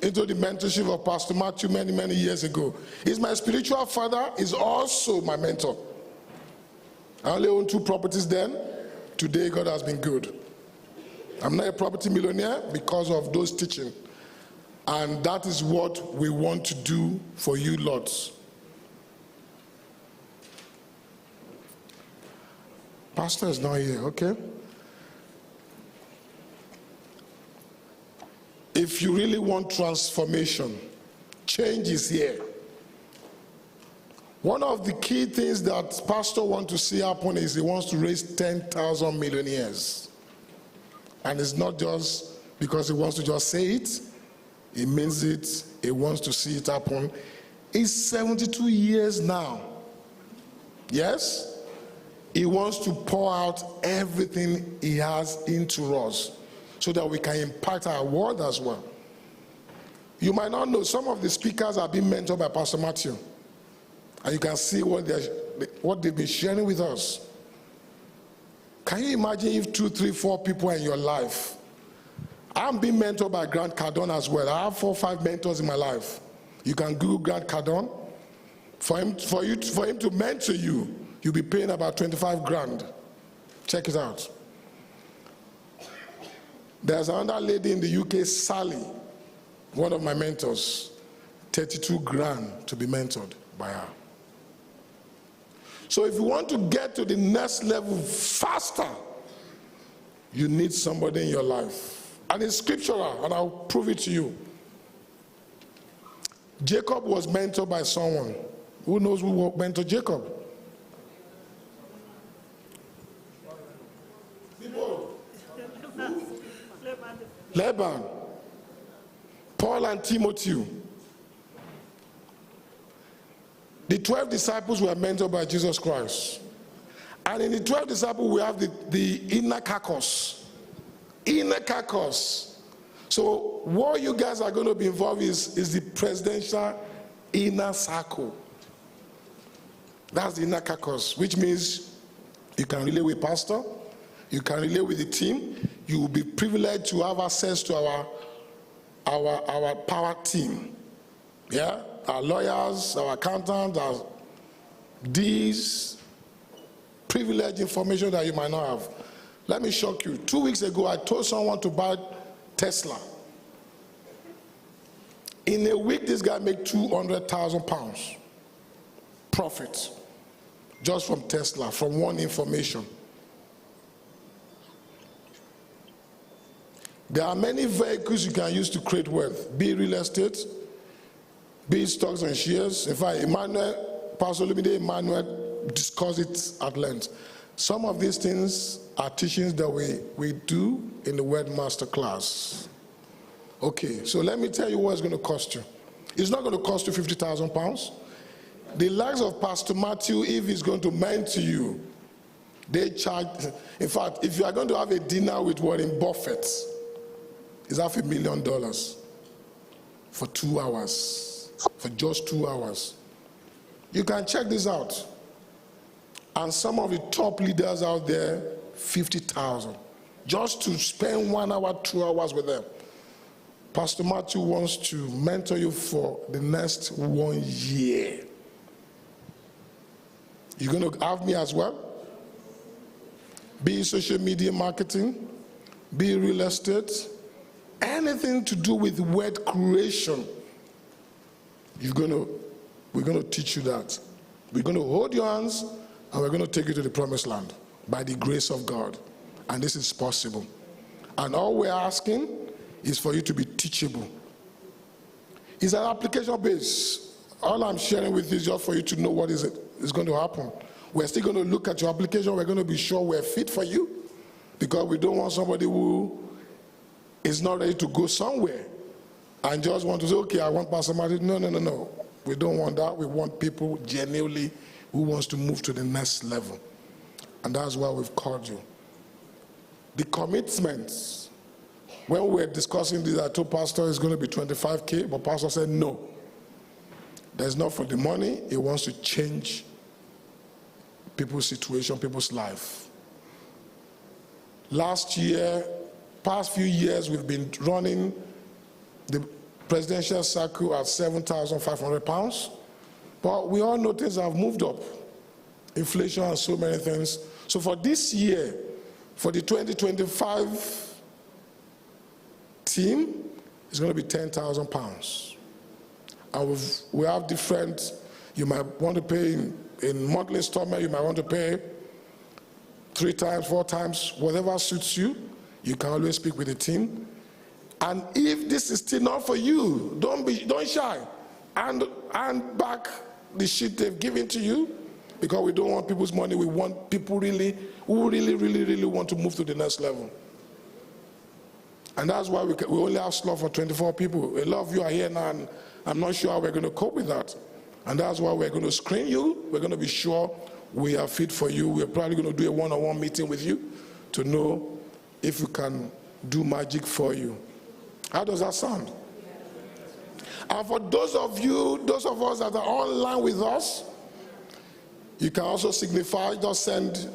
[SPEAKER 13] mentorship of Pastor Matthew many years ago, he's my spiritual father, he's also my mentor. I only owned 2 properties then. Today, God has been good. I'm not a property millionaire because of those teachings. And that is what we want to do for you lots. Pastor is not here, okay? If you really want transformation, change is here. One of the key things that Pastor wants to see happen is he wants to raise 10,000 millionaires. And it's not just because he wants to just say it. He means it. He wants to see it happen. He's 72 years now. Yes? He wants to pour out everything he has into us so that we can impact our world as well. You might not know, some of the speakers are being mentored by Pastor Matthew. And you can see what they've been sharing with us. Can you imagine if 2, 3, 4 people are in your life? I'm being mentored by Grant Cardone as well. I have 4 or 5 mentors in my life. You can Google Grant Cardone. For him to mentor you, you'll be paying about 25 grand. Check it out. There's another lady in the UK, Sally, one of my mentors, 32 grand to be mentored by her. So if you want to get to the next level faster, you need somebody in your life. And it's scriptural, and I'll prove it to you. Jacob was mentored by someone. Who knows who mentored Jacob? Laban. Paul and Timothy. The 12 disciples were mentored by Jesus Christ. And in the 12 disciples, we have the inner carcass. Inner carcass. So what you guys are going to be involved is the presidential inner circle. That's the inner carcass, which means you can relate with pastor, you can relate with the team, you will be privileged to have access to our power team. Yeah? Our lawyers, our accountants, our D's, privileged information that you might not have. Let me shock you. 2 weeks ago, I told someone to buy Tesla. In a week, this guy made 200,000 pounds profit just from Tesla, from one information. There are many vehicles you can use to create wealth, be it real estate, be it stocks and shares. In fact, Pastor Olumide Emmanuel discussed it at length. Some of these things are teachings that we do in the Wealth MasterClass. Okay, so let me tell you what it's going to cost you. It's not going to cost you 50,000 pounds. The likes of Pastor Matthew, if he's going to mentor you, they charge. In fact, if you are going to have a dinner with Warren Buffett, it's $500,000 for 2 hours, for just 2 hours. You can check this out. And some of the top leaders out there, 50,000, just to spend 1 hour, 2 hours with them. Pastor Matthew wants to mentor you for the next 1 year. You're going to have me as well? Be it social media marketing, be it real estate, anything to do with wealth creation. We're going to teach you that. We're going to hold your hands and we're going to take you to the promised land by the grace of God. And this is possible. And all we're asking is for you to be teachable. It's an application base. All I'm sharing with you is just for you to know what is going to happen. We're still going to look at your application. We're going to be sure we're fit for you, because we don't want somebody who is not ready to go somewhere and just want to say, okay, I want Pastor Martin. No. We don't want that. We want people genuinely who wants to move to the next level. And that's why we've called you. The commitments, when we were discussing this, I told Pastor it's going to be 25K, but Pastor said no. There's not for the money. He wants to change people's situation, people's life. Last year, past few years, we've been running the presidential circle at 7,500 pounds. But we all know things have moved up. Inflation and so many things. So for this year, for the 2025 team, it's going to be 10,000 pounds. And we have different, you might want to pay in monthly installment, you might want to pay 3 times, 4 times, whatever suits you. You can always speak with the team. And if this is still not for you, don't shy. And back the sheet they've given to you, because we don't want people's money. We want people who really want to move to the next level. And that's why we only have slot for 24 people. A lot of you are here now, and I'm not sure how we're going to cope with that. And that's why we're going to screen you. We're going to be sure we are fit for you. We're probably going to do a one-on-one meeting with you to know if we can do magic for you. How does that sound? And for those of us that are online with us, you can also signify, just send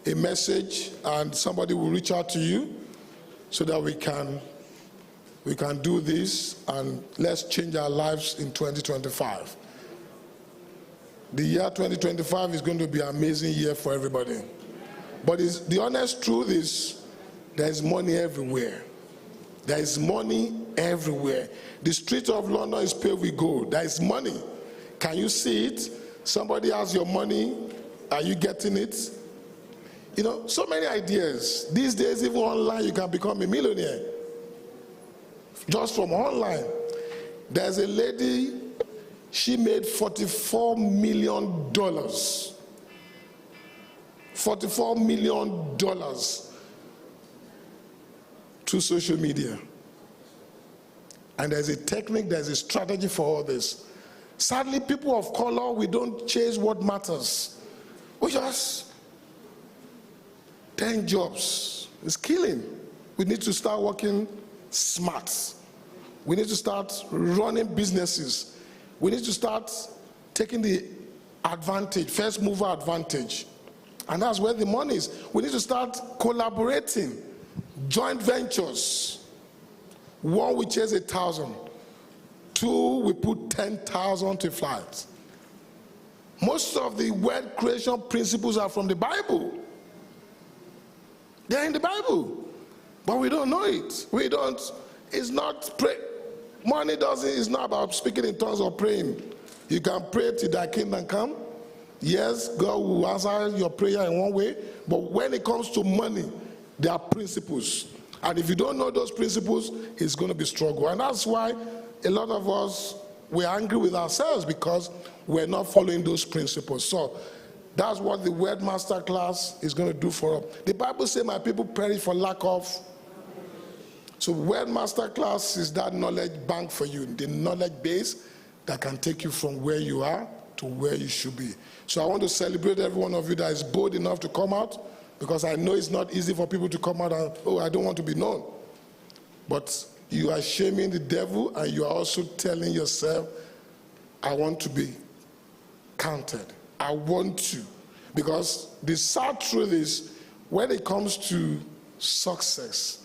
[SPEAKER 13] a message and somebody will reach out to you so that we can do this, and let's change our lives in 2025. The year 2025 is going to be an amazing year for everybody. But the honest truth is, there's money everywhere. There is money everywhere. The streets of London is paved with gold. There is money. Can you see it? Somebody has your money. Are you getting it? You know, so many ideas. These days, even online, you can become a millionaire. Just from online. There's a lady, she made $44 million. $44 million through social media. And there's a technique, there's a strategy for all this. Sadly, people of color, we don't chase what matters. We just 10 jobs. It's killing. We need to start working smart. We need to start running businesses. We need to start taking the advantage, first mover advantage. And that's where the money is. We need to start collaborating, joint ventures. One, we chase 1,000. Two, we put 10,000 to flight. Most of the wealth creation principles are from the Bible. They're in the Bible, but we don't know it. We don't, it's not, money it's not about speaking in tongues or praying. You can pray till thy kingdom come. Yes, God will answer your prayer in one way, but when it comes to money, there are principles. And if you don't know those principles, it's going to be struggle. And that's why a lot of us, we're angry with ourselves because we're not following those principles. So that's what the Wealth MasterClass is going to do for us. The Bible says, my people perish for lack of. So Wealth MasterClass is that knowledge bank for you, the knowledge base that can take you from where you are to where you should be. So I want to celebrate every one of you that is bold enough to come out, because I know it's not easy for people to come out and, oh, I don't want to be known. But you are shaming the devil, and you are also telling yourself, I want to be counted. I want to. Because the sad truth is, when it comes to success,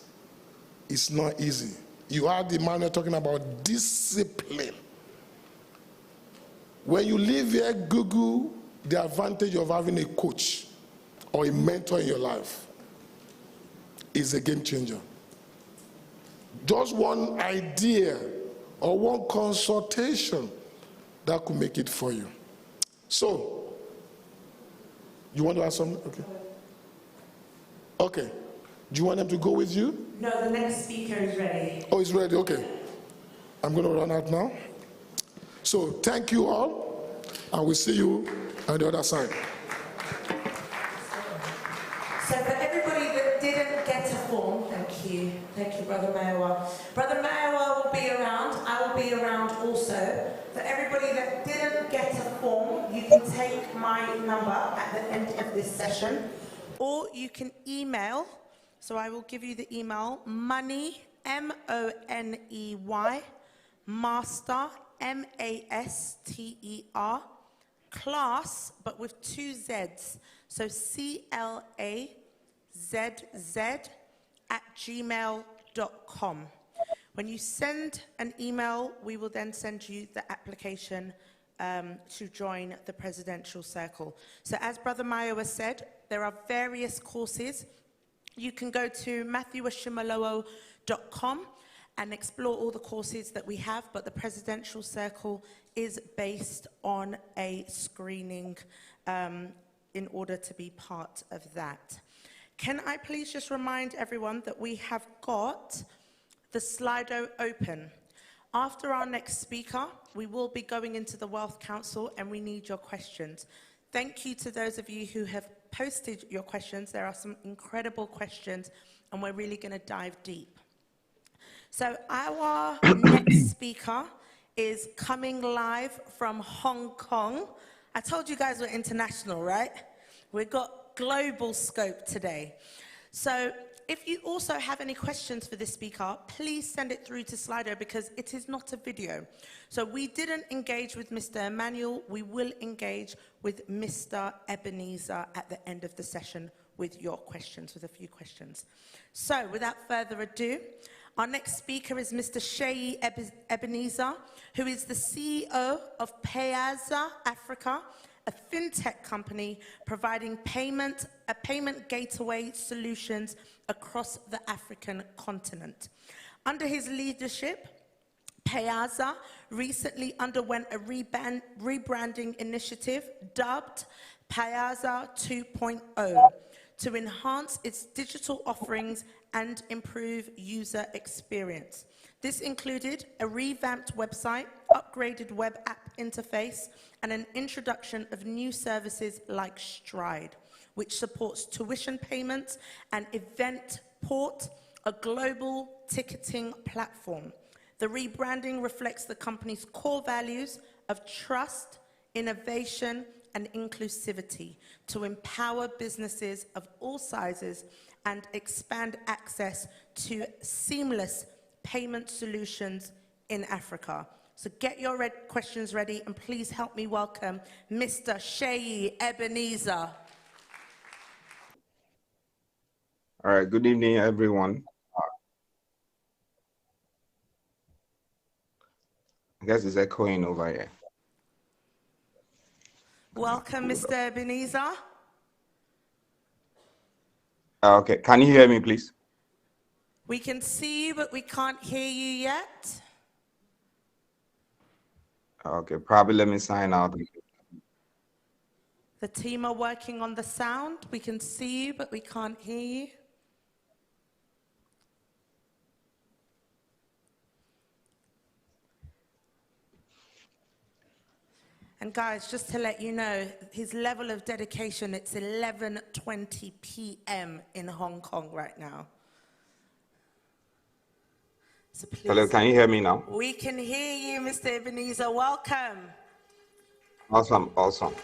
[SPEAKER 13] it's not easy. You heard the man talking about discipline. When you live here, Google the advantage of having a coach or a mentor in your life. Is a game changer. Just one idea or one consultation that could make it for you. So, you want to ask something? Okay. Okay. Do you want them to go with you?
[SPEAKER 2] No, the next speaker is ready.
[SPEAKER 13] Oh, he's ready. Okay. I'm going to run out now. So, thank you all, and we'll see you on the other side.
[SPEAKER 2] So for everybody that didn't get a form, thank you, Brother Mayowa. Brother Mayowa will be around, I will be around also. For everybody that didn't get a form, you can take my number at the end of this session, or you can email, so I will give you the email, money, M-O-N-E-Y, master, M-A-S-T-E-R, class, but with 2 Z's, so CLAZZ@gmail.com. When you send an email, we will then send you the application to join the Presidential Circle. So as Brother Mayowa said, there are various courses. You can go to matthewashimalowo.com and explore all the courses that we have, but the Presidential Circle is based on a screening in order to be part of that. Can I please just remind everyone that we have got the Slido open. After our next speaker, we will be going into the Wealth Council, and we need your questions. Thank you to those of you who have posted your questions. There are some incredible questions, and we're really going to dive deep. So our next speaker is coming live from Hong Kong. I told you guys we're international, right? We've got global scope today. So if you also have any questions for this speaker, please send it through to Slido, because it is not a video. So we didn't engage with Mr. Emmanuel. We will engage with Mr. Ebenezer at the end of the session with your questions, with a few questions. So without further ado, our next speaker is Mr. Sheyi Ebenezer, who is the CEO of Payaza Africa, a fintech company providing payment gateway solutions across the African continent. Under his leadership, Payaza recently underwent a rebranding initiative dubbed Payaza 2.0 to enhance its digital offerings and improve user experience. This included a revamped website, upgraded web app interface, and an introduction of new services like Stride, which supports tuition payments, and Eventport, a global ticketing platform. The rebranding reflects the company's core values of trust, innovation, and inclusivity to empower businesses of all sizes and expand access to seamless payment solutions in Africa. So get your questions ready, and please help me welcome Mr. Sheyi Ebenezer.
[SPEAKER 14] All right, good evening, everyone. I guess it's echoing over here.
[SPEAKER 2] Welcome, Mr. Ebenezer.
[SPEAKER 14] Okay, can you hear me, please?
[SPEAKER 2] We can see you, but we can't hear you yet.
[SPEAKER 14] Okay, probably let me sign out.
[SPEAKER 2] The team are working on the sound. We can see you, but we can't hear you. And guys, just to let you know, his level of dedication, it's 11:20 p.m. in Hong Kong right now. So please.
[SPEAKER 14] Hello, can you hear me now?
[SPEAKER 2] We can hear you, Mr. Ebenezer. Welcome.
[SPEAKER 14] Awesome, awesome.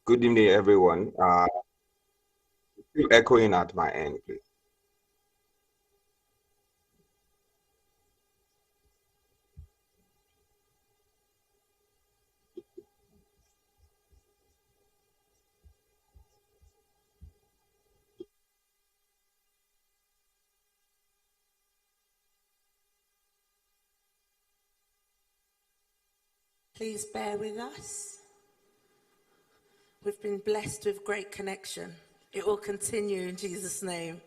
[SPEAKER 14] Good evening, everyone. Still echoing at my end, please.
[SPEAKER 2] Please bear with us. We've been blessed with great connection. It will continue in Jesus' name.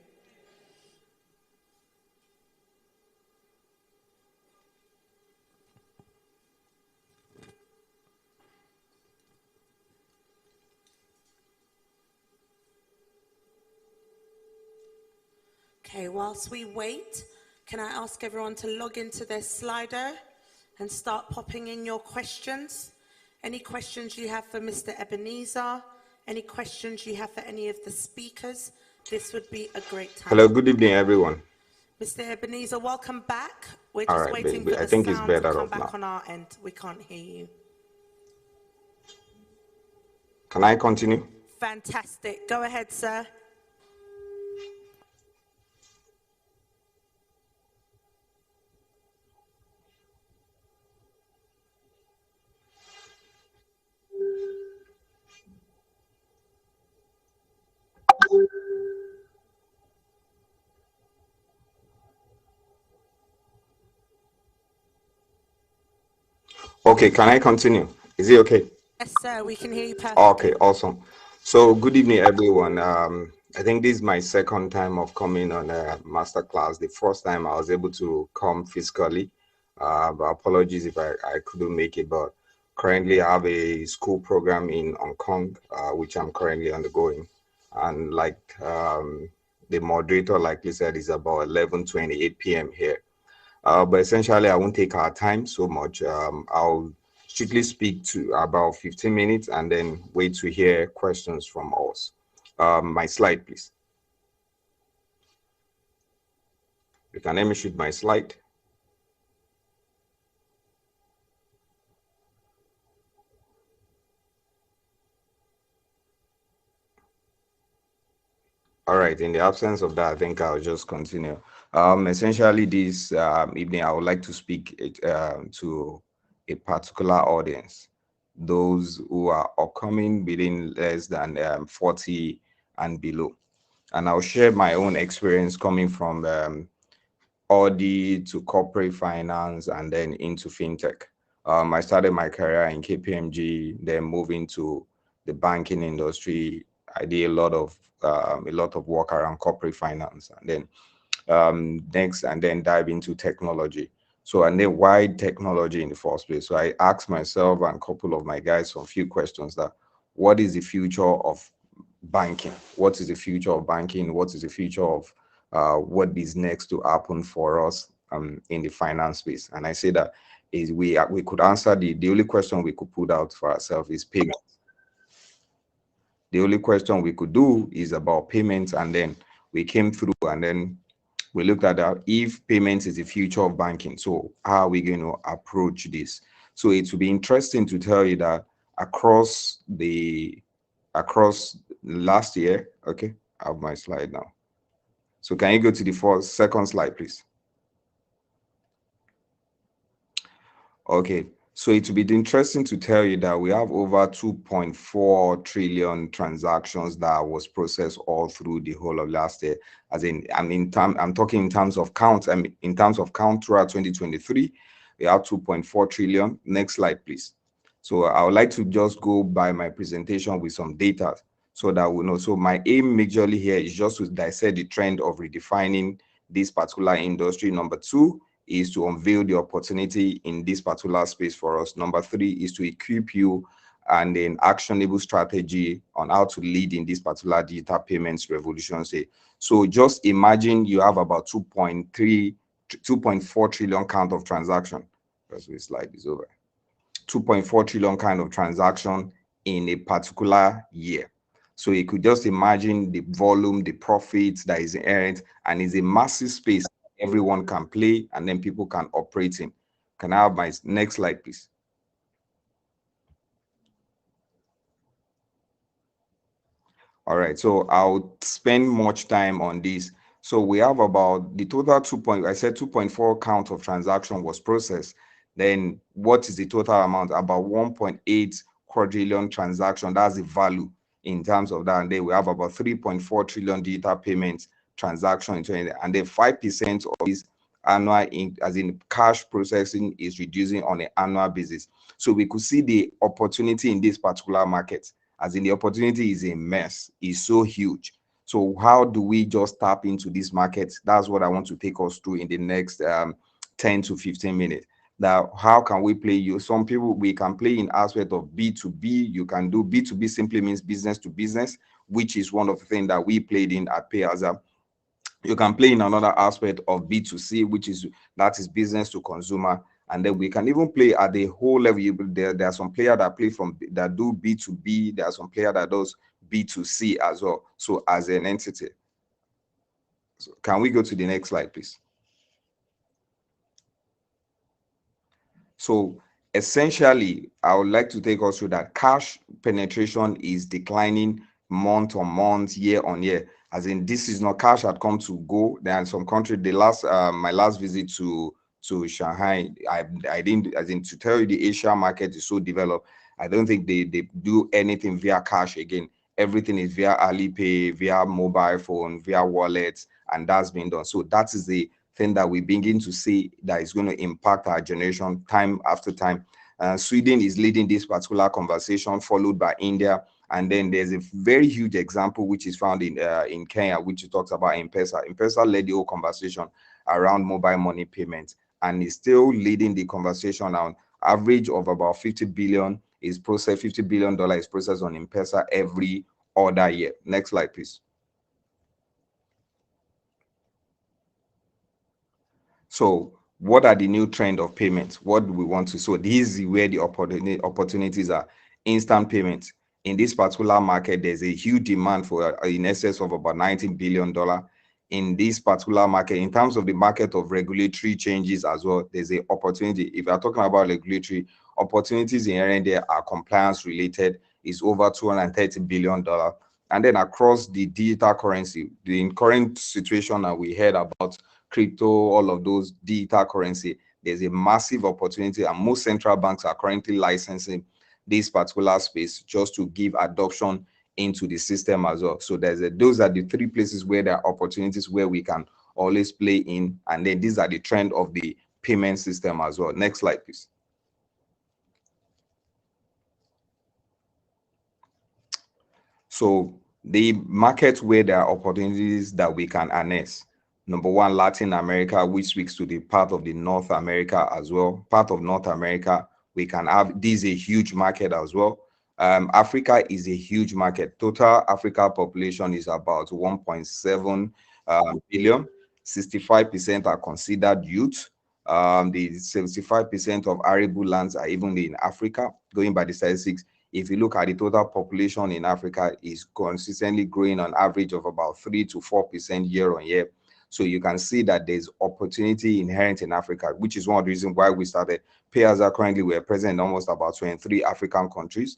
[SPEAKER 2] Okay, whilst we wait, can I ask everyone to log into their Slido and start popping in your questions? Any questions you have for Mr. Ebenezer? Any questions you have for any of the speakers? This would be a great time.
[SPEAKER 14] Hello, good evening, everyone.
[SPEAKER 2] Mr. Ebenezer, welcome back. We're
[SPEAKER 14] All
[SPEAKER 2] just
[SPEAKER 14] right,
[SPEAKER 2] waiting
[SPEAKER 14] baby.
[SPEAKER 2] for the
[SPEAKER 14] I think it's
[SPEAKER 2] sound to
[SPEAKER 14] better
[SPEAKER 2] come
[SPEAKER 14] off
[SPEAKER 2] back
[SPEAKER 14] now.
[SPEAKER 2] on our end. We can't hear you.
[SPEAKER 14] Can I continue?
[SPEAKER 2] Fantastic. Go ahead, sir.
[SPEAKER 14] Okay, can I continue? Is it okay?
[SPEAKER 2] Yes, sir. We can hear you perfectly.
[SPEAKER 14] Okay, awesome. So good evening, everyone. I think this is my second time of coming on a masterclass. The first time I was able to come physically. But apologies if I couldn't make it, but currently I have a school program in Hong Kong, which I'm currently undergoing. And like the moderator likely said, is about 11:28 p.m. here. But essentially, I won't take our time so much. I'll strictly speak to about 15 minutes and then wait to hear questions from us. My slide, please. You can let me shoot my slide. All right, in the absence of that, I think I'll just continue. Essentially, this evening, I would like to speak to a particular audience, those who are upcoming within less than 40 and below. And I'll share my own experience coming from audit to corporate finance and then into fintech. I started my career in KPMG, then moving to the banking industry. I did a lot of work around corporate finance, and then next, and then dive into technology. So, and then why technology in the first place? So I asked myself and a couple of my guys some few questions that what is the future of banking? What is the future of banking? What is the future of what is next to happen for us in the finance space? And I say that is we could answer the only question we could put out for ourselves is payment. The only question we could do is about payments, and then we came through, and then We looked at that if payments is the future of banking. So how are we going to approach this? So it will be interesting to tell you that across last year, okay, I have my slide now. So can you go to the second slide, please? Okay, so it will be interesting to tell you that we have over 2.4 trillion transactions that was processed all through the whole of last year. I'm talking in terms of count. In terms of count throughout 2023, we have 2.4 trillion. Next slide, please. So I would like to just go by my presentation with some data so that we know. So my aim majorly here is just to dissect the trend of redefining this particular industry. Number two is to unveil the opportunity in this particular space for us. Number three is to equip you and an actionable strategy on how to lead in this particular digital payments revolution. So just imagine you have about 2.4 trillion count of transaction. Because this slide is over. 2.4 trillion kind of transaction in a particular year. So you could just imagine the volume, the profits that is earned, and it's a massive space everyone can play and then people can operate in. Can I have my next slide, please? All right, so I'll spend much time on this. So we have about the total 2.4 count of transaction was processed. Then what is the total amount? About 1.8 quadrillion transaction. That's the value in terms of that. And then we have about 3.4 trillion digital payments transaction in 2020. And then 5% of this annual, as in cash processing, is reducing on an annual basis. So we could see the opportunity in this particular market. As in the opportunity is a mess, is so huge. So how do we just tap into this market? That's what I want to take us through in the next 10 to 15 minutes. Now, how can we play you? Some people, we can play in aspect of B2B. You can do B2B simply means business to business, which is one of the things that we played in at Payaza. You can play in another aspect of B2C, which is business to consumer. And then we can even play at the whole level. There are some players that do B2B. There are some players that does B2C as well. So as an entity. So can we go to the next slide, please? So essentially, I would like to take us through that cash penetration is declining month on month, year on year. As in, this is not cash had come to go. There are some country. My last visit to Shanghai, I didn't, as in, to tell you the Asia market is so developed. I don't think they do anything via cash again. Everything is via Alipay, via mobile phone, via wallets, and that's been done. So that is the thing that we begin to see that is going to impact our generation time after time. Sweden is leading this particular conversation, followed by India. And then there's a very huge example which is found in Kenya, which talks about M-Pesa. M-Pesa led the whole conversation around mobile money payments and is still leading the conversation on average of about $50 billion is processed. $50 billion is processed on M-Pesa every other year. Next slide, please. So what are the new trend of payments? What do we want to? So this is where the opportunities are. Instant payments. In this particular market, there's a huge demand for in excess of about $19 billion in this particular market. In terms of the market of regulatory changes as well, there's an opportunity. If you're talking about regulatory opportunities inherent there are compliance related, is over $230 billion. And then across the digital currency, the current situation that we heard about crypto, all of those digital currency, there's a massive opportunity, and most central banks are currently licensing this particular space just to give adoption into the system as well. So those are the three places where there are opportunities where we can always play in, and then these are the trend of the payment system as well. Next slide, please. So the markets where there are opportunities that we can harness. Number one, Latin America, which speaks to the part of the North America as well. Part of North America, we can have, this is a huge market as well. Africa is a huge market. Total Africa population is about 1.7 billion. 65% are considered youth. The 75% of arable lands are even in Africa, going by the statistics. If you look at the total population in Africa, is consistently growing on average of about 3 to 4% year on year. So you can see that there's opportunity inherent in Africa, which is one of the reasons why we started. Payasa currently we're present in almost about 23 African countries.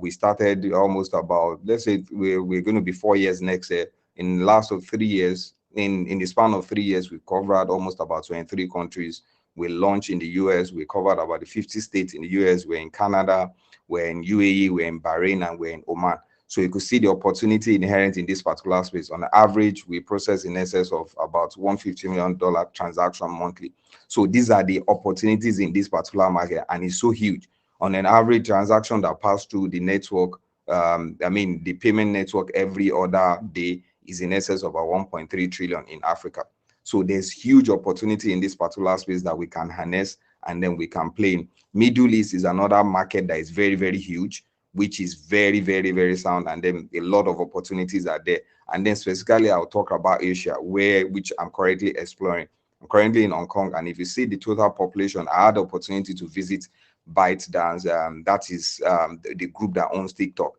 [SPEAKER 14] We started almost about, let's say we're going to be 4 years next year. In the last of 3 years, in the span of 3 years, we've covered almost about 23 countries. We launched in the US, we covered about the 50 states in the US, we're in Canada, we're in UAE, we're in Bahrain, and we're in Oman. So you could see the opportunity inherent in this particular space. On average, we process in excess of about $150 million transaction monthly. So these are the opportunities in this particular market, and it's so huge. On an average transaction that pass through the network, the payment network every other day is in excess of about 1.3 trillion in Africa. So there's huge opportunity in this particular space that we can harness and then we can play in. Middle East is another market that is very, very huge, which is very, very, very sound, and then a lot of opportunities are there. And then specifically, I'll talk about Asia, which I'm currently exploring. I'm currently in Hong Kong, and if you see the total population, I had the opportunity to visit ByteDance. That is the group that owns TikTok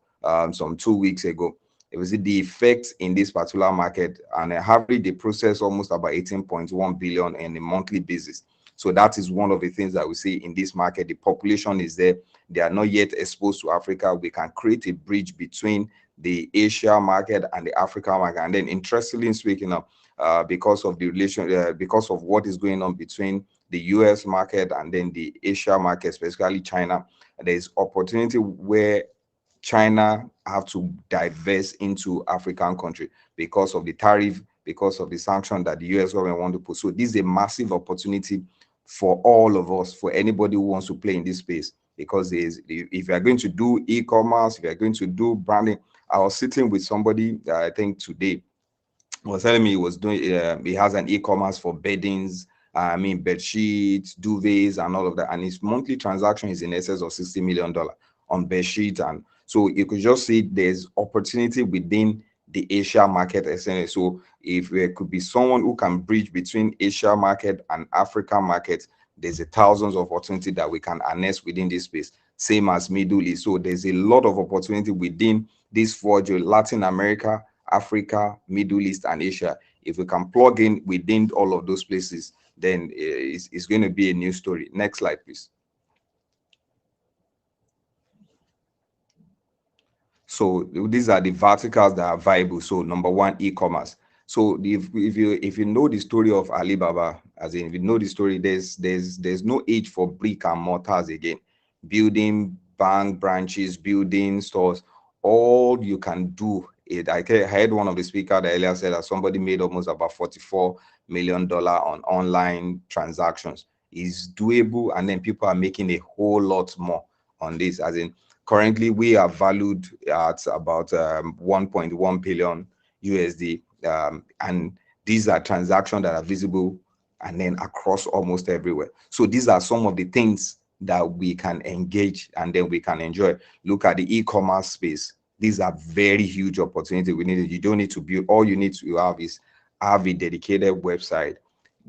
[SPEAKER 14] some 2 weeks ago. It was the effect in this particular market, and average they process almost about 18.1 billion on a monthly basis. So that is one of the things that we see in this market. The population is there. They are not yet exposed to Africa. We can create a bridge between the Asia market and the Africa market. And then, interestingly speaking, because of the relation, because of what is going on between the US market and then the Asia market, especially China, there is opportunity where China have to divest into African country because of the tariff, because of the sanction that the US government want to put. So this is a massive opportunity for all of us, for anybody who wants to play in this space. Because if you are going to do e-commerce, if you are going to do branding, I was sitting with somebody that I think today was telling me he was doing, he has an e-commerce for beddings, bed sheets, duvets, and all of that. And his monthly transaction is in excess of $60 million on bed sheets. And so you could just see there's opportunity within the Asia market, essentially. So if there could be someone who can bridge between Asia market and African market, there's thousands of opportunity that we can harness within this space. Same as Middle East. So there's a lot of opportunity within this four: Latin America, Africa, Middle East, and Asia. If we can plug in within all of those places, then it's going to be a new story. Next slide, please. So these are the verticals that are viable. So number one, e-commerce. So if you know the story of Alibaba, as in if you know the story, there's no age for brick and mortars again. Building bank branches, building stores, all you can do it. I heard one of the speakers earlier said that somebody made almost about $44 million on online transactions. It's doable, and then people are making a whole lot more on this. As in, currently we are valued at about 1.1 billion USD, and these are transactions that are visible and then across almost everywhere. So these are some of the things that we can engage and then we can enjoy. Look at the e-commerce space. These are very huge opportunities. You don't need to build. All you need to have is have a dedicated website,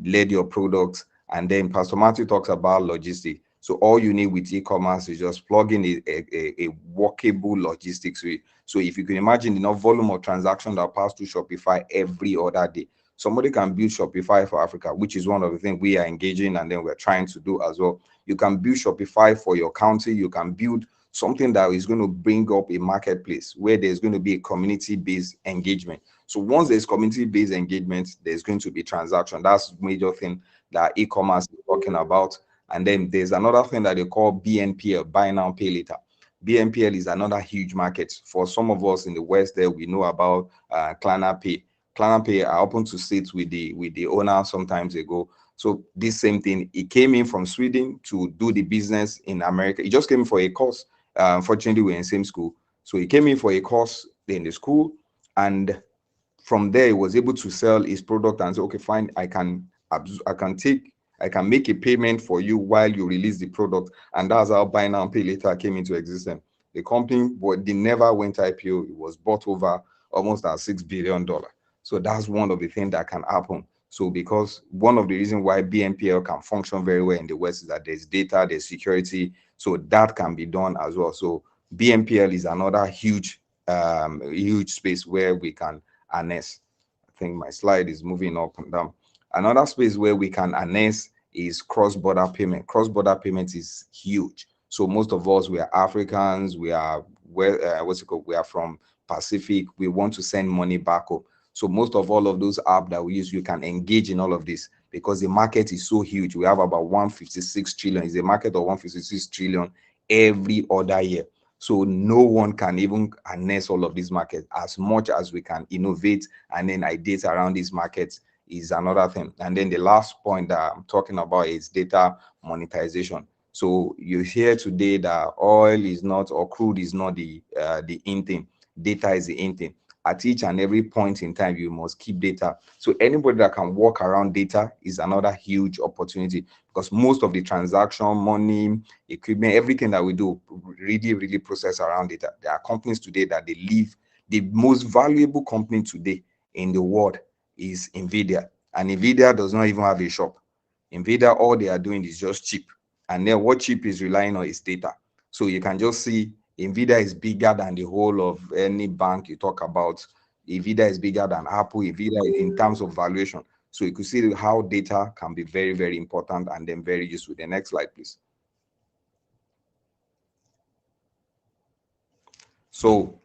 [SPEAKER 14] lead your products, and then Pastor Matthew talks about logistics. So all you need with e-commerce is just plug in a workable logistics suite. So if you can imagine the volume of transactions that pass through Shopify every other day, somebody can build Shopify for Africa, which is one of the things we are engaging and then we're trying to do as well. You can build Shopify for your county. You can build something that is going to bring up a marketplace where there's going to be a community-based engagement. So once there's community-based engagement, there's going to be transaction. That's the major thing that e-commerce is talking about. And then there's another thing that they call BNPL, buy now, pay later. BNPL is another huge market. For some of us in the West there, we know about Klarna Pay. Klarna Pay, I happened to sit with the owner sometimes ago. So this same thing, he came in from Sweden to do the business in America. He just came for a course. Unfortunately, we're in the same school. So he came in for a course in the school, and from there he was able to sell his product and say, okay, fine, I can make a payment for you while you release the product. And that's how buy now, pay later came into existence. The company, but they never went IPO. It was bought over almost at $6 billion. So that's one of the things that can happen. So because one of the reasons why BNPL can function very well in the West is that there's data, there's security. So that can be done as well. So BNPL is another huge space where we can harness. think my slide is moving up and down. Another space where we can harness is cross-border payment. Cross-border payment is huge. So most of us, we are Africans, we are we are from Pacific, we want to send money back home. So most of all of those apps that we use, you can engage in all of this because the market is so huge. We have about 156 trillion. It's a market of 156 trillion every other year. So no one can even harness all of these markets. As much as we can innovate and then ideate around these markets is another thing. And then the last point that I'm talking about is data monetization. So you hear today that oil is not, or crude is not the in thing. Data is the in thing. At each and every point in time, you must keep data. So anybody that can work around data is another huge opportunity, because most of the transaction, money, equipment, everything that we do really process around data. There are companies today that they live. The most valuable company today in the world is NVIDIA. And NVIDIA does not even have a shop. NVIDIA, all they are doing is just chip. And then what chip is relying on is data. So you can just see NVIDIA is bigger than the whole of any bank you talk about. NVIDIA is bigger than Apple, NVIDIA in terms of valuation. So you could see how data can be very important and then very useful. The next slide, please. So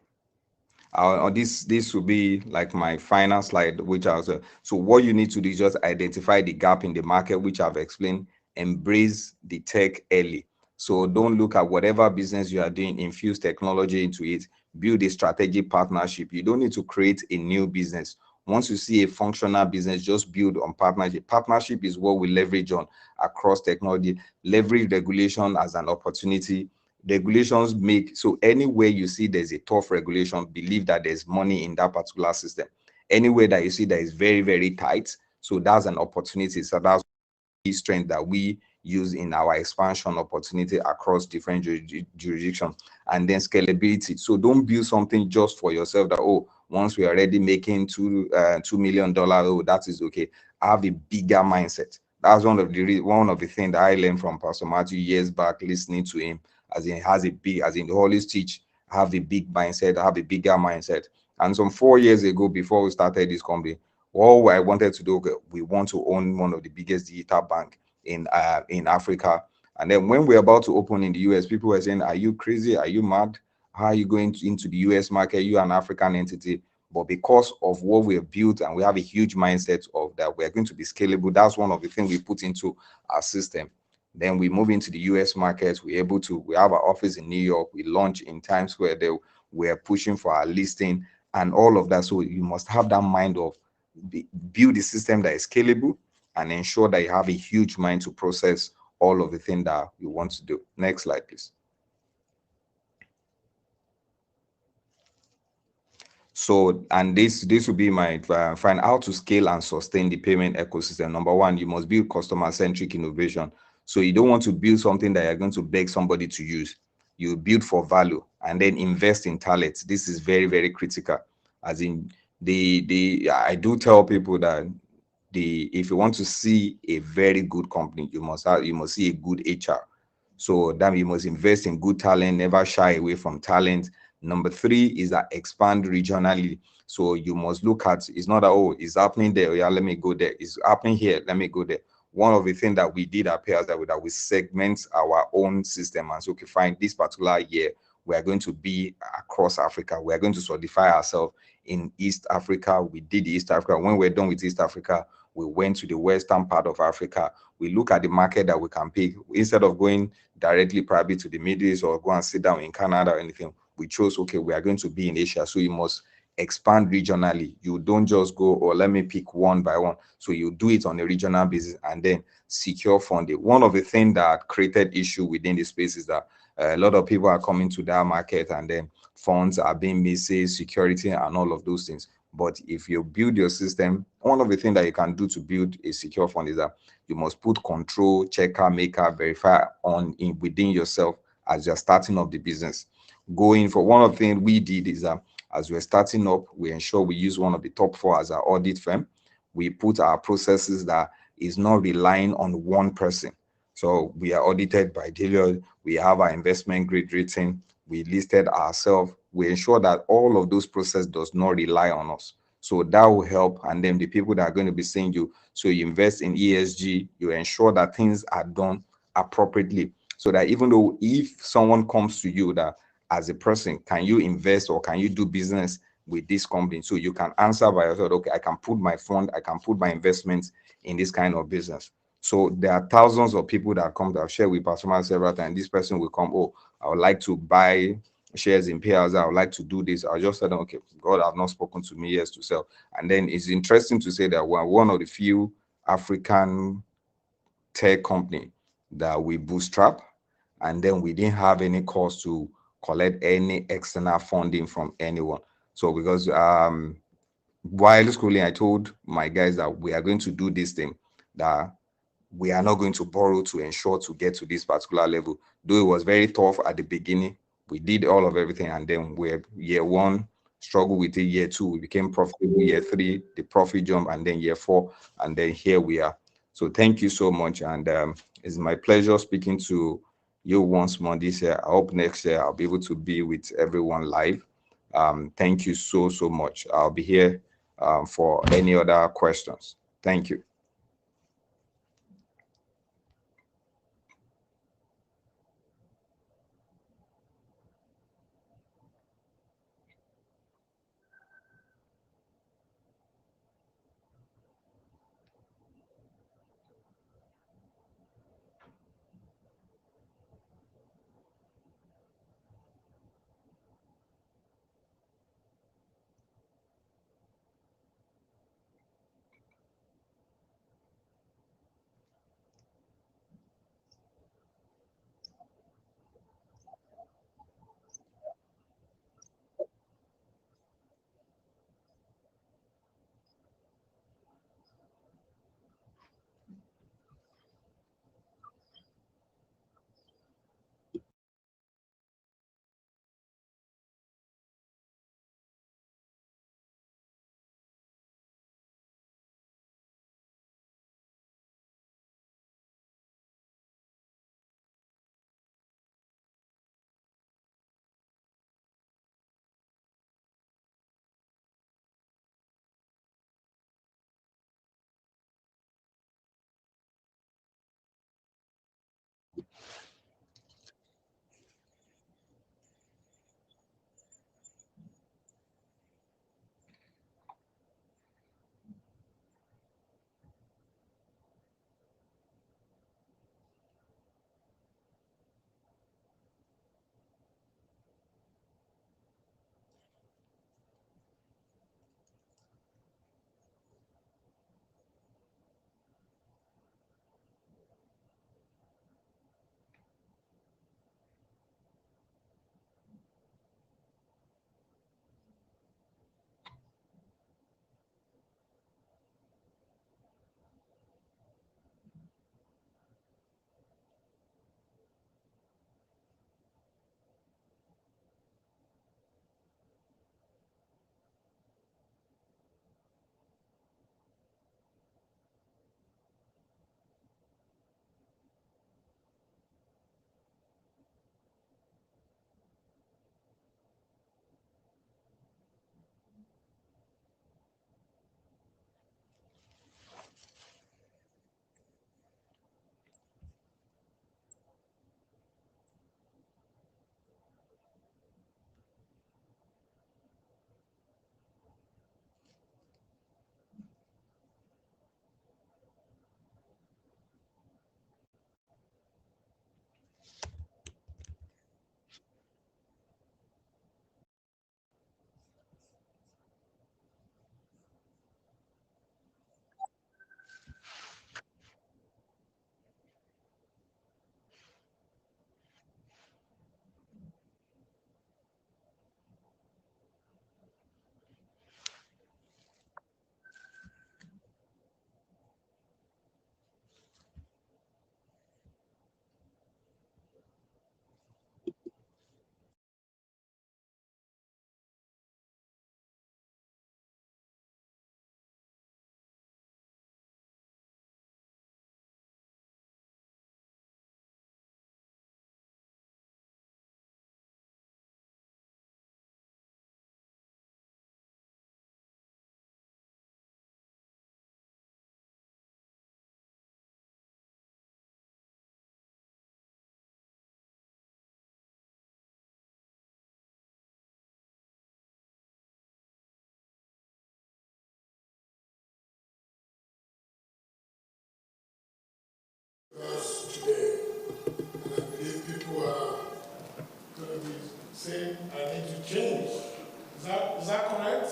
[SPEAKER 14] this will be like my final slide, which I was, so what you need to do is just identify the gap in the market, which I've explained. Embrace the tech early. So don't look at whatever business you are doing, infuse technology into it, build a strategic partnership. You don't need to create a new business. Once you see a functional business, just build on partnership. Partnership is what we leverage on across technology. Leverage regulation as an opportunity. Regulations make, so anywhere you see there's a tough regulation, believe that there's money in that particular system. Anywhere that you see that is very tight, so that's an opportunity. So that's the strength that we use in our expansion opportunity across different jurisdictions. And then scalability. So don't build something just for yourself that, oh, once we are already making $2 million, oh, that is okay. Have a bigger mindset. That's one of the things that I learned from Pastor Matthew years back, listening to him. As in the Holy teach, have a big mindset, have a bigger mindset. And some 4 years ago, before we started this company, all I wanted to do, we want to own one of the biggest digital bank in Africa. And then when we're about to open in the US, people were saying, are you crazy? Are you mad? How are you going into the US market? You're an African entity. But because of what we have built and we have a huge mindset of that we're going to be scalable, that's one of the things we put into our system. Then we move into the US market. We have our office in New York. We launch in Times Square. We're pushing for our listing and all of that. So you must have that mind of build a system that is scalable and ensure that you have a huge mind to process all of the things that you want to do. Next slide, please. So, and this will be my find how to scale and sustain the payment ecosystem. Number one, you must build customer-centric innovation. So you don't want to build something that you're going to beg somebody to use. You build for value and then invest in talent. This is very critical. As in I do tell people that if you want to see a very good company, you must see a good HR. So that you must invest in good talent, never shy away from talent. Number three is that expand regionally. So you must look at, it's not that, oh, it's happening there, yeah, let me go there. It's happening here, let me go there. One of the things that we did at Pairs that we segment our own system. And so, okay, fine, this particular year, we are going to be across Africa. We are going to solidify ourselves in East Africa. We did East Africa. When we're done with East Africa, we went to the western part of Africa. We look at the market that we can pick. Instead of going directly probably to the Middle East or go and sit down in Canada or anything, we chose, okay, we are going to be in Asia. So you must expand regionally. You don't just go, or let me pick one by one. So you do it on a regional basis and then secure funding. One of the things that created issue within the space is that a lot of people are coming to that market and then funds are being missing, security and all of those things. But if you build your system, one of the things that you can do to build a secure fund is that you must put control, checker, maker, verify within yourself as you're starting up the business. Going for one of the things we did is that as we're starting up, we ensure we use one of the top 4 as our audit firm. We put our processes that is not relying on one person. So we are audited by Deloitte. We have our investment grade rating. We listed ourselves. We ensure that all of those processes does not rely on us. So that will help. And then the people that are going to be seeing you, so you invest in ESG, you ensure that things are done appropriately, so that even though if someone comes to you that as a person, can you invest or can you do business with this company? So you can answer by yourself, okay, I can put my fund, I can put my investments in this kind of business. So there are thousands of people that come to, I've shared with Pastor Man several times. This person will come, oh, I would like to buy shares in payers. I would like to do this. I'll just tell them, okay, God have not spoken to me yet to sell. And then it's interesting to say that we're one of the few African tech company that we bootstrap, and then we didn't have any cost to collect any external funding from anyone. So because while schooling, I told my guys that we are going to do this thing, that we are not going to borrow to ensure to get to this particular level. Though it was very tough at the beginning, we did all of everything, and then we're year one, struggle with it, year two, we became profitable, year three, the profit jump, and then year four, and then here we are. So thank you so much, and it's my pleasure speaking to you once more this year. I hope next year I'll be able to be with everyone live. Thank you so much. I'll be here for any other questions. Thank you.
[SPEAKER 13] saying, I need to change. Is that correct?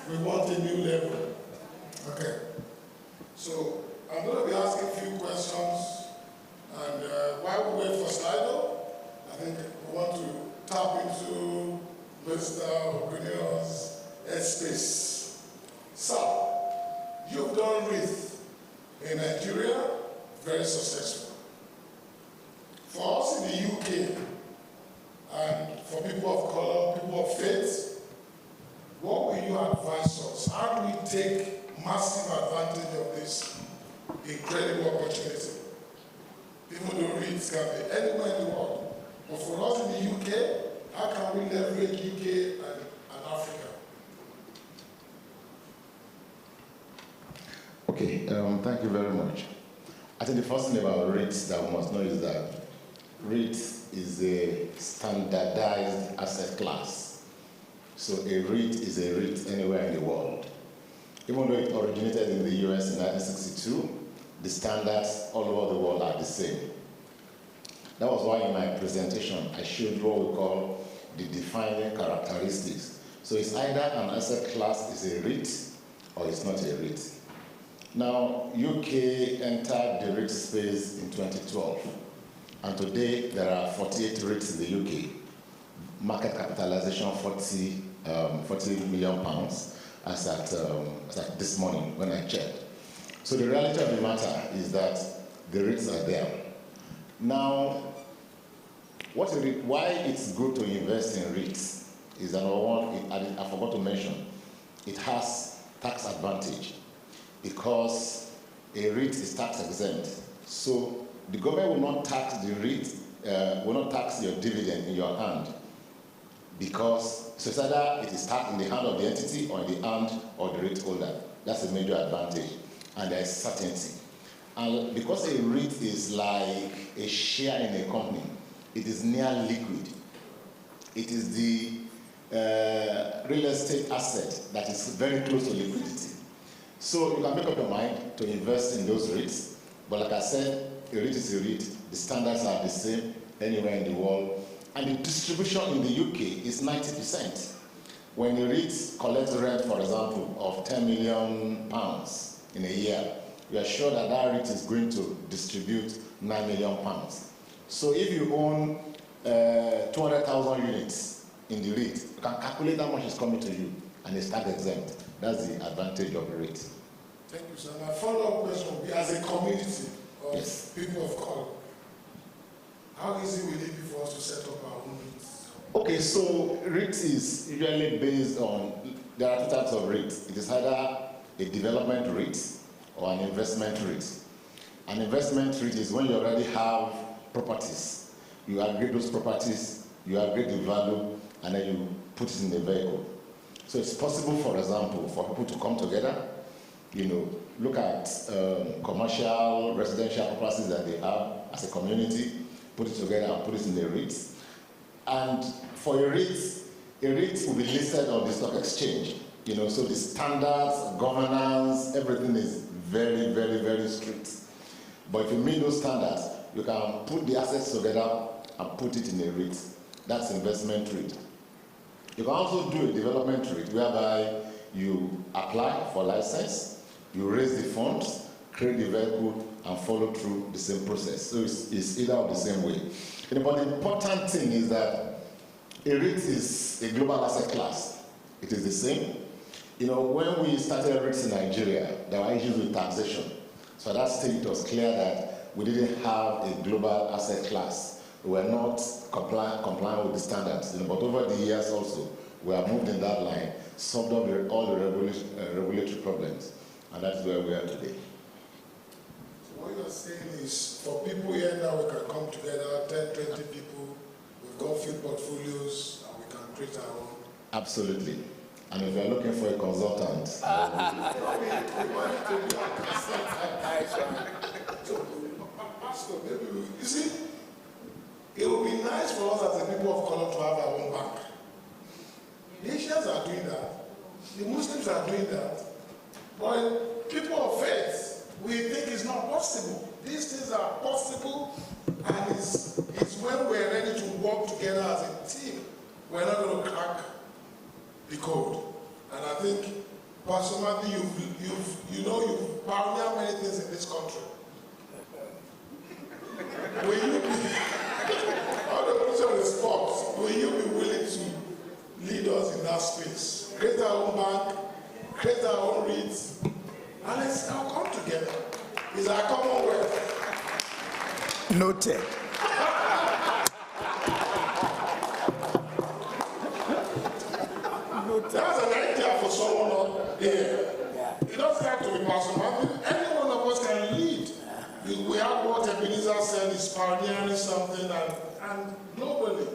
[SPEAKER 13] We want a new level. Okay. So I'm going to be asking a few questions. And while we wait for Slido, I think we want to tap into Mr. Entrepreneur's headspace. So, you've done REITs in Nigeria, very successful. For us in the UK, and for people of color, people of faith, what will you advise us? How do we take massive advantage of this incredible opportunity? Even though REITs can be anywhere in the world. But for us in the UK, how can we leverage UK and Africa?
[SPEAKER 6] Okay, thank you very much. I think the first thing about REITs that we must know is that REIT is a standardized asset class. So a REIT is a REIT anywhere in the world. Even though it originated in the US in 1962, the standards all over the world are the same. That was why in my presentation I showed what we call the defining characteristics. So it's either an asset class is a REIT or it's not a REIT. Now, UK entered the REIT space in 2012, and today there are 48 REITs in the UK. Market capitalization 40 million pounds as at this morning when I checked. So the reality of the matter is that the REITs are there. Now, why it's good to invest in REITs is that number one, I forgot to mention, it has tax advantage because a REIT is tax exempt. So the government will not tax the REIT, will not tax your dividend in your hand because so it's either it is taxed in the hand of the entity or in the hand of the REIT holder. That's a major advantage, and there is certainty. And because a REIT is like a share in a company, it is near liquid. It is the real estate asset that is very close to liquidity. So you can make up your mind to invest in those REITs, but like I said, a REIT is a REIT. The standards are the same anywhere in the world. And the distribution in the UK is 90%. When a REIT collects rent, for example, of £10 million in a year, you are sure that that REIT is going to distribute £9 million. So if you own 200,000 units in the REIT, you can calculate how much is coming to you, and it's tax exempt. That's the advantage of the REIT.
[SPEAKER 13] Thank you, sir. My follow-up question will be, as a community of people of color, how easy will it be for us to set up our own REITs?
[SPEAKER 6] Okay, so REIT is usually based on, there are two types of REITs. It is either a development REIT or an investment REIT. An investment REIT is when you already have properties. You aggregate those properties, you aggregate the value, and then you put it in a vehicle. So it's possible, for example, for people to come together, look at commercial, residential properties that they have as a community, put it together and put it in a REIT. And for a REIT will be listed on the stock exchange. So the standards, governance, everything is very, very, very strict. But if you meet those standards, you can put the assets together and put it in a REIT. That's investment REIT. You can also do a development REIT whereby you apply for license, you raise the funds, create the vehicle, and follow through the same process. So it's either of the same way. But the important thing is that a REIT is a global asset class. It is the same. When we started REITs in Nigeria, there were issues with taxation. So at that stage, it was clear that we didn't have a global asset class. We were not compliant with the standards. But over the years also, we have moved in that line, solved all the regulatory problems, and that's where we are today.
[SPEAKER 13] So what you're saying is, for people here now, we can come together, 10, 20 people, we've got few portfolios, and we can create our own.
[SPEAKER 6] Absolutely. And if you're looking for a consultant,
[SPEAKER 13] So maybe you see, it would be nice for us as a people of color to have our own bank. The Asians are doing that. The Muslims are doing that. But people of faith, we think it's not possible. These things are possible, and it's when we're ready to work together as a team Pastor Matthew, you've pioneered many things in this country. Will you be, on the position of the sport, will you be willing to lead us in that space? Create our own bank, create our own REITs, and let's now come together. It's our commonwealth.
[SPEAKER 1] Noted.
[SPEAKER 13] That's an idea for someone here.
[SPEAKER 1] Yeah.
[SPEAKER 13] It doesn't have to be Pastor Matthew. Any one of us can lead. We have what Ebenezer said is pioneering something, and globally,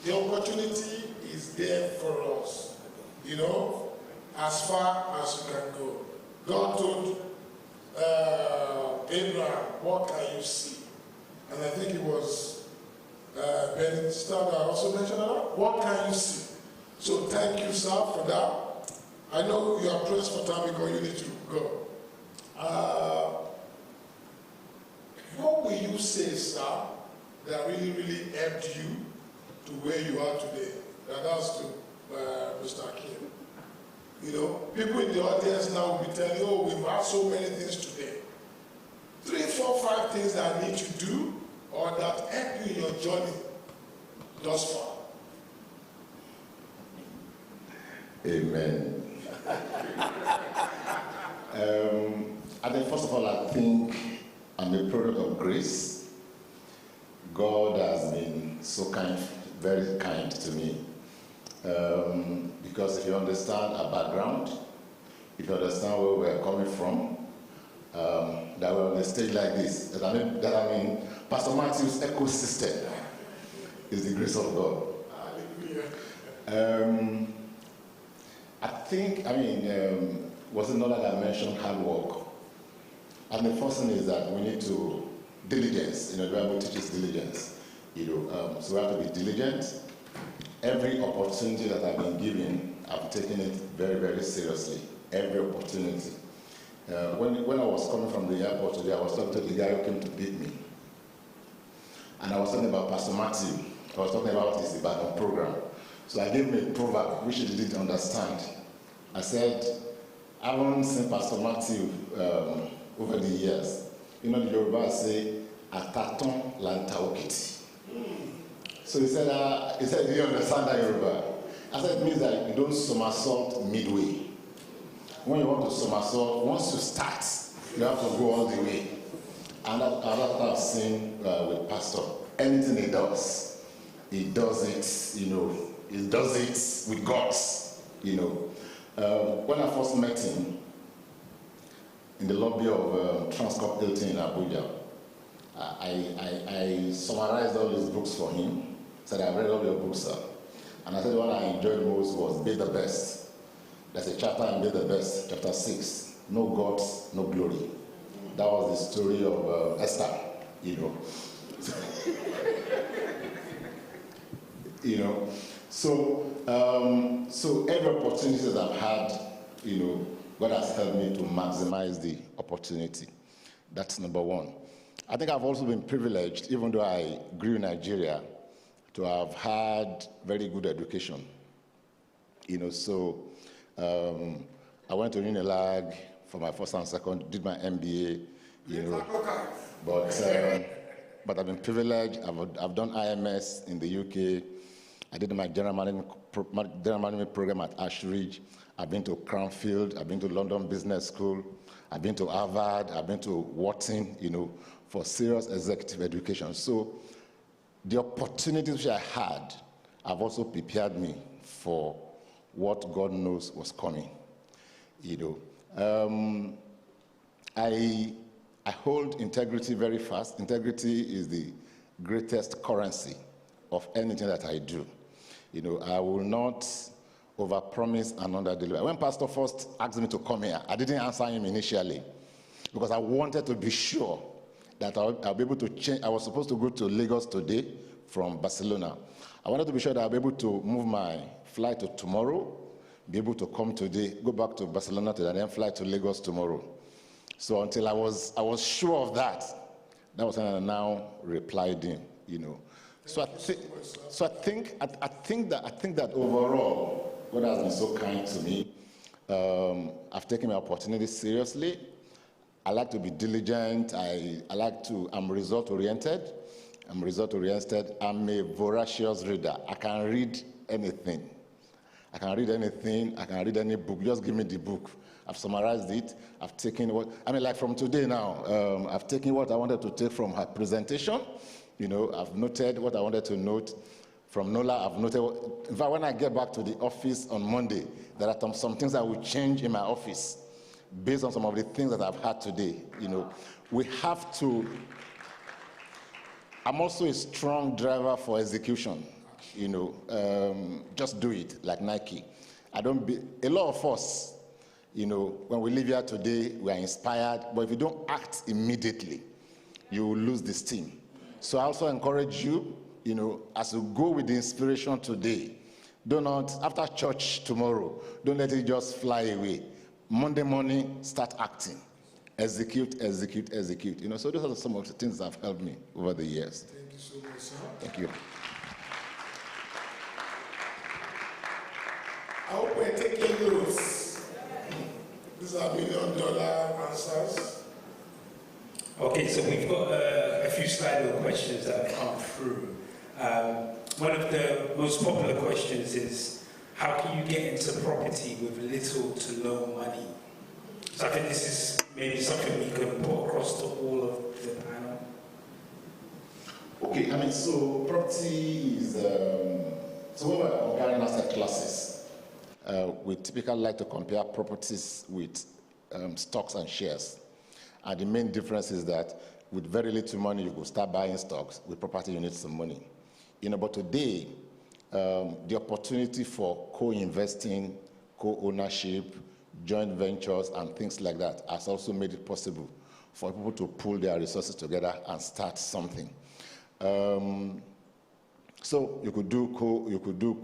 [SPEAKER 13] the opportunity is there for us. As far as you can go. God told Abraham, what can you see? And I think it was Ben Starr that also mentioned that. What can you see? So thank you, sir, for that. I know you are pressed for time because you need to go. What will you say, sir, that really, really helped you to where you are today? That's to Mr. Kim. People in the audience now will be telling you, we've had so many things today. 3, 4, 5 things that I need to do or that help you in your journey thus far.
[SPEAKER 6] Amen. I think, first of all, I think I'm a product of grace. God has been so kind, very kind to me. Because if you understand our background, if you understand where we're coming from, that we're on a stage like this, that I mean, Pastor Matthew's ecosystem is the grace of God. Was it Nola that mentioned hard work? And the first thing is that we need to diligence. The Bible teaches diligence. So we have to be diligent. Every opportunity that I've been given, I've taken it very, very seriously. Every opportunity. When I was coming from the airport today, I was talking to the guy who came to beat me. And I was talking about Pastor Matthew. I was talking about his Ibadan program. So I gave him a proverb, which he didn't understand. I said, I haven't seen Pastor Matthew over the years. The Yoruba say, Ataton lanta okiti. So he said, do you understand that Yoruba? I said, it means that you don't somersault midway. When you want to somersault, once you start, you have to go all the way. And that's what I've seen with Pastor. Anything he does it, he does it with guts, When I first met him in the lobby of Transcorp Hilton in Abuja, I summarized all his books for him. Said, I've read all your books, sir. And I said, what I enjoyed most was Be the Best. There's a chapter in Be the Best, chapter 6. No gods, no glory. That was the story of Esther, So every opportunity that I've had, God has helped me to maximize the opportunity. That's number one. I think I've also been privileged, even though I grew in Nigeria, to have had very good education. I went to Unilag for my first and second, did my MBA, but I've been privileged. I've done IMS in the UK. I did my general management program at Ashridge. I've been to Cranfield. I've been to London Business School. I've been to Harvard. I've been to Wharton, for serious executive education. So the opportunities which I had have also prepared me for what God knows was coming. I hold integrity very fast. Integrity is the greatest currency of anything that I do. I will not overpromise and underdeliver. When Pastor first asked me to come here, I didn't answer him initially because I wanted to be sure that I'll be able to change. I was supposed to go to Lagos today from Barcelona. I wanted to be sure that I'll be able to move my flight to tomorrow, be able to come today, go back to Barcelona today, and then fly to Lagos tomorrow. So until I was sure of that, that was when I now replied him, So I think that overall, God has been so kind to me. I've taken my opportunity seriously. I like to be diligent. I'm result-oriented. I'm a voracious reader. I can read anything. I can read any book. Just give me the book. I've summarized it. I've taken like from today now, I've taken what I wanted to take from her presentation. I've noted what I wanted to note. From Nola, I've noted, in fact, when I get back to the office on Monday, there are some things I will change in my office based on some of the things that I've had today. We have to, I'm also a strong driver for execution. Just do it, like Nike. A lot of us, when we leave here today, we are inspired, but if you don't act immediately, you will lose the steam. So I also encourage you, as you go with the inspiration today, do not, after church tomorrow, don't let it just fly away. Monday morning, start acting. Execute. So those are some of the things that have helped me over the years.
[SPEAKER 13] Thank you so much, sir.
[SPEAKER 6] Thank you.
[SPEAKER 13] I hope we're taking notes. These are $1 million answers.
[SPEAKER 4] Okay, so we've got a few Slido questions that have come through. One of the most popular questions is, how can you get into property with little to no money? So I think this is maybe something we can put across to all of the panel.
[SPEAKER 6] Okay, so property is, so when we're comparing asset classes, we typically like to compare properties with stocks and shares. And the main difference is that with very little money, you could start buying stocks. With property, you need some money. But today, the opportunity for co-investing, co-ownership, joint ventures, and things like that has also made it possible for people to pool their resources together and start something. So you could do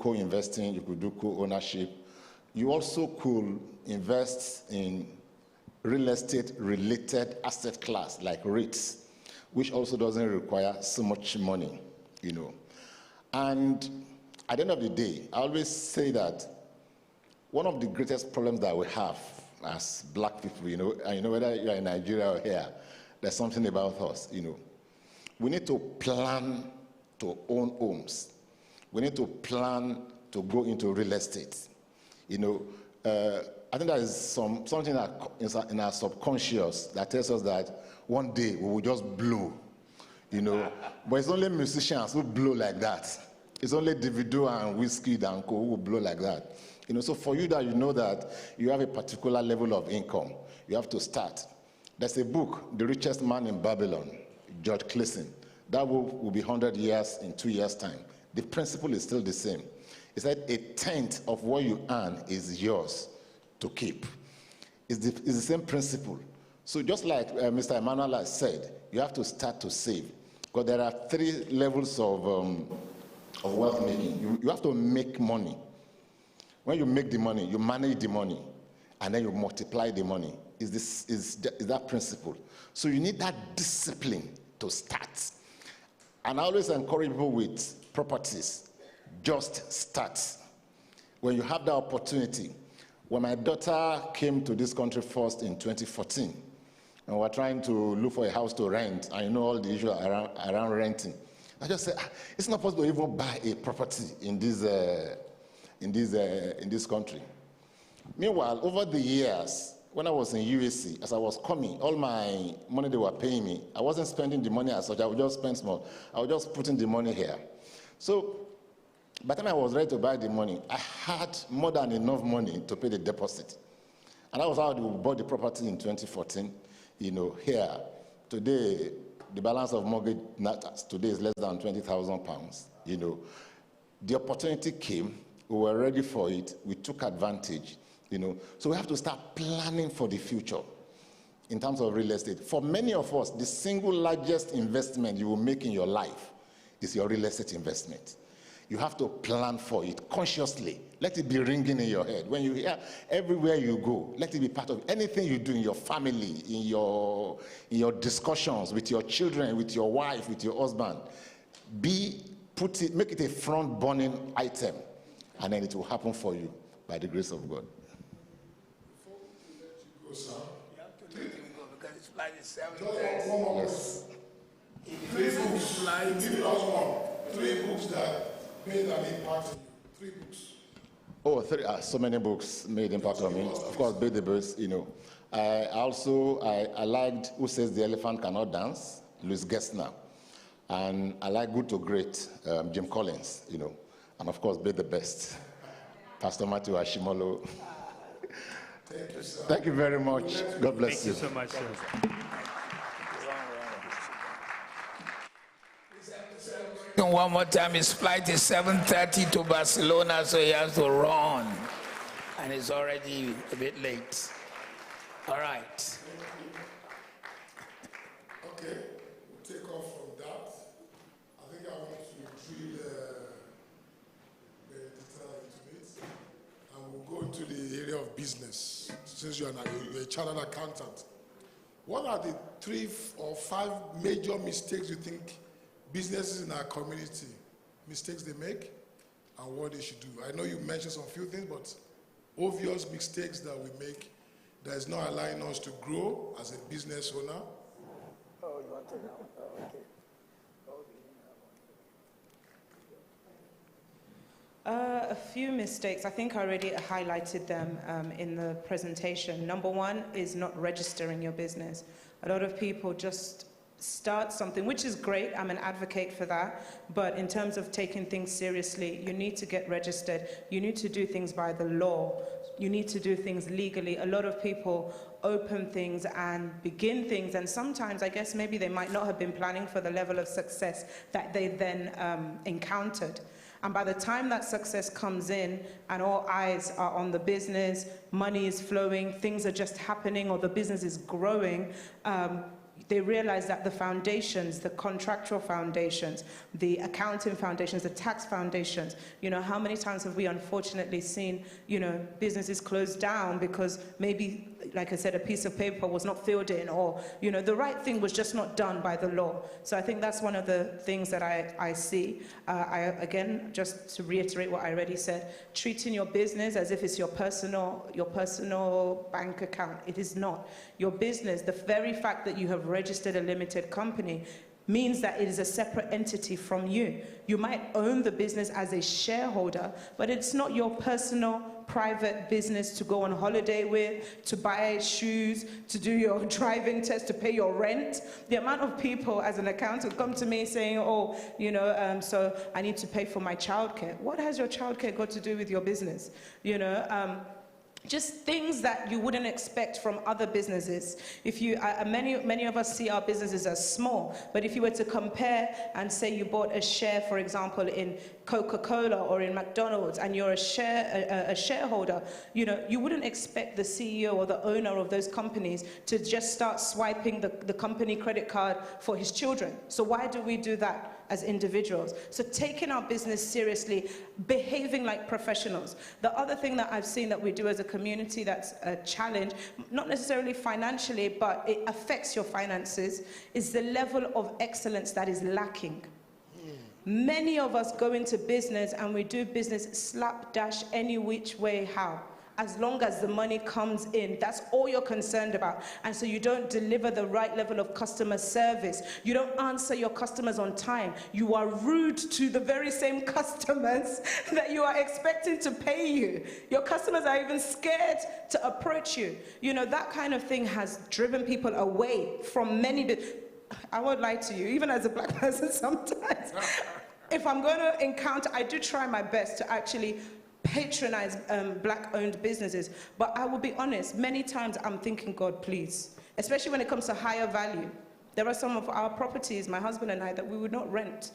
[SPEAKER 6] co-investing, you could do co-ownership. You also could invest in real estate-related asset class like REITs, which also doesn't require so much money, And at the end of the day, I always say that one of the greatest problems that we have as black people, and whether you're in Nigeria or here, there's something about us, We need to plan to own homes. We need to plan to go into real estate. I think there is something in our subconscious that tells us that one day we will just blow, But it's only musicians who blow like that. It's only Davido and Whiskey and Co who will blow like that. So for you that that you have a particular level of income, you have to start. There's a book, The Richest Man in Babylon, George Clason. That will be 100 years in 2 years' time. The principle is still the same. It's that 1/10 of what you earn is yours to keep. It's the same principle. So just like Mr. Emmanuel has said, you have to start to save. Because there are 3 levels of wealth making. You have to make money. When you make the money, you manage the money, and then you multiply the money. Is that principle. So you need that discipline to start. And I always encourage people with properties, just start. When you have that opportunity. When my daughter came to this country first in 2014, and we're trying to look for a house to rent, I know all the issues around renting. I just said, it's not possible to even buy a property in this country. Meanwhile, over the years, when I was in UAC, as I was coming, all my money they were paying me, I wasn't spending the money as such. I would just spend small. I was just putting the money here. So by the time I was ready to buy the money, I had more than enough money to pay the deposit. And that was how we bought the property in 2014. Here, today, the balance of mortgage today is less than £20,000. The opportunity came. We were ready for it. We took advantage. So we have to start planning for the future in terms of real estate. For many of us, the single largest investment you will make in your life is your real estate investment. You have to plan for it consciously. Let it be ringing in your head. When you hear everywhere you go, let it be part of anything you do in your family, in your discussions with your children, with your wife, with your husband. Make it a front burning item, and then it will happen for you by the grace of God.
[SPEAKER 13] sir.
[SPEAKER 1] You have to let him go because his flight is 7:30.
[SPEAKER 6] Yes.
[SPEAKER 13] Three books. Give us one. 3 books that made an impact on you. 3 books.
[SPEAKER 6] Oh, so many books made impact on me. Of course, Be the Best, I liked Who Says the Elephant Cannot Dance, Louis Gessner. And I like Good to Great, Jim Collins, And of course, Be the Best, Pastor Matthew Ashimolo.
[SPEAKER 13] Thank you, sir.
[SPEAKER 6] Thank you very much. God bless you.
[SPEAKER 4] Thank you so much, sir.
[SPEAKER 1] One more time, his flight is 7:30 to Barcelona, so he has to run. And it's already a bit late. All right.
[SPEAKER 13] Okay, we'll take off from that. I think I want to drill very detail into it. And we'll go into the area of business, since you're a chartered accountant. What are the 3 or 5 major mistakes you think businesses in our community, mistakes they make, and what they should do? I know you mentioned some few things, but obvious mistakes that we make that is not allowing us to grow as a business owner.
[SPEAKER 1] Oh, you want to know? Oh, okay.
[SPEAKER 5] A few mistakes. I think I already highlighted them in the presentation. Number 1 is not registering your business. A lot of people just start something, which is great. I'm an advocate for that. But in terms of taking things seriously, you need to get registered. You need to do things by the law. You need to do things legally. A lot of people open things and begin things, and sometimes I guess maybe they might not have been planning for the level of success that they then encountered. And by the time that success comes in and all eyes are on the business, money is flowing, things are just happening, or the business is growing, they realize that the foundations, the contractual foundations, the accounting foundations, the tax foundations, how many times have we unfortunately seen, businesses closed down because maybe, like I said, a piece of paper was not filled in, or, the right thing was just not done by the law. So I think that's one of the things that I see. Again, just to reiterate what I already said, treating your business as if it's your personal bank account. It is not. Your business, the very fact that you have registered a limited company means that it is a separate entity from you. You might own the business as a shareholder, but it's not your personal private business to go on holiday with, to buy shoes, to do your driving test, to pay your rent. The amount of people as an accountant come to me saying, so I need to pay for my childcare. What has your childcare got to do with your business? Just things that you wouldn't expect from other businesses. Many of us see our businesses as small, but if you were to compare and say you bought a share, for example, in Coca-Cola or in McDonald's, and you're a shareholder, you wouldn't expect the CEO or the owner of those companies to just start swiping the company credit card for his children. So why do we do that as individuals? So taking our business seriously, behaving like professionals. The other thing that I've seen that we do as a community that's a challenge, not necessarily financially, but it affects your finances, is the level of excellence that is lacking. Many of us go into business and we do business slapdash any which way how. As long as the money comes in, that's all you're concerned about. And so you don't deliver the right level of customer service. You don't answer your customers on time. You are rude to the very same customers that you are expecting to pay you. Your customers are even scared to approach you. That kind of thing has driven people away from many. I won't lie to you, even as a black person sometimes. If I'm going to encounter, I do try my best to actually patronize black-owned businesses. But I will be honest, many times I'm thinking, God, please, especially when it comes to higher value. There are some of our properties, my husband and I, that we would not rent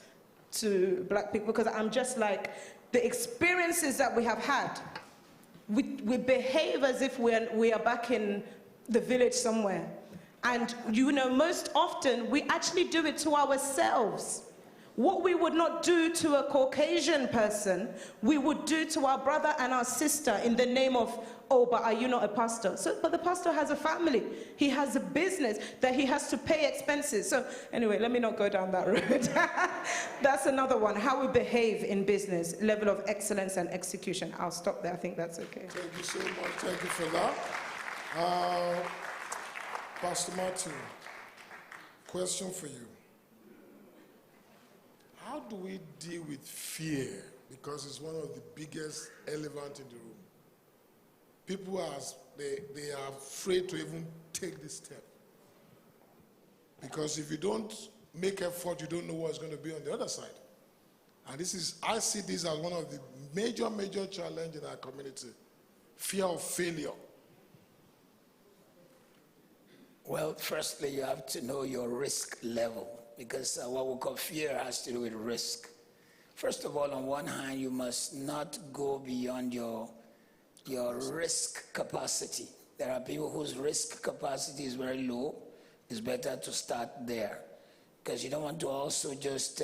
[SPEAKER 5] to black people because I'm just like, the experiences that we have had, we behave as if we are back in the village somewhere. And most often we actually do it to ourselves. What we would not do to a Caucasian person, we would do to our brother and our sister in the name of, but are you not a pastor? But the pastor has a family. He has a business that he has to pay expenses. So anyway, let me not go down that road. That's another one, how we behave in business, level of excellence and execution. I'll stop there. I think that's okay.
[SPEAKER 13] Thank you so much. Thank you for that. Pastor Matthew, question for you. How do we deal with fear? Because it's one of the biggest elements in the room. People they are afraid to even take this step. Because if you don't make effort, you don't know what's going to be on the other side. And I see this as one of the major challenges in our community. Fear of failure.
[SPEAKER 1] Well, firstly, you have to know your risk level, because what we call fear has to do with risk. First of all, on one hand, you must not go beyond your risk capacity. There are people whose risk capacity is very low. It's better to start there, because you don't want to also just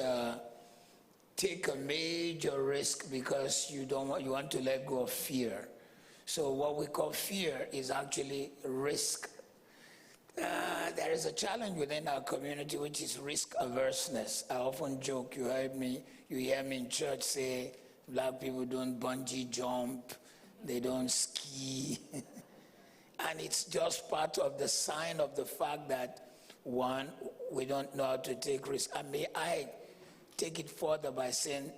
[SPEAKER 1] take a major risk because you want to let go of fear. So what we call fear is actually risk. There is a challenge within our community, which is risk averseness. I often joke, you hear me in church say, black people don't bungee jump, they don't ski. And it's just part of the sign of the fact that, one, we don't know how to take risks. I take it further by saying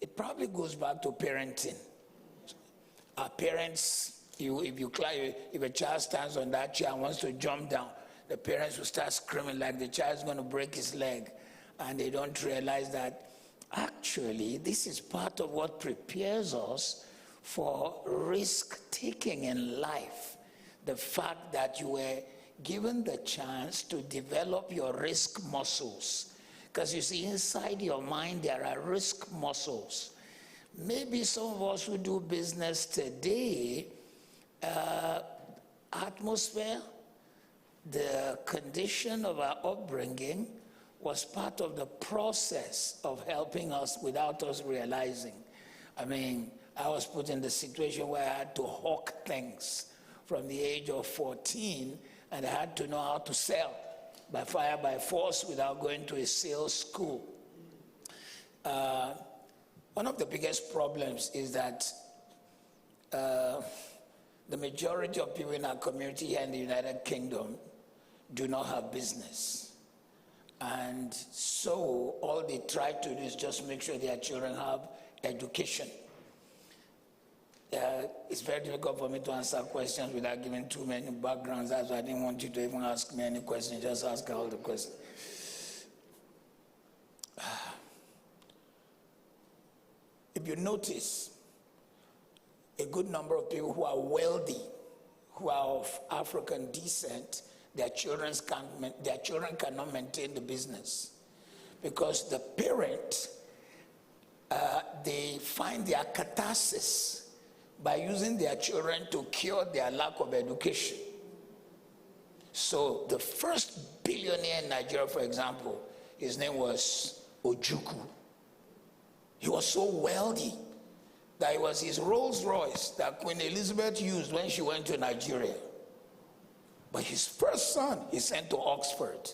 [SPEAKER 1] it probably goes back to parenting. Our parents, if a child stands on that chair and wants to jump down, the parents will start screaming like the child's going to break his leg. And they don't realize that actually this is part of what prepares us for risk-taking in life. The fact that you were given the chance to develop your risk muscles. Because you see, inside your mind, there are risk muscles. Maybe some of us who do business today, atmosphere, the condition of our upbringing was part of the process of helping us without us realizing. I was put in the situation where I had to hawk things from the age of 14, and I had to know how to sell by fire, by force, without going to a sales school. One of the biggest problems is that the majority of people in our community here in the United Kingdom do not have business. And so all they try to do is just make sure their children have education. It's very difficult for me to answer questions without giving too many backgrounds. That's why I didn't want you to even ask me any questions. Just ask all the questions. If you notice, a good number of people who are wealthy, who are of African descent, their children cannot maintain the business because the parent, they find their catharsis by using their children to cure their lack of education. So the first billionaire in Nigeria, for example, his name was Ojukwu. He was so wealthy that it was his Rolls Royce that Queen Elizabeth used when she went to Nigeria. But his first son, he sent to Oxford.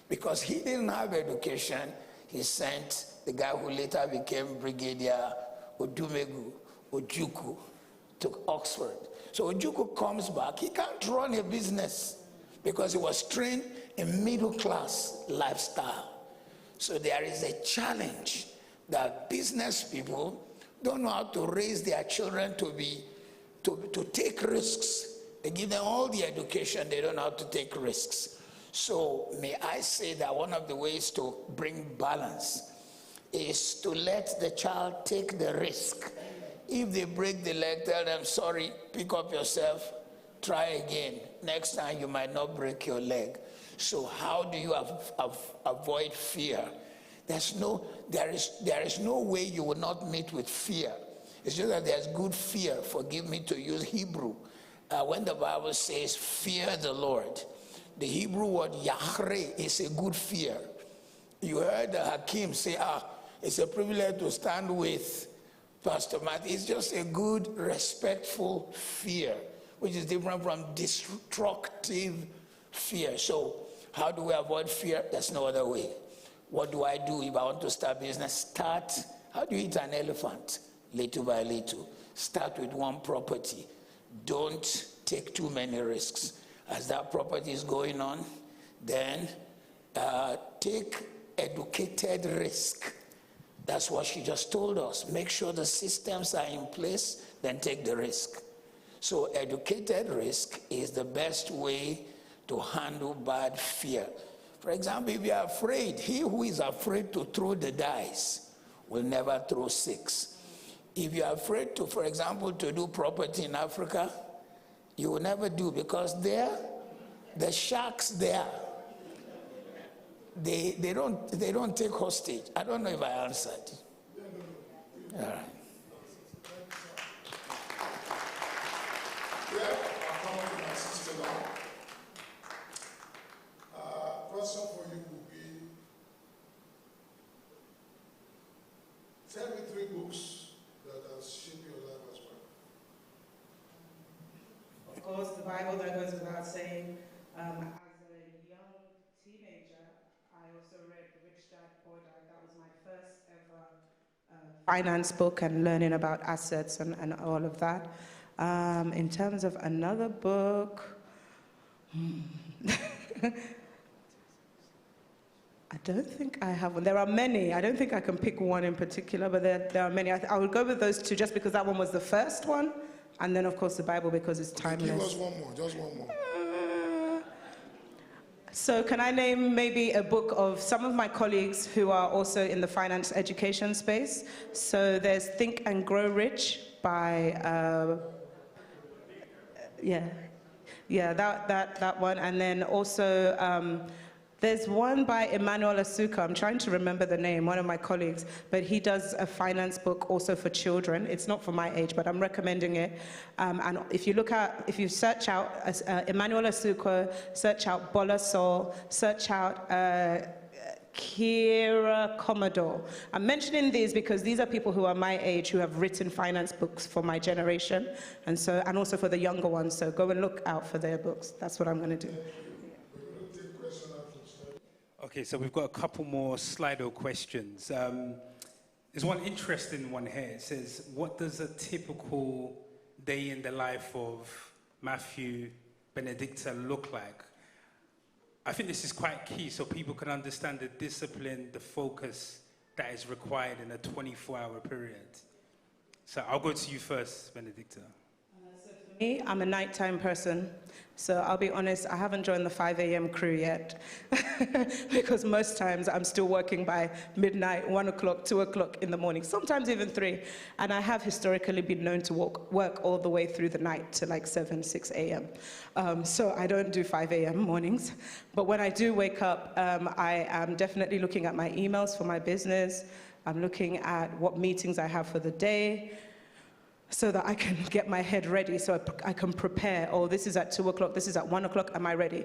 [SPEAKER 1] Because he didn't have education, he sent the guy who later became Brigadier Odumegu Ojukwu to Oxford. So Ojukwu comes back, he can't run a business because he was trained in middle-class lifestyle. So there is a challenge that business people don't know how to raise their children to take risks. They give them all the education, they don't know how to take risks. So may I say that one of the ways to bring balance is to let the child take the risk. If they break the leg, tell them, sorry, pick up yourself, try again. Next time you might not break your leg. So how do you avoid fear? There is no way you will not meet with fear. It's just that there's good fear. Forgive me to use Hebrew. When the Bible says fear the Lord, the Hebrew word yachre is a good fear. You heard the Hakim say, it's a privilege to stand with Pastor Matt. It's just a good, respectful fear, which is different from destructive fear. So how do we avoid fear? There's no other way. What do I do if I want to start business? How do you eat an elephant? Little by little. Start with one property. Don't take too many risks. As that property is going on, then take educated risk. That's what she just told us. Make sure the systems are in place, then take the risk. So educated risk is the best way to handle bad fear. For example, if you are afraid, he who is afraid to throw the dice will never throw 6. If you are afraid to, for example, to do property in Africa, you will never do, because there, the sharks there, they don't take hostage. I don't know if I answered. All right.
[SPEAKER 13] Question for you would be, tell me 3 books that have shaped your life as well.
[SPEAKER 5] Of course, the Bible, that goes without saying. As a young teenager, I also read Rich Dad, Poor Dad. That was my first ever finance book and learning about assets and all of that. In terms of another book, I don't think I have one. There are many. I don't think I can pick one in particular, but there are many. I would go with those 2 just because that one was the first one, and then of course the Bible because it's timeless.
[SPEAKER 13] Give us one more, just one more.
[SPEAKER 5] So can I name maybe a book of some of my colleagues who are also in the finance education space? So there's Think and Grow Rich by, that one. And then also, there's one by Emmanuel Asuka. I'm trying to remember the name, one of my colleagues, but he does a finance book also for children. It's not for my age, but I'm recommending it. And if you search out Emmanuel Asuka, search out Bola Sol, search out Kira Commodore. I'm mentioning these because these are people who are my age who have written finance books for my generation, and also for the younger ones. So go and look out for their books. That's what I'm going to do.
[SPEAKER 4] Okay, so we've got a couple more Slido questions. There's one interesting one here. It says, what does a typical day in the life of Matthew Benedicta look like? I think this is quite key so people can understand the discipline, the focus that is required in a 24-hour period. So I'll go to you first, Benedicta.
[SPEAKER 5] Me, I'm a nighttime person, so I'll be honest, I haven't joined the 5 a.m. crew yet because most times I'm still working by midnight, 1 o'clock, 2 o'clock in the morning, sometimes even 3, and I have historically been known to work all the way through the night to like 7, 6 a.m. So I don't do 5 a.m. mornings, but when I do wake up, I am definitely looking at my emails for my business. I'm looking at what meetings I have for the day, so that I can get my head ready, so I can prepare. Oh, this is at 2 o'clock, this is at 1 o'clock, am I ready?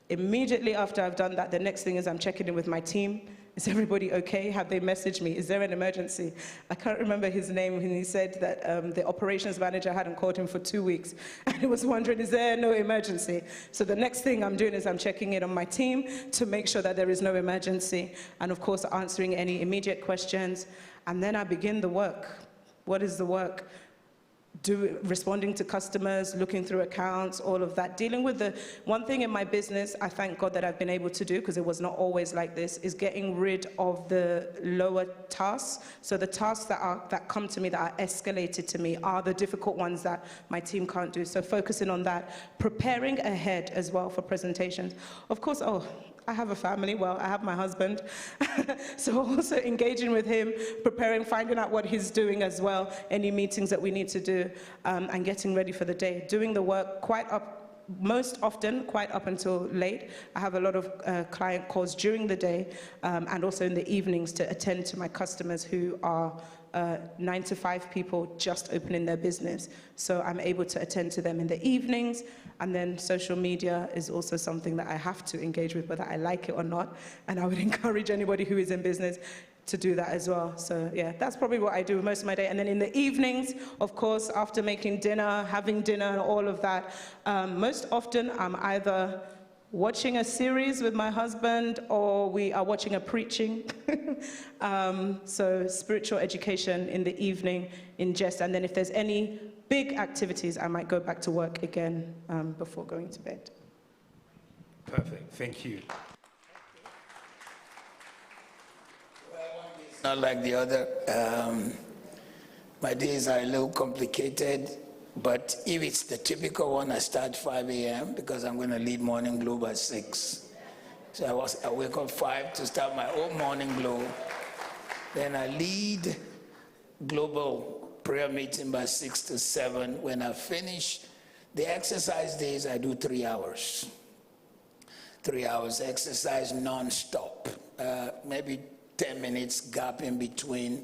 [SPEAKER 5] Immediately after I've done that, the next thing is I'm checking in with my team. Is everybody okay? Have they messaged me? Is there an emergency? I can't remember his name, and he said that the operations manager hadn't called him for 2 weeks, and he was wondering, is there no emergency? So the next thing I'm doing is I'm checking in on my team to make sure that there is no emergency, and of course answering any immediate questions, and then I begin the work. What is the work? Responding to customers, looking through accounts, all of that. Dealing with the one thing in my business, I thank God that I've been able to do, because it was not always like this, is getting rid of the lower tasks. So the tasks that come to me, that are escalated to me, are the difficult ones that my team can't do. So focusing on that, preparing ahead as well for presentations. Of course, I have a family, well, I have my husband. So also engaging with him, preparing, finding out what he's doing as well, any meetings that we need to do, and getting ready for the day. Doing the work most often quite up until late. I have a lot of client calls during the day, and also in the evenings to attend to my customers who are 9 to 5 people just opening their business. So I'm able to attend to them in the evenings. And then social media is also something that I have to engage with, whether I like it or not. And I would encourage anybody who is in business to do that as well. So yeah, that's probably what I do most of my day. And then in the evenings, of course, after making dinner, having dinner and all of that, most often I'm either watching a series with my husband, or we are watching a preaching. So spiritual education in the evening, and then if there's any big activities, I might go back to work again before going to bed.
[SPEAKER 4] Perfect. Thank you.
[SPEAKER 1] It's not like the other. My days are a little complicated, but if it's the typical one, I start 5 a.m. because I'm going to lead Morning Glow by 6. So I wake up 5 to start my own Morning Glow. Then I lead global prayer meeting by 6 to 7. When I finish the exercise days, I do 3 hours. 3 hours exercise non-stop. Maybe 10 minutes gap in between.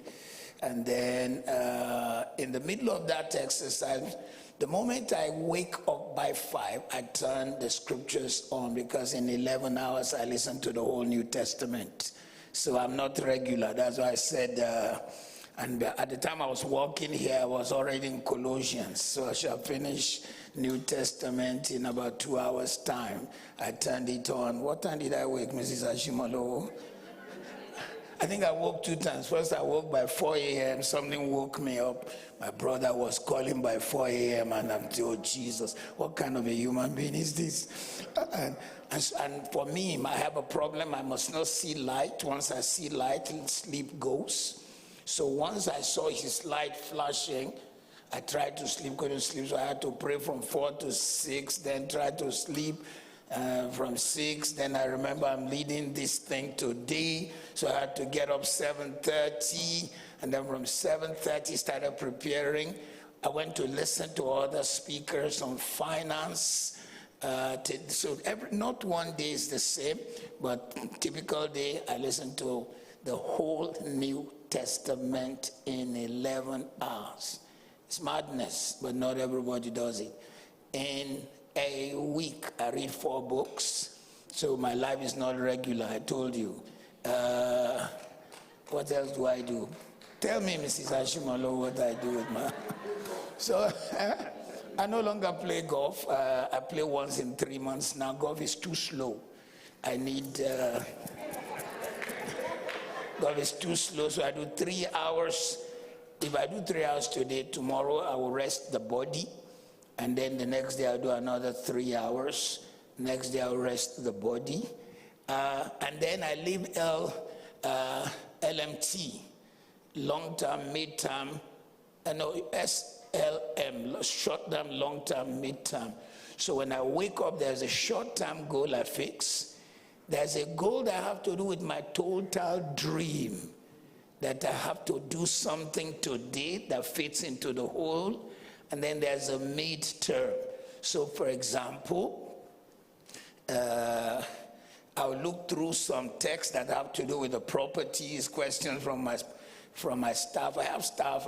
[SPEAKER 1] And then in the middle of that exercise, the moment I wake up by 5, I turn the scriptures on because in 11 hours I listen to the whole New Testament. So I'm not regular. That's why I said, and at the time I was walking here, I was already in Colossians. So I shall finish New Testament in about 2 hours' time. I turned it on. What time did I wake, Mrs. Ashimolo? I think I woke 2 times. First, I woke by 4 a.m. Something woke me up. My brother was calling by 4 a.m. and I'm told, oh, Jesus, what kind of a human being is this? And for me, I have a problem. I must not see light. Once I see light, sleep goes. So once I saw his light flashing, I tried to sleep, couldn't sleep. So I had to pray from 4 to 6, then try to sleep. From 6, then I remember I'm leading this thing today, so I had to get up 7:30, and then from 7:30 started preparing. I went to listen to other speakers on finance. So not one day is the same, but typical day I listen to the whole New Testament in 11 hours. It's madness, but not everybody does it. In a week, I read 4 books, so my life is not regular, I told you. What else do I do? Tell me, Mrs. Ashimolo, what I do with my... So, I no longer play golf. I play once in 3 months now. Golf is too slow. I need... golf is too slow, so I do 3 hours. If I do 3 hours today, tomorrow I will rest the body. And then the next day I'll do another 3 hours. Next day I'll rest the body. And then I leave LMT, long-term, mid-term, SLM, short-term, long-term, mid-term. So when I wake up, there's a short-term goal I fix. There's a goal that I have to do with my total dream, that I have to do something today that fits into the whole. And then there's a mid-term. So for example, I'll look through some texts that have to do with the properties, questions from my staff. I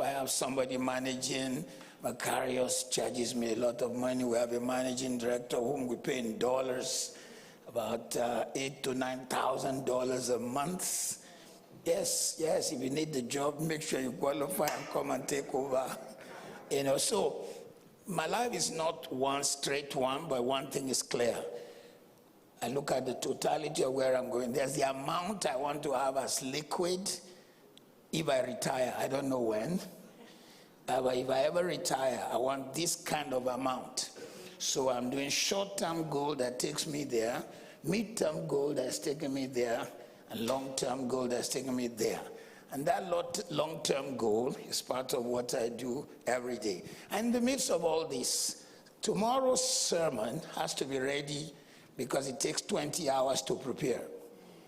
[SPEAKER 1] have somebody managing. Macarius charges me a lot of money. We have a managing director whom we pay in dollars, about $8,000 to $9,000 a month. Yes, if you need the job, make sure you qualify and come and take over. So my life is not one straight one, but one thing is clear. I look at the totality of where I'm going. There's the amount I want to have as liquid if I retire. I don't know when. But if I ever retire, I want this kind of amount. So I'm doing short-term goal that takes me there, mid-term goal that's taking me there, and long-term goal that's taking me there. And that long-term goal is part of what I do every day. And in the midst of all this, tomorrow's sermon has to be ready because it takes 20 hours to prepare.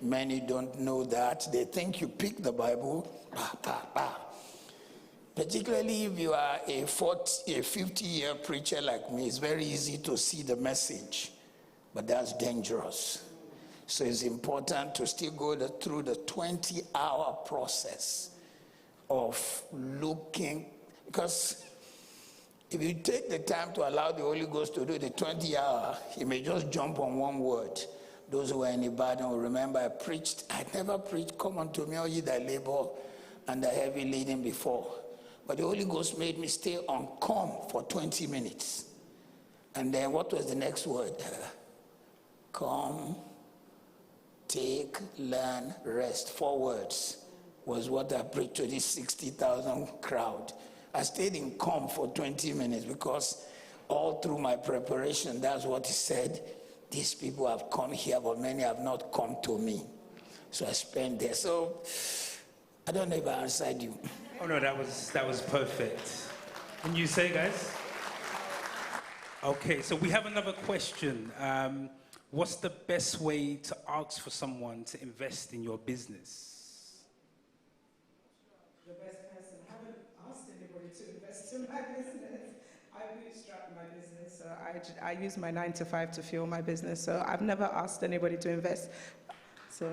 [SPEAKER 1] Many don't know that. They think you pick the Bible, Particularly if you are a 50-year preacher like me, it's very easy to see the message, but that's dangerous. So it's important to still go through the 20-hour process of looking, because if you take the time to allow the Holy Ghost to do the 20-hour, he may just jump on one word. Those who are in Ibadan will remember I never preached, come unto me, all ye that labor and are heavy laden before. But the Holy Ghost made me stay on come for 20 minutes. And then what was the next word? Come, take, learn, rest. 4 words was what I preached to this 60,000 crowd. I stayed in calm for 20 minutes because all through my preparation, that's what he said. These people have come here, but many have not come to me. So I spent there. So I don't know if I answered you.
[SPEAKER 4] Oh no, that was perfect. And you say, guys? Okay, so we have another question. What's the best way to ask for someone to invest in your business?
[SPEAKER 5] The best person. I haven't asked anybody to invest in my business. I bootstrap my business, so I use my 9 to 5 to fuel my business. So I've never asked anybody to invest. So I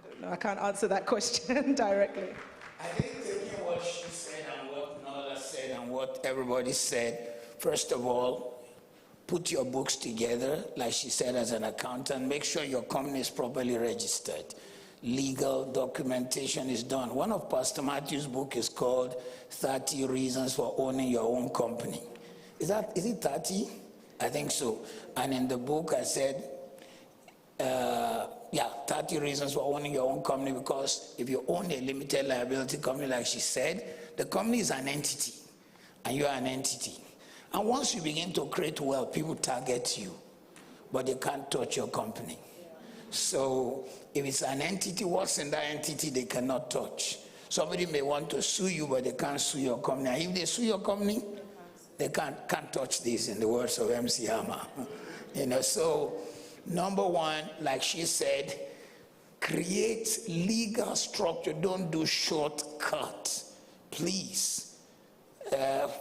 [SPEAKER 5] don't know. I can't answer that question directly.
[SPEAKER 1] I think taking what she said and what Nola said and what everybody said, first of all, put your books together, like she said, as an accountant. Make sure your company is properly registered. Legal documentation is done. One of Pastor Matthew's book is called 30 Reasons for Owning Your Own Company. Is it 30? I think so. And in the book I said, 30 reasons for owning your own company, because if you own a limited liability company, like she said, the company is an entity, and you are an entity. And once you begin to create wealth, people target you, but they can't touch your company. So if it's an entity, what's in that entity they cannot touch. Somebody may want to sue you, but they can't sue your company. And if they sue your company, they can't touch this, in the words of MC Hammer. So number one, like she said, create legal structure. Don't do shortcuts, please.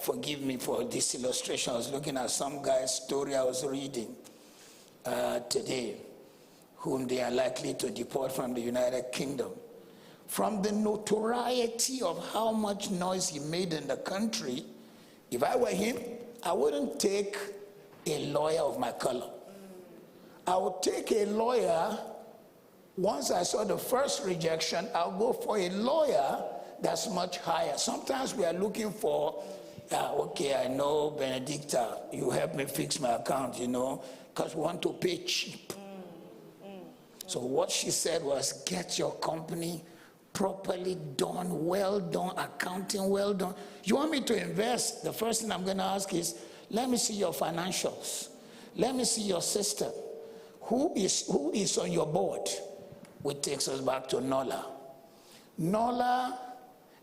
[SPEAKER 1] Forgive me for this illustration. I was looking at some guy's story I was reading today, whom they are likely to deport from the United Kingdom. From the notoriety of how much noise he made in the country, if I were him, I wouldn't take a lawyer of my color. I would take a lawyer. Once I saw the first rejection, I'll go for a lawyer that's much higher. Sometimes we are looking for, okay, I know, Benedicta, you help me fix my account, because we want to pay cheap. So what she said was, get your company properly done, well done, accounting well done. You want me to invest? The first thing I'm going to ask is, let me see your financials. Let me see your system. Who is on your board? Which takes us back to Nola. Nola,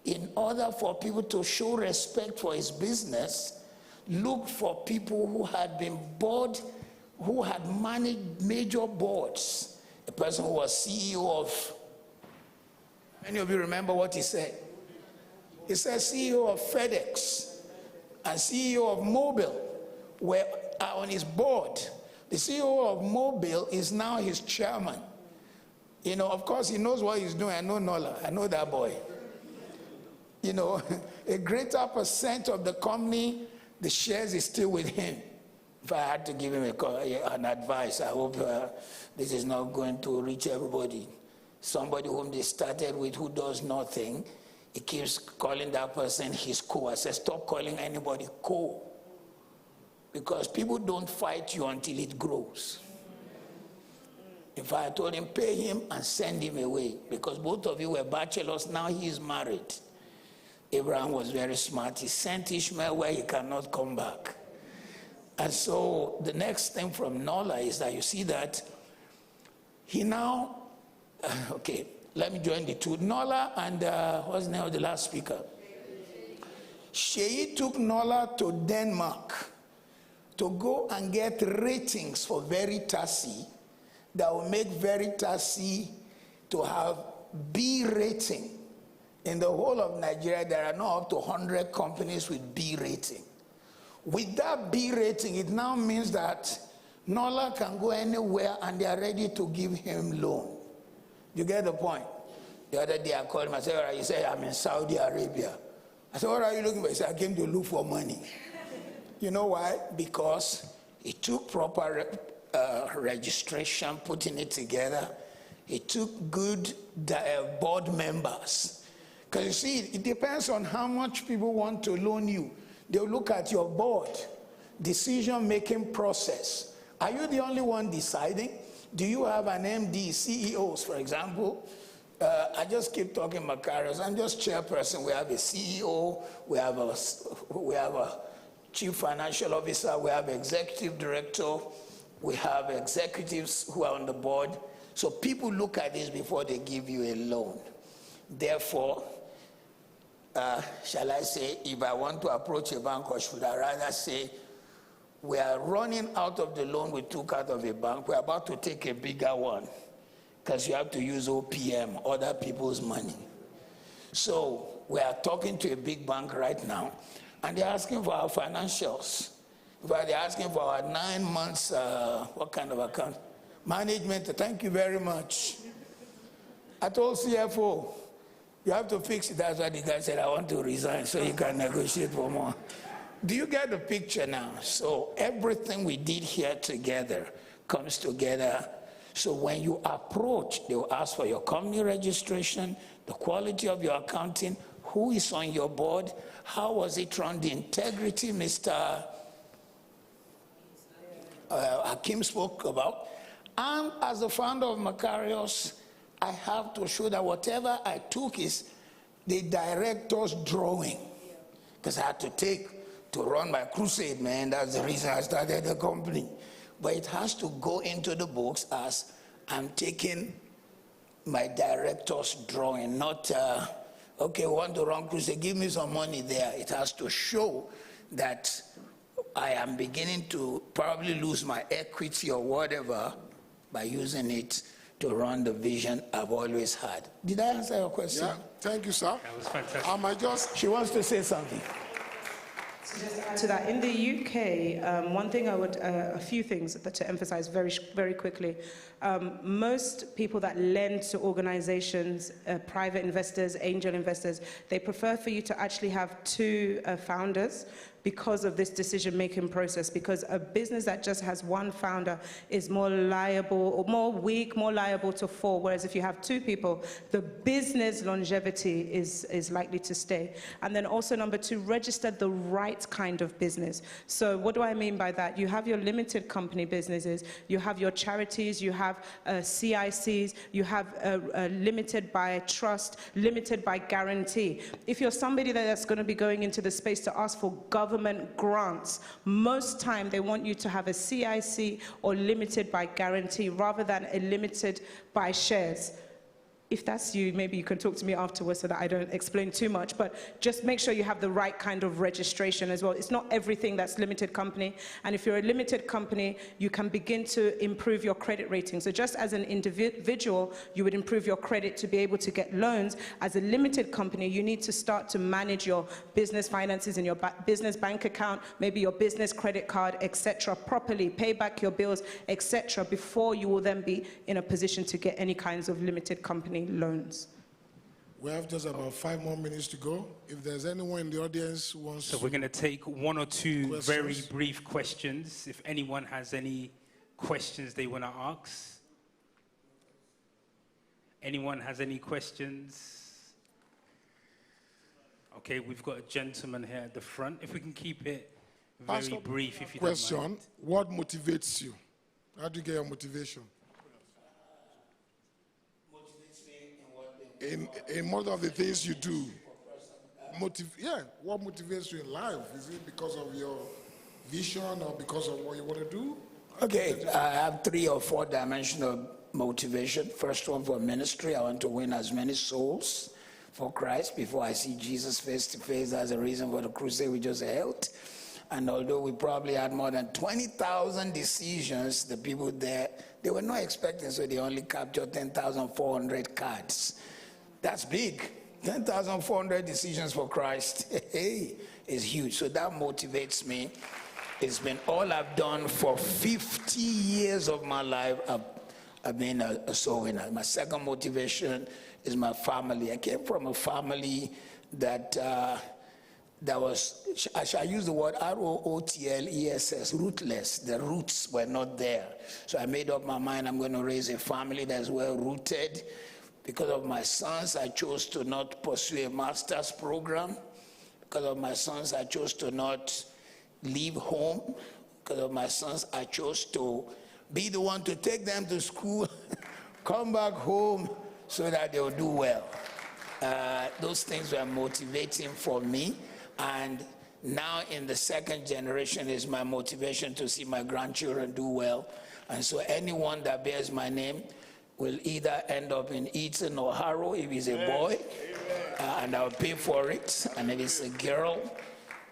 [SPEAKER 1] in order for people to show respect for his business, looked for people who had been board, who had managed major boards. A person who was CEO of, many of you remember what he said? He said CEO of FedEx and CEO of Mobile were on his board. The CEO of Mobile is now his chairman. Of course, he knows what he's doing. I know Nola. I know that boy. A greater percent of the company, the shares is still with him. If I had to give him an advice, I hope this is not going to reach everybody. Somebody whom they started with who does nothing, he keeps calling that person his co. I said, stop calling anybody co. Because people don't fight you until it grows. If I told him, pay him and send him away, because both of you were bachelors, now he is married. Abraham was very smart. He sent Ishmael where he cannot come back. And so the next thing from Nola is that you see that he now, okay, let me join the two. Nola and what's the name of the last speaker? Sheyi took Nola to Denmark to go and get ratings for Veritasi that will make Veritasi to have B rating. In the whole of Nigeria, there are now up to 100 companies with B rating. With that B rating, it now means that Nola can go anywhere and they are ready to give him loan. You get the point? The other day I called him, I said, all right, he said, I'm in Saudi Arabia. I said, what are you looking for? He said, I came to look for money. You know why? Because he took proper registration, putting it together. He took good board members. Because you see, it depends on how much people want to loan you. They'll look at your board, decision-making process. Are you the only one deciding? Do you have an MD, CEOs, for example? I just keep talking Macarius. I'm just chairperson. We have a CEO, we have a chief financial officer, we have executive director, we have executives who are on the board. So people look at this before they give you a loan. Therefore, shall I say, if I want to approach a bank, or should I rather say, we are running out of the loan we took out of a bank. We're about to take a bigger one because you have to use OPM, other people's money. So we are talking to a big bank right now, and they're asking for our financials. In fact, they're asking for our 9 months, what kind of account? Management, thank you very much. I told CFO, you have to fix it. That's why the guy said, I want to resign so you can negotiate for more. Do you get the picture now? So everything we did here together comes together. So when you approach, they will ask for your company registration, the quality of your accounting, who is on your board, how was it run, the integrity Mr. Hakim spoke about. And as the founder of Macarius, I have to show that whatever I took is the director's drawing. Because I had to take to run my crusade, man. That's the reason I started the company. But it has to go into the books as I'm taking my director's drawing, not, okay, we want to run crusade, give me some money there. It has to show that I am beginning to probably lose my equity or whatever by using it to run the vision I've always had. Did I answer your question?
[SPEAKER 13] Yeah, thank you, sir.
[SPEAKER 4] That was fantastic.
[SPEAKER 1] She wants to say something.
[SPEAKER 5] To that, in the UK, one thing I would, a few things to emphasize very, very quickly. Most people that lend to organizations, private investors, angel investors, they prefer for you to actually have two founders because of this decision-making process, because a business that just has one founder is more liable, or more weak, more liable to fall, whereas if you have two people, the business longevity is likely to stay. And then also, number two, register the right kind of business. So what do I mean by that? You have your limited company businesses, you have your charities, you have CICs, you have limited by trust, limited by guarantee. If you're somebody that's going to be going into the space to ask for government grants, most time they want you to have a CIC or limited by guarantee rather than a limited by shares. If that's you, maybe you can talk to me afterwards so that I don't explain too much, but just make sure you have the right kind of registration as well. It's not everything that's limited company, and if you're a limited company, you can begin to improve your credit rating. So just as an individual, you would improve your credit to be able to get loans. As a limited company, you need to start to manage your business finances in your business bank account, maybe your business credit card, etc., properly, pay back your bills, etc., before you will then be in a position to get any kinds of limited company loans.
[SPEAKER 13] We have just about 5 more minutes to go. If there's anyone in the audience who wants
[SPEAKER 4] So we're going to take 1 or 2 very brief questions. If anyone has any questions they want to ask. Anyone has any questions? Okay, we've got a gentleman here at the front. If we can keep it very
[SPEAKER 13] Pastor,
[SPEAKER 4] brief, if you don't
[SPEAKER 13] question,
[SPEAKER 4] mind.
[SPEAKER 13] what motivates you? How do you get your motivation? In most of the things you do, what motivates you in life? Is it because of your vision or because of what you want to do?
[SPEAKER 1] Okay, I have 3 or 4 dimensional motivation. First one for ministry, I want to win as many souls for Christ before I see Jesus face to face. That's the reason for the crusade we just held. And although we probably had more than 20,000 decisions, the people there, they were not expecting, so they only captured 10,400 cards. That's big. 10,400 decisions for Christ is huge. So that motivates me. It's been all I've done for 50 years of my life. I've been a soul winner. My second motivation is my family. I came from a family that was, I shall use the word ROOTLESS, rootless. The roots were not there. So I made up my mind I'm going to raise a family that's well rooted. Because of my sons, I chose to not pursue a master's program. Because of my sons, I chose to not leave home. Because of my sons, I chose to be the one to take them to school, come back home, so that they'll do well. Those things were motivating for me, and now in the second generation is my motivation to see my grandchildren do well. And so anyone that bears my name will either end up in Eton or Harrow if he's a boy, and I'll pay for it. And if it's a girl,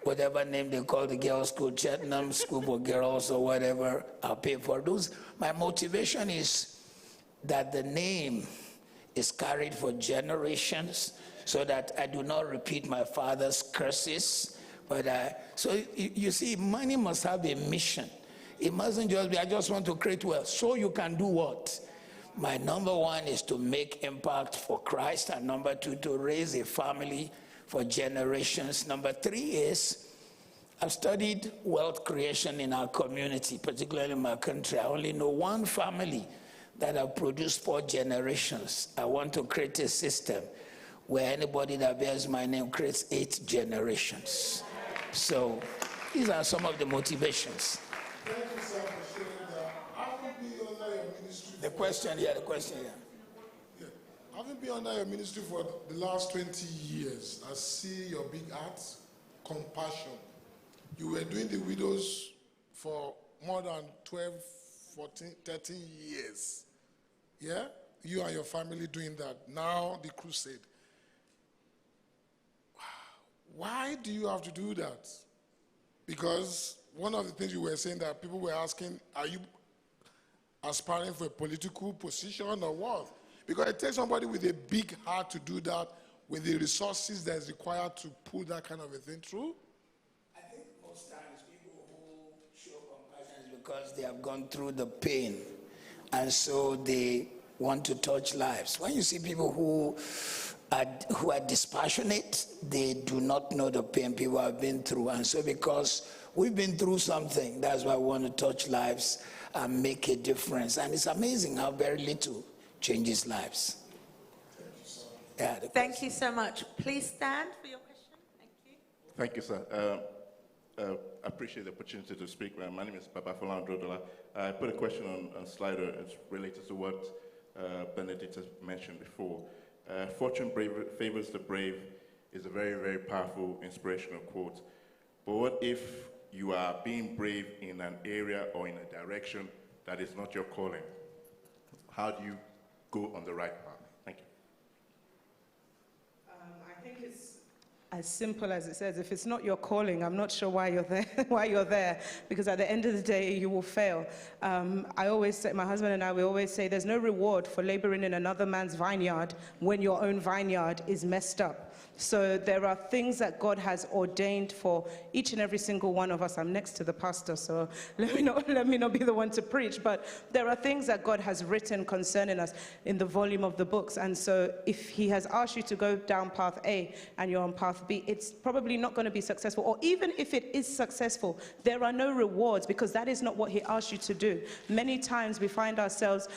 [SPEAKER 1] whatever name they call the girls' school, Cheltenham School for Girls or whatever, I'll pay for those. My motivation is that the name is carried for generations so that I do not repeat my father's curses. So you see, money must have a mission. It mustn't just be, I just want to create wealth. So you can do what? My number one is to make impact for Christ, and number two, to raise a family for generations. Number three is, I've studied wealth creation in our community, particularly in my country. I only know one family that have produced 4 generations. I want to create a system where anybody that bears my name creates 8 generations. So these are some of the motivations.
[SPEAKER 13] Thank you, sir, for sharing that. Having been under your ministry,
[SPEAKER 1] the question here.
[SPEAKER 13] Having been under your ministry for the last 20 years, I see your big heart, compassion. You were doing the widows for more than 12, 14, 13 years. Yeah? You and your family doing that. Now the crusade. Why do you have to do that? Because one of the things you were saying that people were asking, are you aspiring for a political position or what? Because it takes somebody with a big heart to do that, with the resources that is required to pull that kind of a thing through.
[SPEAKER 1] I think most times people who show compassion is because they have gone through the pain, and so they want to touch lives. When you see people who are dispassionate, they do not know the pain people have been through. And so because we've been through something, that's why we want to touch lives and make a difference. And it's amazing how very little changes lives.
[SPEAKER 2] Thank you so much. Please stand for your question. Thank you.
[SPEAKER 15] Thank you, sir. I appreciate the opportunity to speak. My name is Papa Folandrodola. I put a question on Slido. It's related to what Benedict has mentioned before. Fortune favors the brave is a very, very powerful, inspirational quote. But what if you are being brave in an area or in a direction that is not your calling? How do you go on the right path? Thank you.
[SPEAKER 5] I think it's as simple as it says. If it's not your calling, I'm not sure why you're there, because at the end of the day, you will fail. I always say, my husband and I, we always say, there's no reward for laboring in another man's vineyard when your own vineyard is messed up. So there are things that God has ordained for each and every single one of us. I'm next to the pastor, so let me not be the one to preach, but there are things that God has written concerning us in the volume of the books. And so if he has asked you to go down path A and you're on path B, it's probably not going to be successful. Or even if it is successful, there are no rewards, because that is not what he asked you to do. Many times we find ourselves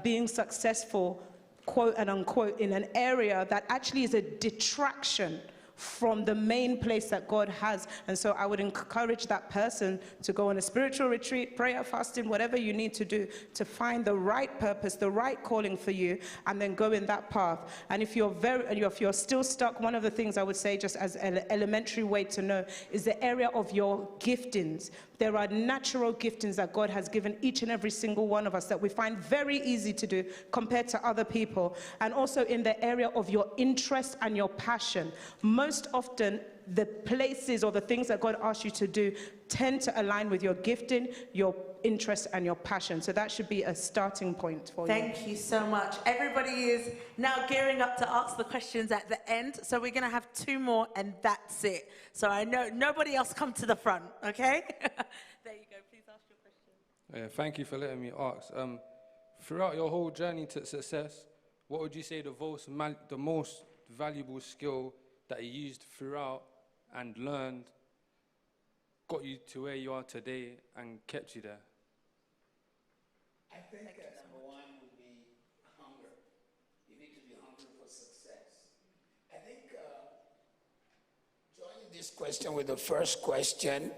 [SPEAKER 5] being successful, quote and unquote, in an area that actually is a detraction from the main place that God has. And so I would encourage that person to go on a spiritual retreat, prayer, fasting, whatever you need to do to find the right purpose, the right calling for you, and then go in that path. And if you're still stuck, one of the things I would say, just as an elementary way to know, is the area of your giftings. There are natural giftings that God has given each and every single one of us that we find very easy to do compared to other people. And also in the area of your interest and your passion. Most often, the places or the things that God asks you to do tend to align with your gifting, your interest, and your passion. So that should be a starting point for you.
[SPEAKER 2] Thank you so much. Everybody is now gearing up to ask the questions at the end. So we're going to have 2 more, and that's it. So I know nobody else come to the front, okay? There you go. Please ask your question.
[SPEAKER 16] Thank you for letting me ask. Throughout your whole journey to success, what would you say the most valuable skill that you used throughout and learned got you to where you are today and kept you there?
[SPEAKER 1] I think number one would be hunger. You need to be hungry for success. I think joining this question with the first question,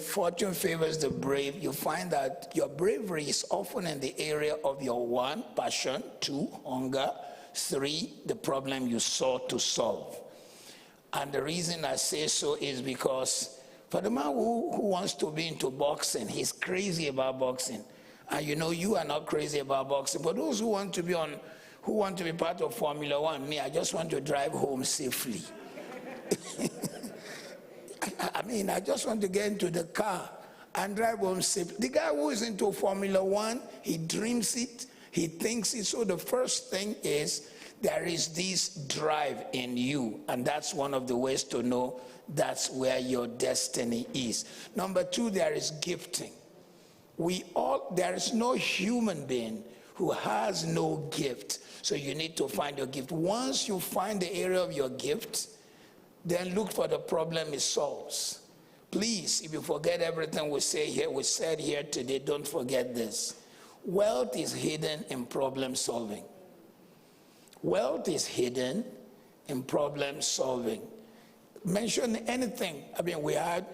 [SPEAKER 1] fortune favors the brave, you find that your bravery is often in the area of your 1, passion, 2, hunger, 3, the problem you sought to solve. And the reason I say so is because for the man who wants to be into boxing, he's crazy about boxing. And you know, you are not crazy about boxing. But those who want to be part of Formula One, me, I just want to drive home safely. I mean, I just want to get into the car and drive home safely. The guy who is into Formula One, he dreams it, he thinks it. So the first thing is there is this drive in you, and that's one of the ways to know that's where your destiny is. Number 2, there is gifting. There is no human being who has no gift. So you need to find your gift. Once you find the area of your gift, then look for the problem it solves. Please, if you forget everything we said here today, don't forget this. Wealth is hidden in problem solving. Wealth is hidden in problem solving. Mention anything. I mean, we had,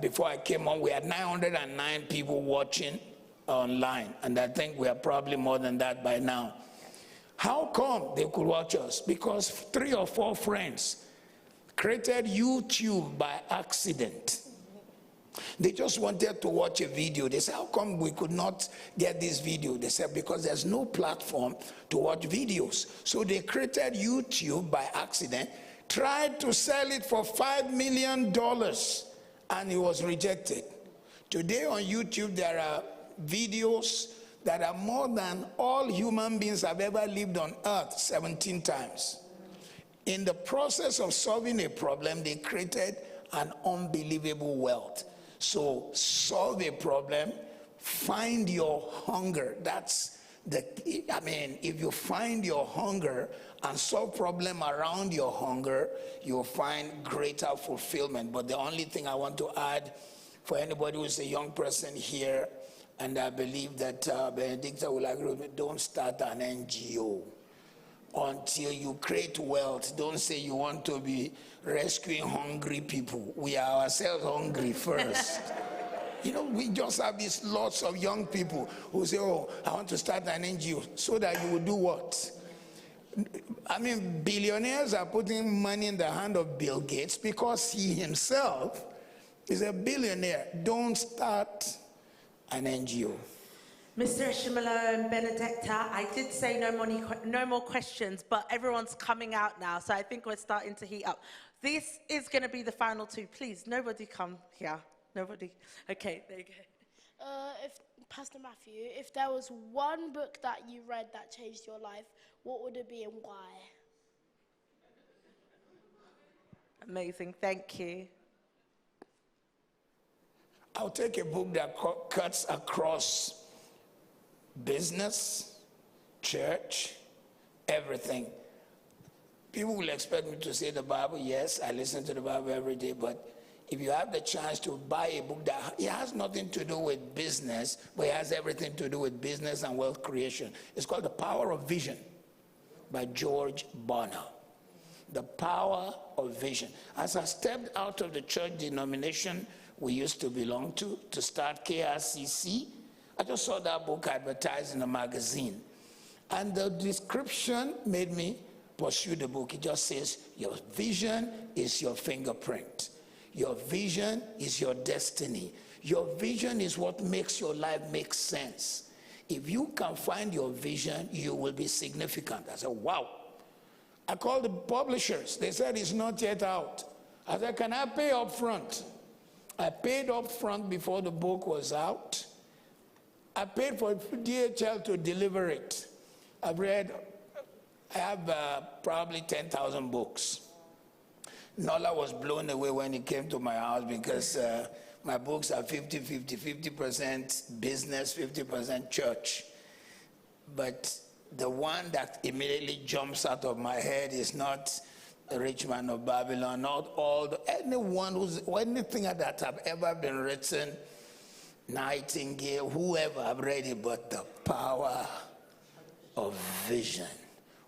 [SPEAKER 1] before I came on, we had 909 people watching online, and I think we are probably more than that by now. How come they could watch us? Because 3 or 4 friends created YouTube by accident. They just wanted to watch a video. They said, how come we could not get this video? They said, because there's no platform to watch videos. So they created YouTube by accident, tried to sell it for $5 million, and it was rejected. Today on YouTube, there are videos that are more than all human beings have ever lived on earth 17 times. In the process of solving a problem, they created an unbelievable wealth. So solve a problem, find your hunger. If you find your hunger and solve problem around your hunger, you'll find greater fulfillment. But the only thing I want to add for anybody who's a young person here, and I believe that Benedicta will agree with me, don't start an NGO until you create wealth. Don't say you want to be rescuing hungry people. We are ourselves hungry first. You know, we just have these lots of young people who say, oh, I want to start an NGO, so that you will do what? I mean, billionaires are putting money in the hand of Bill Gates because he himself is a billionaire. Don't start an NGO.
[SPEAKER 2] Mr. Ishimalo and Benedicta, I did say no more questions, but everyone's coming out now, so I think we're starting to heat up. This is going to be the final 2. Please, nobody come here. Nobody. Okay, there you go.
[SPEAKER 8] If Pastor Matthew, if there was one book that you read that changed your life, what would it be and why?
[SPEAKER 2] Amazing, thank you.
[SPEAKER 1] I'll take a book that cuts across business, church, everything. People will expect me to say the Bible. Yes, I listen to the Bible every day, but if you have the chance to buy a book that it has nothing to do with business, but it has everything to do with business and wealth creation. It's called The Power of Vision by George Barna. The Power of Vision. As I stepped out of the church denomination we used to belong to start KRCC, I just saw that book advertised in a magazine. And the description made me pursue the book. It just says, your vision is your fingerprint. Your vision is your destiny. Your vision is what makes your life make sense. If you can find your vision, you will be significant. I said, wow. I called the publishers. They said it's not yet out. I said, can I pay up front? I paid up front before the book was out. I paid for DHL to deliver it. I have probably 10,000 books. Nola was blown away when he came to my house because my books are 50-50, 50% business, 50% church. But the one that immediately jumps out of my head is not The Rich Man of Babylon, not anything that have ever been written, Nightingale, whoever have read it, but The Power of Vision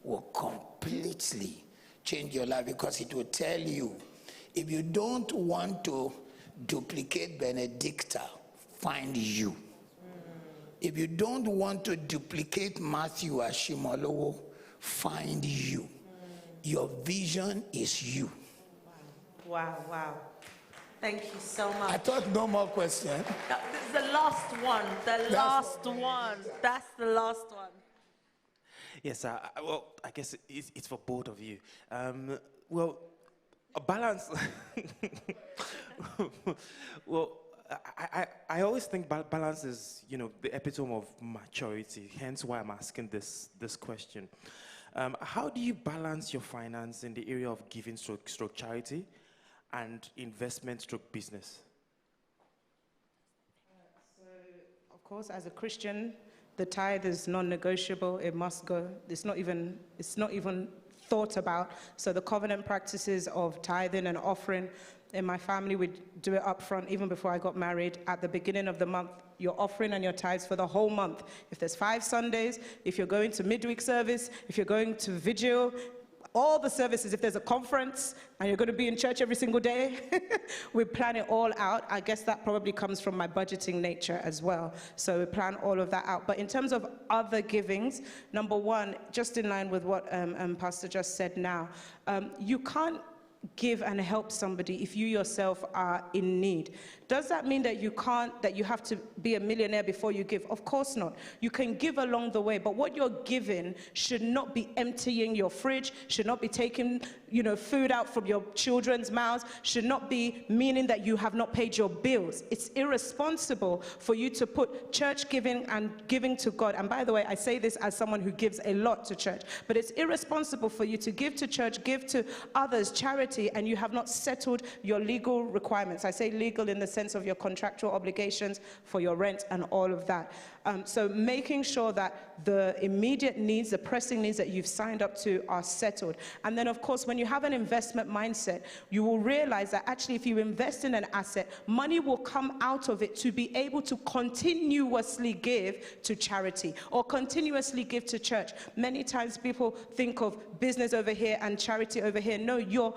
[SPEAKER 1] will completely change your life, because it will tell you, if you don't want to duplicate Benedicta, find you. If you don't want to duplicate Matthew Ashimolowo, find you. Your vision is you.
[SPEAKER 2] Wow, wow. Thank you so much.
[SPEAKER 1] I thought no more questions.
[SPEAKER 2] This is the last one. That's the last one.
[SPEAKER 17] Yes, well, I guess it's for both of you. Well, a balance. Well, I always think balance is, the epitome of maturity. Hence why I'm asking this question. How do you balance your finance in the area of giving stroke charity and investment stroke business?
[SPEAKER 5] So, of course, as a Christian, the tithe is non-negotiable. It must go. It's not even thought about. So the covenant practices of tithing and offering, in my family, we do it up front, even before I got married. At the beginning of the month, your offering and your tithes for the whole month. If there's 5 Sundays, if you're going to midweek service, if you're going to vigil, all the services, if there's a conference and you're going to be in church every single day, we plan it all out. I guess that probably comes from my budgeting nature as well. So we plan all of that out. But in terms of other givings, number one, just in line with what Pastor just said now, you can't give and help somebody if you yourself are in need. Does that mean that you have to be a millionaire before you give? Of course not. You can give along the way, but what you're giving should not be emptying your fridge, should not be taking, food out from your children's mouths, should not be meaning that you have not paid your bills. It's irresponsible for you to put church giving and giving to God. And by the way, I say this as someone who gives a lot to church, but it's irresponsible for you to give to church, give to others, charity, and you have not settled your legal requirements. I say legal in the sense of your contractual obligations for your rent and all of that. So making sure that the immediate needs, the pressing needs that you've signed up to are settled. And then, of course, when you have an investment mindset, you will realize that actually if you invest in an asset, money will come out of it to be able to continuously give to charity or continuously give to church. Many times people think of business over here and charity over here. No, your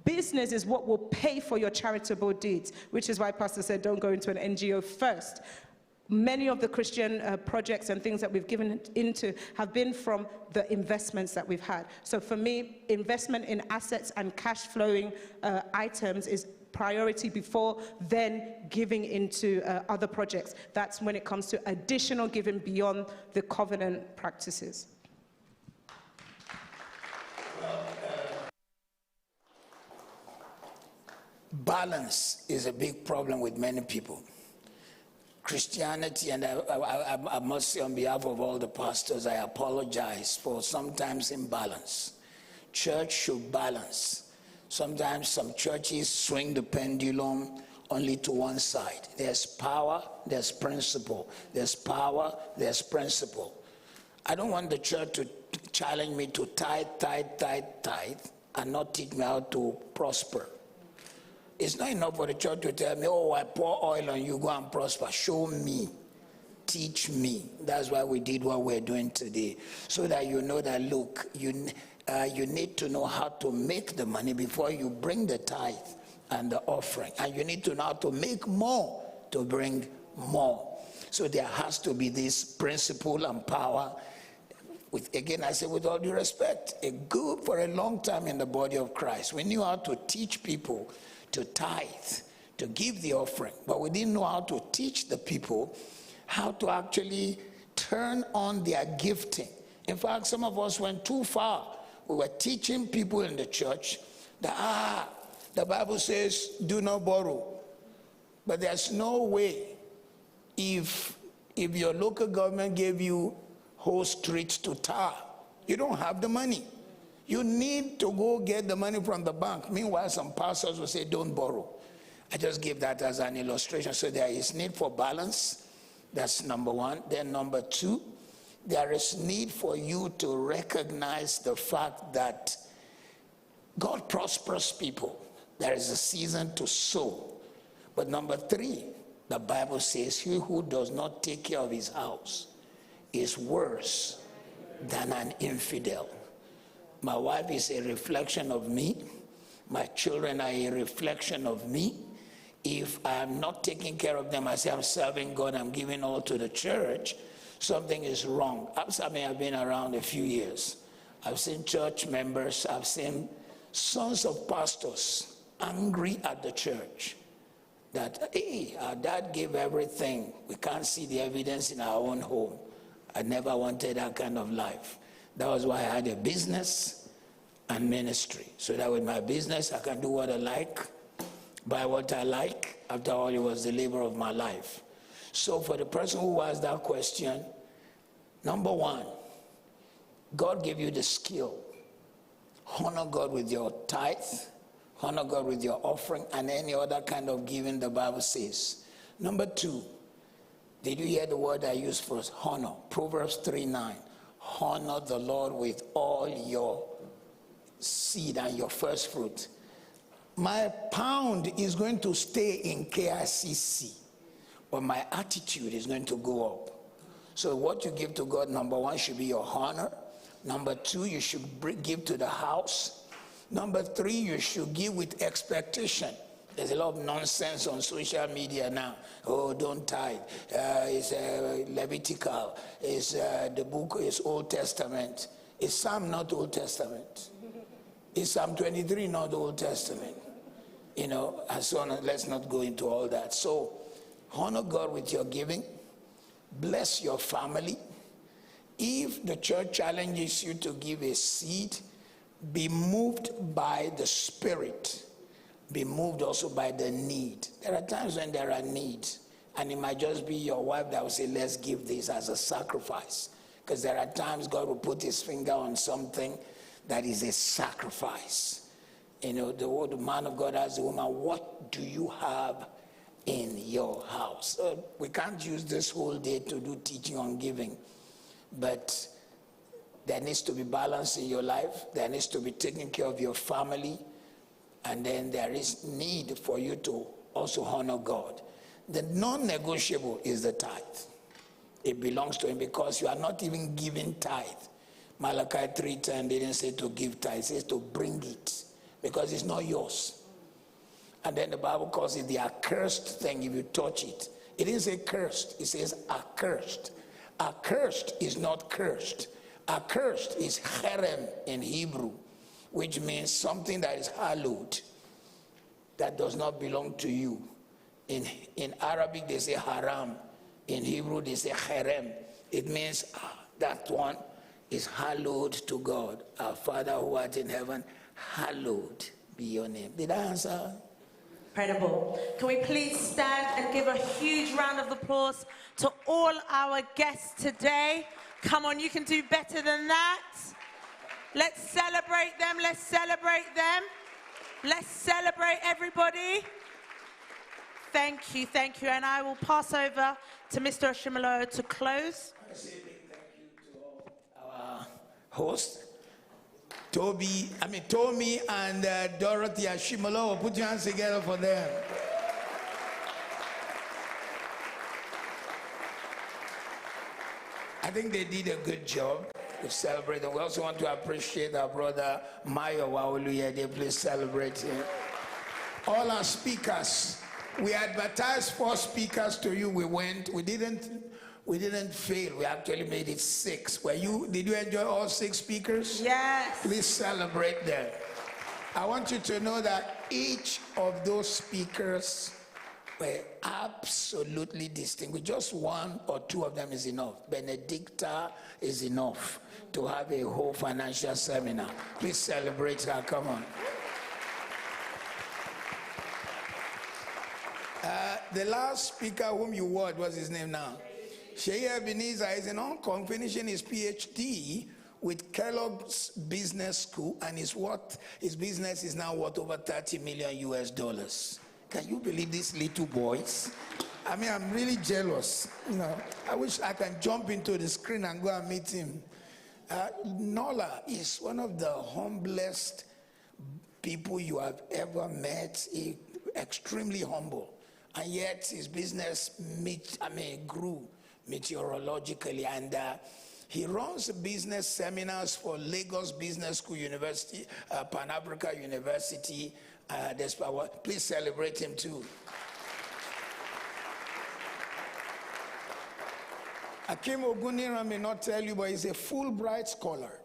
[SPEAKER 5] business is what will pay for your charitable deeds, which is why Pastor said don't go into an NGO first. Many of the Christian projects and things that we've given into have been from the investments that we've had. So for me, investment in assets and cash flowing items is priority before then giving into other projects. That's when it comes to additional giving beyond the covenant practices.
[SPEAKER 1] Balance is a big problem with many people. Christianity, and I must say on behalf of all the pastors, I apologize for sometimes imbalance. Church should balance. Sometimes some churches swing the pendulum only to one side. There's power, there's principle. There's power, there's principle. I don't want the church to challenge me to tithe, and not teach me how to prosper. It's not enough for the church to tell me, oh, I pour oil on you, go and prosper. Show me. Teach me. That's why we did what we're doing today. So that you know that, look, you need to know how to make the money before you bring the tithe and the offering. And you need to know how to make more to bring more. So there has to be this principle and power. Again, I say with all due respect, for a long time in the body of Christ, we knew how to teach people to tithe, to give the offering, but we didn't know how to teach the people how to actually turn on their gifting. In fact, some of us went too far. We were teaching people in the church that, the Bible says, do not borrow. But there's no way, if your local government gave you whole streets to tar, you don't have the money. You need to go get the money from the bank. Meanwhile, some pastors will say, don't borrow. I just give that as an illustration. So there is need for balance. That's number one. Then number two, there is need for you to recognize the fact that God prospers people. There is a season to sow. But number three, the Bible says, he who does not take care of his house is worse than an infidel. My wife is a reflection of me. My children are a reflection of me. if I'm not taking care of them, I say I'm serving God, I'm giving all to the church, something is wrong. I've been around a few years. I've seen church members, I've seen sons of pastors angry at the church that, hey, our dad gave everything. We can't see the evidence in our own home. I never wanted that kind of life. That was why I had a business and ministry. So that with my business, I can do what I like, buy what I like. After all, it was the labor of my life. So for the person who asked that question, number one, God gave you the skill. Honor God with your tithe, honor God with your offering, and any other kind of giving the Bible says. Number two, did you hear the word I used first? Honor. Proverbs 3:9. Honor the Lord with all your seed and your first fruit. My pound is going to stay in KICC, but my attitude is going to go up. So what you give to God, number one, should be your honor. Number two, you should give to the house. Number three, you should give with expectation. There's a lot of nonsense on social media now. Oh, don't tithe. It's Levitical. It's, the book is Old Testament. Is Psalm not Old Testament? Is Psalm 23 not Old Testament? You know, and so on. Let's not go into all that. So, honor God with your giving. Bless your family. If the church challenges you to give a seed, be moved by the Spirit. Be moved also by the need. There are times when there are needs, and it might just be your wife that will say, let's give this as a sacrifice. Because there are times God will put his finger on something that is a sacrifice. You know, the man of God asks the woman, what do you have in your house? So we can't use this whole day to do teaching on giving, but there needs to be balance in your life. There needs to be taking care of your family. And then there is need for you to also honor God. The non-negotiable is the tithe. It belongs to him because you are not even giving tithe. Malachi 3:10 didn't say to give tithe, it says to bring it because it's not yours. And then the Bible calls it the accursed thing if you touch it. It didn't say cursed, it says accursed. Accursed is not cursed. Accursed is cherem in Hebrew, which means something that is hallowed, that does not belong to you. In Arabic, they say haram. In Hebrew, they say cherem. It means that one is hallowed to God. Our Father who art in heaven, hallowed be your name. Did I answer?
[SPEAKER 2] Incredible. Can we please stand and give a huge round of applause to all our guests today? Come on, you can do better than that. Let's celebrate them. Let's celebrate them. Let's celebrate everybody. Thank you, thank you. And I will pass over to Mr. Oshimolo to close.
[SPEAKER 1] I say a big thank you to all our hosts. Tommy and Dorothy Oshimolo. Put your hands together for them. I think they did a good job to celebrate them. We also want to appreciate our brother Mayo Waoluye. Please celebrate him. All our speakers, we advertised 4 speakers to you. We went. We didn't fail. We actually made it 6. Did you enjoy all 6 speakers?
[SPEAKER 2] Yes.
[SPEAKER 1] Please celebrate them. I want you to know that each of those speakers were absolutely distinguished. Just 1 or 2 of them is enough. Benedicta is enough to have a whole financial seminar. Please celebrate her. Come on. The last speaker whom you heard, what's his name now? Sheyi Ebenezer is in Hong Kong, finishing his PhD with Kellogg's Business School, and his business is now worth over $30 million US. Can you believe these little boys? I mean, I'm really jealous. You know, I wish I can jump into the screen and go and meet him. Nola is one of the humblest people you have ever met. Extremely humble, and yet his business grew meteorologically, and he runs business seminars for Lagos Business School University, Pan Africa University. Please celebrate him too. Akim Ogunira may not tell you, but he's a Fulbright scholar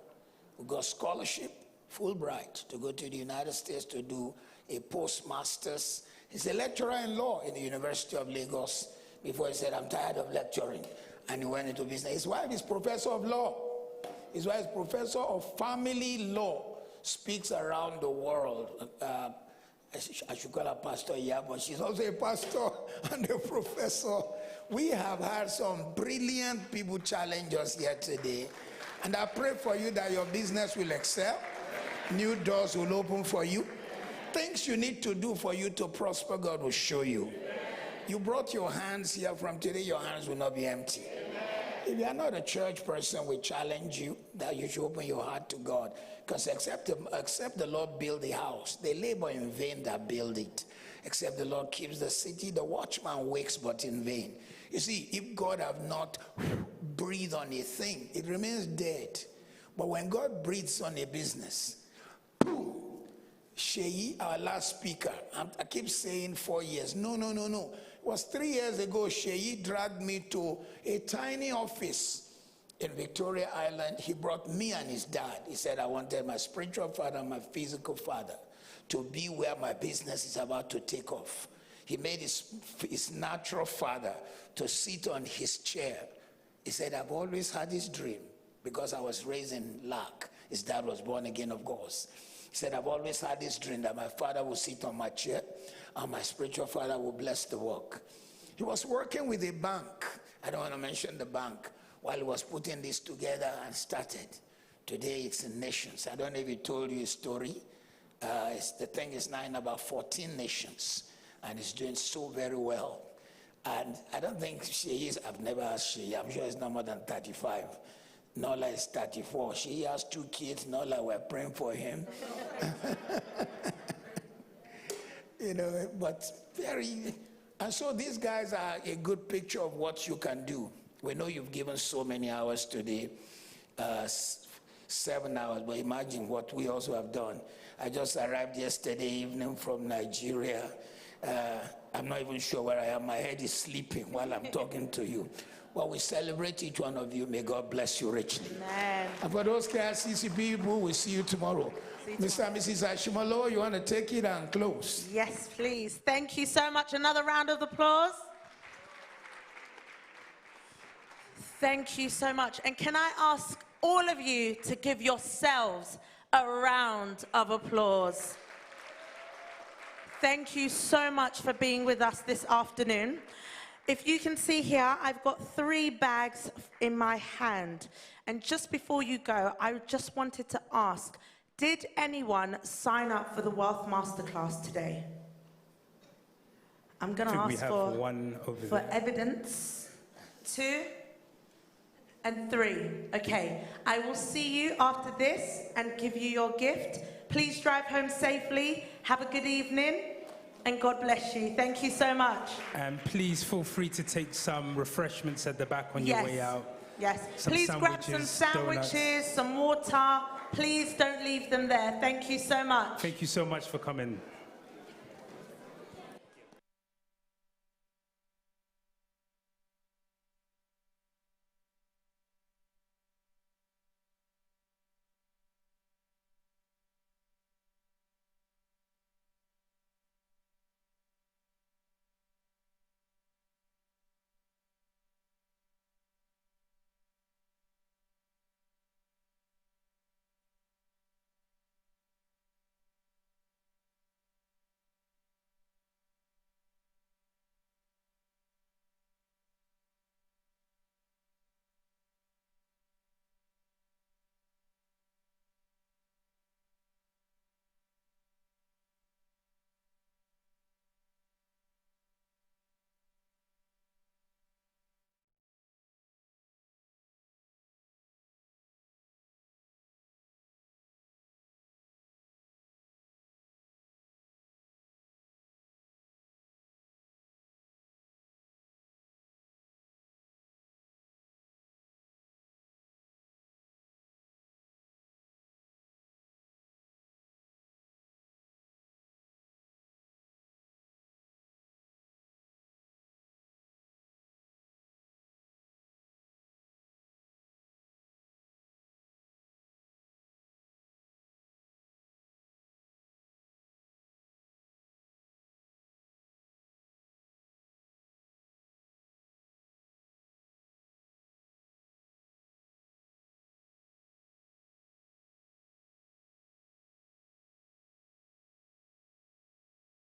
[SPEAKER 1] who got scholarship, Fulbright, to go to the United States to do a postmaster's. He's a lecturer in law in the University of Lagos. Before he said, I'm tired of lecturing, and he went into business. His wife is professor of law. His wife is professor of family law, speaks around the world. I should call her Pastor, yeah, but she's also a pastor and a professor. We have had some brilliant people challenge us here today. And I pray for you that your business will excel. New doors will open for you. Things you need to do for you to prosper, God will show you. You brought your hands here. From today, your hands will not be empty. If you are not a church person, we challenge you that you should open your heart to God. Because except the Lord build the house, they labor in vain that build it. Except the Lord keeps the city, the watchman wakes but in vain. You see, if God have not breathed on a thing, it remains dead. But when God breathes on a business, Sheyi, our last speaker, I keep saying 4 years. No. It was 3 years ago, Sheyi dragged me to a tiny office in Victoria Island. He brought me and his dad. He said, I wanted my spiritual father and my physical father to be where my business is about to take off. He made his natural father to sit on his chair. He said, I've always had this dream because I was raised in lack. His dad was born again, of course. He said, I've always had this dream that my father will sit on my chair and my spiritual father will bless the work. He was working with a bank. I don't want to mention the bank. While he was putting this together and started. Today it's in nations. I don't know if he told you a story. The thing is now in about 14 nations. And it's doing so very well. And I don't think she is, I've never asked she, I'm sure it's no more than 35. Nola is 34. She has 2 kids. Nola, we're praying for him. But very... And so these guys are a good picture of what you can do. We know you've given so many hours today, 7 hours, but imagine what we also have done. I just arrived yesterday evening from Nigeria. I'm not even sure where I am. My head is sleeping while I'm talking to you. But we celebrate each one of you. May God bless you richly.
[SPEAKER 2] Amen.
[SPEAKER 1] And for those KICC people, we'll see you tomorrow. Mr. and Mrs. Ashimalo, you want to take it and close?
[SPEAKER 2] Yes, please. Thank you so much. Another round of applause. Thank you so much. And can I ask all of you to give yourselves a round of applause? Thank you so much for being with us this afternoon. If you can see here, I've got 3 bags in my hand. And just before you go, I just wanted to ask, did anyone sign up for the Wealth MasterClass today? I'm going to ask for evidence. 2 and 3. Okay, I will see you after this and give you your gift. Please drive home safely. Have a good evening. And God bless you. Thank you so much.
[SPEAKER 4] And please feel free to take some refreshments at the back on your way out.
[SPEAKER 2] Yes.
[SPEAKER 4] Some
[SPEAKER 2] please grab some sandwiches,
[SPEAKER 4] donuts.
[SPEAKER 2] some water. Please don't leave them there. Thank you so much.
[SPEAKER 4] Thank you so much for coming.